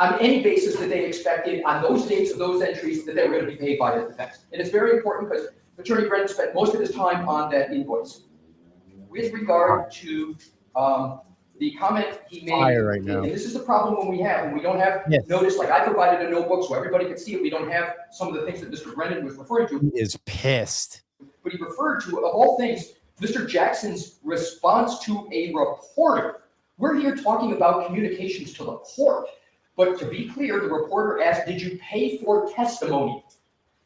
Speaker 14: on any basis that they expected on those dates of those entries that they were going to be paid by the defense. And it's very important because Attorney Brennan spent most of his time on that invoice. With regard to The comment he made,
Speaker 1: Fire right now.
Speaker 14: and this is the problem when we don't have
Speaker 1: Yes.
Speaker 14: notice, like I provided a notebook so everybody could see it. We don't have some of the things that Mr. Brennan was referring to.
Speaker 1: He is pissed.
Speaker 14: But he referred to, of all things, Mr. Jackson's response to a reporter. We're here talking about communications to the court. But to be clear, the reporter asked, did you pay for testimony?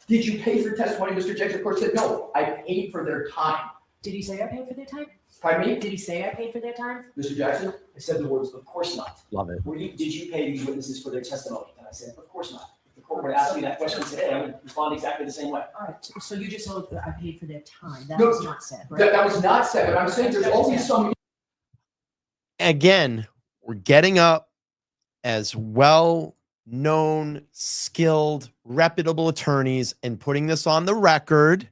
Speaker 14: Did you pay for testimony? Mr. Jackson, of course, said, no, I paid for their time.
Speaker 9: Did he say I paid for their time?
Speaker 14: Pardon me?
Speaker 9: Did he say I paid for their time?
Speaker 14: Mr. Jackson?
Speaker 9: I said the words, of course not.
Speaker 1: Love it.
Speaker 9: Did you pay these witnesses for their testimony? And I said, of course not. If the court would ask me that question today, I would respond exactly the same way.
Speaker 15: All right, so you just told I paid for their time. That
Speaker 14: No,
Speaker 15: was not said, right?
Speaker 14: That was not said, but I'm saying there's always some.
Speaker 1: Again, we're getting up as well-known, skilled, reputable attorneys and putting this on the record.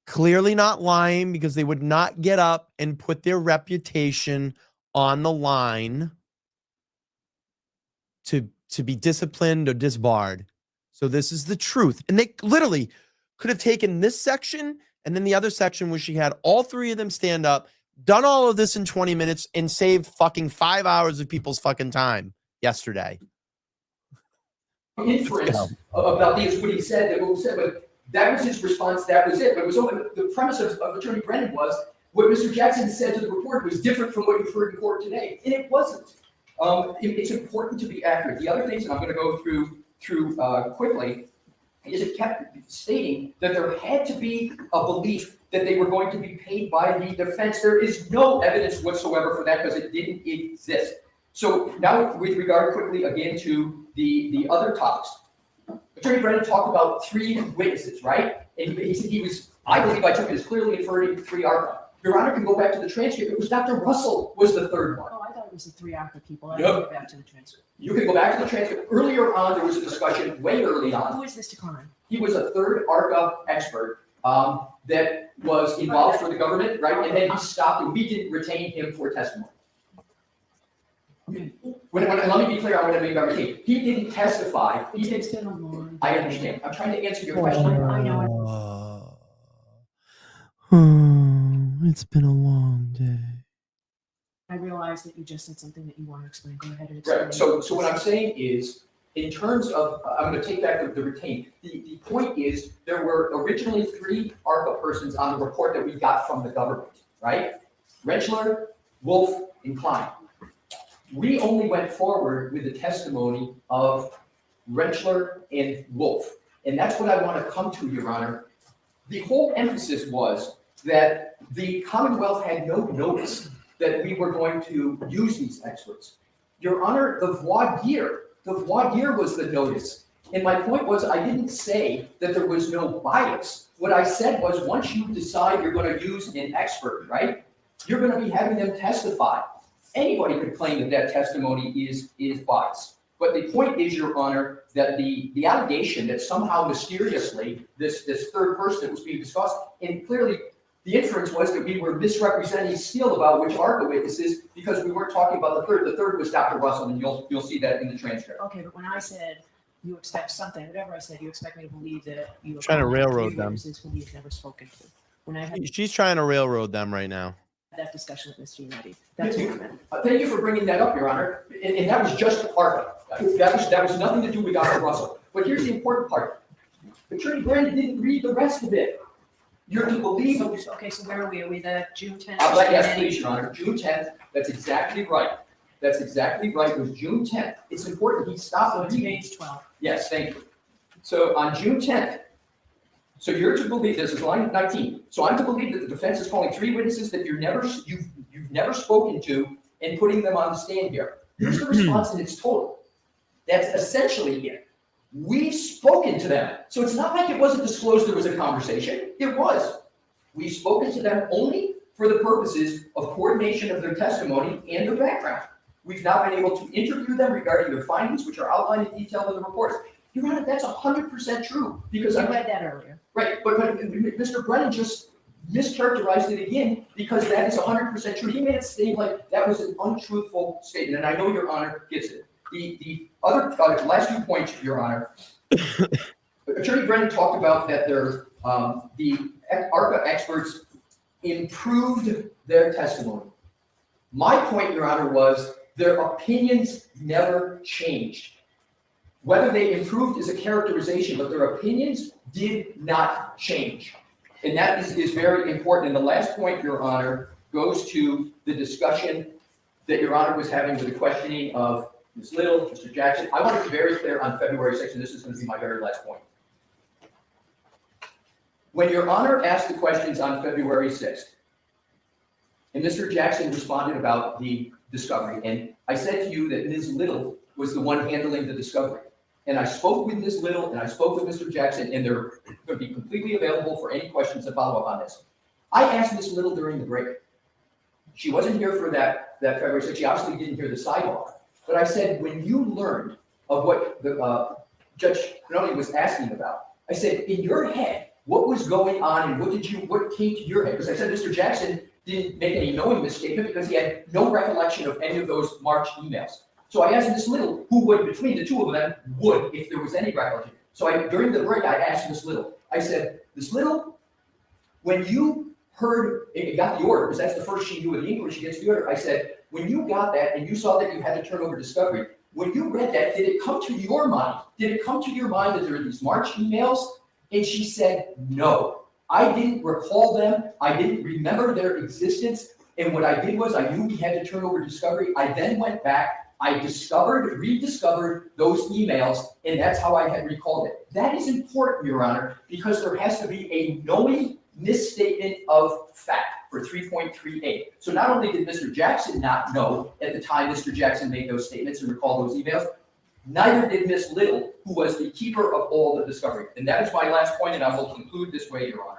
Speaker 1: Clearly not lying, because they would not get up and put their reputation on the line to be disciplined or disbarred. So this is the truth. And they literally could have taken this section and then the other section where she had all three of them stand up, done all of this in 20 minutes, and saved fucking 5 hours of people's fucking time yesterday.
Speaker 14: Inference about these, what he said, that what was said, but that was his response. That was it. But it was only the premise of Attorney Brennan was what Mr. Jackson said to the reporter was different from what you've heard in court today, and it wasn't. It's important to be accurate. The other things that I'm going to go through quickly is it kept stating that there had to be a belief that they were going to be paid by the defense. There is no evidence whatsoever for that because it didn't exist. So now, with regard quickly again to the other topics. Attorney Brennan talked about 3 witnesses, right? And he said he was, I believe I took it as clearly inferring 3 ARPA. Your Honor can go back to the transcript. It was Dr. Russell was the 3rd one.
Speaker 15: Oh, I thought it was the 3 ARPA people. I
Speaker 14: Nope.
Speaker 15: didn't go back to the transcript.
Speaker 14: You can go back to the transcript. Earlier on, there was a discussion, way early on.
Speaker 15: Who is Mr. Kahn?
Speaker 14: He was a 3rd ARPA expert that was involved for the government, right? And then he stopped, and we didn't retain him for testimony. And let me be clear on what I mean by retain. He didn't testify.
Speaker 15: It's been a long day.
Speaker 14: I understand. I'm trying to answer your question.
Speaker 15: I know.
Speaker 1: It's been a long day.
Speaker 15: I realize that you just said something that you want to explain. Go ahead and explain.
Speaker 14: Right. So what I'm saying is, in terms of, I'm going to take back the retain. The point is, there were originally 3 ARPA persons on the report that we got from the government, right? Rentschler, Wolf, and Klein. We only went forward with the testimony of Rentschler and Wolf. And that's what I want to come to, Your Honor. The whole emphasis was that the Commonwealth had no notice that we were going to use these experts. Your Honor, the voir dire was the notice. And my point was, I didn't say that there was no bias. What I said was, once you decide you're going to use an expert, right, you're going to be having them testify. Anybody could claim that that testimony is biased. But the point is, Your Honor, that the allegation that somehow mysteriously this 3rd person that was being discussed, and clearly the inference was that we were misrepresenting Steele about which ARPA witnesses because we weren't talking about the 3rd. The 3rd was Dr. Russell, and you'll see that in the transcript.
Speaker 15: Okay, but when I said you expect something, whatever I said, you expect me to believe that you
Speaker 1: Trying to railroad them.
Speaker 15: Who you've never spoken to. When I had
Speaker 1: She's trying to railroad them right now.
Speaker 15: that discussion with Mr. Unity, that's what I meant.
Speaker 14: Thank you for bringing that up, Your Honor. And that was just ARPA. That was nothing to do with Dr. Russell. But here's the important part. Attorney Brandon didn't read the rest of it. You're to believe.
Speaker 15: Okay, so where are we? Are we the June 10th?
Speaker 14: Yes, please, Your Honor. June 10th. That's exactly right. That's exactly right. It was June 10th. It's important. He stopped.
Speaker 15: So it's page 12.
Speaker 14: Yes, thank you. So on June 10th, so you're to believe, this is line 19. So I'm to believe that the defense is calling 3 witnesses that you've never spoken to and putting them on the stand here. Here's the response in its total. That's essentially it. We've spoken to them. So it's not like it wasn't disclosed there was a conversation. It was. We've spoken to them only for the purposes of coordination of their testimony and their background. We've not been able to interview them regarding their findings, which are outlined in detail in the reports. Your Honor, that's 100% true. Because
Speaker 15: I read that earlier.
Speaker 14: Right, but Mr. Brennan just mischaracterized it again because that is 100% true. He made it seem like that was an untruthful statement, and I know Your Honor gets it. The other last 2 points, Your Honor. Attorney Brennan talked about that the ARPA experts improved their testimony. My point, Your Honor, was their opinions never changed. Whether they improved is a characterization, but their opinions did not change. And that is very important. And the last point, Your Honor, goes to the discussion that Your Honor was having with the questioning of Ms. Little, Mr. Jackson. I want to be very clear on February 6th, and this is going to be my very last point. When Your Honor asked the questions on February 6th, and Mr. Jackson responded about the discovery, and I said to you that Ms. Little was the one handling the discovery. And I spoke with Ms. Little and I spoke with Mr. Jackson, and they're going to be completely available for any questions that follow up on this. I asked Ms. Little during the break. She wasn't here for that February 6th. She obviously didn't hear the sidebar. But I said, when you learned of what the Judge Pinelli was asking about, I said, in your head, what was going on and what came to your head? Because I said Mr. Jackson didn't make any knowing misstatement because he had no recollection of any of those March emails. So I asked Ms. Little, who would, between the two of them, would, if there was any recollection. So during the break, I asked Ms. Little, I said, Ms. Little, when you heard, and got the order, because that's the first she knew of the inquiry, she gets the order. I said, when you got that and you saw that you had to turn over discovery, when you read that, did it come to your mind? Did it come to your mind that there were these March emails? And she said, no, I didn't recall them. I didn't remember their existence. And what I did was I knew we had to turn over discovery. I then went back, I rediscovered those emails, and that's how I had recalled it. That is important, Your Honor, because there has to be a knowing misstatement of fact for 3.38. So not only did Mr. Jackson not know at the time Mr. Jackson made those statements and recalled those emails, neither did Ms. Little, who was the keeper of all the discovery. And that is my last point, and I will conclude this way, Your Honor.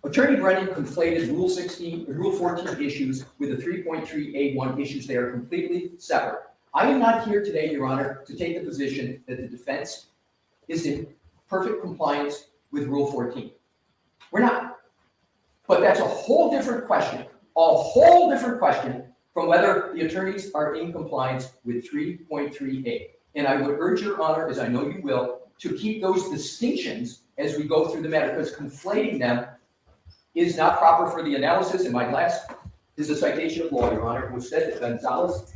Speaker 14: Attorney Brennan conflated Rule 14 issues with the 3.3A1 issues. They are completely separate. I am not here today, Your Honor, to take the position that the defense is in perfect compliance with Rule 14. We're not. But that's a whole different question from whether the attorneys are in compliance with 3.3A. And I would urge Your Honor, as I know you will, to keep those distinctions as we go through the matter, because conflating them is not proper for the analysis. And my last is a citation of law, Your Honor, which says that Gonzalez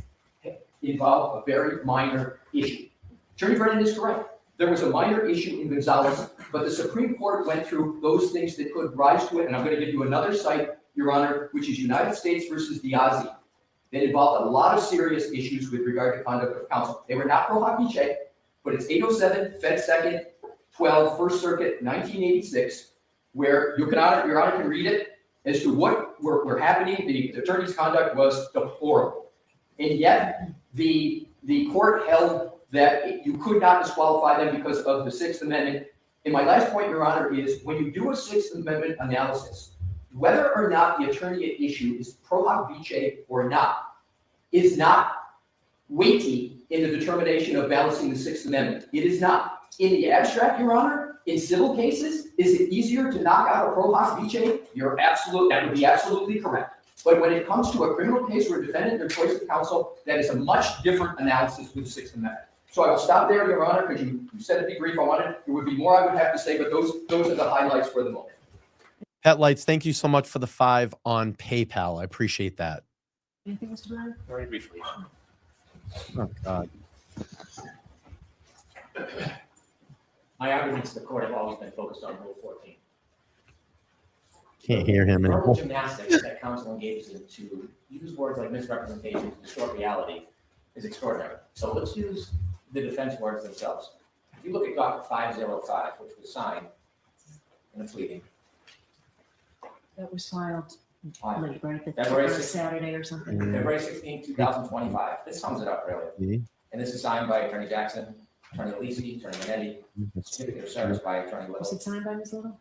Speaker 14: involved a very minor issue. Attorney Brennan is correct. There was a minor issue in Gonzalez, but the Supreme Court went through those things that could rise to it. And I'm going to give you another cite, Your Honor, which is United States versus Diazzi. That involved a lot of serious issues with regard to conduct of counsel. They were not pro hoc vice, but it's 807 Fed 2nd 12 First Circuit 1986, where Your Honor can read it as to what were happening. The attorney's conduct was deplorable. And yet the court held that you could not disqualify them because of the Sixth Amendment. And my last point, Your Honor, is when you do a Sixth Amendment analysis, whether or not the attorney at issue is pro hoc vice or not, is not weighty in the determination of balancing the Sixth Amendment. It is not. In the abstract, Your Honor, in civil cases, is it easier to knock out a pro hoc vice? That would be absolutely correct. But when it comes to a criminal case where a defendant their choice of counsel, that is a much different analysis with the Sixth Amendment. So I will stop there, Your Honor, because you said it'd be brief. There would be more I would have to say, but those are the highlights for the moment.
Speaker 1: Pet Lights, thank you so much for the 5 on PayPal. I appreciate that.
Speaker 15: Anything, Mr. Brown?
Speaker 11: Very briefly.
Speaker 1: Oh, God.
Speaker 11: My arguments to the court have always been focused on Rule 14.
Speaker 1: Can't hear him
Speaker 11: The verbal
Speaker 1: anymore.
Speaker 11: gymnastics that counsel engages in to use words like misrepresentation to distort reality is extraordinary. So let's use the defense words themselves. If you look at docket 505, which was signed in the pleading.
Speaker 15: That was filed late, right? The
Speaker 11: February
Speaker 15: first
Speaker 11: 6th.
Speaker 15: Saturday or something.
Speaker 11: February 16, 2025. This sums it up, really. And this is signed by Attorney Jackson, Attorney Alessi, Attorney Minetti, certificate of service by Attorney
Speaker 15: Was
Speaker 11: Little.
Speaker 15: it signed by Ms. Little?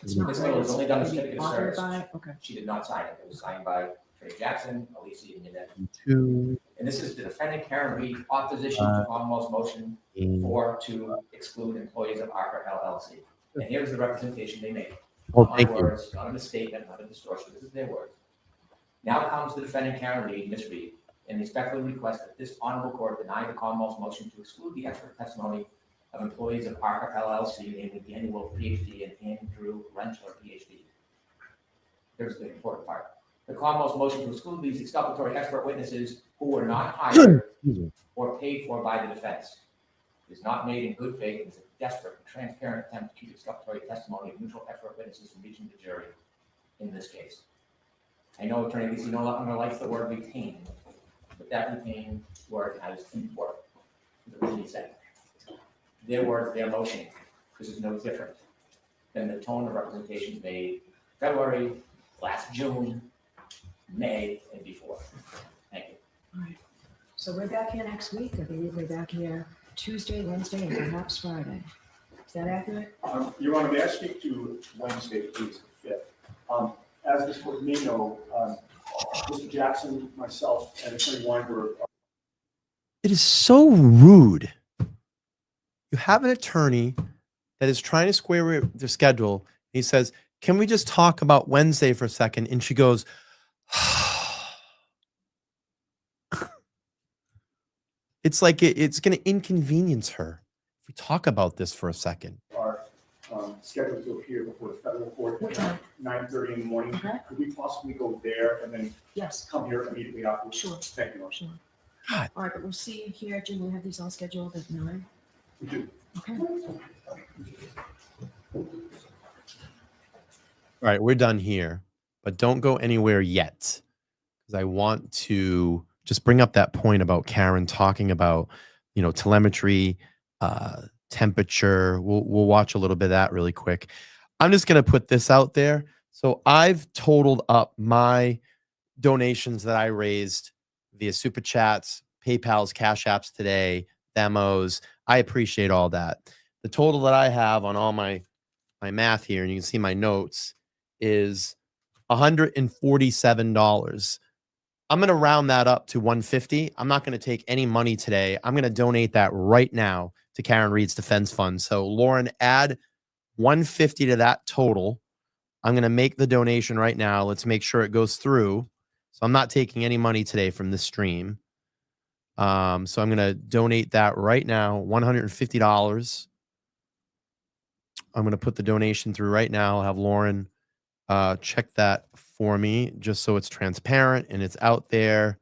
Speaker 11: Ms. Little has only done the certificate of
Speaker 15: Authored
Speaker 11: service.
Speaker 15: by? Okay.
Speaker 11: She did not sign it. It was signed by Attorney Jackson, Alessi, and Minetti.
Speaker 1: 2.
Speaker 11: And this is the defendant Karen Reed's opposition to Commonwealth's motion to exclude employees of ARCA LLC. And here's the representation they made.
Speaker 1: Oh,
Speaker 11: Not
Speaker 1: thank
Speaker 11: my
Speaker 1: you.
Speaker 11: words, not a misstatement, not a distortion. This is their words. Now comes the defendant Karen Reed, Ms. Reed, and respectfully request that this honorable court deny the Commonwealth's motion to exclude the expert testimony of employees of ARCA LLC, namely Danny Wolf, PhD, and Andrew Rentler, PhD. Here's the important part. The Commonwealth's motion to exclude these exculpatory expert witnesses who were not hired or paid for by the defense is not made in good faith and is a desperate and transparent attempt to keep exculpatory testimony of neutral expert witnesses from reaching the jury in this case. I know Attorney Alessi no longer likes the word retain, but that retain word has import. What he said. Their words, their motion. This is no different than the tone of representations made February, last June, May, and before. Thank you.
Speaker 15: All right. So we're back here next week. I believe we're back here Tuesday, Wednesday, and perhaps Friday. Is that accurate?
Speaker 16: Your Honor, may I speak to Wednesday, please, the 5th? As this court may know, Mr. Jackson, myself, and Attorney Weinberg.
Speaker 1: It is so rude. You have an attorney that is trying to square their schedule. He says, can we just talk about Wednesday for a second? And she goes, it's like it's going to inconvenience her if we talk about this for a second.
Speaker 16: Are scheduled to appear before the federal court at 9:30 in the morning.
Speaker 15: Okay.
Speaker 16: Could we possibly go there and then
Speaker 15: Yes.
Speaker 16: come here immediately afterwards?
Speaker 15: Sure.
Speaker 16: Thank you, Your Honor.
Speaker 15: Sure.
Speaker 1: God.
Speaker 15: All right, but we'll see you here. Jim, we'll have these all scheduled at 9.
Speaker 16: We do.
Speaker 15: Okay.
Speaker 1: All right, we're done here, but don't go anywhere yet, because I want to just bring up that point about Karen talking about, telemetry, temperature. We'll watch a little bit of that really quick. I'm just going to put this out there. So I've totaled up my donations that I raised via Super Chats, PayPal's, Cash Apps today, demos. I appreciate all that. The total that I have on all my math here, and you can see my notes, is $147. I'm going to round that up to $150. I'm not going to take any money today. I'm going to donate that right now to Karen Reed's Defense Fund. So Lauren, add $150 to that total. I'm going to make the donation right now. Let's make sure it goes through. So I'm not taking any money today from this stream. So I'm going to donate that right now, $150. I'm going to put the donation through right now. I'll have Lauren check that for me, just so it's transparent and it's out there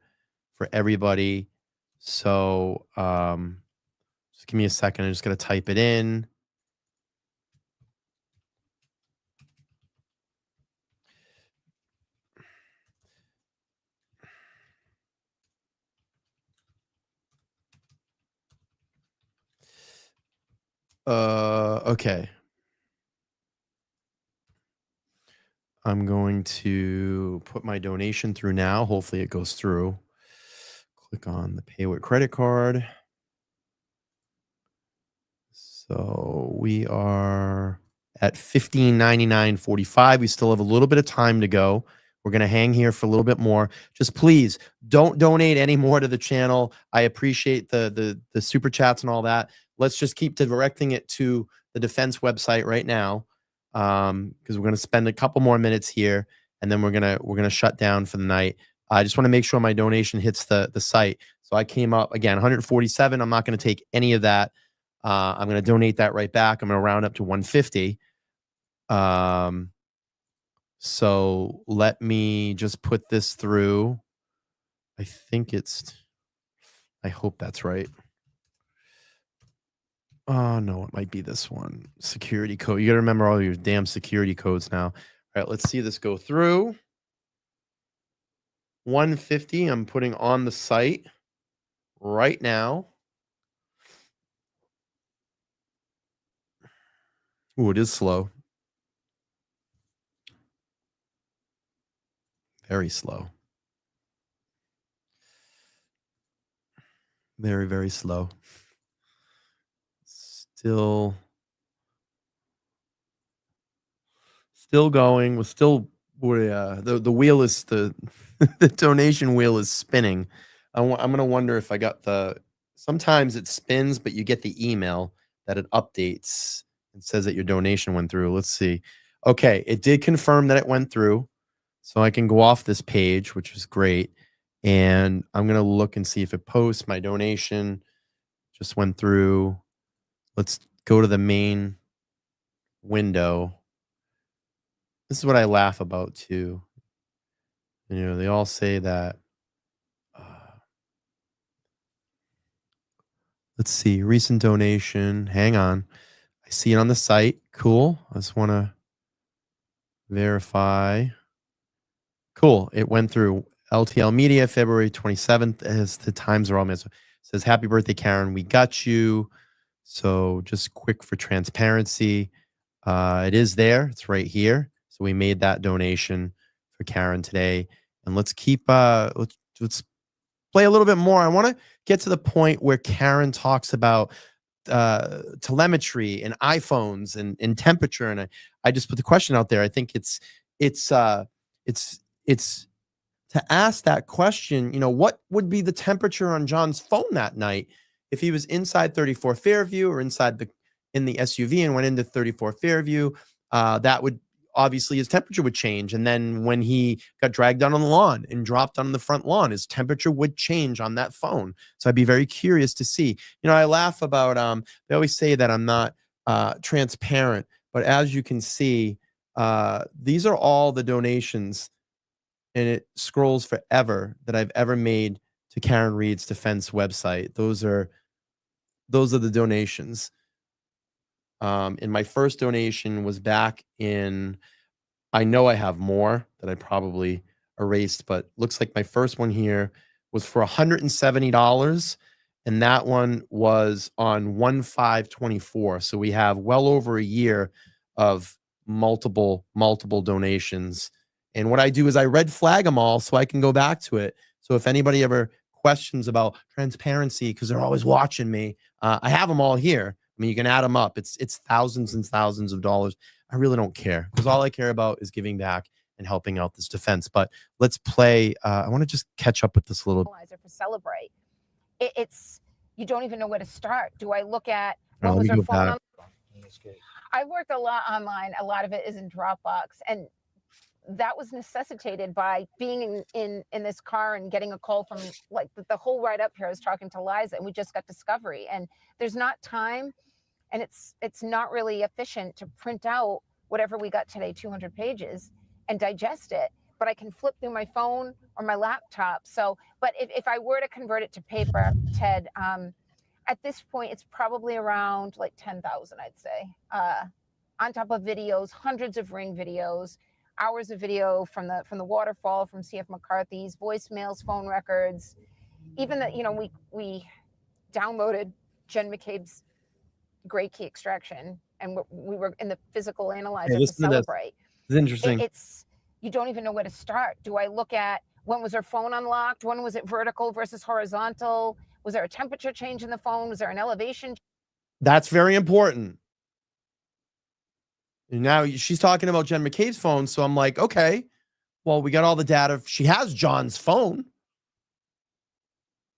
Speaker 1: for everybody. So just give me a second. I'm just going to type it in. Okay. I'm going to put my donation through now. Hopefully it goes through. Click on the pay with credit card. So we are at $15.99.45. We still have a little bit of time to go. We're going to hang here for a little bit more. Just please don't donate any more to the channel. I appreciate the super chats and all that. Let's just keep directing it to the defense website right now, because we're going to spend a couple more minutes here, and then we're gonna shut down for the night. I just want to make sure my donation hits the site. So I came up again 147. I'm not going to take any of that. I'm going to donate that right back. I'm going to round up to 150. So let me just put this through. I hope that's right. Oh, no, it might be this one. Security code. You got to remember all your damn security codes now. All right, let's see this go through. 150 I'm putting on the site right now. Ooh, it is slow. Very slow. Very, very slow. Still going. The wheel is the donation wheel is spinning. I'm gonna wonder if I got sometimes it spins, but you get the email that it updates and says that your donation went through. Let's see. Okay, it did confirm that it went through, so I can go off this page, which is great. And I'm gonna look and see if it posts my donation. Just went through. Let's go to the main window. This is what I laugh about too. You know, they all say that. Let's see, recent donation. Hang on. I see it on the site. Cool. I just want to verify. Cool. It went through LTL Media, February 27th, as the times are all missed. It says, happy birthday, Karen. We got you. So just quick for transparency. It is there. It's right here. So we made that donation for Karen today. And let's keep, let's play a little bit more. I want to get to the point where Karen talks about telemetry and iPhones and temperature. And I just put the question out there. I think it's to ask that question, you know, what would be the temperature on John's phone that night if he was inside 34 Fairview or inside in the SUV and went into 34 Fairview? That would obviously his temperature would change. And then when he got dragged down on the lawn and dropped on the front lawn, his temperature would change on that phone. So I'd be very curious to see. You know, I laugh about they always say that I'm not transparent, but as you can see, these are all the donations, and it scrolls forever, that I've ever made to Karen Reed's defense website. Those are the donations. And my first donation was back in, I know I have more that I probably erased, but looks like my first one here was for $170. And that one was on 1/5/24. So we have well over a year of multiple donations. And what I do is I red flag them all so I can go back to it. So if anybody ever questions about transparency, because they're always watching me, I have them all here. I mean, you can add them up. It's thousands and thousands of dollars. I really don't care, because all I care about is giving back and helping out this defense. But let's play. I want to just catch up with this a little.
Speaker 17: For Celebrate. It's you don't even know where to start. Do I look at
Speaker 1: Let me go back.
Speaker 17: I've worked a lot online. A lot of it is in Dropbox, and that was necessitated by being in this car and getting a call from, like, the whole ride up here. I was talking to Liza, and we just got Discovery, and there's not time, and it's not really efficient to print out whatever we got today, 200 pages, and digest it. But I can flip through my phone or my laptop. So, but if I were to convert it to paper, Ted, at this point, it's probably around like 10,000, I'd say, on top of videos, hundreds of Ring videos, hours of video from the waterfall, from CF McCarthy's, voicemails, phone records, even that, you know, we downloaded Jen McCabe's Great Key Extraction, and we were in the physical analyzer to Celebrate.
Speaker 1: This is interesting.
Speaker 17: You don't even know where to start. Do I look at when was her phone unlocked? When was it vertical versus horizontal? Was there a temperature change in the phone? Was there an elevation?
Speaker 1: That's very important. And now she's talking about Jen McCabe's phone. So I'm like, okay, well, we got all the data. She has John's phone.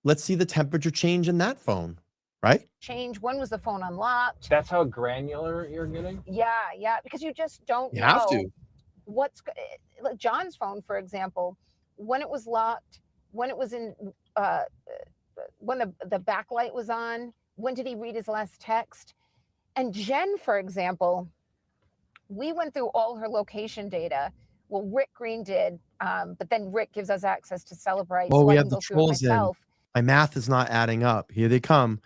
Speaker 1: Let's see the temperature change in that phone, right?
Speaker 17: Change. When was the phone unlocked?
Speaker 4: That's how granular you're getting?
Speaker 17: Yeah, because you just don't know.
Speaker 1: You have to.
Speaker 17: What's like John's phone, for example, when it was locked, when it was in, when the backlight was on, when did he read his last text? And Jen, for example, we went through all her location data. Well, Rick Green did, but then Rick gives us access to Celebrate.
Speaker 1: Well,
Speaker 17: so
Speaker 1: we
Speaker 17: I
Speaker 1: have
Speaker 17: can
Speaker 1: the
Speaker 17: go through it
Speaker 1: trolls in.
Speaker 17: myself.
Speaker 1: My math is not adding up. Here they come.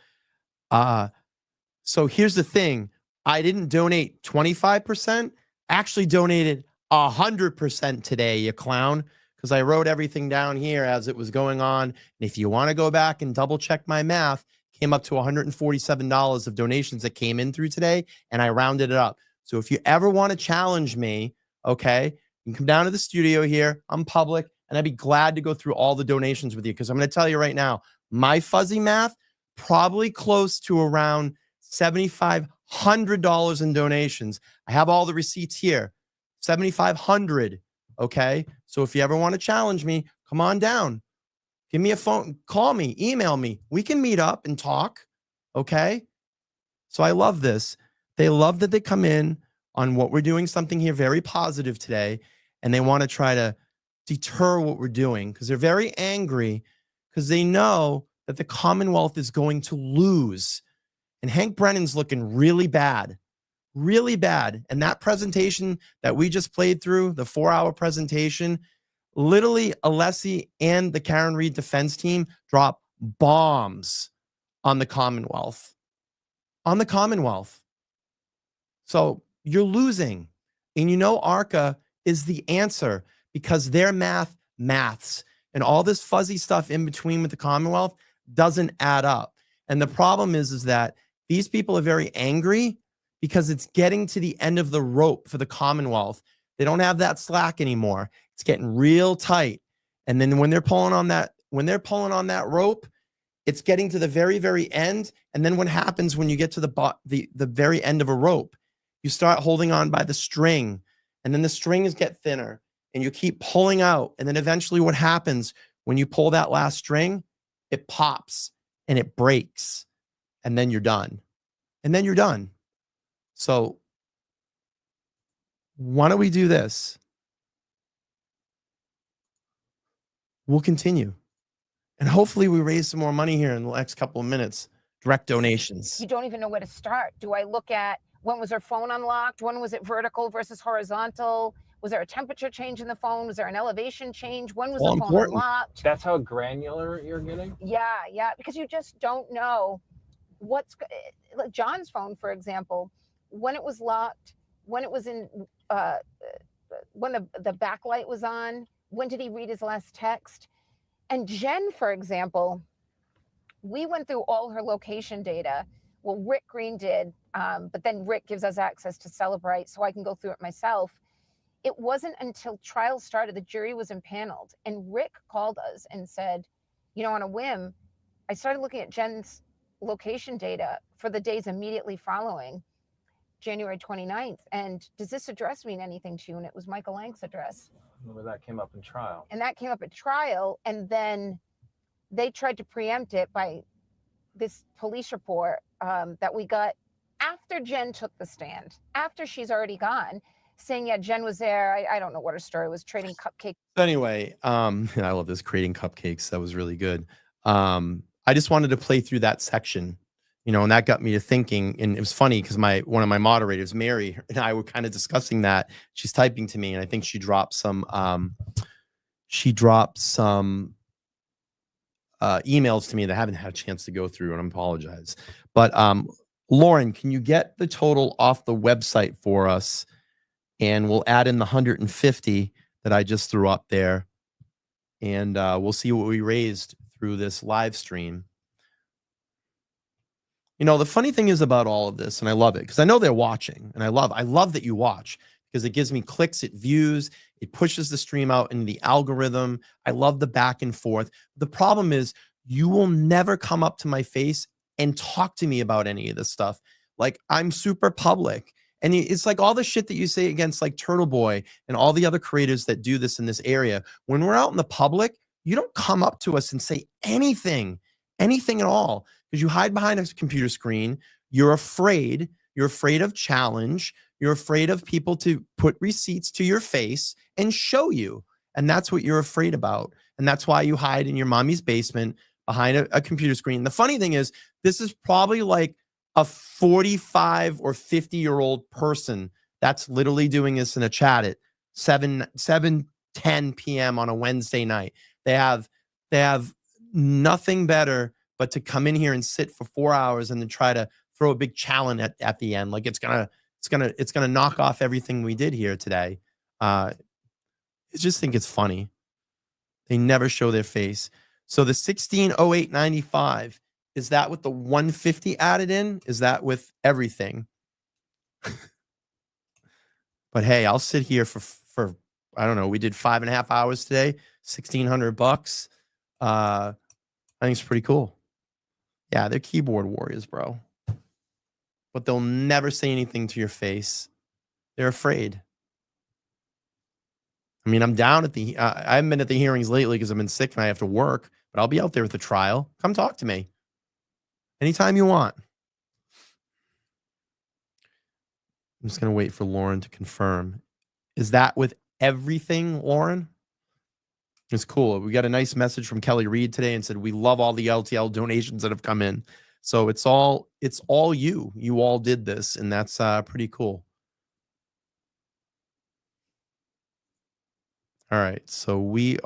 Speaker 1: So here's the thing. I didn't donate 25%. Actually donated 100% today, you clown, because I wrote everything down here as it was going on. And if you want to go back and double check my math, came up to $147 of donations that came in through today, and I rounded it up. So if you ever want to challenge me, okay, you can come down to the studio here. I'm public, and I'd be glad to go through all the donations with you, because I'm going to tell you right now, my fuzzy math, probably close to around $7,500 in donations. I have all the receipts here. 7,500. Okay. So if you ever want to challenge me, come on down. Give me a phone, call me, email me. We can meet up and talk. Okay. So I love this. They love that they come in on what we're doing, something here very positive today, and they want to try to deter what we're doing, because they're very angry, because they know that the Commonwealth is going to lose. And Hank Brennan's looking really bad. Really bad. And that presentation that we just played through, the 4-hour presentation, literally Alessi and the Karen Reed defense team drop bombs on the Commonwealth. On the Commonwealth. So you're losing. And you know ARCA is the answer because their maths and all this fuzzy stuff in between with the Commonwealth doesn't add up. And the problem is that these people are very angry because it's getting to the end of the rope for the Commonwealth. They don't have that slack anymore. It's getting real tight. And then when they're pulling on that rope, it's getting to the very, very end. And then what happens when you get to the very end of a rope? You start holding on by the string, and then the strings get thinner, and you keep pulling out. And then eventually what happens when you pull that last string? It pops and it breaks, and then you're done. And then you're done. So why don't we do this? We'll continue. And hopefully we raise some more money here in the next couple of minutes. Direct donations.
Speaker 17: You don't even know where to start. Do I look at when was her phone unlocked? When was it vertical versus horizontal? Was there a temperature change in the phone? Was there an elevation change? When was the phone unlocked?
Speaker 4: That's how granular you're getting?
Speaker 17: Yeah, because you just don't know what's like John's phone, for example, when it was locked, when it was in, when the backlight was on, when did he read his last text? And Jen, for example, we went through all her location data. Well, Rick Green did, but then Rick gives us access to Celebrate, so I can go through it myself. It wasn't until trial started, the jury was impaneled, and Rick called us and said, you know, on a whim, I started looking at Jen's location data for the days immediately following January 29th. And does this address mean anything to you? And it was Michael Lank's address.
Speaker 4: Remember that came up in trial.
Speaker 17: And that came up at trial. And then they tried to preempt it by this police report that we got after Jen took the stand, after she's already gone, saying, yeah, Jen was there. I don't know what her story was, trading cupcakes.
Speaker 1: Anyway, and I love this, creating cupcakes. That was really good. I just wanted to play through that section, you know, and that got me to thinking. And it was funny because one of my moderators, Mary, and I were kind of discussing that. She's typing to me, and I think she dropped some emails to me that I haven't had a chance to go through, and I apologize. But Lauren, can you get the total off the website for us? And we'll add in the 150 that I just threw up there, and we'll see what we raised through this live stream. You know, the funny thing is about all of this, and I love it because I know they're watching, and I love that you watch because it gives me clicks, it views, it pushes the stream out into the algorithm. I love the back and forth. The problem is you will never come up to my face and talk to me about any of this stuff. Like, I'm super public. And it's like all the shit that you say against like Turtle Boy and all the other creators that do this in this area. When we're out in the public, you don't come up to us and say anything at all, because you hide behind a computer screen. You're afraid of challenge. You're afraid of people to put receipts to your face and show you. And that's what you're afraid about. And that's why you hide in your mommy's basement behind a computer screen. The funny thing is, this is probably like a 45 or 50-year-old person that's literally doing this in a chat at 7:10 p.m. on a Wednesday night. They have nothing better but to come in here and sit for 4 hours and then try to throw a big challenge at the end. Like it's gonna knock off everything we did here today. I just think it's funny. They never show their face. So the 1608.95, is that with the 150 added in? Is that with everything? But hey, I'll sit here for I don't know. We did 5.5 hours today, $1,600. I think it's pretty cool. Yeah, they're keyboard warriors, bro. But they'll never say anything to your face. They're afraid. I mean, I'm down at the, I haven't been at the hearings lately because I've been sick and I have to work, but I'll be out there at the trial. Come talk to me anytime you want. I'm just going to wait for Lauren to confirm. Is that with everything, Lauren? It's cool. We got a nice message from Kelly Reed today and said, we love all the LTL donations that have come in. So it's all you. You all did this, and that's pretty cool. All right. So we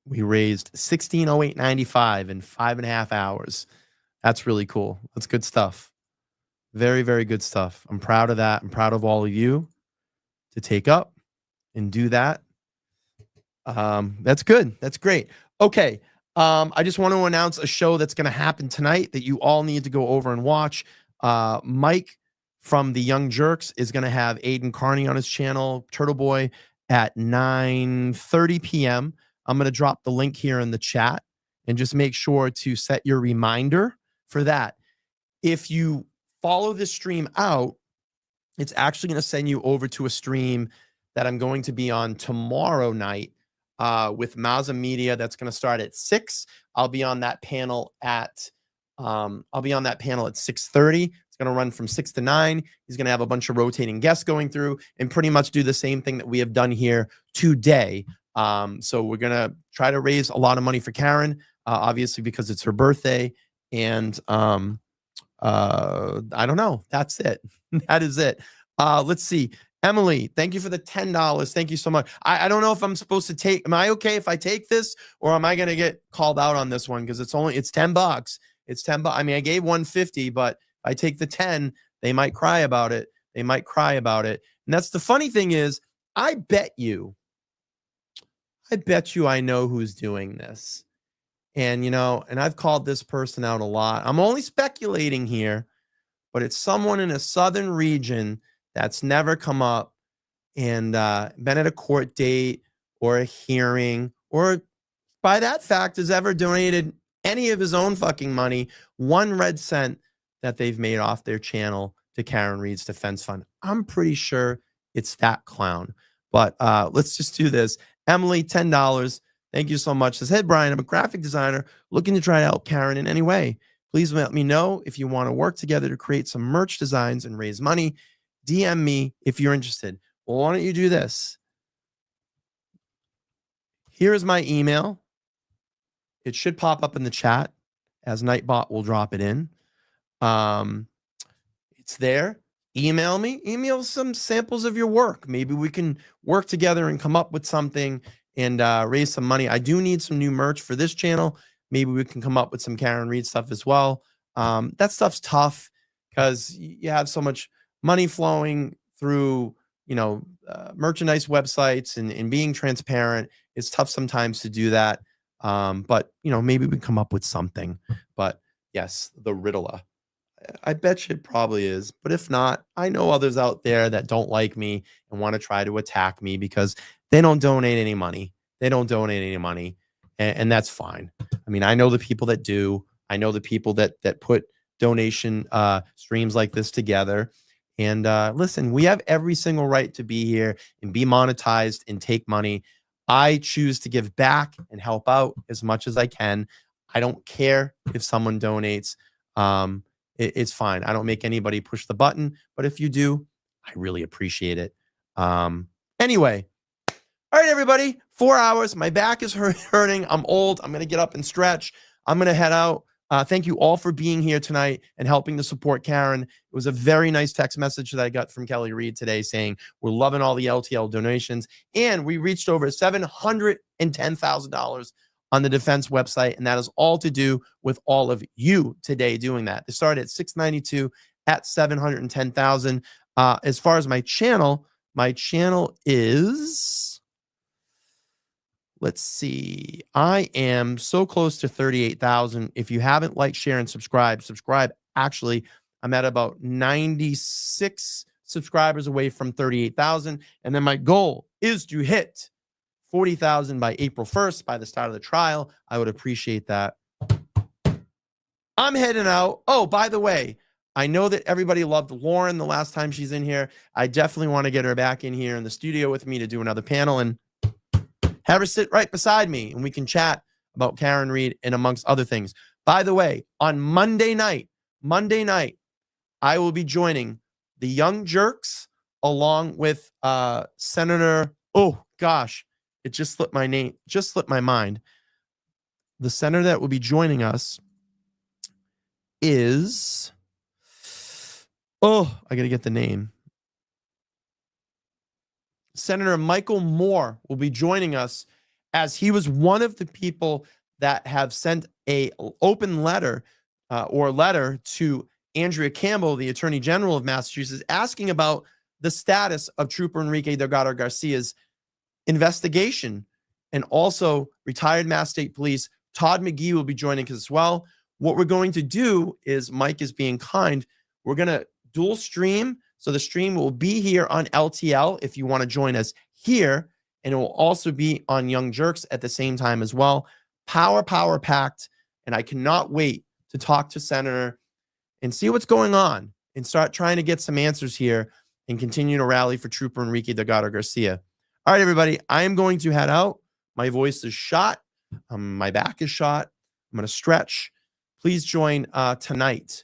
Speaker 1: raised 1608.95 in 5.5 hours. That's really cool. That's good stuff. Very, very good stuff. I'm proud of that. I'm proud of all of you to take up and do that. That's good. That's great. Okay. I just want to announce a show that's going to happen tonight that you all need to go over and watch. Mike from the Young Jerks is going to have Aiden Carney on his channel, Turtle Boy, at 9:30 p.m. I'm going to drop the link here in the chat and just make sure to set your reminder for that. If you follow this stream out, it's actually going to send you over to a stream that I'm going to be on tomorrow night with Mazza Media. That's going to start at 6. I'll be on that panel at 6:30. It's going to run from 6 to 9. He's going to have a bunch of rotating guests going through and pretty much do the same thing that we have done here today. So we're going to try to raise a lot of money for Karen, obviously because it's her birthday. And I don't know. That's it. That is it. Let's see. Emily, thank you for the $10. Thank you so much. I don't know if I'm supposed to take, am I okay if I take this or am I going to get called out on this one? Because it's $10. It's $10. I mean, I gave 150, but if I take the 10, they might cry about it. They might cry about it. And that's the funny thing is, I bet you I know who's doing this. And, and I've called this person out a lot. I'm only speculating here, but it's someone in a southern region that's never come up and been at a court date or a hearing, or by that fact has ever donated any of his own fucking money, 1 red cent that they've made off their channel to Karen Reed's defense fund. I'm pretty sure it's that clown. But let's just do this. Emily, $10. Thank you so much. Says, hey, Brian, I'm a graphic designer looking to try to help Karen in any way. Please let me know if you want to work together to create some merch designs and raise money. DM me if you're interested. Well, why don't you do this? Here's my email. It should pop up in the chat as Nightbot will drop it in. It's there. Email me. Email some samples of your work. Maybe we can work together and come up with something and raise some money. I do need some new merch for this channel. Maybe we can come up with some Karen Reed stuff as well. That stuff's tough because you have so much money flowing through, merchandise websites and being transparent. It's tough sometimes to do that. But, maybe we come up with something. But yes, the Riddler. I bet you it probably is. But if not, I know others out there that don't like me and want to try to attack me because they don't donate any money. They don't donate any money. And that's fine. I mean, I know the people that do. I know the people that put donation streams like this together. And listen, we have every single right to be here and be monetized and take money. I choose to give back and help out as much as I can. I don't care if someone donates. It's fine. I don't make anybody push the button, but if you do, I really appreciate it. Anyway, all right, everybody, 4 hours. My back is hurting. I'm old. I'm going to get up and stretch. I'm going to head out. Thank you all for being here tonight and helping to support Karen. It was a very nice text message that I got from Kelly Reed today saying we're loving all the LTL donations. And we reached over $710,000 on the defense website. And that is all to do with all of you today doing that. They started at 692 at 710,000. As far as my channel is, let's see. I am so close to 38,000. If you haven't liked, share, and subscribe. Actually, I'm at about 96 subscribers away from 38,000. And then my goal is to hit 40,000 by April 1st, by the start of the trial. I would appreciate that. I'm heading out. Oh, by the way, I know that everybody loved Lauren the last time she's in here. I definitely want to get her back in here in the studio with me to do another panel and have her sit right beside me and we can chat about Karen Reed and amongst other things. By the way, on Monday night, I will be joining the Young Jerks along with Senator, oh gosh, it just slipped my mind. The senator that will be joining us is, I got to get the name. Senator Michael Moore will be joining us, as he was one of the people that have sent a open letter or letter to Andrea Campbell, the Attorney General of Massachusetts, asking about the status of Trooper Enrique Delgado Garcia's investigation. And also retired Mass State Police Todd McGee will be joining us as well. What we're going to do is, Mike is being kind, we're going to dual stream. So the stream will be here on LTL if you want to join us here, and it will also be on Young Jerks at the same time as well. Power packed, and I cannot wait to talk to Senator and see what's going on and start trying to get some answers here and continue to rally for Trooper Enrique Delgado Garcia. All right, everybody, I am going to head out. My voice is shot. My back is shot. I'm going to stretch. Please join tonight.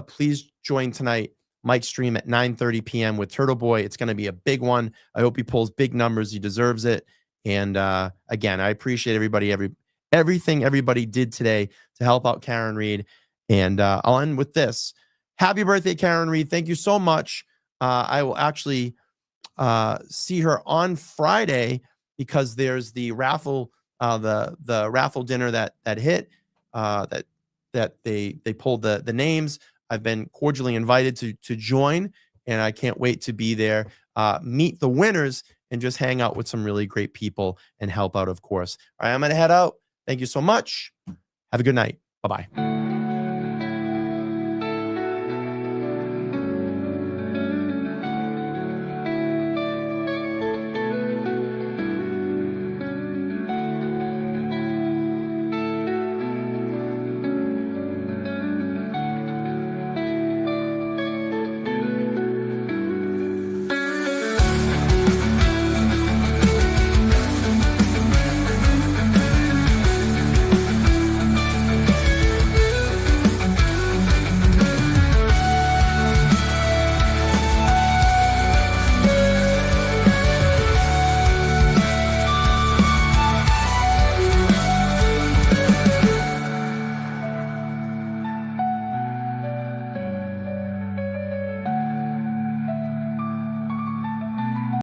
Speaker 1: Please join tonight. Mike's stream at 9:30 p.m. with Turtle Boy. It's going to be a big one. I hope he pulls big numbers. He deserves it. And again, I appreciate everything everybody did today to help out Karen Read. And I'll end with this. Happy birthday, Karen Read. Thank you so much. I will actually see her on Friday, because there's the raffle, the raffle dinner that hit, that they pulled the names. I've been cordially invited to join, and I can't wait to be there, meet the winners, and just hang out with some really great people and help out, of course. All right, I'm going to head out. Thank you so much. Have a good night. Bye-bye.